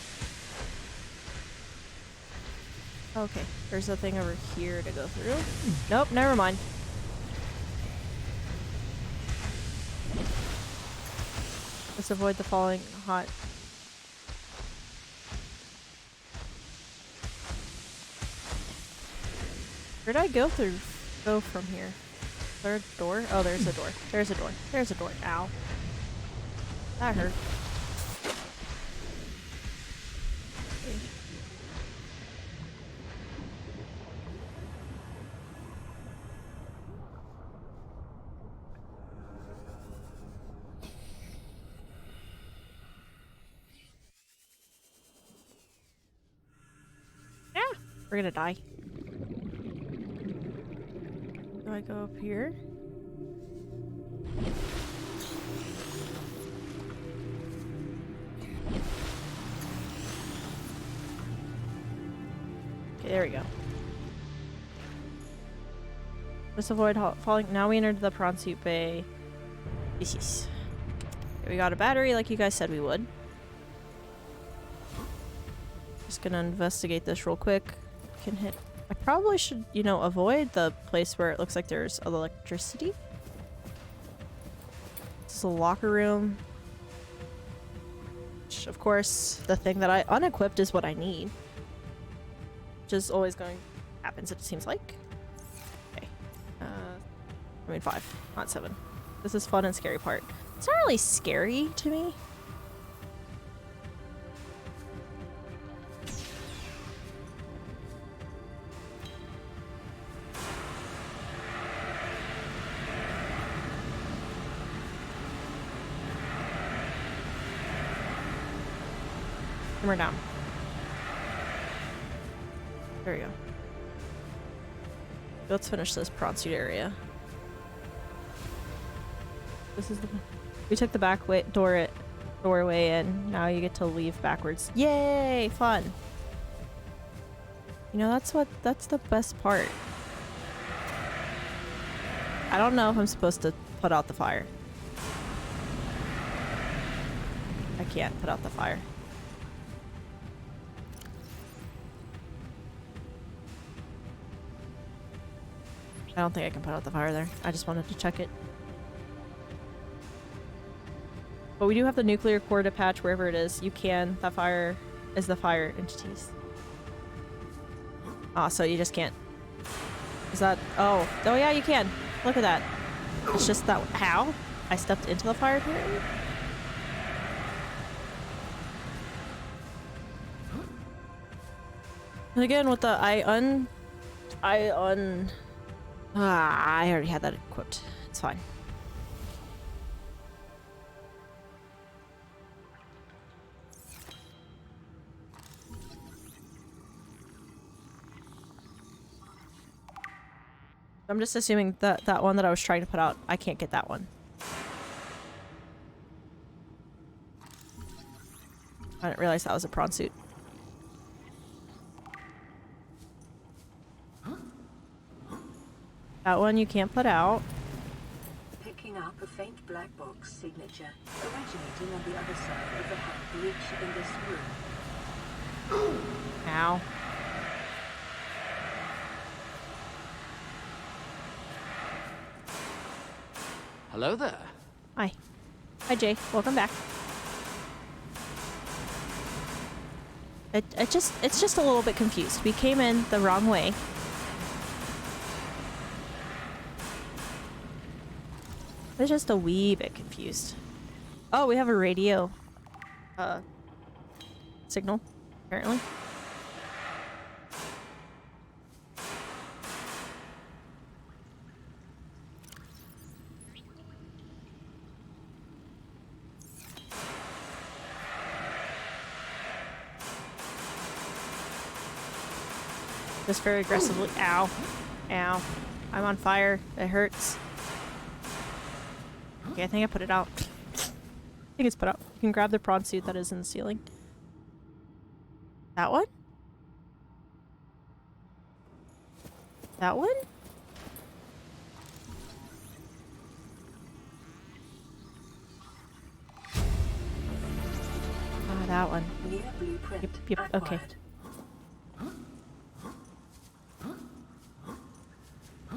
Speaker 1: Okay, there's a thing over here to go through. Nope, never mind. Let's avoid the falling hot. Where'd I go from here? Is there a door? Oh, there's a door. There's a door. There's a door. Ow. That hurt. Okay. We're gonna die. Do I go up here? Okay, there we go. Just avoid falling. Now we entered the prawn suit bay. Yes. Okay, we got a battery like you guys said we would. Just gonna investigate this real quick. Can hit. I probably should, you know, avoid the place where it looks like there's electricity. This is a locker room. Which, of course, the thing that I unequipped is what I need. Which is always going happens, it seems like. Okay. I mean 5, not 7. This is fun and scary part. It's not really scary to me. Hammer down. There we go. Let's finish this prawn suit area. This is the. We took the back way doorway in. Now you get to leave backwards. Yay! Fun. You know that's the best part. I don't know if I'm supposed to put out the fire. I can't put out the fire. I don't think I can put out the fire there. I just wanted to check it. But we do have the nuclear core to patch wherever it is. You can. That fire is the fire entities. Ah, so you just can't. Is that... Oh. Oh yeah, you can. Look at that. It's just that... How? I stepped into the fire apparently? And again, with the I already had that equipped. It's fine. I'm just assuming that that one that I was trying to put out, I can't get that one. I didn't realize that was a prawn suit. That one you can't put out.
Speaker 3: Picking up a faint black box signature originating on the other side of the hull breach in this room.
Speaker 1: Ow.
Speaker 4: Hello there.
Speaker 1: Hi. Hi, Jay. Welcome back. It's just a little bit confused. We came in the wrong way. It's just a wee bit confused. Oh, we have a radio signal, apparently. Just very aggressively. Ow. Ow. I'm on fire. It hurts. Okay, I think I put it out. I think it's put out. You can grab the prawn suit that is in the ceiling. That one? That one? Ah, that one. Yep, okay.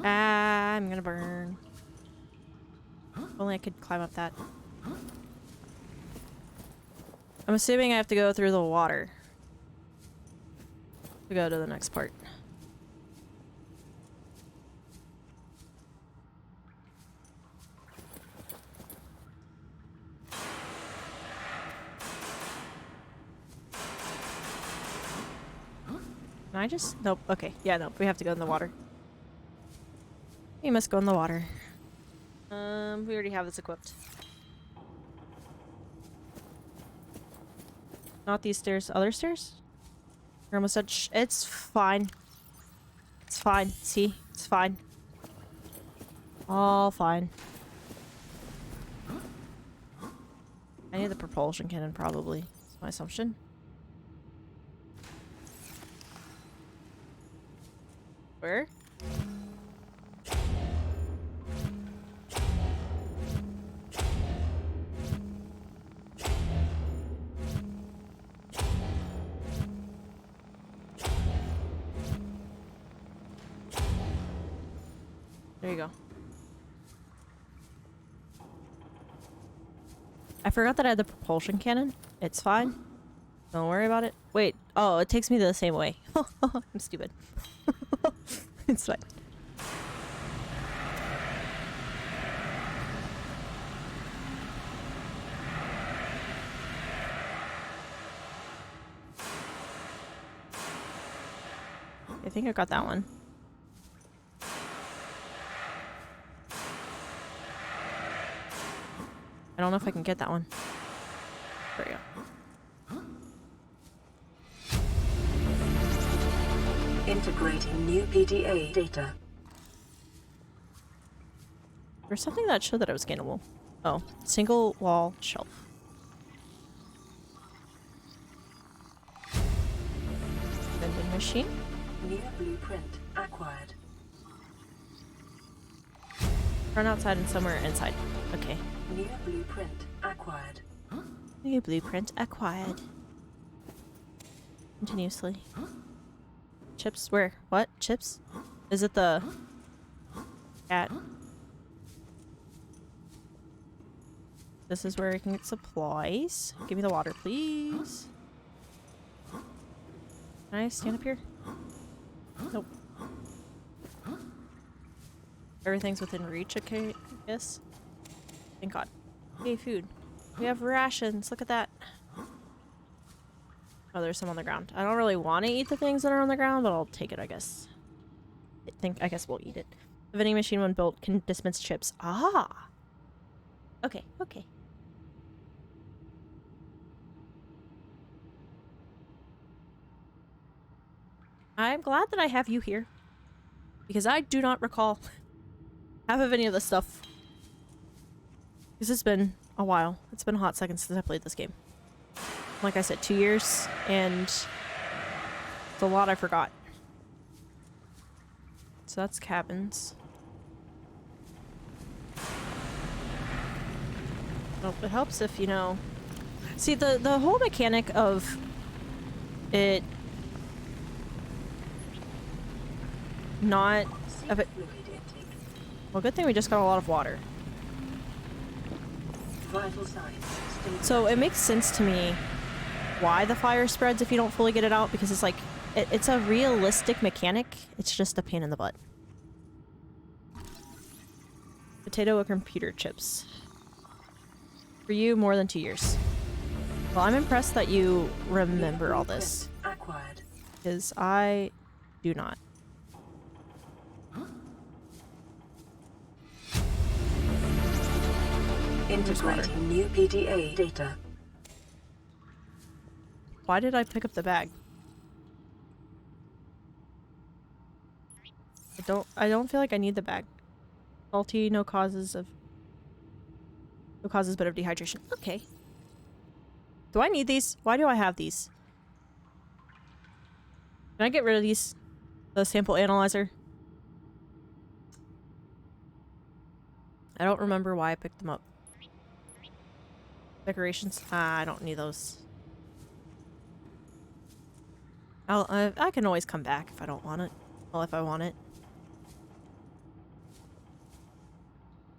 Speaker 1: Ah, I'm gonna burn. If only I could climb up that. I'm assuming I have to go through the water to go to the next part. Can I just... Nope. Okay. Yeah, no. We have to go in the water. We must go in the water. We already have this equipped. Not these stairs. Other stairs? You're almost at it's fine. It's fine. See? It's fine. All fine. I need the propulsion cannon, probably. That's my assumption. Where? There you go. I forgot that I had the propulsion cannon. It's fine. Don't worry about it. Wait. Oh, it takes me the same way. I'm stupid. It's fine. I think I got that one. I don't know if I can get that one. There we go.
Speaker 3: Integrating new PDA data.
Speaker 1: There's something that showed that it was scannable. Oh, single wall shelf. Vending machine.
Speaker 3: New blueprint acquired.
Speaker 1: Run outside and somewhere inside. Okay.
Speaker 3: New blueprint acquired.
Speaker 1: New blueprint acquired. Continuously. Chips? Where? What? Chips? Is it the cat? This is where I can get supplies. Give me the water, please. Can I stand up here? Nope. Everything's within reach, okay, I guess. Thank God. Yay, food. We have rations. Look at that. Oh, there's some on the ground. I don't really want to eat the things that are on the ground, but I'll take it, I guess. I guess we'll eat it. The vending machine, when built, can dispense chips. Ah! Okay, okay. I'm glad that I have you here. Because I do not recall half of any of this stuff. Because it's been a while. It's been a hot second since I played this game. Like I said, 2 years, and it's a lot I forgot. So that's cabins. Well, it helps if, you know... See, the whole mechanic of it... not... of it... Well, good thing we just got a lot of water.
Speaker 3: Vital signs.
Speaker 1: So it makes sense to me why the fire spreads if you don't fully get it out, because it's like, it's a realistic mechanic. It's just a pain in the butt. Potato or computer chips. For you, more than 2 years. Well, I'm impressed that you remember all this.
Speaker 3: Acquired.
Speaker 1: Because I do not.
Speaker 3: Integrating new PDA data.
Speaker 1: Why did I pick up the bag? I don't feel like I need the bag. Salty, no causes but of dehydration. Okay. Do I need these? Why do I have these? Can I get rid of these? The sample analyzer? I don't remember why I picked them up. Decorations? I don't need those. I can always come back if I don't want it. Well, if I want it.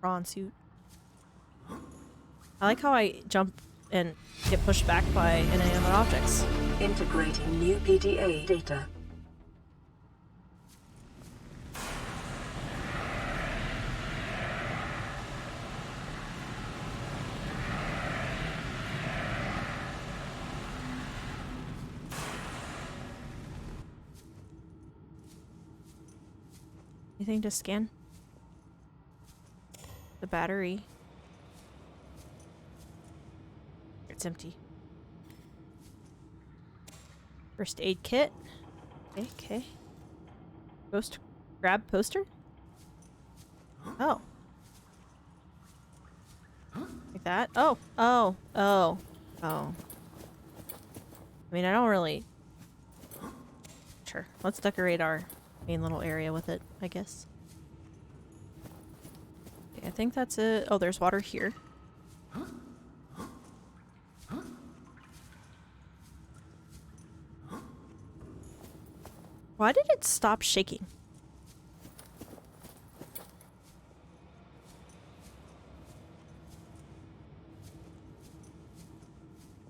Speaker 1: Prawn suit. I like how I jump and get pushed back by inanimate objects.
Speaker 3: Integrating new PDA data.
Speaker 1: Anything to scan? The battery. It's empty. First aid kit. Okay. Ghost grab poster? Oh. Like that? Oh. Oh. Oh. Oh. I mean, I don't really... Sure. Let's decorate our main little area with it, I guess. Okay, I think that's it. Oh, there's water here. Why did it stop shaking?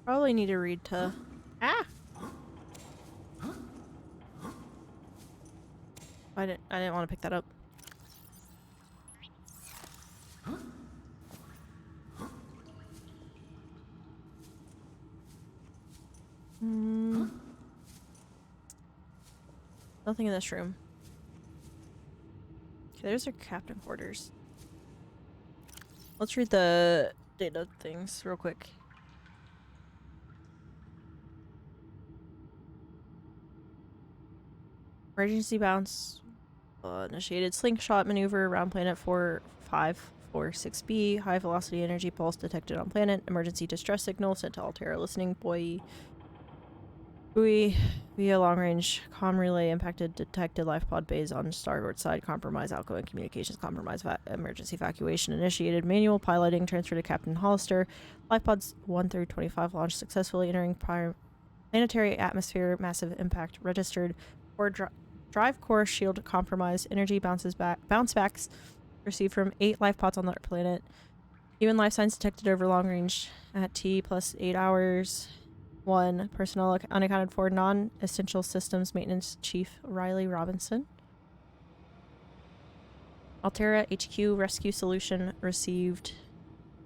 Speaker 1: Probably need to read to... Ah! I didn't want to pick that up. Nothing in this room. Okay, there's our captain quarters. Let's read the data things real quick. Emergency bounce initiated slingshot maneuver around planet 4546b. High velocity energy pulse detected on planet. Emergency distress signal sent to Altera listening buoy. Buoy via long range comm relay impacted detected life pod bays on starboard side. Compromise outgoing communications. Compromise emergency evacuation initiated. Manual piloting transfer to Captain Hollister. Life pods 1 through 25 launched successfully entering planetary atmosphere. Massive impact registered. Or drive core shield compromised. Energy bounce backs received from 8 life pods on the planet. Human life signs detected over long range at T plus 8 hours. 1. Personnel unaccounted for. Non-essential systems maintenance chief Riley Robinson. Altera HQ rescue solution received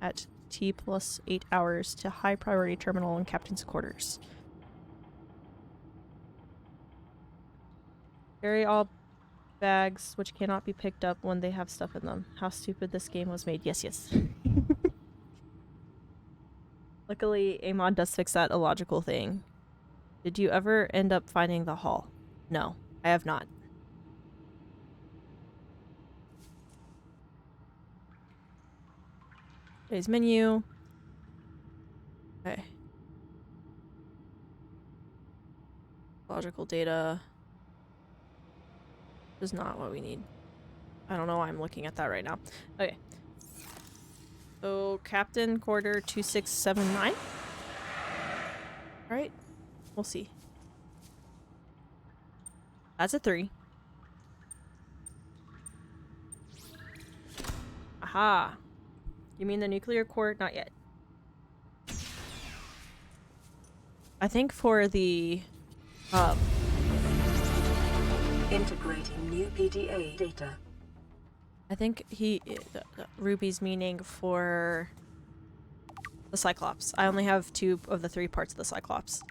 Speaker 1: at T plus 8 hours to high priority terminal and captain's quarters. Carry all bags which cannot be picked up when they have stuff in them. How stupid this game was made. Yes, yes. Luckily, a mod does fix that illogical thing. Did you ever end up finding the hall? No, I have not. Today's menu. Okay. Logical data. Is not what we need. I don't know why I'm looking at that right now. Okay. So, Captain Quarter 2679. Alright. We'll see. That's a 3. Aha. You mean the nuclear core? Not yet. I think for the
Speaker 3: integrating new PDA data.
Speaker 1: I think Ruby's meaning for the Cyclops. I only have 2 of the 3 parts of the Cyclops.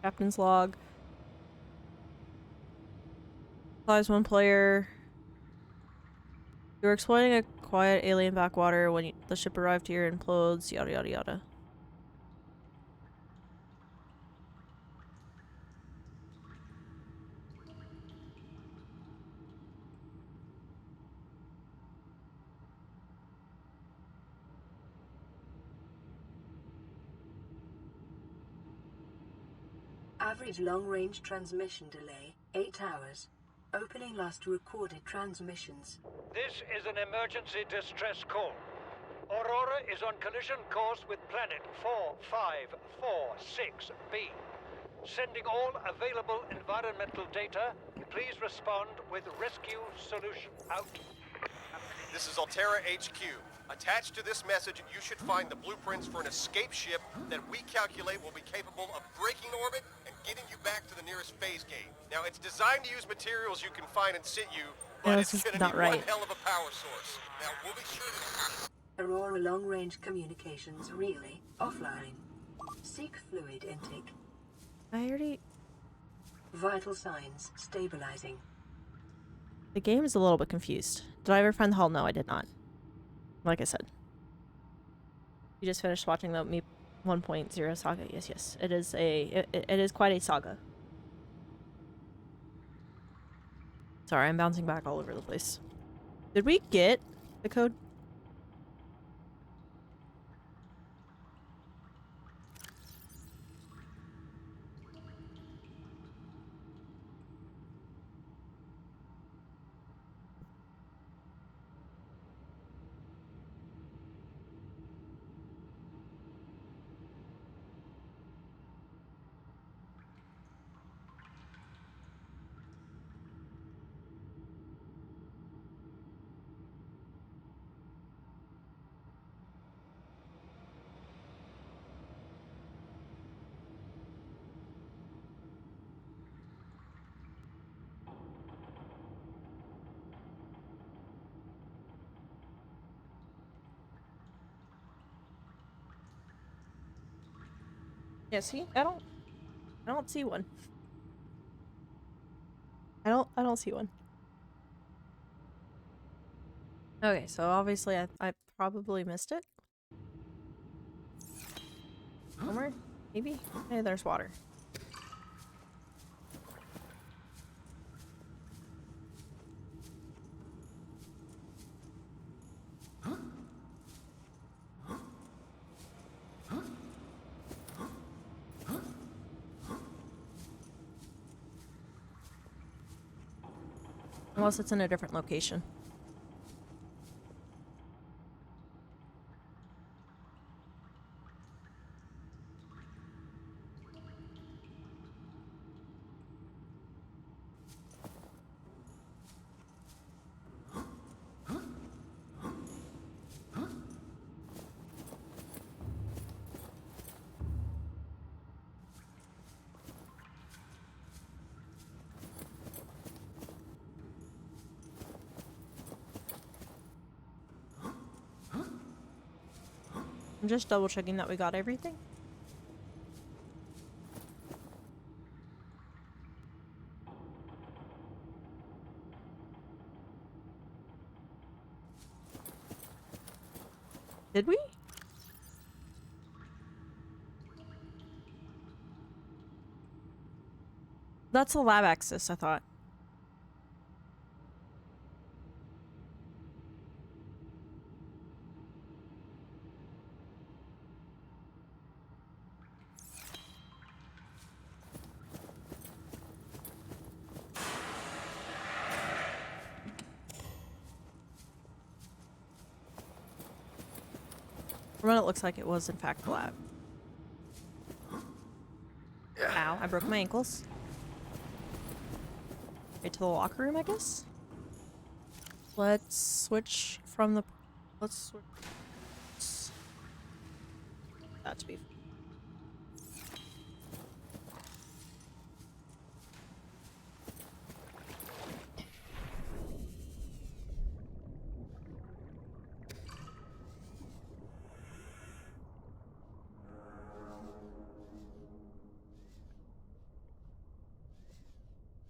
Speaker 1: Captain's log. Applies 1 player. You were exploring a quiet alien backwater when the ship arrived here and implodes, yada yada yada.
Speaker 3: Average long-range transmission delay, 8 hours. Opening last recorded transmissions.
Speaker 11: This is an emergency distress call. Aurora is on collision course with planet 4546b. Sending all available environmental data. Please respond with rescue solution. Out.
Speaker 14: This is Altera HQ. Attached to this message, you should find the blueprints for an escape ship that we calculate will be capable of breaking orbit and getting you back to the nearest phase gate. Now, it's designed to use materials you can find in situ, but it's gonna need one hell of a power source. Now, we'll be sure to...
Speaker 3: Aurora long-range communications relay offline. Seek fluid intake.
Speaker 1: I already...
Speaker 3: Vital signs stabilizing.
Speaker 1: The game is a little bit confused. Did I ever find the hall? No, I did not. Like I said. You just finished watching the MEEP 1.0 saga? Yes, yes. It is a... It is quite a saga. Sorry, I'm bouncing back all over the place. Did we get the code? Yeah, see? I don't see one. I don't see one. Okay, so obviously I probably missed it. Somewhere? Maybe? Hey, there's water. Unless it's in a different location. I'm just double checking that we got everything. Did we? That's the lab access, I thought. From what it looks like, it was in fact the lab. Ow, I broke my ankles. Right to the locker room, I guess? Let's switch from the... Let's switch... That to be...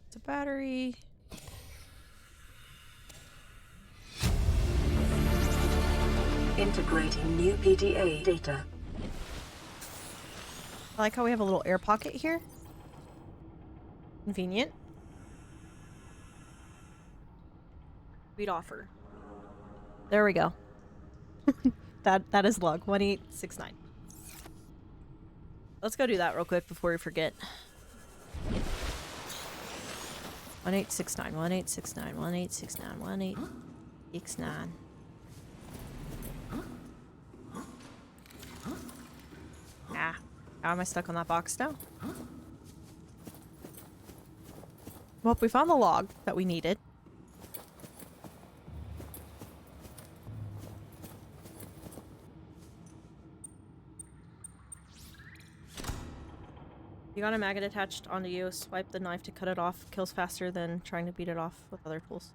Speaker 1: It's a battery.
Speaker 3: Integrating new PDA data.
Speaker 1: I like how we have a little air pocket here. Convenient. We'd offer. There we go. That is log 1869. Let's go do that real quick before we forget. 1869, 1869, 1869, 1869. Ah, how am I stuck on that box now? Well, we found the log that we needed. You got a maggot attached onto you. Swipe the knife to cut it off. Kills faster than trying to beat it off with other tools.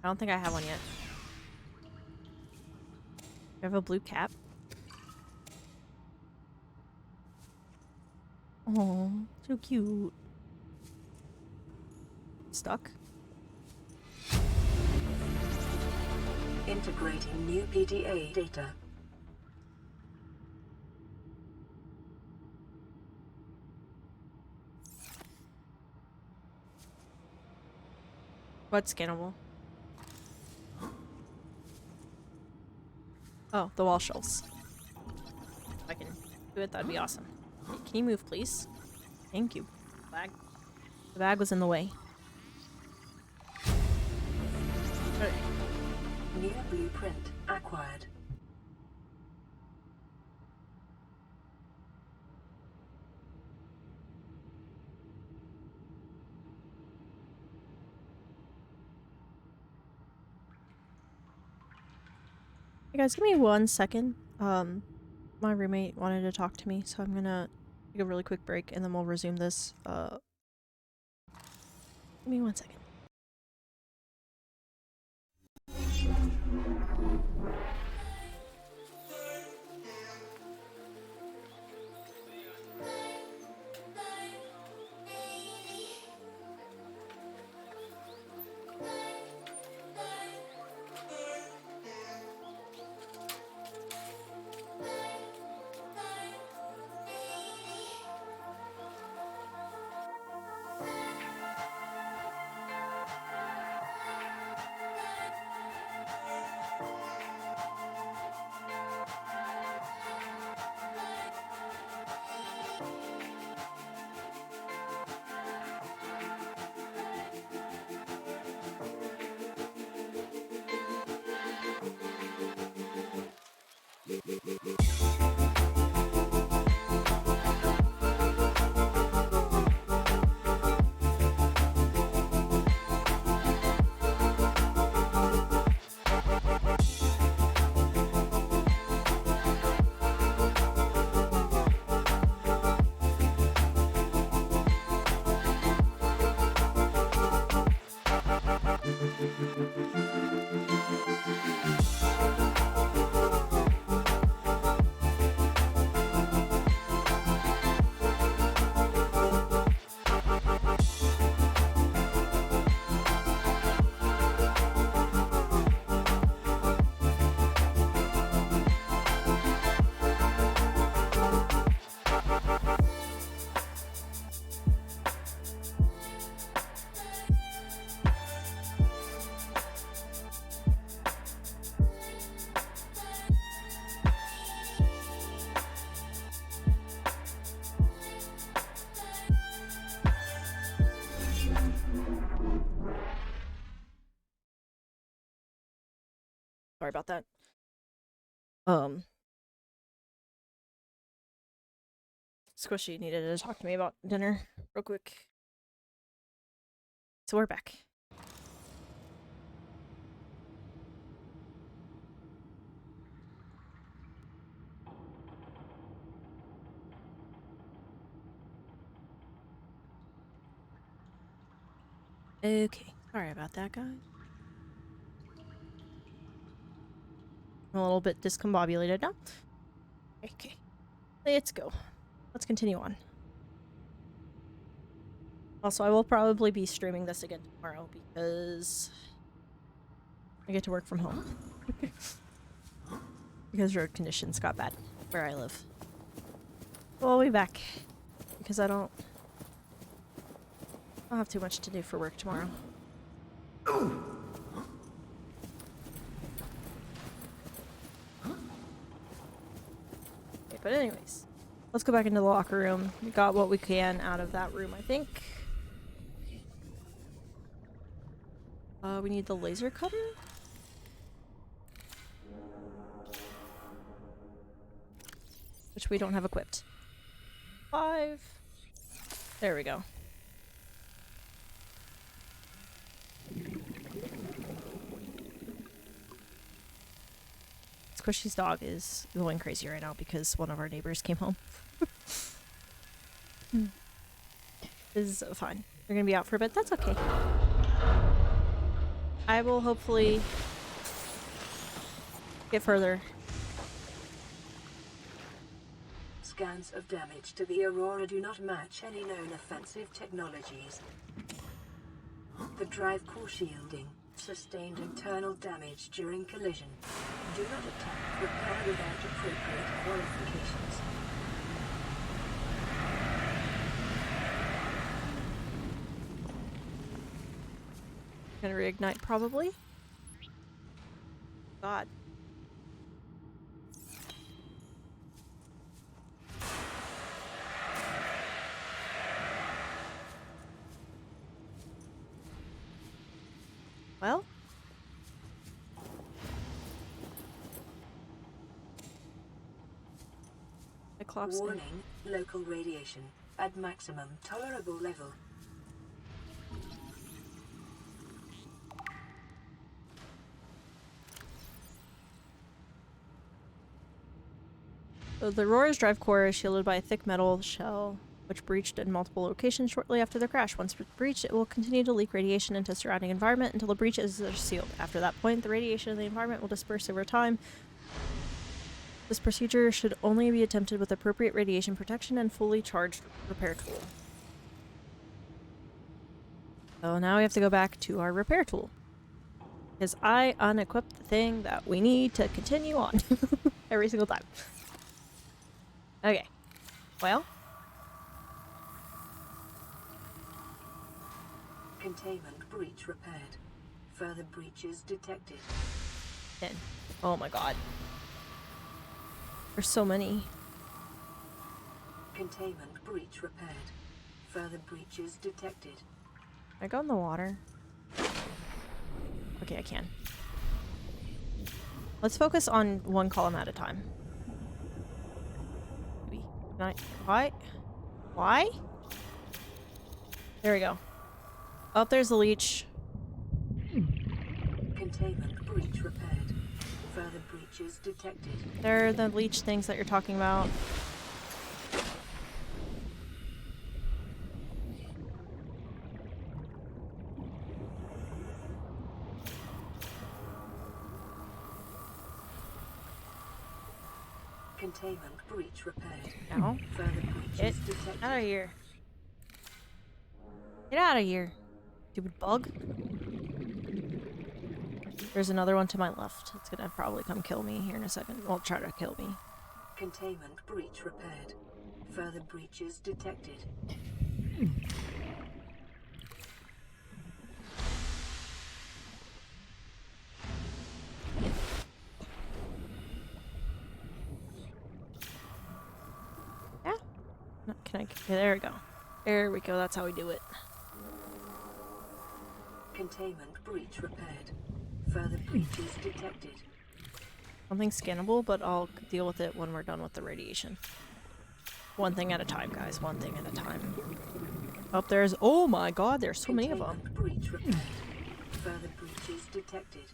Speaker 1: I don't think I have one yet. You have a blue cap? Oh, so cute. Stuck?
Speaker 3: Integrating new PDA data.
Speaker 1: What's scannable? Oh, the wall shelves. If I can do it, that'd be awesome. Hey, can you move, please? Thank you. Bag. The bag was in the way. Okay.
Speaker 3: New blueprint acquired.
Speaker 1: Hey guys, give me 1 second. My roommate wanted to talk to me, so I'm gonna take a really quick break and then we'll resume this. Give me 1 second. Sorry about that. Squishy needed to talk to me about dinner real quick. So we're back. Okay, sorry about that, guys. I'm a little bit discombobulated now. Okay, let's go. Let's continue on. Also, I will probably be streaming this again tomorrow because I get to work from home. Because road conditions got bad where I live. We'll be back because I don't have too much to do for work tomorrow. Okay, but anyways, let's go back into the locker room. We got what we can out of that room, I think. We need the laser cutter? Which we don't have equipped. 5. There we go. Squishy's dog is going crazy right now because one of our neighbors came home. Is fine. You're gonna be out for a bit. That's okay. I will hopefully get further.
Speaker 3: Scans of damage to the Aurora do not match any known offensive technologies. The drive core shielding sustained internal damage during collision. Do not attempt repair without appropriate qualifications.
Speaker 1: Gonna reignite probably. God. Well. Cyclops.
Speaker 3: Warning, local radiation at maximum tolerable level.
Speaker 1: The Aurora's drive core is shielded by a thick metal shell, which breached in multiple locations shortly after the crash. Once breached, it will continue to leak radiation into surrounding environment until the breach is sealed. After that point, the radiation in the environment will disperse over time. This procedure should only be attempted with appropriate radiation protection and fully charged repair tool. So now we have to go back to our repair tool. Because I unequipped the thing that we need to continue on every single time. Okay. Well.
Speaker 3: Containment breach repaired. Further breaches detected.
Speaker 1: 10. Oh my god. There's so many.
Speaker 3: Containment breach repaired. Further breaches detected.
Speaker 1: Can I go in the water? Okay, I can. Let's focus on one column at a time. Maybe. Can I? Why? Why? There we go. Oh, there's the leech.
Speaker 3: Containment breach repaired. Further breaches detected.
Speaker 1: There are the leech things that you're talking about.
Speaker 3: Containment breach repaired.
Speaker 1: Now,
Speaker 3: further breaches
Speaker 1: get
Speaker 3: detected.
Speaker 1: out of here. Get out of here, stupid bug. There's another one to my left. It's gonna probably come kill me here in a second. Well, try to kill me.
Speaker 3: Containment breach repaired. Further breaches detected.
Speaker 1: Yeah. No, can I? Okay, there we go. There we go. That's how we do it.
Speaker 3: Containment breach repaired. Further breaches detected.
Speaker 1: Something scannable, but I'll deal with it when we're done with the radiation. One thing at a time, guys. One thing at a time. Up there's. Oh my god, there's so many of them.
Speaker 3: Breach repaired. Further breaches detected.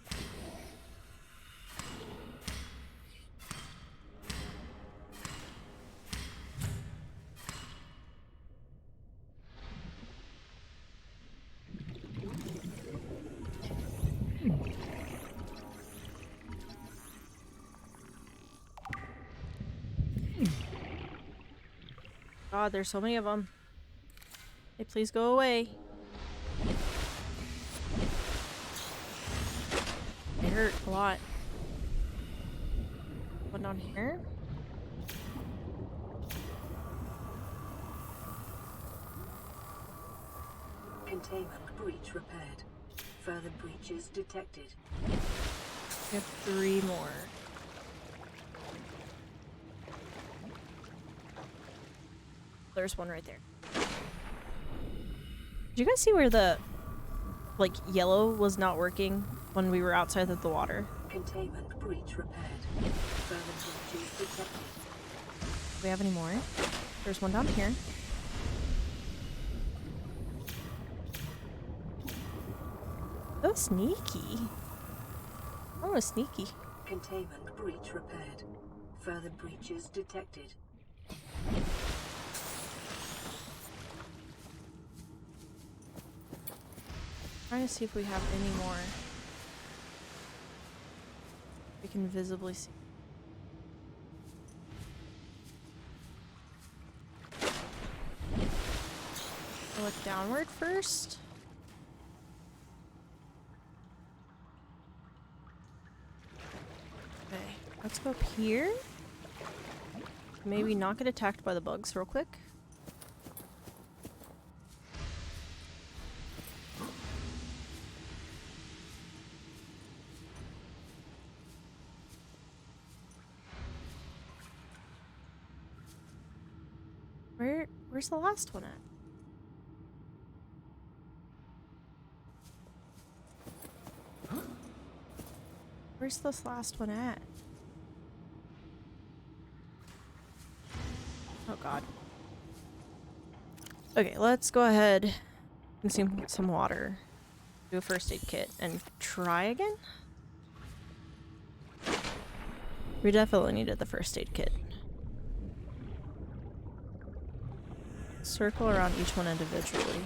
Speaker 1: God, there's so many of them. Hey, please go away. They hurt a lot. One down here.
Speaker 3: Containment breach repaired. Further breaches detected.
Speaker 1: We have 3 more. There's one right there. Did you guys see where the, like, yellow was not working when we were outside of the water?
Speaker 3: Containment breach repaired. Further breaches detected.
Speaker 1: Do we have any more? There's one down here. Oh, sneaky. Oh, sneaky.
Speaker 3: Containment breach repaired. Further breaches detected.
Speaker 1: Trying to see if we have any more. We can visibly see. I'll look downward first. Okay, let's go up here. Maybe not get attacked by the bugs real quick. Where's the last one at? Where's this last one at? Oh god. Okay, let's go ahead, consume some water, do a first aid kit, and try again? We definitely needed the first aid kit. Circle around each one individually.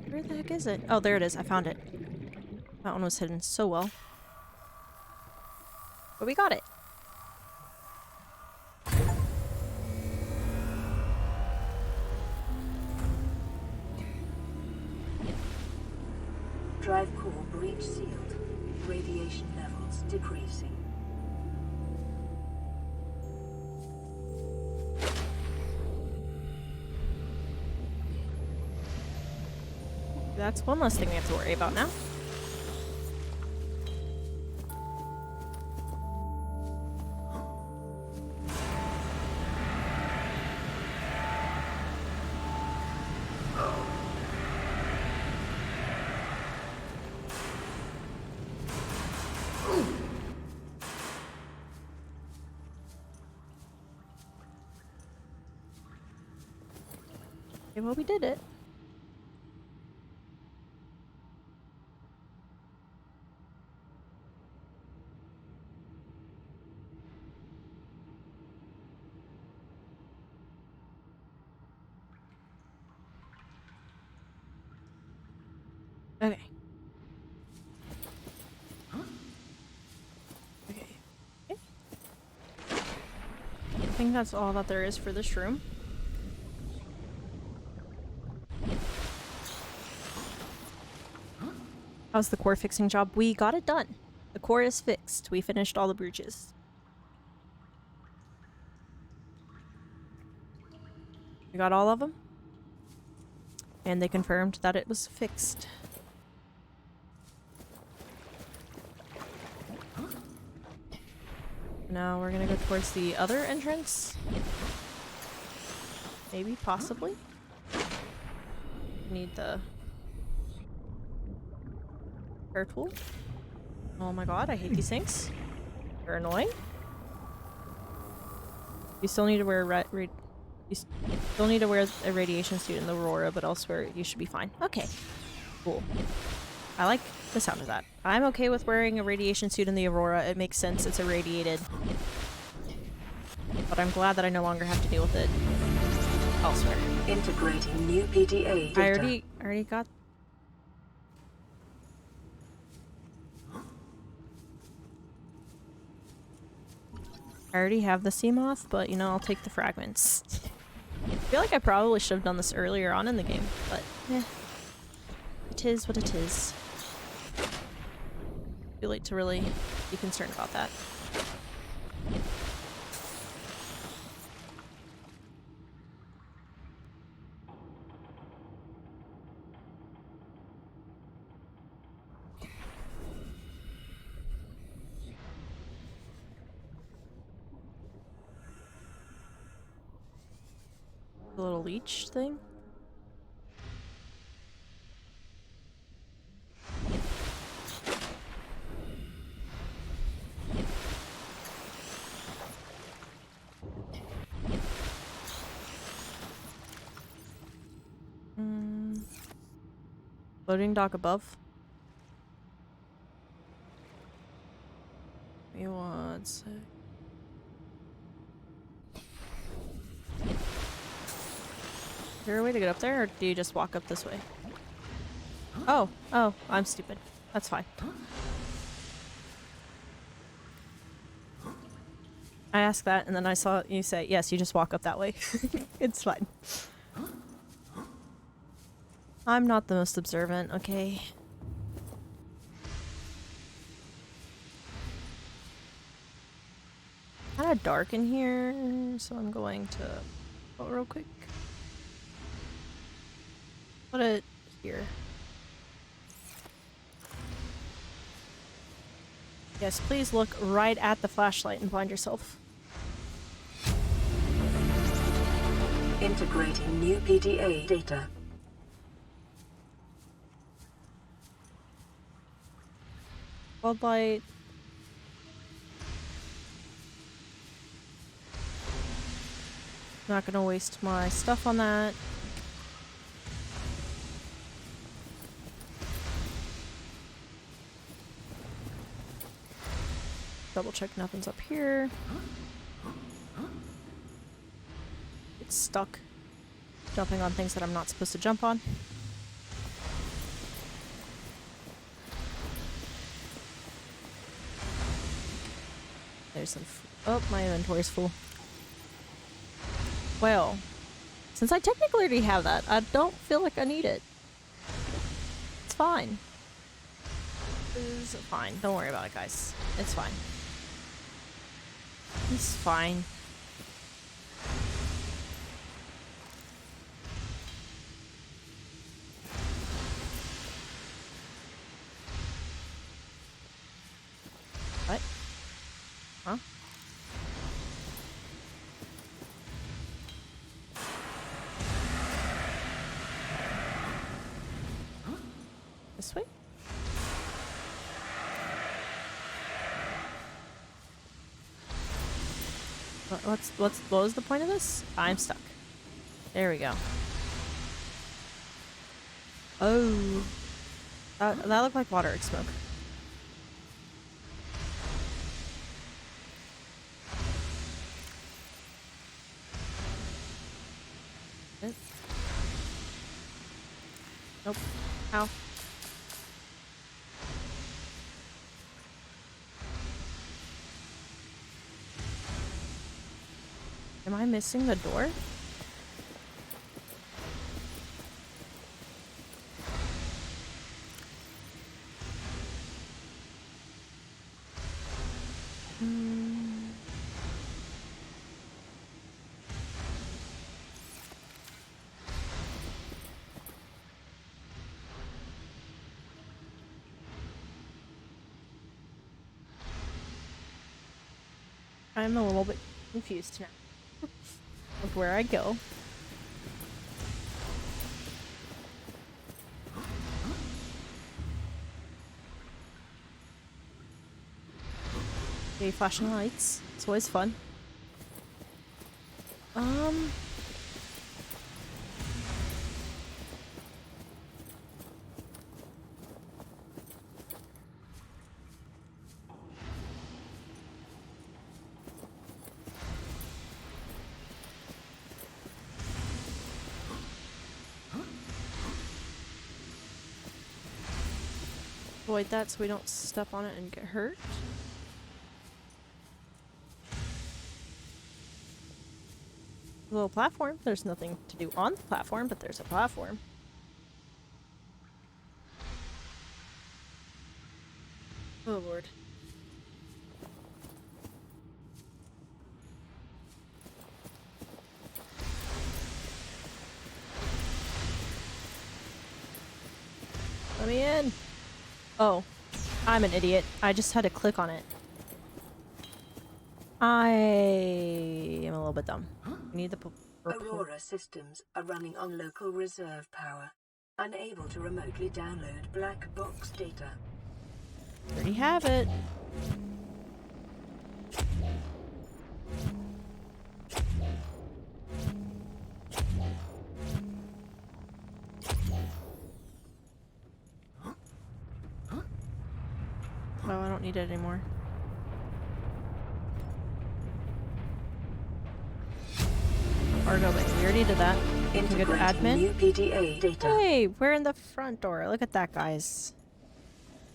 Speaker 1: Where the heck is it? Oh, there it is. I found it. That one was hidden so well. But we got it.
Speaker 3: Drive core breach sealed. Radiation levels decreasing.
Speaker 1: That's one less thing we have to worry about now. Okay, well, we did it. Okay. Okay. I think that's all that there is for this room. How's the core fixing job? We got it done. The core is fixed. We finished all the breaches. We got all of them. And they confirmed that it was fixed. Now we're gonna go towards the other entrance. Maybe, possibly. Need the hair tool. Oh my god, I hate these things. They're annoying. You still need to wear you still need to wear a radiation suit in the Aurora, but elsewhere you should be fine. Okay. Cool. I like the sound of that. I'm okay with wearing a radiation suit in the Aurora. It makes sense. It's irradiated. But I'm glad that I no longer have to deal with it elsewhere.
Speaker 3: Integrating new PDA data.
Speaker 1: I already got. I already have the sea moth, but you know, I'll take the fragments. I feel like I probably should have done this earlier on in the game, but eh. It is what it is. Too late to really be concerned about that. The little leech thing. Loading dock above. Give me 1 sec. Is there a way to get up there, or do you just walk up this way? Oh, I'm stupid. That's fine. I asked that, and then I saw you say, yes, you just walk up that way. It's fine. I'm not the most observant, okay? kind of dark in here, so I'm going to real quick. Put it here. Yes, please look right at the flashlight and blind yourself.
Speaker 3: Integrating new PDA data.
Speaker 1: Floodlight. Not gonna waste my stuff on that. Double check nothing's up here. It's stuck. Jumping on things that I'm not supposed to jump on. There's some oh, my inventory's full. Well, since I technically already have that, I don't feel like I need it. It's fine. It's fine. Don't worry about it, guys. It's fine. He's fine. What? Huh? This way? What was the point of this? I'm stuck. There we go. Oh. That looked like water smoke. Nope. Ow. Am I missing the door? I'm a little bit confused now with where I go. Okay, flashing lights. It's always fun. Avoid that so we don't step on it and get hurt. A little platform. There's nothing to do on the platform, but there's a platform. Oh lord. Let me in. Oh, I'm an idiot. I just had to click on it. I am a little bit dumb. We need the
Speaker 3: Aurora systems are running on local reserve power, unable to remotely download black box data.
Speaker 1: Already have it. Oh, I don't need it anymore. Cargo bay. We already did that. We can go to admin.
Speaker 3: New PDA data.
Speaker 1: Hey, we're in the front door. Look at that, guys.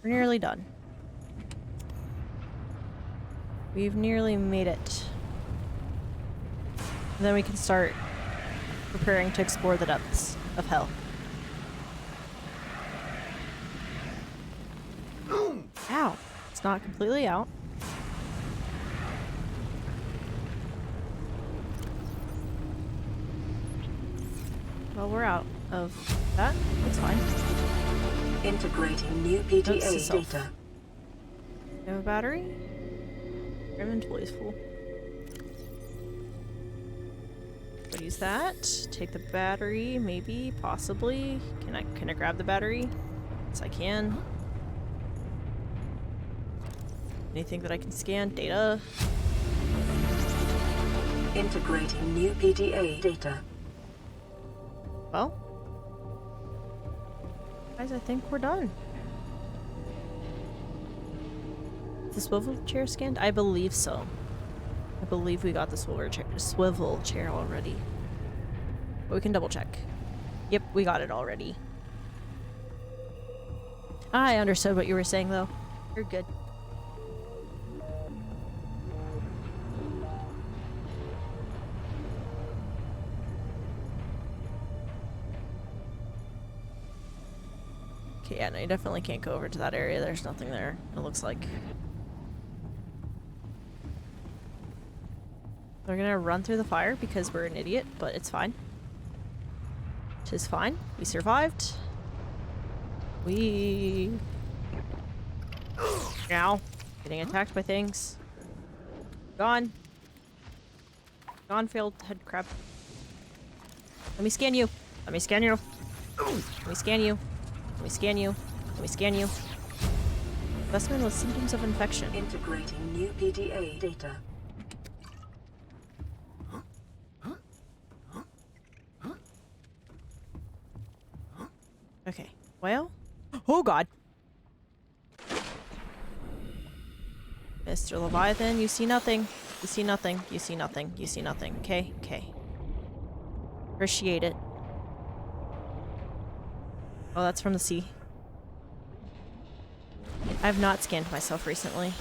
Speaker 1: We're nearly done. We've nearly made it. And then we can start preparing to explore the depths of hell. Ow. It's not completely out. Well, we're out of that. It's fine.
Speaker 3: Integrating new PDA data.
Speaker 1: You have a battery? Your inventory is full. But use that. Take the battery, maybe, possibly. Can I grab the battery? Yes, I can. Anything that I can scan? Data.
Speaker 3: Integrating new PDA data.
Speaker 1: Well, guys, I think we're done. Is the swivel chair scanned? I believe so. I believe we got the swivel chair already. But we can double check. Yep, we got it already. I understood what you were saying, though. You're good. Okay, yeah, no, you definitely can't go over to that area. There's nothing there, it looks like. We're gonna run through the fire because we're an idiot, but it's fine. Tis fine. We survived. We... Now. Getting attacked by things. Gone. Gone, failed head crab. Let me scan you. Let me scan you. Let me scan you. Let me scan you. Let me scan you. Specimen with symptoms of infection.
Speaker 3: Integrating new PDA data.
Speaker 1: Okay. Well. Oh god. Mr. Leviathan, you see nothing. You see nothing. You see nothing. You see nothing. Okay? Okay. Appreciate it. Oh, that's from the sea. I have not scanned myself recently.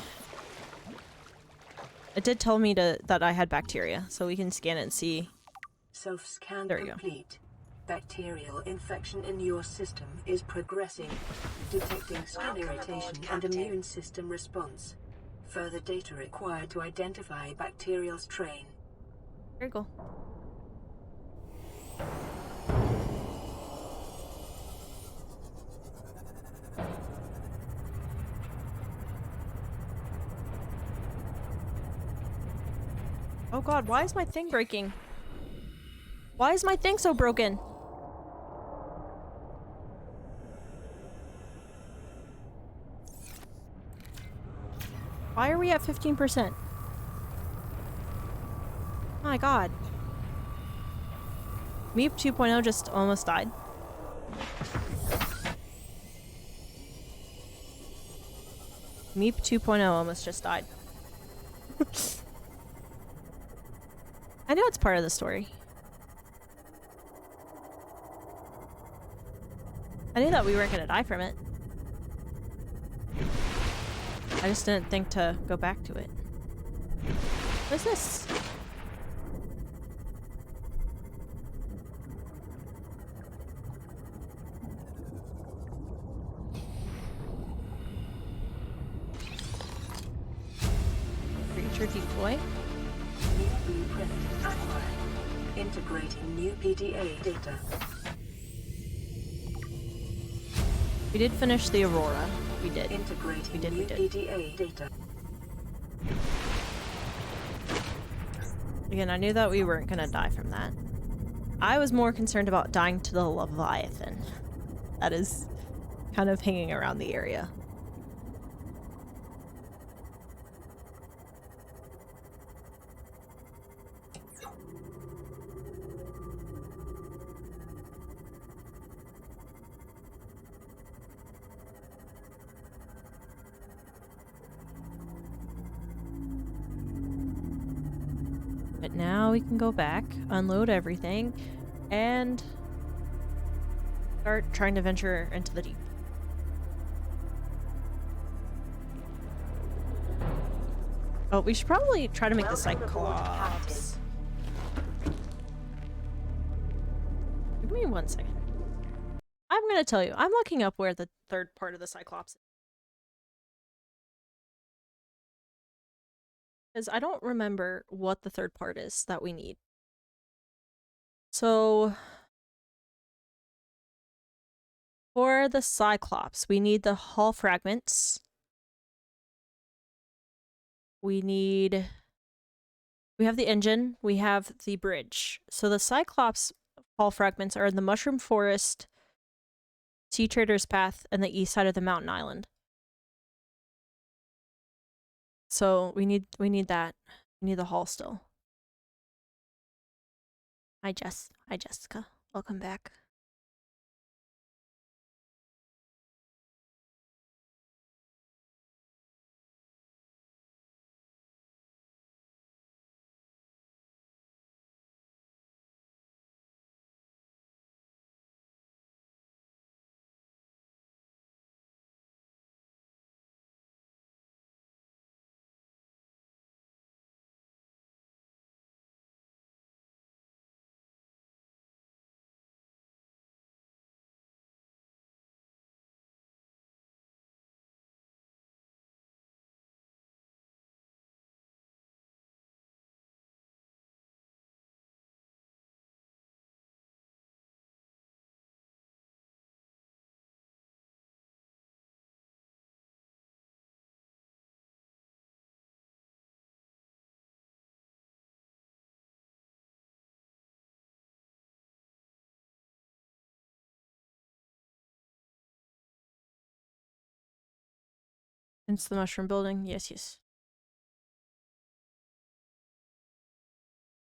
Speaker 1: It did tell me that I had bacteria, so we can scan it and see.
Speaker 3: Self-scan
Speaker 1: There we go.
Speaker 3: complete. Bacterial infection in your system is progressing. Detecting skin irritation and immune system response. Further data required to identify bacterial strain.
Speaker 1: There you go. Oh god, why is my thing breaking? Why is my thing so broken? Why are we at 15%? My god. MEEP 2.0 just almost died. MEEP 2.0 almost just died. I know it's part of the story. I knew that we weren't gonna die from it. I just didn't think to go back to it. What is this? Creature decoy?
Speaker 3: New blueprint acquired. Integrating new PDA data.
Speaker 1: We did finish the Aurora. We did.
Speaker 3: Integrating
Speaker 1: We did.
Speaker 3: new PDA data.
Speaker 1: Again, I knew that we weren't gonna die from that. I was more concerned about dying to the Leviathan. That is kind of hanging around the area. But now we can go back, unload everything, and start trying to venture into the deep. Oh, we should probably try to make the Cyclops. Give me 1 second. I'm gonna tell you, I'm looking up where the third part of the Cyclops is. Because I don't remember what the third part is that we need. So For the Cyclops, we need the hull fragments. We have the engine, we have the bridge. So the Cyclops hull fragments are in the Mushroom Forest, Sea Trader's Path, and the east side of the mountain island. So we need that. We need the hull still. Hi Jessica. Welcome back. It's the mushroom building. Yes.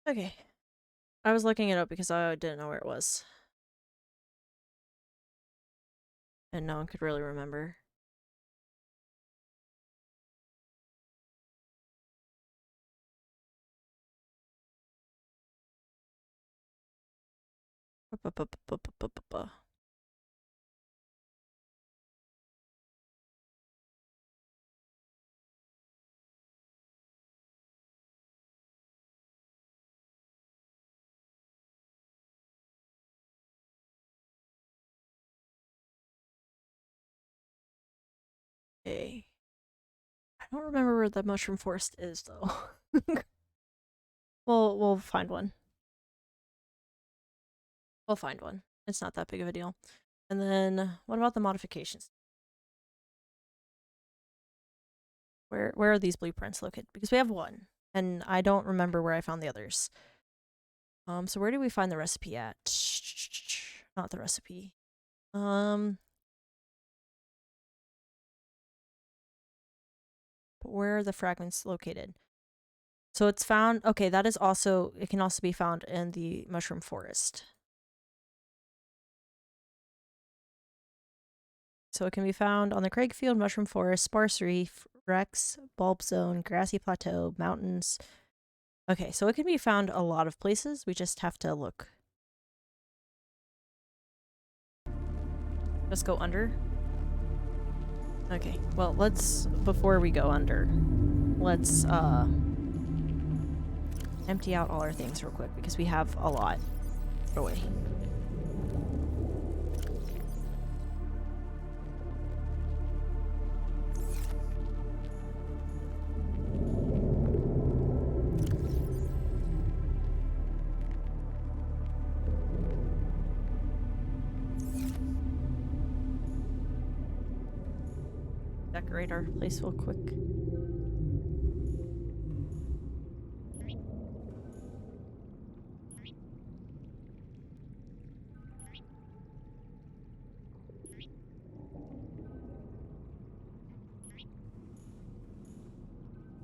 Speaker 1: Okay. I was looking it up because I didn't know where it was. And no one could really remember. Okay. I don't remember where the mushroom forest is though. We'll find one. We'll find one. It's not that big of a deal. And then what about the modifications? Where are these blueprints located? Because we have one, and I don't remember where I found the others. So where do we find the recipe at? Not the recipe. But where are the fragments located? So it's found, okay, that is also, it can also be found in the mushroom forest. So it can be found on the Craigfield, Mushroom Forest, Sparse Reef, Rex, Bulb Zone, Grassy Plateau, Mountains. Okay, so it can be found a lot of places. We just have to look. Just go under? Okay, well, before we go under, let's, empty out all our things real quick because we have a lot. Put away. Decorate our place real quick.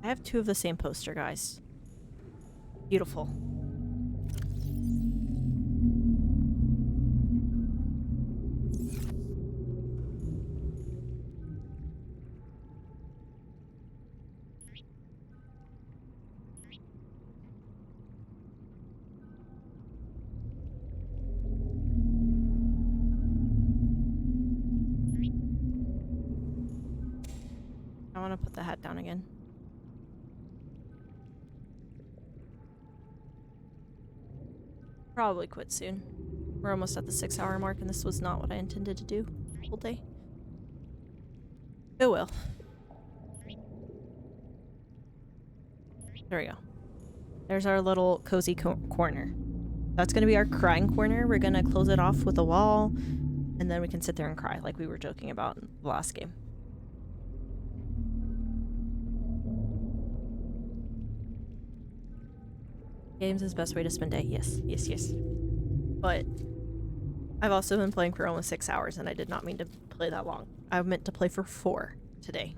Speaker 1: I have two of the same poster, guys. Beautiful. I want to put the hat down again. Probably quit soon. We're almost at the 6-hour mark and this was not what I intended to do the whole day. Oh well. There we go. There's our little cozy corner. That's going to be our crying corner. We're going to close it off with a wall. And then we can sit there and cry like we were joking about in the last game. Games is the best way to spend day. Yes, yes, yes. But I've also been playing for almost 6 hours, and I did not mean to play that long. I meant to play for 4 today.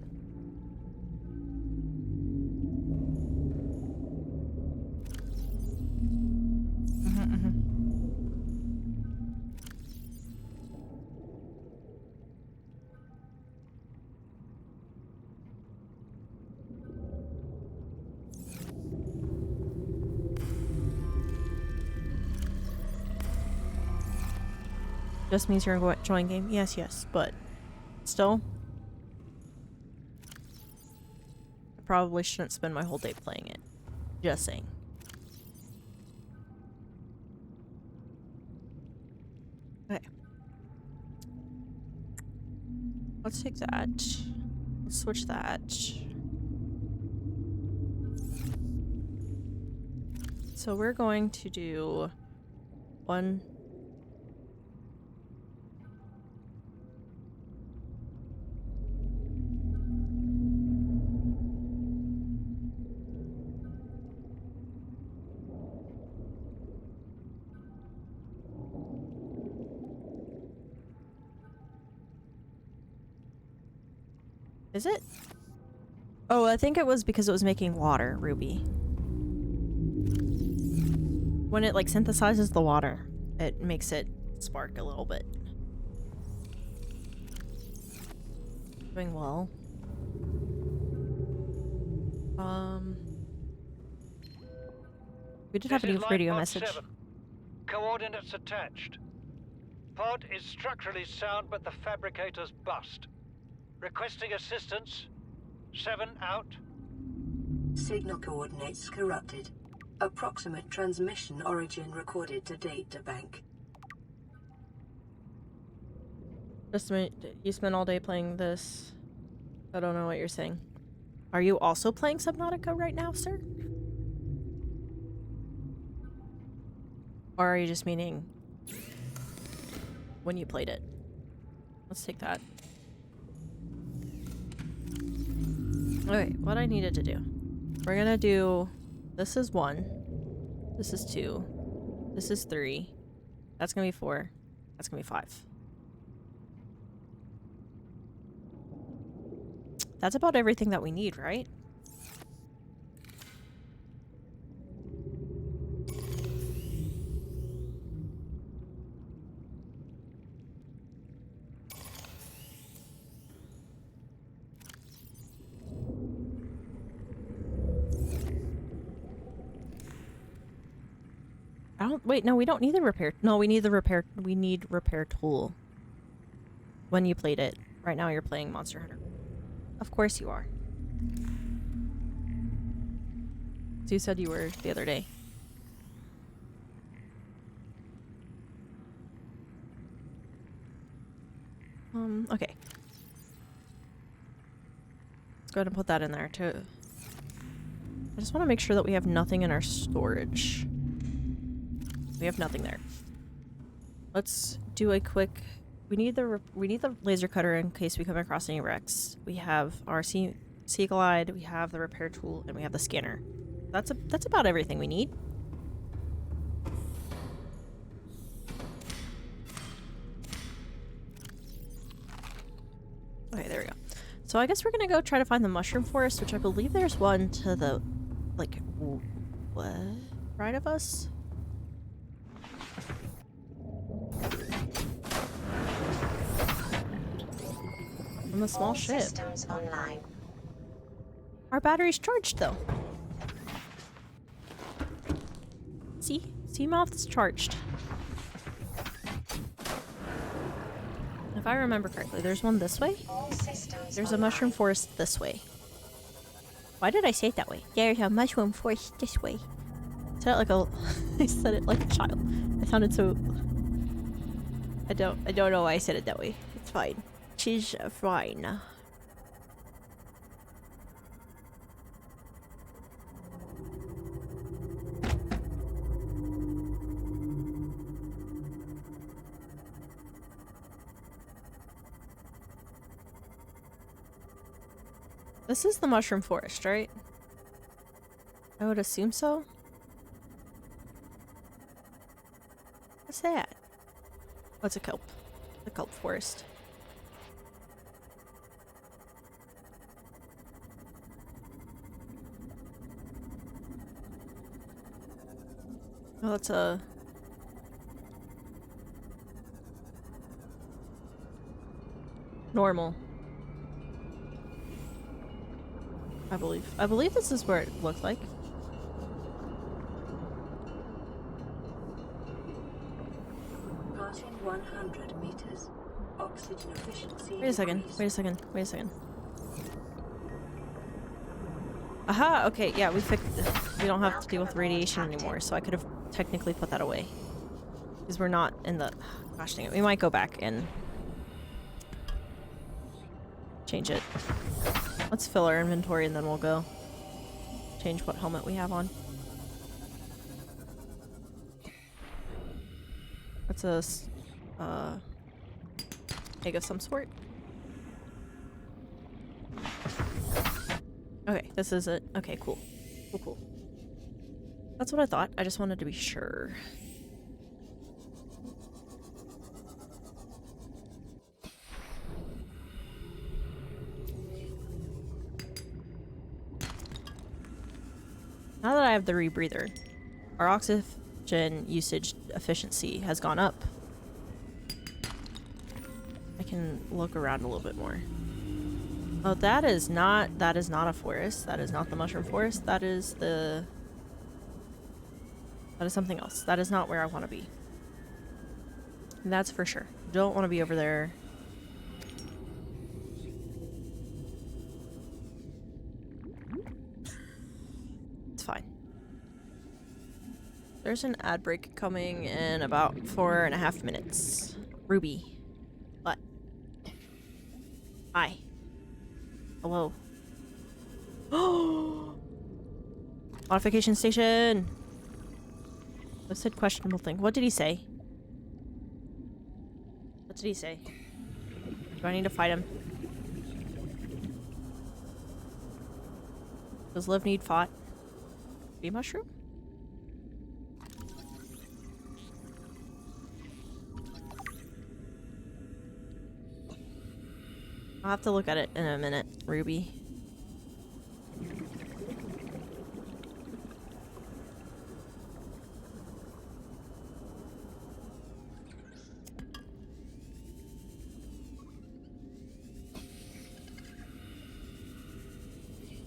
Speaker 1: Just means you're enjoying game. Yes, yes, but still, I probably shouldn't spend my whole day playing it. Just saying. Okay. Let's take that. Let's switch that. So we're going to do one. Is it? Oh, I think it was because it was making water, Ruby. When it like synthesizes the water, it makes it spark a little bit. Doing well. We did have a new radio message.
Speaker 11: 7. Coordinates attached. Pod is structurally sound, but the fabricator's bust. Requesting assistance. 7 out.
Speaker 3: Signal coordinates corrupted. Approximate transmission origin recorded to data bank.
Speaker 1: Just a minute. You spent all day playing this. I don't know what you're saying. Are you also playing Subnautica right now, sir? Or are you just meaning when you played it? Let's take that. Okay, what I needed to do. We're gonna do... This is 1. This is 2. This is 3. That's gonna be 4. That's gonna be 5. That's about everything that we need, right? Wait, no, we don't need the repair. No, we need the repair. We need repair tool. When you played it. Right now you're playing Monster Hunter. Of course you are. So you said you were the other day. Okay. Let's go ahead and put that in there too. I just want to make sure that we have nothing in our storage. We have nothing there. Let's do a quick... We need the laser cutter in case we come across any wrecks. We have our sea glide, we have the repair tool, and we have the scanner. That's about everything we need. Okay, there we go. So I guess we're gonna go try to find the mushroom forest, which I believe there's one to the, like, what? Right of us? On the small ship.
Speaker 10: Systems online.
Speaker 1: Our battery's charged though. See? See, mouth is charged. If I remember correctly, there's one this way. There's a mushroom forest this way. Why did I say it that way? There's a mushroom forest this way. I said it like a I said it like a child. I sounded so I don't know why I said it that way. It's fine. She's fine. This is the mushroom forest, right? I would assume so. What's that? What's a kelp? The kelp forest. Oh, that's a... normal. I believe. I believe this is where it looked like.
Speaker 3: Passing 100 meters. Oxygen efficiency.
Speaker 1: Wait a second.
Speaker 3: decreased.
Speaker 1: Wait a second. Wait a second. Aha! Okay, yeah, we fixed it. We don't have to deal with radiation anymore, so I could have technically put that away. Because we're not in the... Gosh dang it. We might go back and... change it. Let's fill our inventory and then we'll go. Change what helmet we have on. That's a... egg of some sort. Okay, this is it. Okay, cool. Cool, cool. That's what I thought. I just wanted to be sure. Now that I have the rebreather, our oxygen usage efficiency has gone up. I can look around a little bit more. Oh, that is not a forest. That is not the mushroom forest. That is something else. That is not where I want to be. That's for sure. Don't want to be over there. It's fine. There's an ad break coming in about 4.5 minutes. Ruby. What? Hi. Hello. Oh! Modification station! What said questionable thing? What did he say? What did he say? Do I need to fight him? Does Liv need fought? Bee mushroom? I'll have to look at it in a minute, Ruby.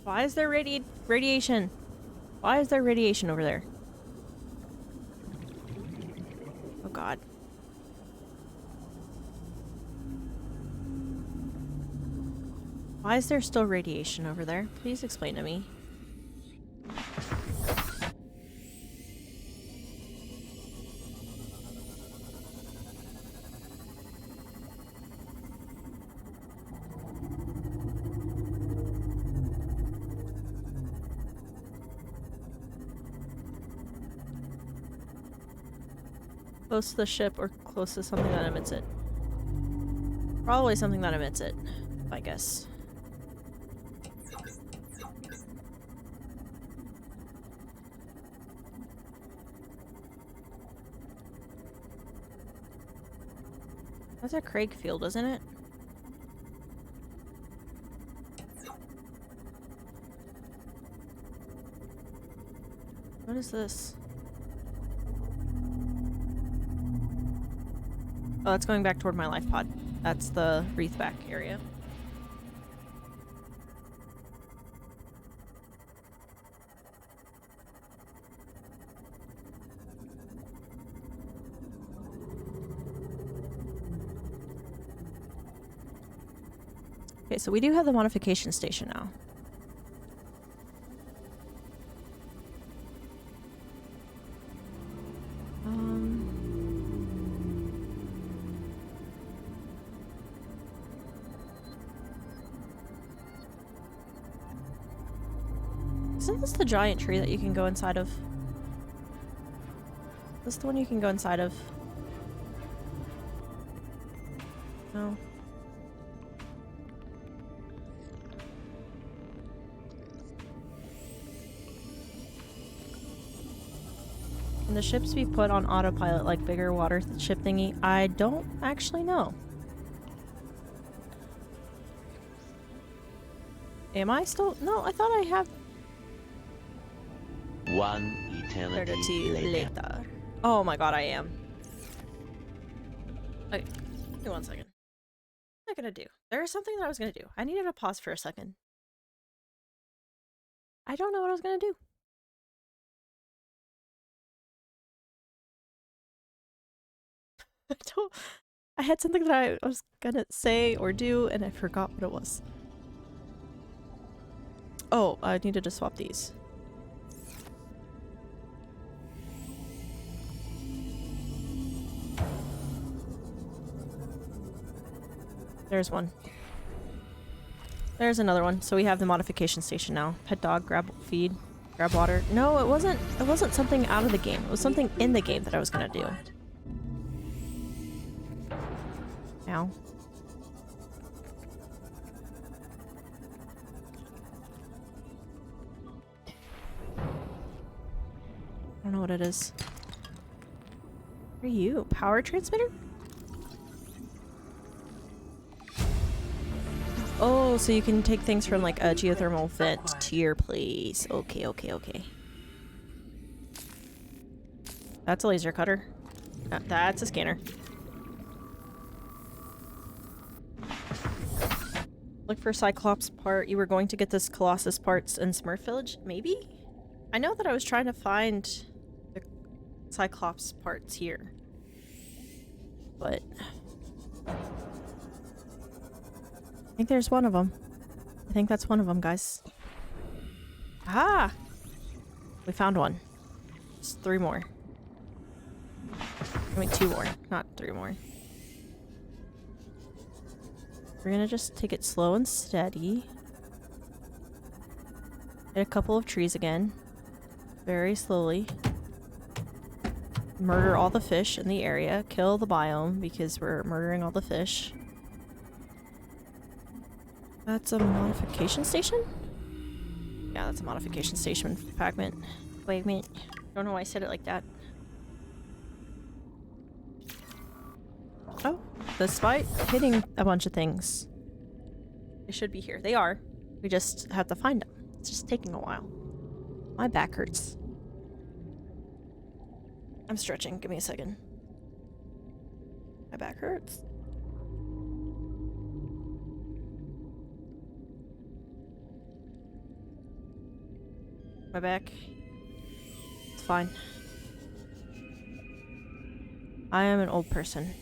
Speaker 1: Why is there radiation? Why is there radiation over there? Oh god. Why is there still radiation over there? Please explain to me. Close to the ship or close to something that emits it? Probably something that emits it, I guess. That's a Craig field, isn't it? What is this? Oh, that's going back toward my life pod. That's the Wreathback area. Okay, so we do have the modification station now. Isn't this the giant tree that you can go inside of? Is this the one you can go inside of? No. the ships we've put on autopilot, like bigger water ship thingy? I don't actually know. Am I still? No, I thought I have.
Speaker 7: One eternity later.
Speaker 1: Oh my god, I am. Okay, give me 1 second. What am I gonna do? There is something that I was gonna do. I needed to pause for a second. I don't know what I was gonna do. I had something that I was gonna say or do, and I forgot what it was. Oh, I needed to swap these. There's one. There's another one. So we have the modification station now. Pet dog, grab feed, grab water. No, it wasn't something out of the game. It was something in the game that I was gonna do. Ow. I don't know what it is. What are you? Power transmitter? Oh, so you can take things from like a geothermal vent to your place. Okay, okay, okay. That's a laser cutter. That's a scanner. Look for Cyclops part. You were going to get this Colossus parts in Smurf Village? Maybe? I know that I was trying to find the Cyclops parts here. But I think there's one of them. I think that's one of them, guys. Ah! We found one. Just 3 more. I mean 2 more, not 3 more. We're gonna just take it slow and steady. Hit a couple of trees again. Very slowly. Murder all the fish in the area. Kill the biome because we're murdering all the fish. That's a modification station? Yeah, that's a modification station fragment. Fragment. Don't know why I said it like that. Oh, despite hitting a bunch of things, they should be here. They are. We just have to find them. It's just taking a while. My back hurts. I'm stretching. Give me a second. My back hurts. My back. It's fine. I am an old person.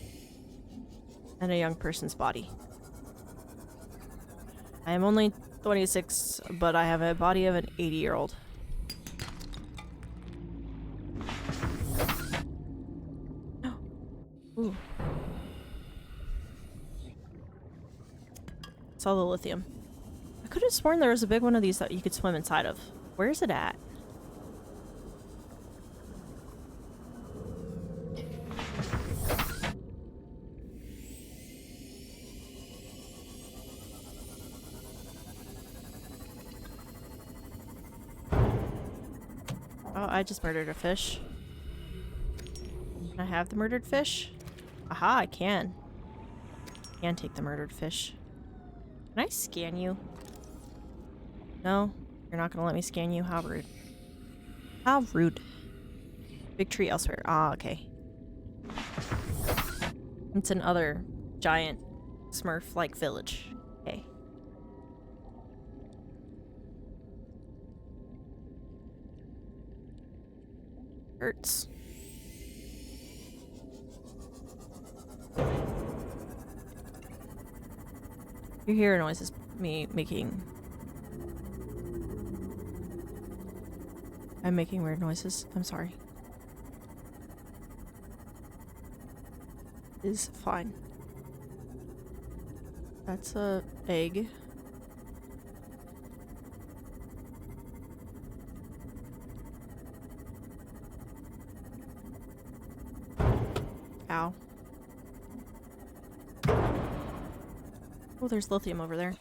Speaker 1: And a young person's body. I am only 26, but I have a body of an 80-year-old. Ooh. Saw the lithium. I could have sworn there was a big one of these that you could swim inside of. Where is it at? Oh, I just murdered a fish. Can I have the murdered fish? Aha, I can. Can take the murdered fish. Can I scan you? No? You're not gonna let me scan you? How rude. How rude. Big tree elsewhere. Ah, okay. It's another giant Smurf-like village. Okay. Hurts. You hear noises me making. I'm making weird noises. I'm sorry. Is fine. That's a egg. Ow. Oh, there's lithium over there.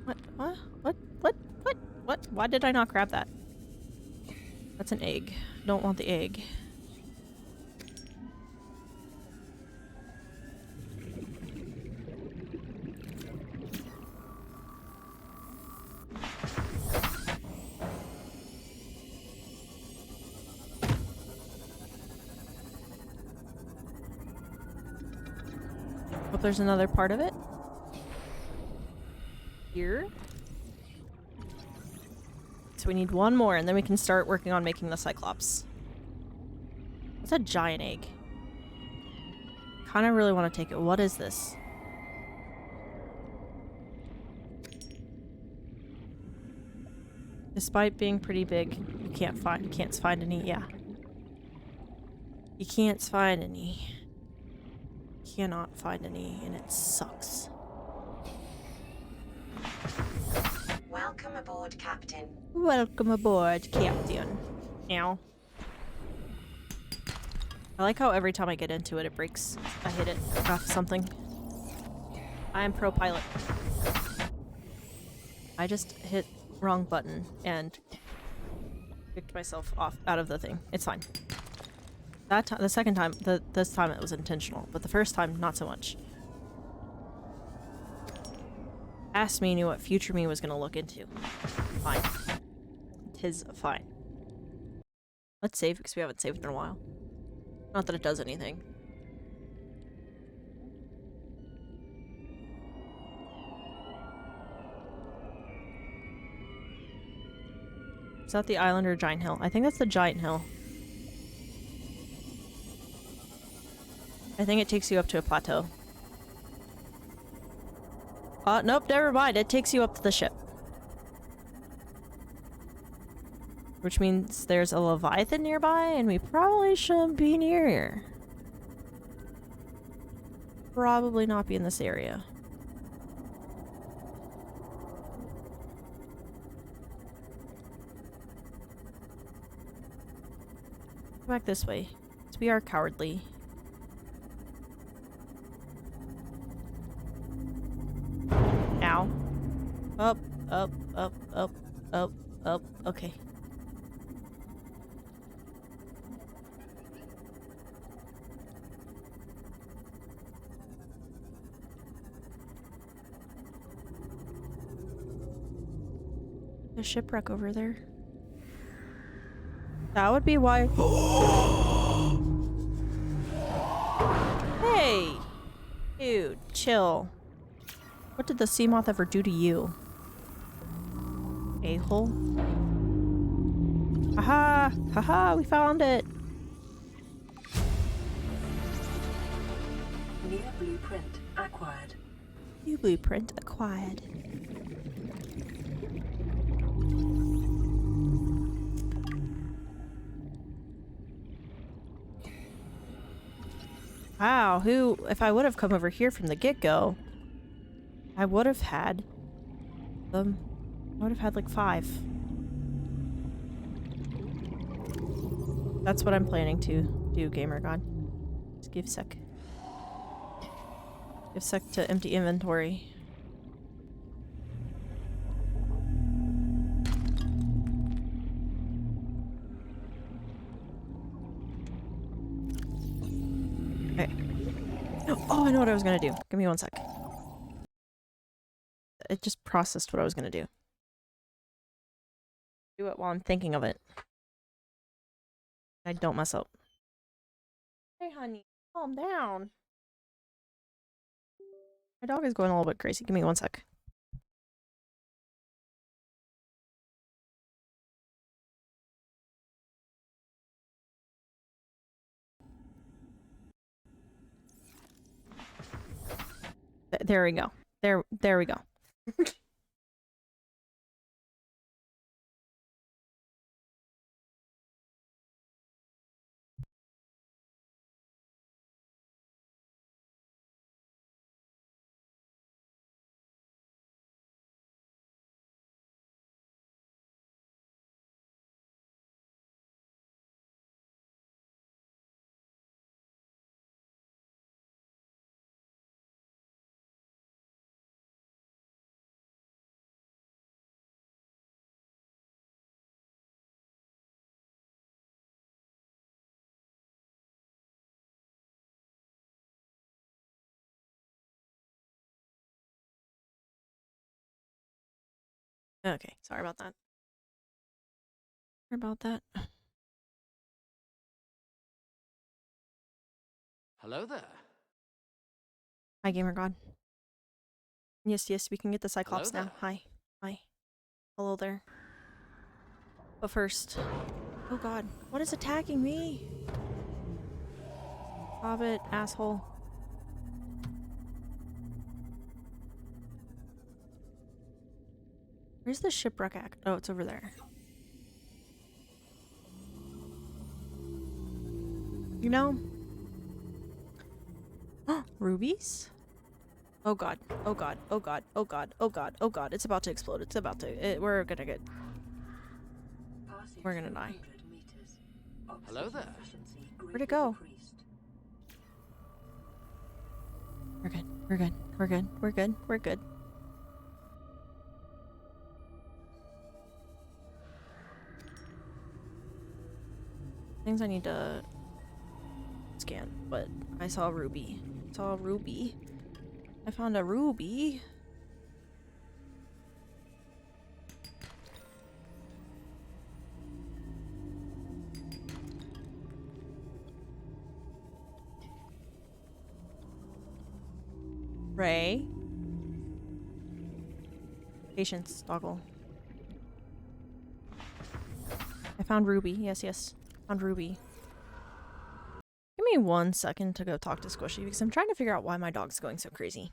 Speaker 1: What? What? What? What? What? What? Why did I not grab that? That's an egg. Don't want the egg. Hope there's another part of it. Here. So we need one more, and then we can start working on making the Cyclops. It's a giant egg. Kinda really want to take it. What is this? Despite being pretty big, you can't find any, yeah. You can't find any. Cannot find any, and it sucks.
Speaker 10: Welcome aboard, Captain.
Speaker 1: Welcome aboard, Captain. Ow. I like how every time I get into it, it breaks. I hit it off something. I am pro pilot. I just hit wrong button and kicked myself off out of the thing. It's fine. That time, the second time, this time it was intentional, but the first time, not so much. Past me knew what future me was gonna look into. Fine. 'Tis fine. Let's save because we haven't saved in a while. Not that it does anything. Is that the island or giant hill? I think that's the giant hill. I think it takes you up to a plateau. Nope, never mind. It takes you up to the ship. Which means there's a Leviathan nearby, and we probably shouldn't be near here. Probably not be in this area. Go back this way. Because we are cowardly. Ow. Up, up, up, up, up, up. Okay. The shipwreck over there. That would be why. Hey! Dude, chill. What did the sea moth ever do to you? A-hole? Haha! Haha! We found it!
Speaker 3: New blueprint acquired.
Speaker 1: New blueprint acquired. Wow, if I would have come over here from the get-go, I would have had them. I would have had like 5. That's what I'm planning to do, Gamer God. Just give sec. Give sec to empty inventory. Okay. Oh, I know what I was gonna do. Give me one sec. It just processed what I was gonna do. Do it while I'm thinking of it. I don't mess up. Hey, honey, calm down. My dog is going a little bit crazy. Give me one sec. There we go. There we go. Okay, sorry about that. Sorry about that.
Speaker 4: Hello there.
Speaker 1: Hi, Gamer God. Yes, yes, we can get the Cyclops
Speaker 4: Hello
Speaker 1: now. Hi. Hi. Hello there. But first... Oh god, what is attacking me? Stop it, asshole. Where's the shipwreck act? Oh, it's over there. You know? Rubies? Oh god, oh god, oh god, oh god, oh god, oh god, it's about to explode, it's about to, we're gonna die.
Speaker 4: Hello there.
Speaker 1: Where'd it go? We're good, we're good, we're good, we're good, we're good. Things I need to scan, but I saw a ruby. Saw a ruby. I found a ruby. Ray. Patience, Doggle. I found Ruby. Yes, yes. Found Ruby. Give me 1 second to go talk to Squishy because I'm trying to figure out why my dog's going so crazy.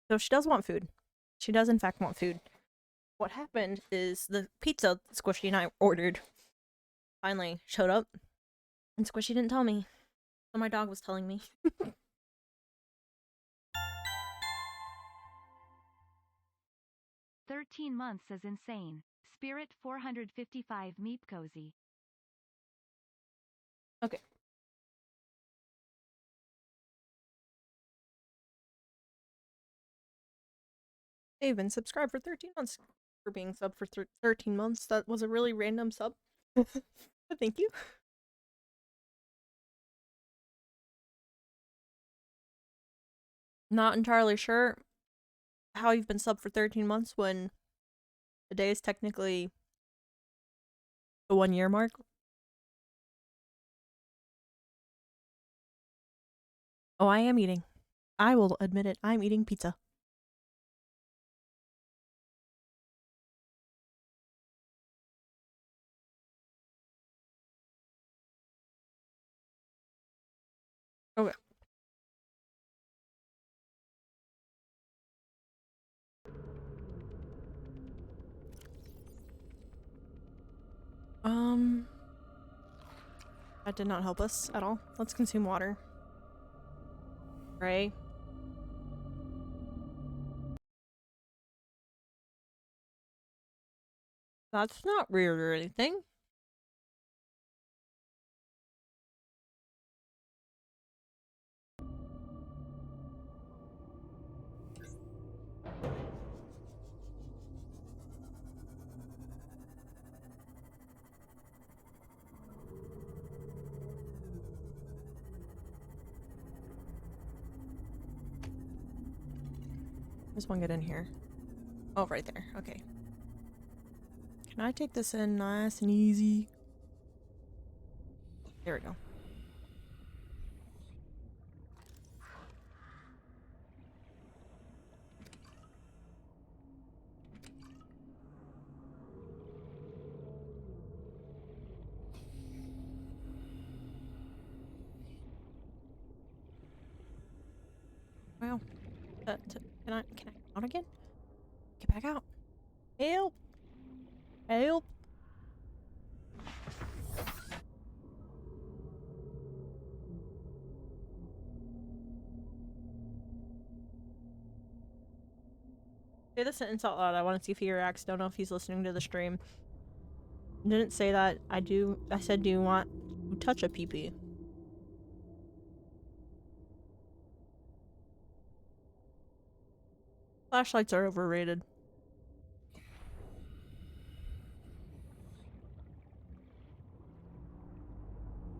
Speaker 1: So she does want food. She does in fact want food. What happened is the pizza Squishy and I ordered finally showed up and Squishy didn't tell me. So my dog was telling me.
Speaker 17: 13 months is insane. Spirit 455 Meep Cozy.
Speaker 1: Okay. They've been subscribed for 13 months. For being subbed for 13 months. That was a really random sub. But thank you. Not entirely sure how you've been subbed for 13 months when today is technically the 1 year mark. Oh, I am eating. I will admit it. I'm eating pizza. Okay. That did not help us at all. Let's consume water. Ray. That's not weird or anything. Does one get in here? Oh, right there. Okay. Can I take this in nice and easy? There we go. Wow. Can I out again? Get back out. Help! Help! Say the sentence out loud. I want to see if he reacts. Don't know if he's listening to the stream. Didn't say that. I said, do you want to touch a pee-pee? Flashlights are overrated.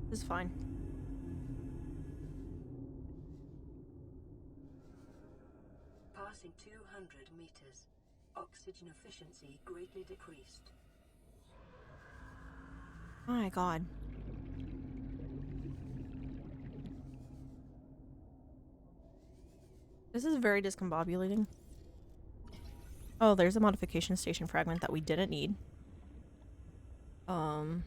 Speaker 1: This is fine.
Speaker 3: Passing 200 meters. Oxygen efficiency greatly decreased.
Speaker 1: Oh my god. This is very discombobulating. Oh, there's a modification station fragment that we didn't need. All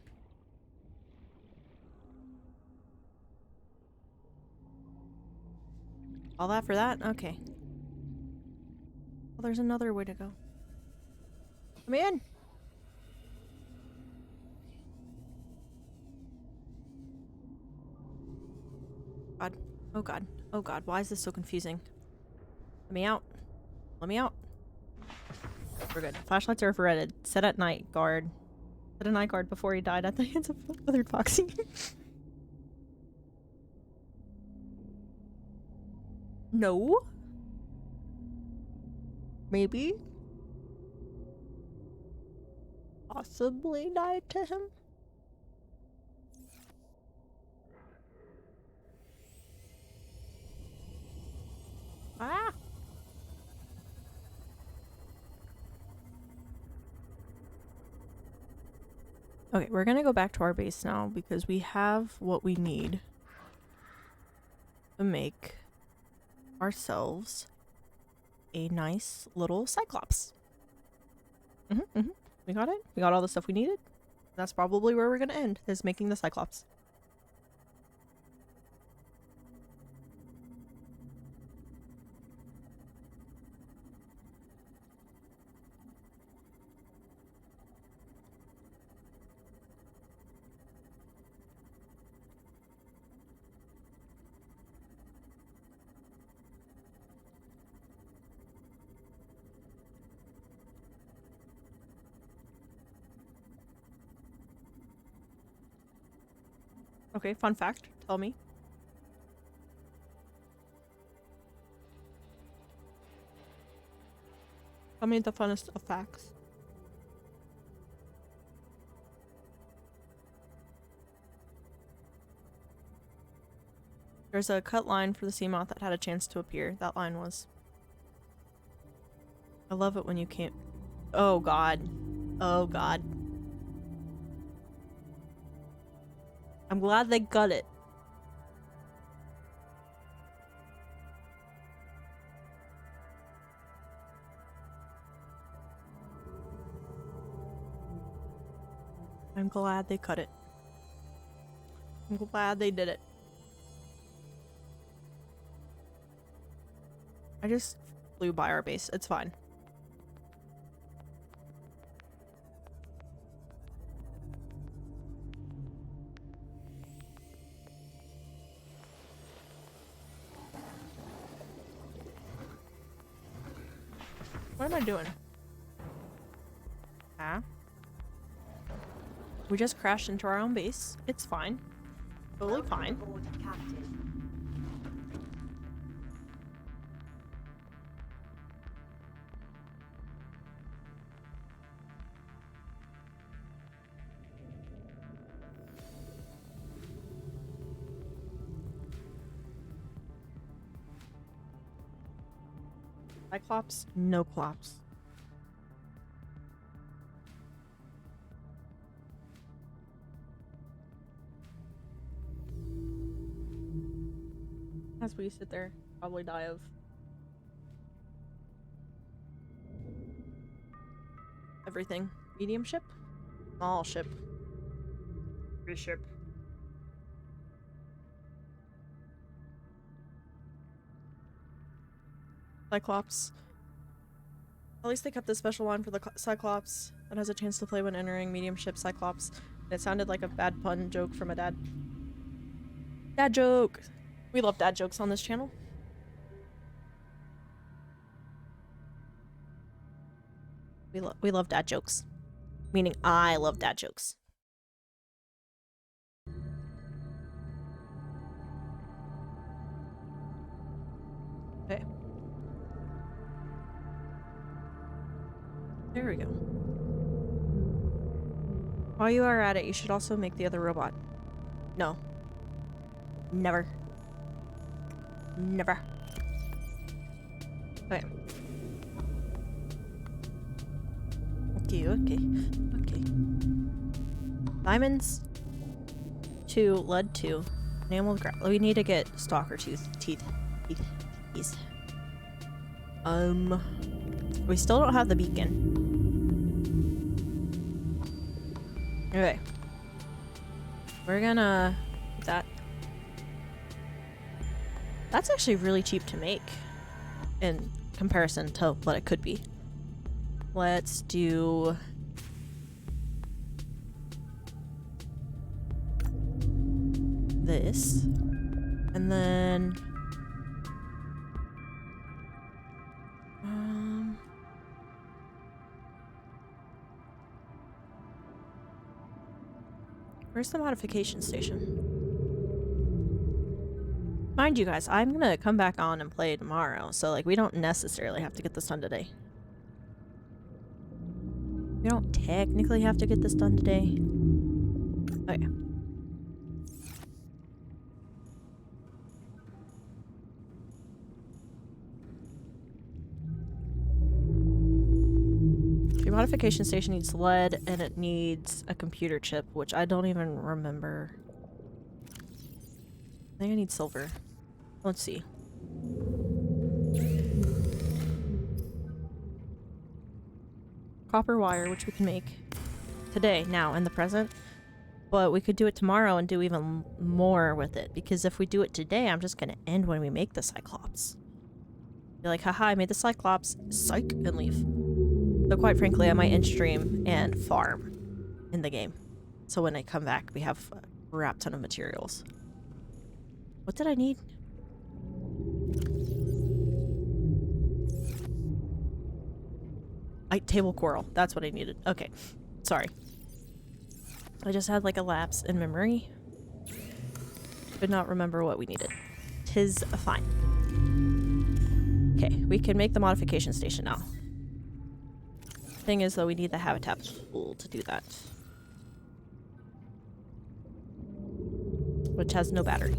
Speaker 1: that for that? Okay. Well, there's another way to go. Come in! God. Oh god. Oh god. Why is this so confusing? Let me out. Let me out. We're good. Flashlights are overrated. Set at night guard. Set a night guard before he died at the hands of Withered Foxy. No? Maybe? Possibly died to him? Ah! Okay, we're gonna go back to our base now because we have what we need to make ourselves a nice little Cyclops. We got it. We got all the stuff we needed. That's probably where we're gonna end, is making the Cyclops. Okay, fun fact. Tell me. Tell me the funnest of facts. There's a cut line for the sea moth that had a chance to appear. That line was... I love it when you can't... Oh god. Oh god. I'm glad they got it. I'm glad they cut it. I'm glad they did it. I just flew by our base. It's fine. What am I doing? Ah? We just crashed into our own base. It's fine. Totally fine. Cyclops, no clops. As we sit there, probably die of. Everything. Medium ship? Small ship. Big ship. Cyclops. At least they kept the special line for the Cyclops that has a chance to play when entering medium ship Cyclops. It sounded like a bad pun joke from a dad. Dad joke! We love dad jokes on this channel. We love dad jokes. Meaning I love dad jokes. Okay. There we go. While you are at it, you should also make the other robot. No. Never. Never. Okay. Okay. Diamonds. 2, lead 2. Enamel grass. We need to get stalker teeth. We still don't have the beacon. Okay. We're gonna that. That's actually really cheap to make in comparison to what it could be. Let's do this. And then where's the modification station? Mind you guys, I'm gonna come back on and play tomorrow, so like we don't necessarily have to get this done today. We don't technically have to get this done today. Okay. Your modification station needs lead and it needs a computer chip, which I don't even remember. I think I need silver. Let's see. Copper wire, which we can make today, now, in the present. But we could do it tomorrow and do even more with it. Because if we do it today, I'm just gonna end when we make the Cyclops. Be like, haha, I made the Cyclops. Psych, and leave. So quite frankly, I might end stream and farm in the game. So when I come back, we have a crap ton of materials. What did I need? Table coral. That's what I needed. Okay. Sorry. I just had like a lapse in memory. Could not remember what we needed. 'Tis fine. Okay, we can make the modification station now. Thing is though, we need the habitat pool to do that. Which has no battery.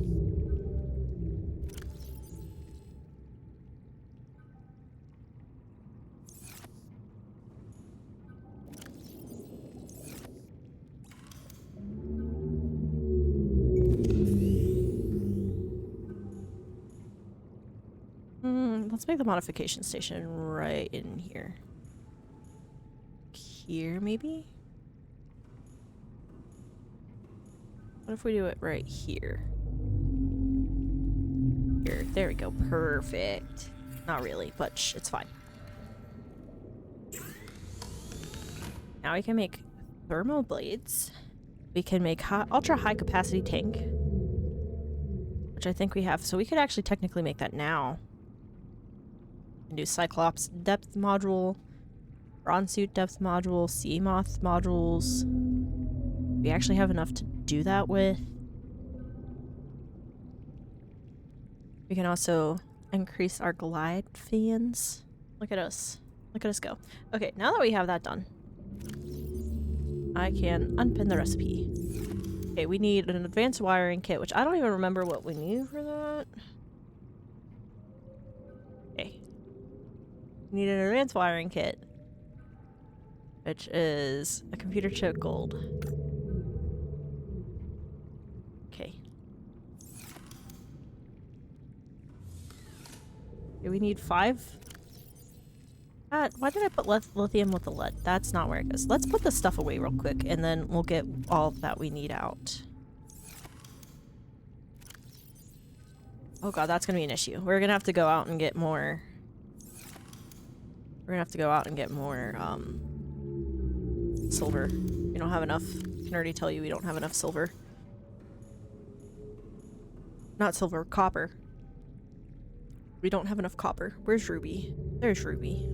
Speaker 1: Let's make the modification station right in here. Here, maybe? What if we do it right here? Here, there we go. Perfect. Not really, but shh, it's fine. Now we can make thermal blades. We can make ultra high capacity tank, which I think we have. So we could actually technically make that now. And do Cyclops depth module, bronze suit depth module, sea moth modules. We actually have enough to do that with. We can also increase our glide fans. Look at us. Look at us go. Okay, now that we have that done, I can unpin the recipe. Okay, we need an advanced wiring kit, which I don't even remember what we need for that. Okay. We need an advanced wiring kit, which is a computer chip gold. Okay. Do we need 5? Why did I put lithium with the lead? That's not where it goes. Let's put this stuff away real quick, and then we'll get all that we need out. Oh god, that's gonna be an issue. We're gonna have to go out and get more... We're gonna have to go out and get more, silver. We don't have enough. I can already tell you we don't have enough silver. Not silver, copper. We don't have enough copper. Where's Ruby? There's Ruby.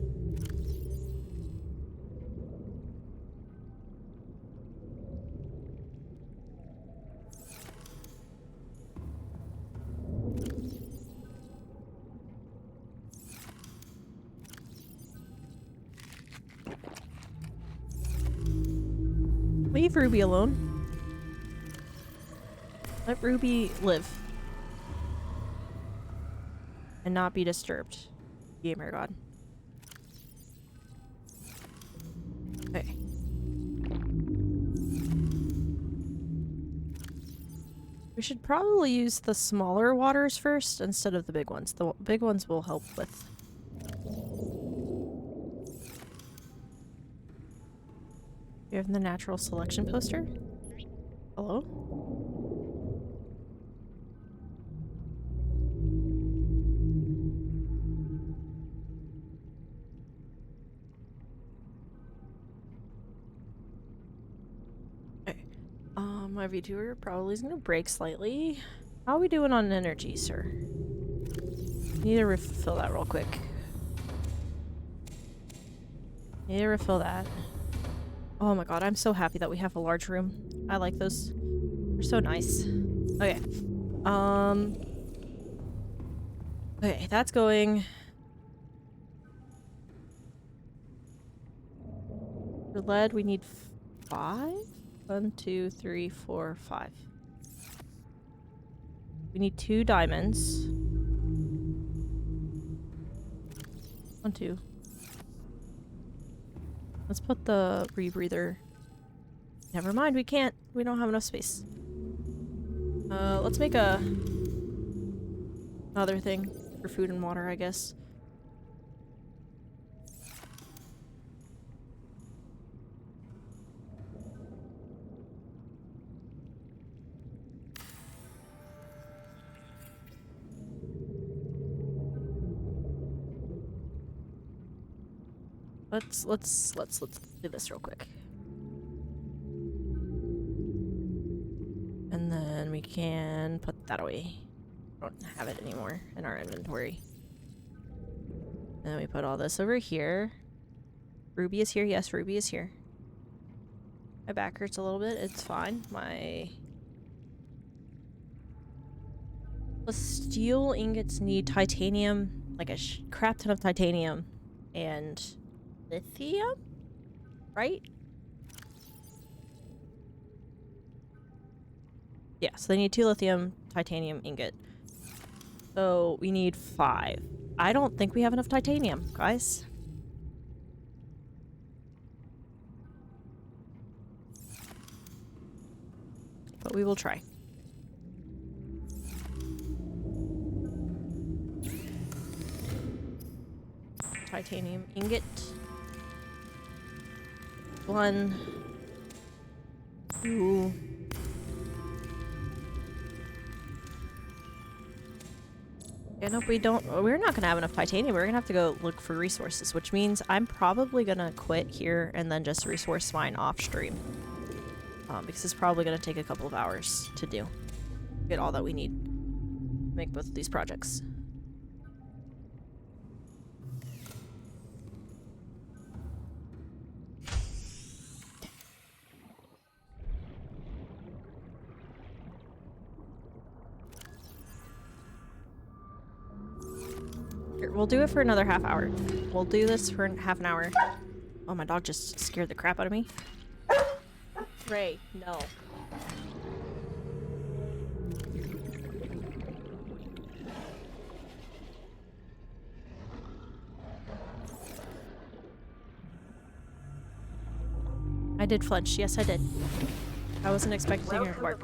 Speaker 1: Leave Ruby alone. Let Ruby live. And not be disturbed. Gamer god. Okay. We should probably use the smaller waters first instead of the big ones. The big ones will help with... You have the natural selection poster? Hello? Okay. My VTuber probably is gonna break slightly. How are we doing on energy, sir? Need to refill that real quick. Need to refill that. Oh my god, I'm so happy that we have a large room. I like those. They're so nice. Okay. Okay, that's going. For lead, we need 5? 1, 2, 3, 4, 5. We need 2 diamonds. 1, 2. Let's put the rebreather. Never mind, we can't. We don't have enough space. Let's make another thing for food and water, I guess. Let's do this real quick. And then we can put that away. Don't have it anymore in our inventory. And then we put all this over here. Ruby is here. Yes, Ruby is here. My back hurts a little bit. It's fine. The steel ingots need titanium, like a crap ton of titanium and lithium, right? Yeah, so they need 2 lithium, titanium ingot. So we need 5. I don't think we have enough titanium, guys. But we will try. Titanium ingot. 1, 2. Yeah, nope, we don't. We're not gonna have enough titanium. We're gonna have to go look for resources, which means I'm probably gonna quit here and then just resource mine off stream. Because it's probably gonna take a couple of hours to do. Get all that we need to make both of these projects. Here, we'll do it for another half hour. We'll do this for half an hour. Oh, my dog just scared the crap out of me. Ray, no. I did flinch. Yes, I did. I wasn't expecting her to bark.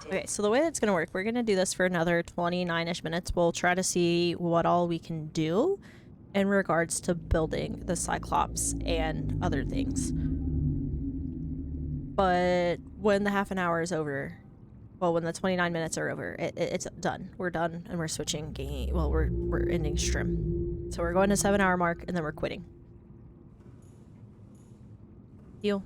Speaker 1: Okay, so the way that's gonna work, we're gonna do this for another 29-ish minutes. We'll try to see what all we can do in regards to building the Cyclops and other things. But when the half an hour is over, well, when the 29 minutes are over, it's done. We're done, and we're switching game. Well, we're ending stream. So we're going to 7-hour mark, and then we're quitting. Deal.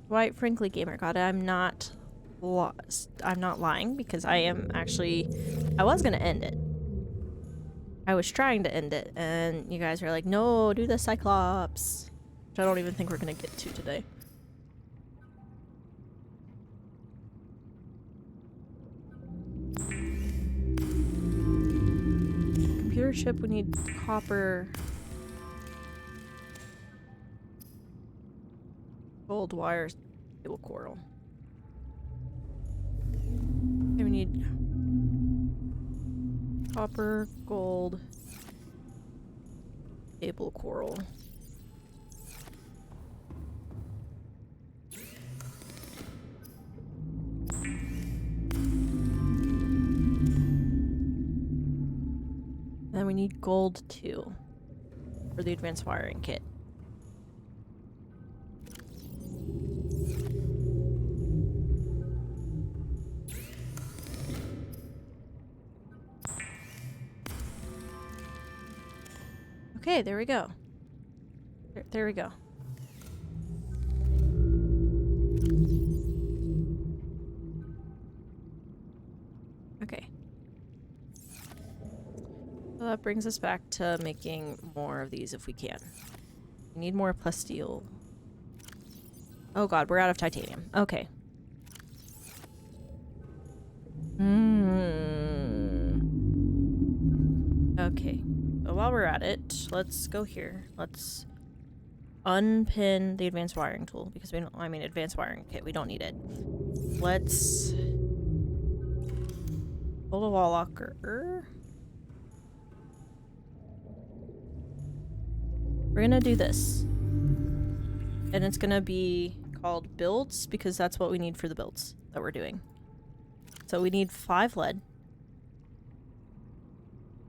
Speaker 1: Quite frankly, Gamer God, I'm not lost. I'm not lying because I am actually. I was gonna end it. I was trying to end it, and you guys are like, "No, do the Cyclops," which I don't even think we're gonna get to today. Computer chip. We need copper. Gold wires, cable coral. Okay, we need copper, gold, cable coral. Then we need gold too for the advanced wiring kit. Okay, there we go. There we go. Okay. So that brings us back to making more of these if we can. We need more plasteel. Oh god, we're out of titanium. Okay. Okay. So while we're at it, let's go here. Let's unpin the advanced wiring tool because we don't, I mean advanced wiring kit, we don't need it. Let's pull a wall locker. We're gonna do this. And it's gonna be called builds because that's what we need for the builds that we're doing. So we need 5 lead.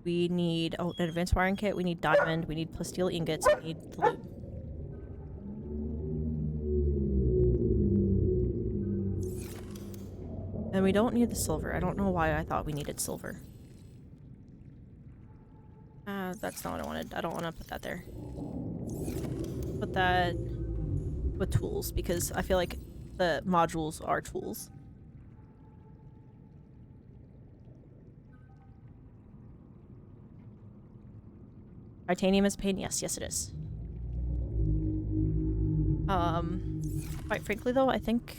Speaker 1: We need an advanced wiring kit, we need diamond, we need plasteel ingots, we need the lube. And we don't need the silver. I don't know why I thought we needed silver. That's not what I wanted. I don't want to put that there. Put that with tools because I feel like the modules are tools. Titanium is pain? Yes, yes it is. Quite frankly though, I think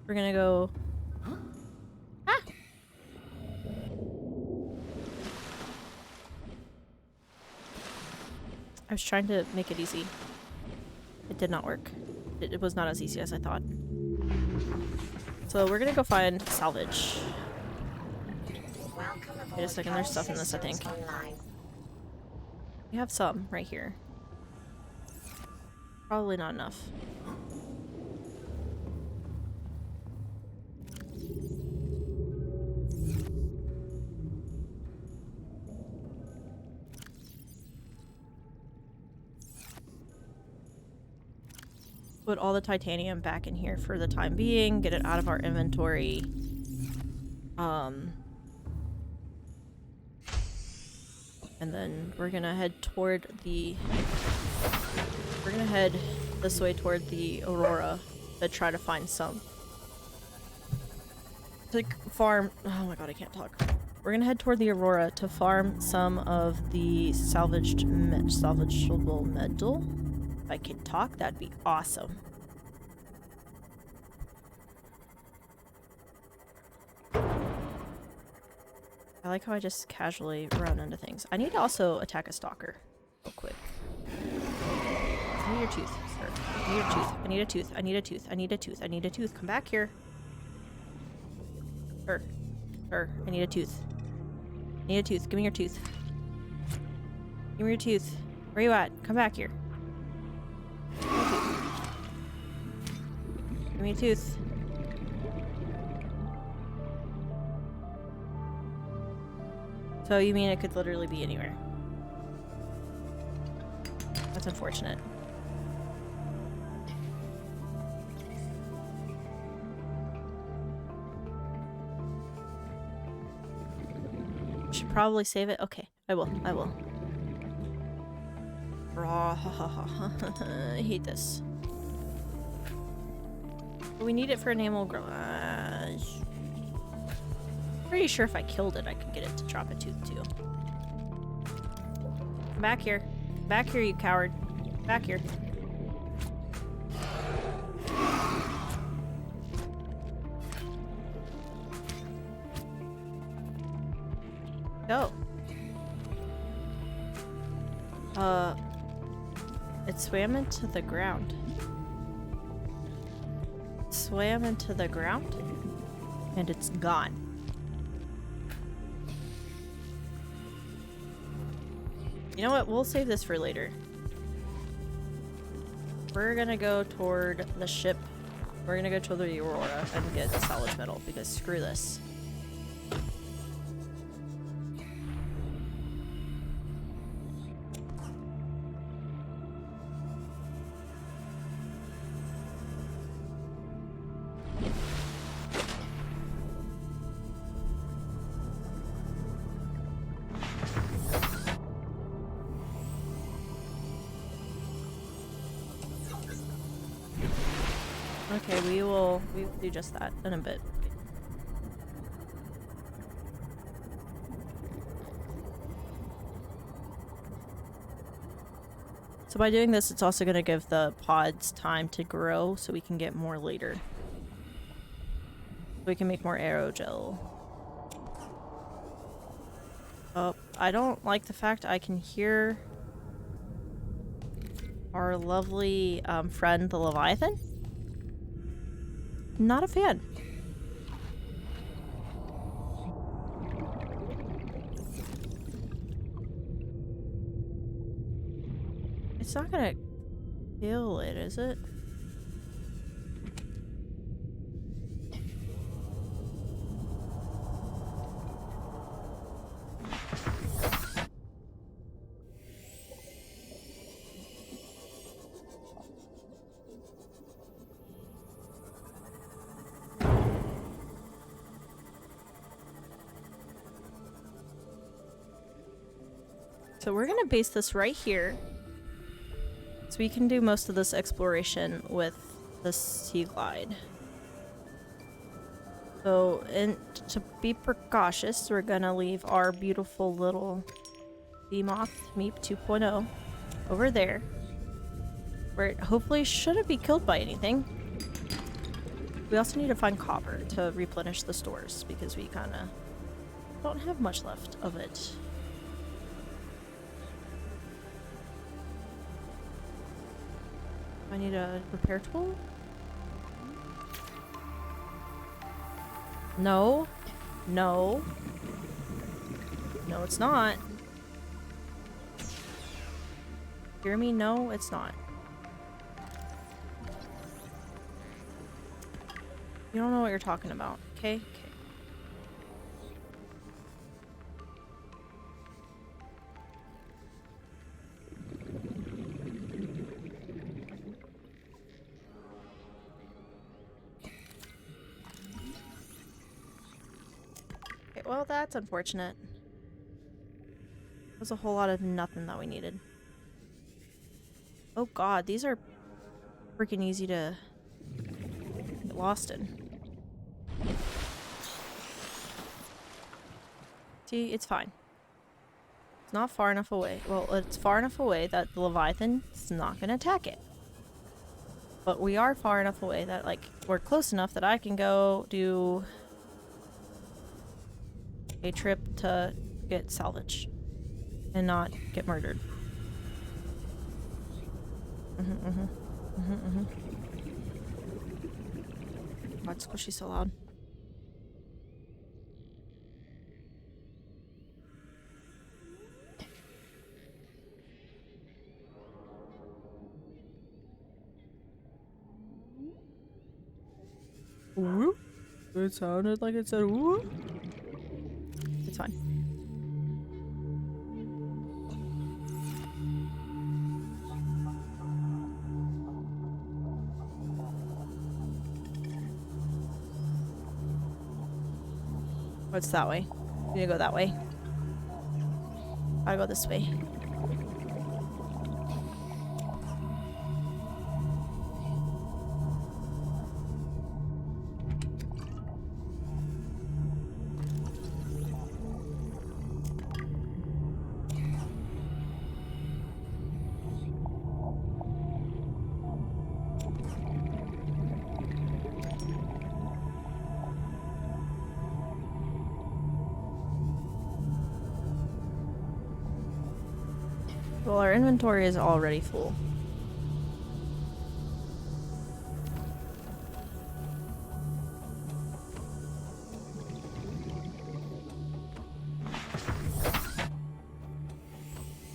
Speaker 1: we're gonna go... Ah! I was trying to make it easy. It did not work. It was not as easy as I thought. So we're gonna go find salvage. Wait a second, there's stuff in this, I think. We have some right here. Probably not enough. Put all the titanium back in here for the time being, get it out of our inventory. And then we're gonna head toward the... We're gonna head this way toward the Aurora to try to find some. To farm... Oh my god, I can't talk. We're gonna head toward the Aurora to farm some of the salvageable metal. If I can talk, that'd be awesome. I like how I just casually run into things. I need to also attack a stalker real quick. I need your tooth, sir. I need your tooth. I need a tooth. I need a tooth. I need a tooth. I need a tooth. Come back here. Sir. Sir, I need a tooth. I need a tooth. Give me your tooth. Give me your tooth. Where you at? Come back here. Give me a tooth. So you mean it could literally be anywhere? That's unfortunate. Should probably save it. Okay, I will. I will. I hate this. But we need it for enamel garage. Pretty sure if I killed it, I could get it to drop a tooth too. Come back here. Back here, you coward. Back here. Go. It swam into the ground. It swam into the ground, and it's gone. You know what? We'll save this for later. We're gonna go toward the ship. We're gonna go toward the Aurora and get the salvage metal because screw this. Okay, we will do just that in a bit. So by doing this, it's also going to give the pods time to grow so we can get more later. So we can make more aerogel. Oh, I don't like the fact I can hear our lovely friend, the Leviathan. Not a fan. It's not gonna kill it, is it? So we're gonna base this right here. So we can do most of this exploration with the Sea Glide. So, and to be precautious, we're gonna leave our beautiful little Moth MEEP 2.0 over there. Where it hopefully shouldn't be killed by anything. We also need to find copper to replenish the stores because we kinda don't have much left of it. I need a repair tool? No. No. No, it's not. Hear me? No, it's not. You don't know what you're talking about, okay? Okay. Well, that's unfortunate. There's a whole lot of nothing that we needed. Oh god, these are freaking easy to get lost in. See, it's fine. It's not far enough away. Well, it's far enough away that the Leviathan is not going to attack it. But we are far enough away that, like, we're close enough that I can go do a trip to get salvage and not get murdered. God, squishy's so loud. It sounded like it said whoop. It's fine. What's that way? We need to go that way. Gotta go this way. Well, our inventory is already full.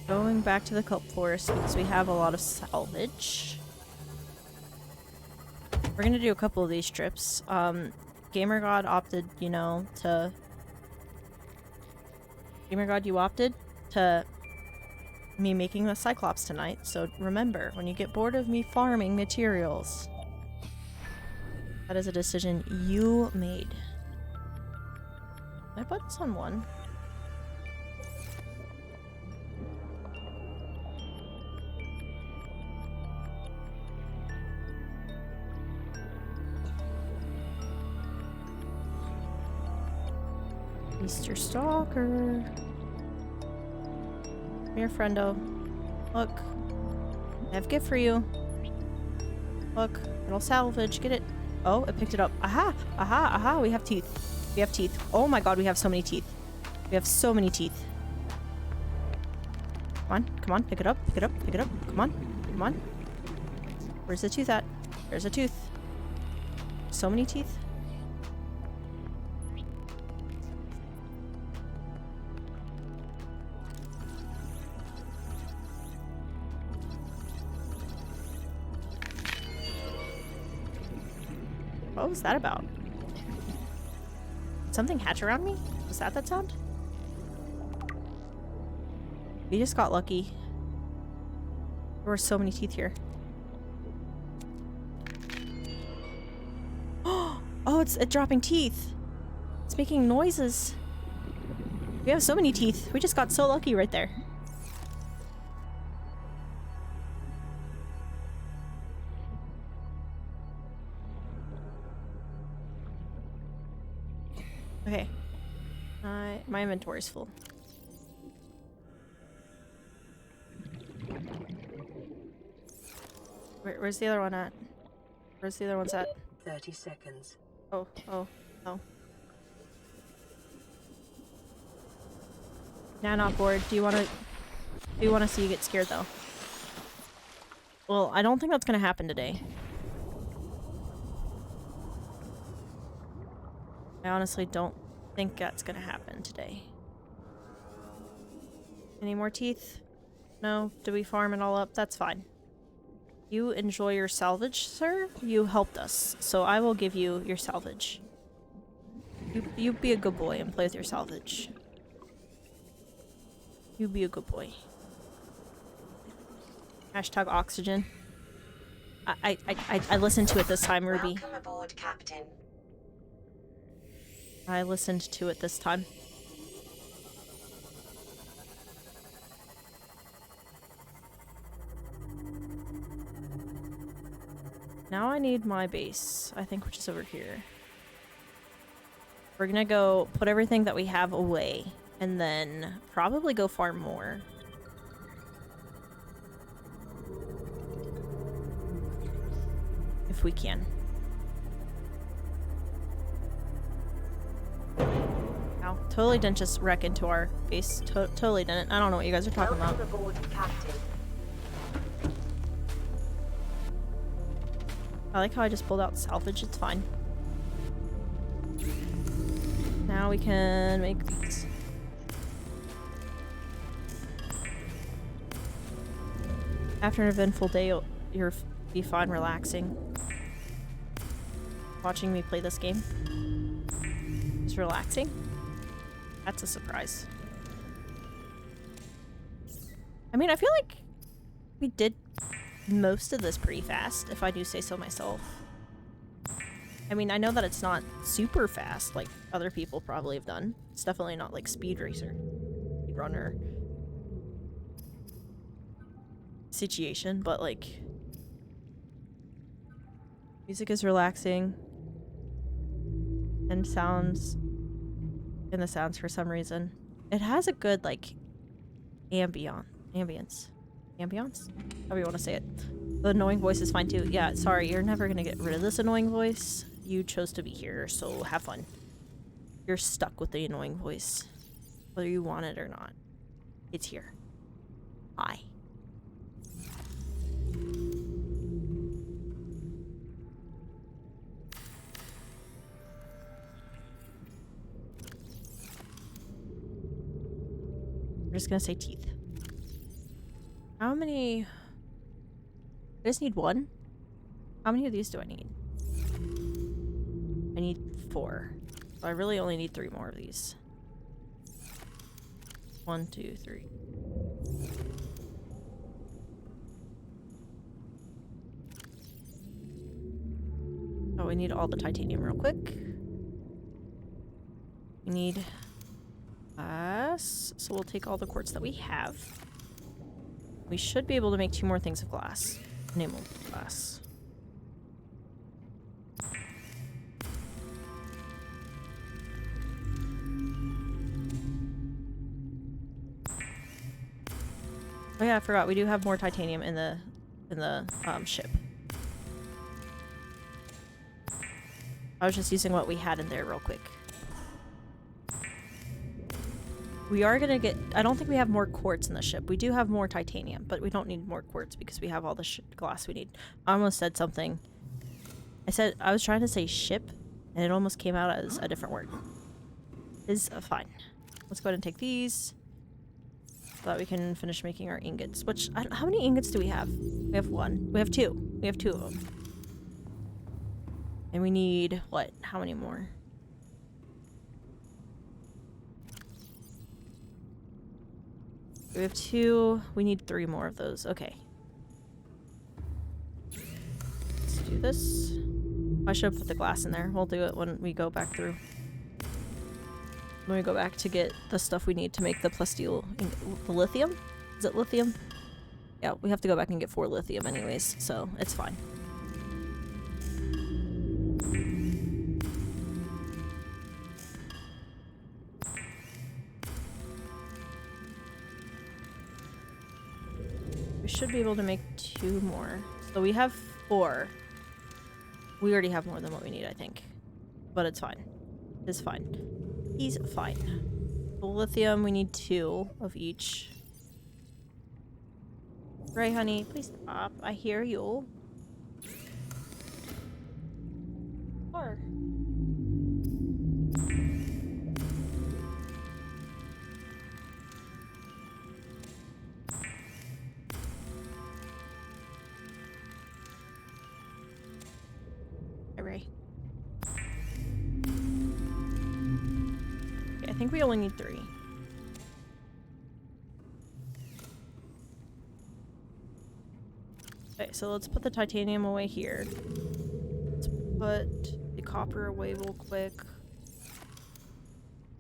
Speaker 1: Going back to the kelp forest because we have a lot of salvage. We're gonna do a couple of these trips. Gamer God opted, you know, to... Gamer God, you opted to me making the Cyclops tonight, so remember, when you get bored of me farming materials, that is a decision you made. Can I put this on one? Easter Stalker. Come here, friendo. Look. I have a gift for you. Look. Little salvage. Get it. Oh, it picked it up. Aha! Aha! Aha! We have teeth. We have teeth. Oh my god, we have so many teeth. We have so many teeth. Come on. Come on. Pick it up. Pick it up. Pick it up. Come on. Come on. Where's the tooth at? There's a tooth. So many teeth. What was that about? Did something hatch around me? Was that sound? We just got lucky. There were so many teeth here. Oh, it's dropping teeth. It's making noises. We have so many teeth. We just got so lucky right there. Okay. My inventory is full. Where's the other one at? Where's the other ones at?
Speaker 3: 30 seconds.
Speaker 1: Oh. Now not bored. Do you want to see you get scared though? Well, I don't think that's gonna happen today. I honestly don't think that's gonna happen today. Any more teeth? No? Do we farm it all up? That's fine. You enjoy your salvage, sir? You helped us, so I will give you your salvage. You be a good boy and play with your salvage. You be a good boy. Hashtag oxygen. I listened to it this time, Ruby.
Speaker 10: Welcome aboard, Captain.
Speaker 1: I listened to it this time. Now I need my base, I think, which is over here. We're gonna go put everything that we have away, and then probably go farm more. If we can. Ow, totally didn't just wreck into our base. Totally didn't. I don't know what you guys are talking about.
Speaker 10: Welcome aboard, Captain.
Speaker 1: I like how I just pulled out salvage, it's fine. Now we can make these. After an eventful day, you'll be fine relaxing. Watching me play this game. It's relaxing. That's a surprise. I mean, I feel like we did most of this pretty fast, if I do say so myself. I mean, I know that it's not super fast like other people probably have done. It's definitely not like Speed Racer, Speed Runner situation, but like music is relaxing and sounds in the sounds for some reason. It has a good like ambience. However you want to say it. The annoying voice is fine too. Yeah, sorry, you're never gonna get rid of this annoying voice. You chose to be here, so have fun. You're stuck with the annoying voice. Whether you want it or not. It's here. Hi. I'm just gonna say teeth. How many... I just need one? How many of these do I need? I need 4. So I really only need 3 more of these. 1, 2, 3. Oh, we need all the titanium real quick. We need glass, so we'll take all the quartz that we have. We should be able to make 2 more things of glass. Enamel glass. Oh yeah, I forgot. We do have more titanium in the ship. I was just using what we had in there real quick. We are gonna get... I don't think we have more quartz in the ship. We do have more titanium, but we don't need more quartz because we have all the glass we need. I almost said something. I was trying to say ship, and it almost came out as a different word. Is fine. Let's go ahead and take these. So that we can finish making our ingots. Which, how many ingots do we have? We have 1. We have 2. We have 2 of them. And we need, what? How many more? We have 2. We need 3 more of those. Okay. Let's do this. I should have put the glass in there. We'll do it when we go back through. When we go back to get the stuff we need to make the plasteel... The lithium? Is it lithium? Yeah, we have to go back and get 4 lithium anyways, so it's fine. We should be able to make 2 more. So we have 4. We already have more than what we need, I think. But it's fine. It's fine. He's fine. The lithium, we need 2 of each. Right, honey? Please stop. I hear you. Or... Ray. Okay, I think we only need 3. Okay, so let's put the titanium away here. Let's put the copper away real quick.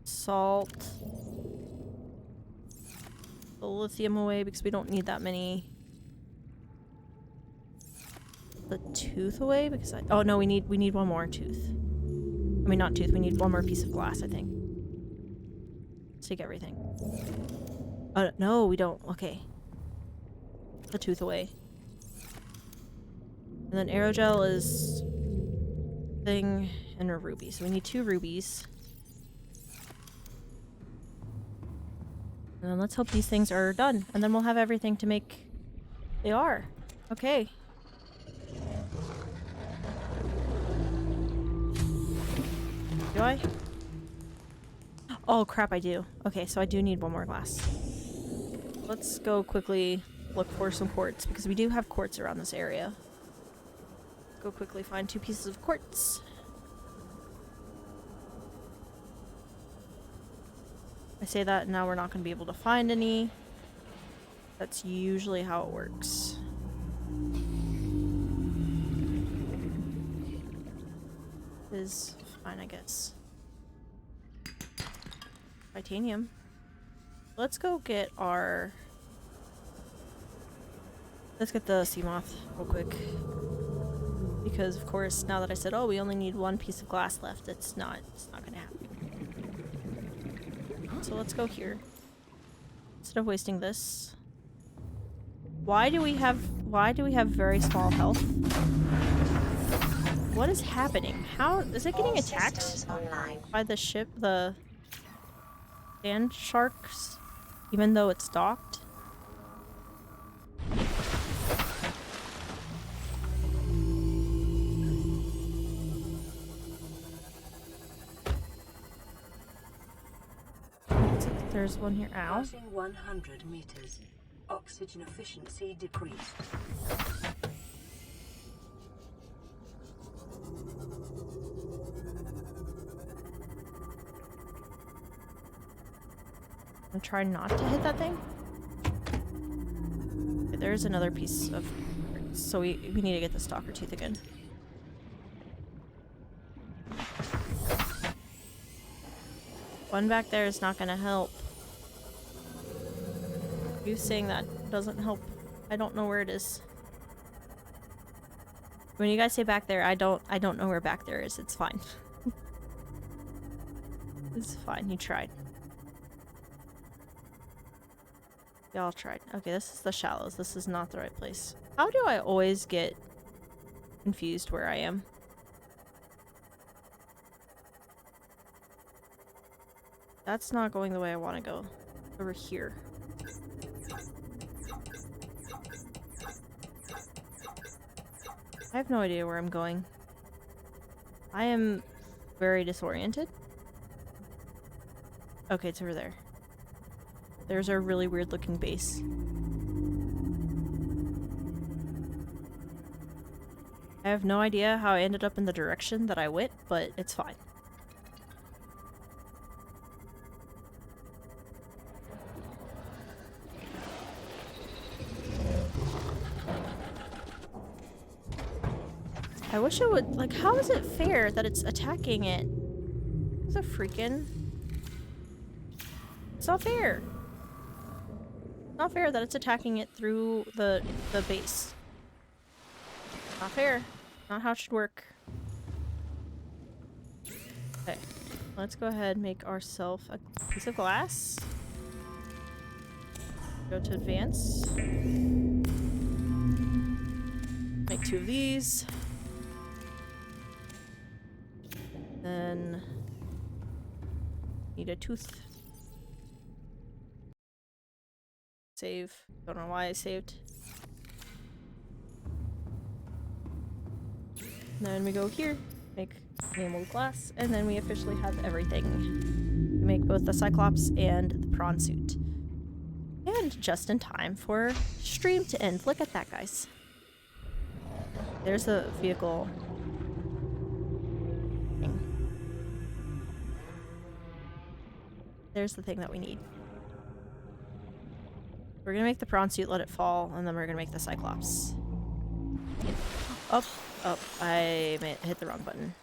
Speaker 1: Salt. The lithium away because we don't need that many. The tooth away because oh no, we need 1 more tooth. I mean, not tooth, we need 1 more piece of glass, I think. Let's take everything. No, we don't. Okay. The tooth away. And then aerogel is thing and a ruby. So we need 2 rubies. And then let's hope these things are done. And then we'll have everything to make... They are. Okay. Do I? Oh crap, I do. Okay, so I do need 1 more glass. Let's go quickly look for some quartz because we do have quartz around this area. Go quickly find 2 pieces of quartz. I say that, now we're not going to be able to find any. That's usually how it works. Is fine, I guess. Titanium. Let's go get our... Let's get the sea moth real quick. Because, of course, now that I said, oh, we only need one piece of glass left, it's not gonna happen. So let's go here. Instead of wasting this. Why do we have very small health? What is happening? How is it getting attacked by the ship, the sand sharks, even though it's docked? There's one here. Ow.
Speaker 3: Passing 100 meters. Oxygen efficiency decreased.
Speaker 1: I'm trying not to hit that thing. Okay, there's another piece of... So we need to get the stalker tooth again. One back there is not gonna help. You saying that doesn't help. I don't know where it is. When you guys say back there, I don't know where back there is. It's fine. It's fine. You tried. Y'all tried. Okay, this is the shallows. This is not the right place. How do I always get confused where I am? That's not going the way I want to go. Over here. I have no idea where I'm going. I am very disoriented. Okay, it's over there. There's our really weird looking base. I have no idea how I ended up in the direction that I went, but it's fine. I wish it would, like, how is it fair that it's attacking it? It's a freaking... It's not fair. It's not fair that it's attacking it through the base. Not fair. Not how it should work. Okay. Let's go ahead and make ourselves a piece of glass. Go to advance. Make 2 of these. Then need a tooth. Save. Don't know why I saved. And then we go here, make enamel glass, and then we officially have everything. We make both the Cyclops and the prawn suit. And just in time for stream to end. Look at that, guys. There's the vehicle. There's the thing that we need. We're gonna make the prawn suit, let it fall, and then we're gonna make the Cyclops. Oh, I hit the wrong button.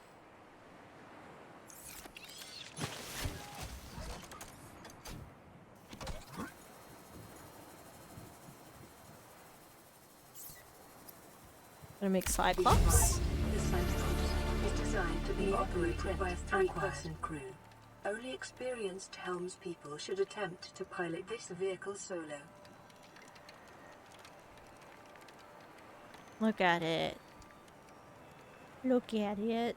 Speaker 1: Gonna make Cyclops.
Speaker 3: The Cyclops is designed to be operated by a 3-person crew. Only experienced helmspeople should attempt to pilot this vehicle solo.
Speaker 1: Look at it. Look at it.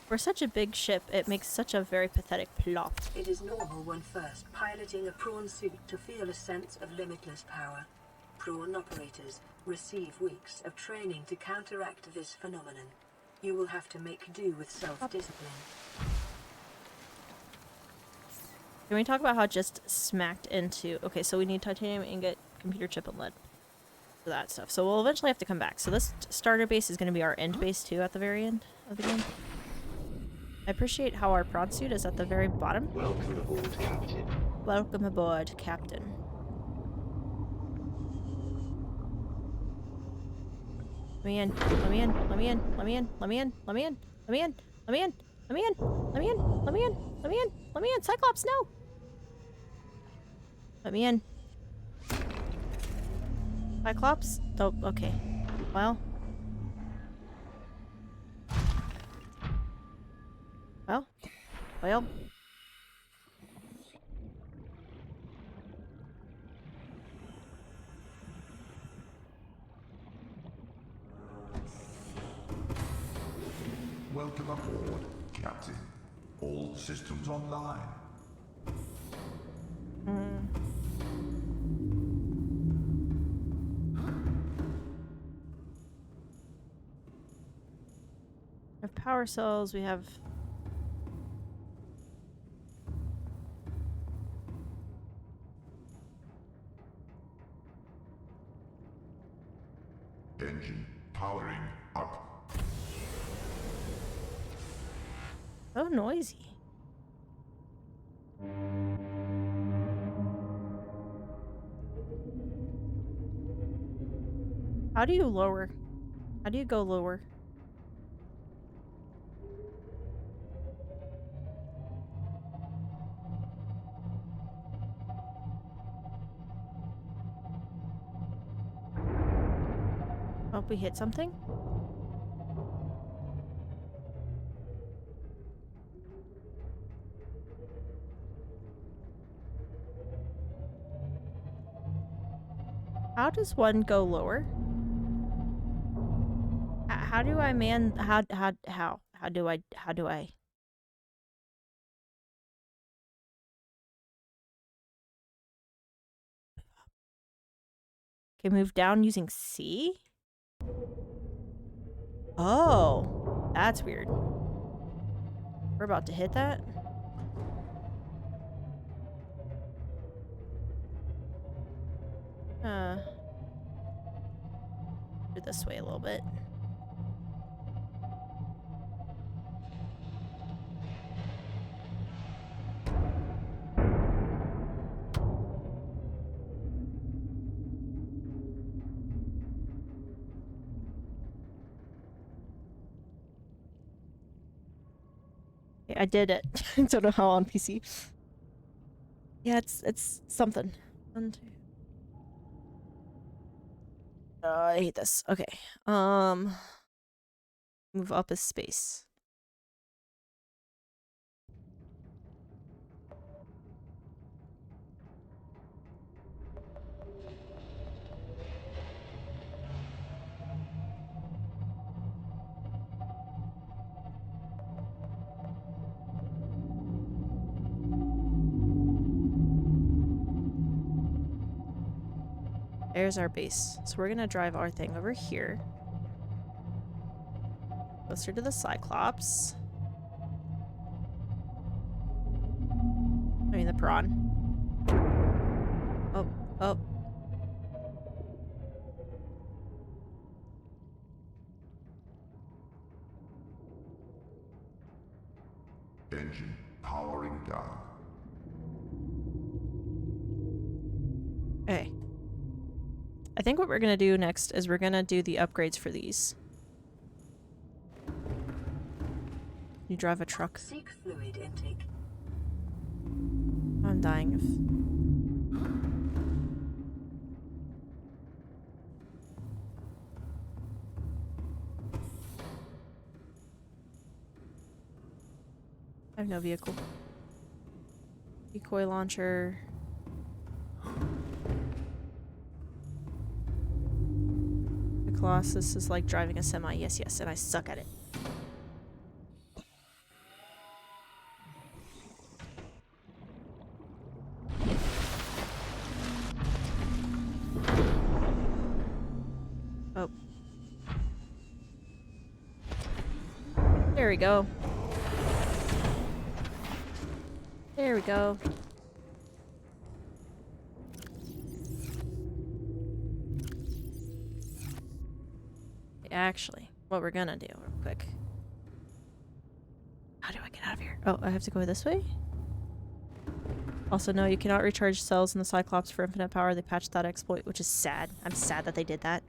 Speaker 1: For such a big ship, it makes such a very pathetic plop.
Speaker 3: It is normal when first piloting a prawn suit to feel a sense of limitless power. Prawn operators receive weeks of training to counteract this phenomenon. You will have to make do with self-discipline.
Speaker 1: Can we talk about how it just smacked into... Okay, so we need titanium ingot, computer chip, and lead. for that stuff. So we'll eventually have to come back. So this starter base is going to be our end base too at the very end of the game. I appreciate how our prawn suit is at the very bottom.
Speaker 8: Welcome aboard, Captain.
Speaker 1: Welcome aboard, Captain. Let me in. Let me in. Let me in. Let me in. Let me in. Let me in. Let me in. Let me in. Let me in. Let me in. Let me in. Let me in. Let me in. Cyclops, no. Let me in. Cyclops? Oh, okay. Well. Well. Well.
Speaker 8: Welcome aboard, Captain. All systems online.
Speaker 1: We have power cells, we have...
Speaker 8: Engine powering up.
Speaker 1: So noisy. How do you lower? How do you go lower? Oh, we hit something? How does one go lower? How do I man... How do I... Okay, move down using C? Oh, that's weird. We're about to hit that? Do this way a little bit. Okay, I did it. Don't know how on PC. Yeah, it's something. 1, 2. I hate this. Okay. Move up a space. There's our base. So we're gonna drive our thing over here. Closer to the Cyclops. I mean the prawn. Oh, oh.
Speaker 8: Engine powering down.
Speaker 1: Okay. I think what we're gonna do next is we're gonna do the upgrades for these. You drive a truck.
Speaker 3: Seek fluid intake.
Speaker 1: I'm dying of... I have no vehicle. Decoy launcher. The Colossus is like driving a semi. Yes, yes, and I suck at it. Oh. There we go. There we go. actually, what we're gonna do real quick. How do I get out of here? Oh, I have to go this way? Also, no, you cannot recharge cells in the Cyclops for infinite power. They patched that exploit, which is sad. I'm sad that they did that.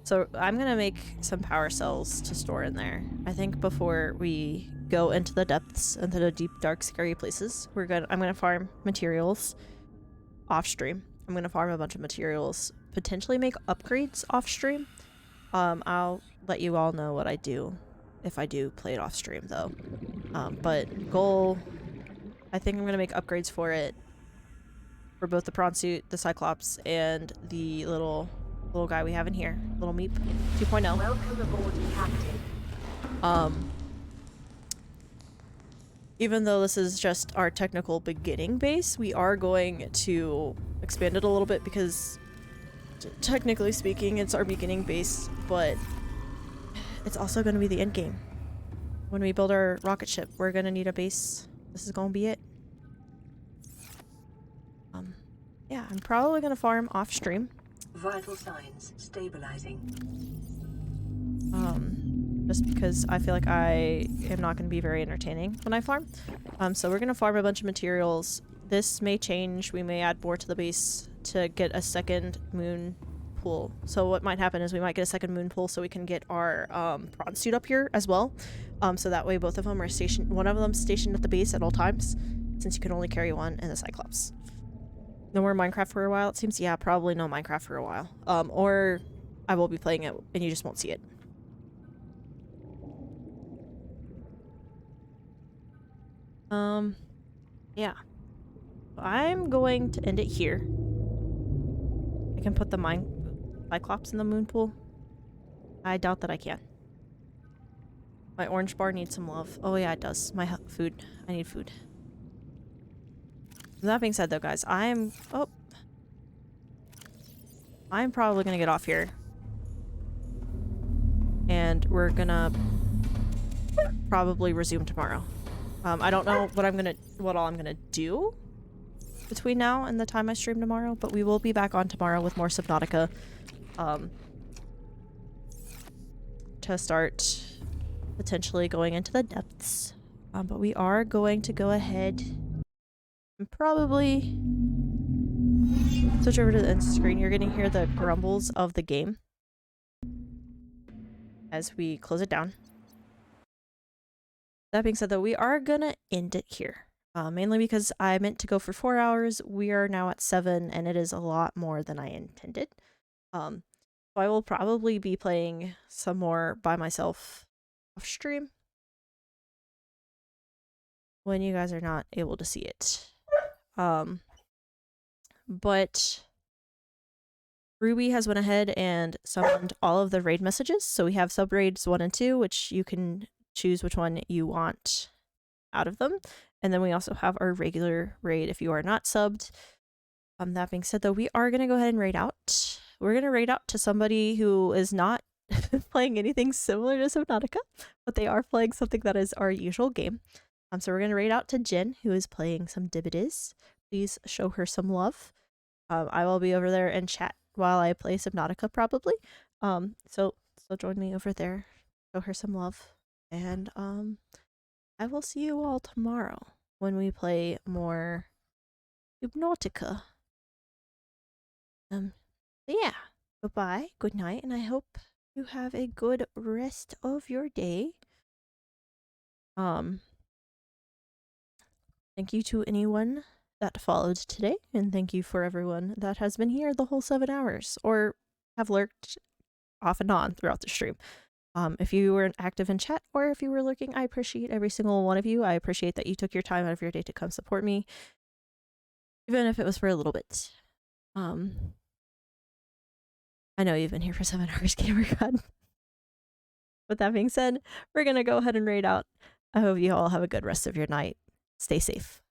Speaker 1: So I'm gonna make some power cells to store in there. I think before we go into the depths, into the deep, dark, scary places, I'm gonna farm materials off stream. I'm gonna farm a bunch of materials, potentially make upgrades off stream. I'll let you all know what I do if I do play it off stream though. But goal, I think I'm gonna make upgrades for it for both the prawn suit, the Cyclops, and the little guy we have in here, little MEEP 2.0.
Speaker 3: Welcome aboard, Captain.
Speaker 1: Even though this is just our technical beginning base, we are going to expand it a little bit because technically speaking, it's our beginning base, but it's also going to be the end game. When we build our rocket ship, we're going to need a base. This is going to be it. Yeah, I'm probably going to farm off stream.
Speaker 3: Vital signs stabilizing.
Speaker 1: Just because I feel like I am not going to be very entertaining when I farm. So we're going to farm a bunch of materials. This may change. We may add more to the base to get a second moon pool. So what might happen is we might get a second moon pool so we can get our prawn suit up here as well. So that way both of them are stationed, one of them stationed at the base at all times, since you can only carry one in the Cyclops. No more Minecraft for a while, it seems. Yeah, probably no Minecraft for a while. Or I will be playing it and you just won't see it. Yeah. I'm going to end it here. I can put the Cyclops in the moon pool. I doubt that I can. My orange bar needs some love. Oh yeah, it does. My food. I need food. That being said though, guys, I'm probably gonna get off here. And we're gonna probably resume tomorrow. I don't know what all I'm gonna do between now and the time I stream tomorrow, but we will be back on tomorrow with more Subnautica. To start potentially going into the depths. But we are going to go ahead and probably switch over to the end screen. You're gonna hear the grumbles of the game as we close it down. That being said though, we are gonna end it here. Mainly because I meant to go for 4 hours. We are now at 7 and it is a lot more than I intended. So I will probably be playing some more by myself off stream when you guys are not able to see it. But Ruby has went ahead and summoned all of the raid messages. So we have sub raids 1 and 2, which you can choose which one you want out of them. And then we also have our regular raid if you are not subbed. That being said though, we are going to go ahead and raid out. We're going to raid out to somebody who is not playing anything similar to Subnautica, but they are playing something that is our usual game. So we're going to raid out to Jen, who is playing some Dibbidiz. Please show her some love. I will be over there and chat while I play Subnautica probably. So join me over there. Show her some love. And I will see you all tomorrow when we play more Subnautica. Yeah. Bye-bye. Good night, and I hope you have a good rest of your day. Thank you to anyone that followed today, and thank you for everyone that has been here the whole 7 hours, or have lurked off and on throughout the stream. If you were active in chat, or if you were lurking, I appreciate every single one of you. I appreciate that you took your time out of your day to come support me, even if it was for a little bit. I know you've been here for 7 hours, Gamer God. With that being said, we're gonna go ahead and raid out. I hope you all have a good rest of your night. Stay safe.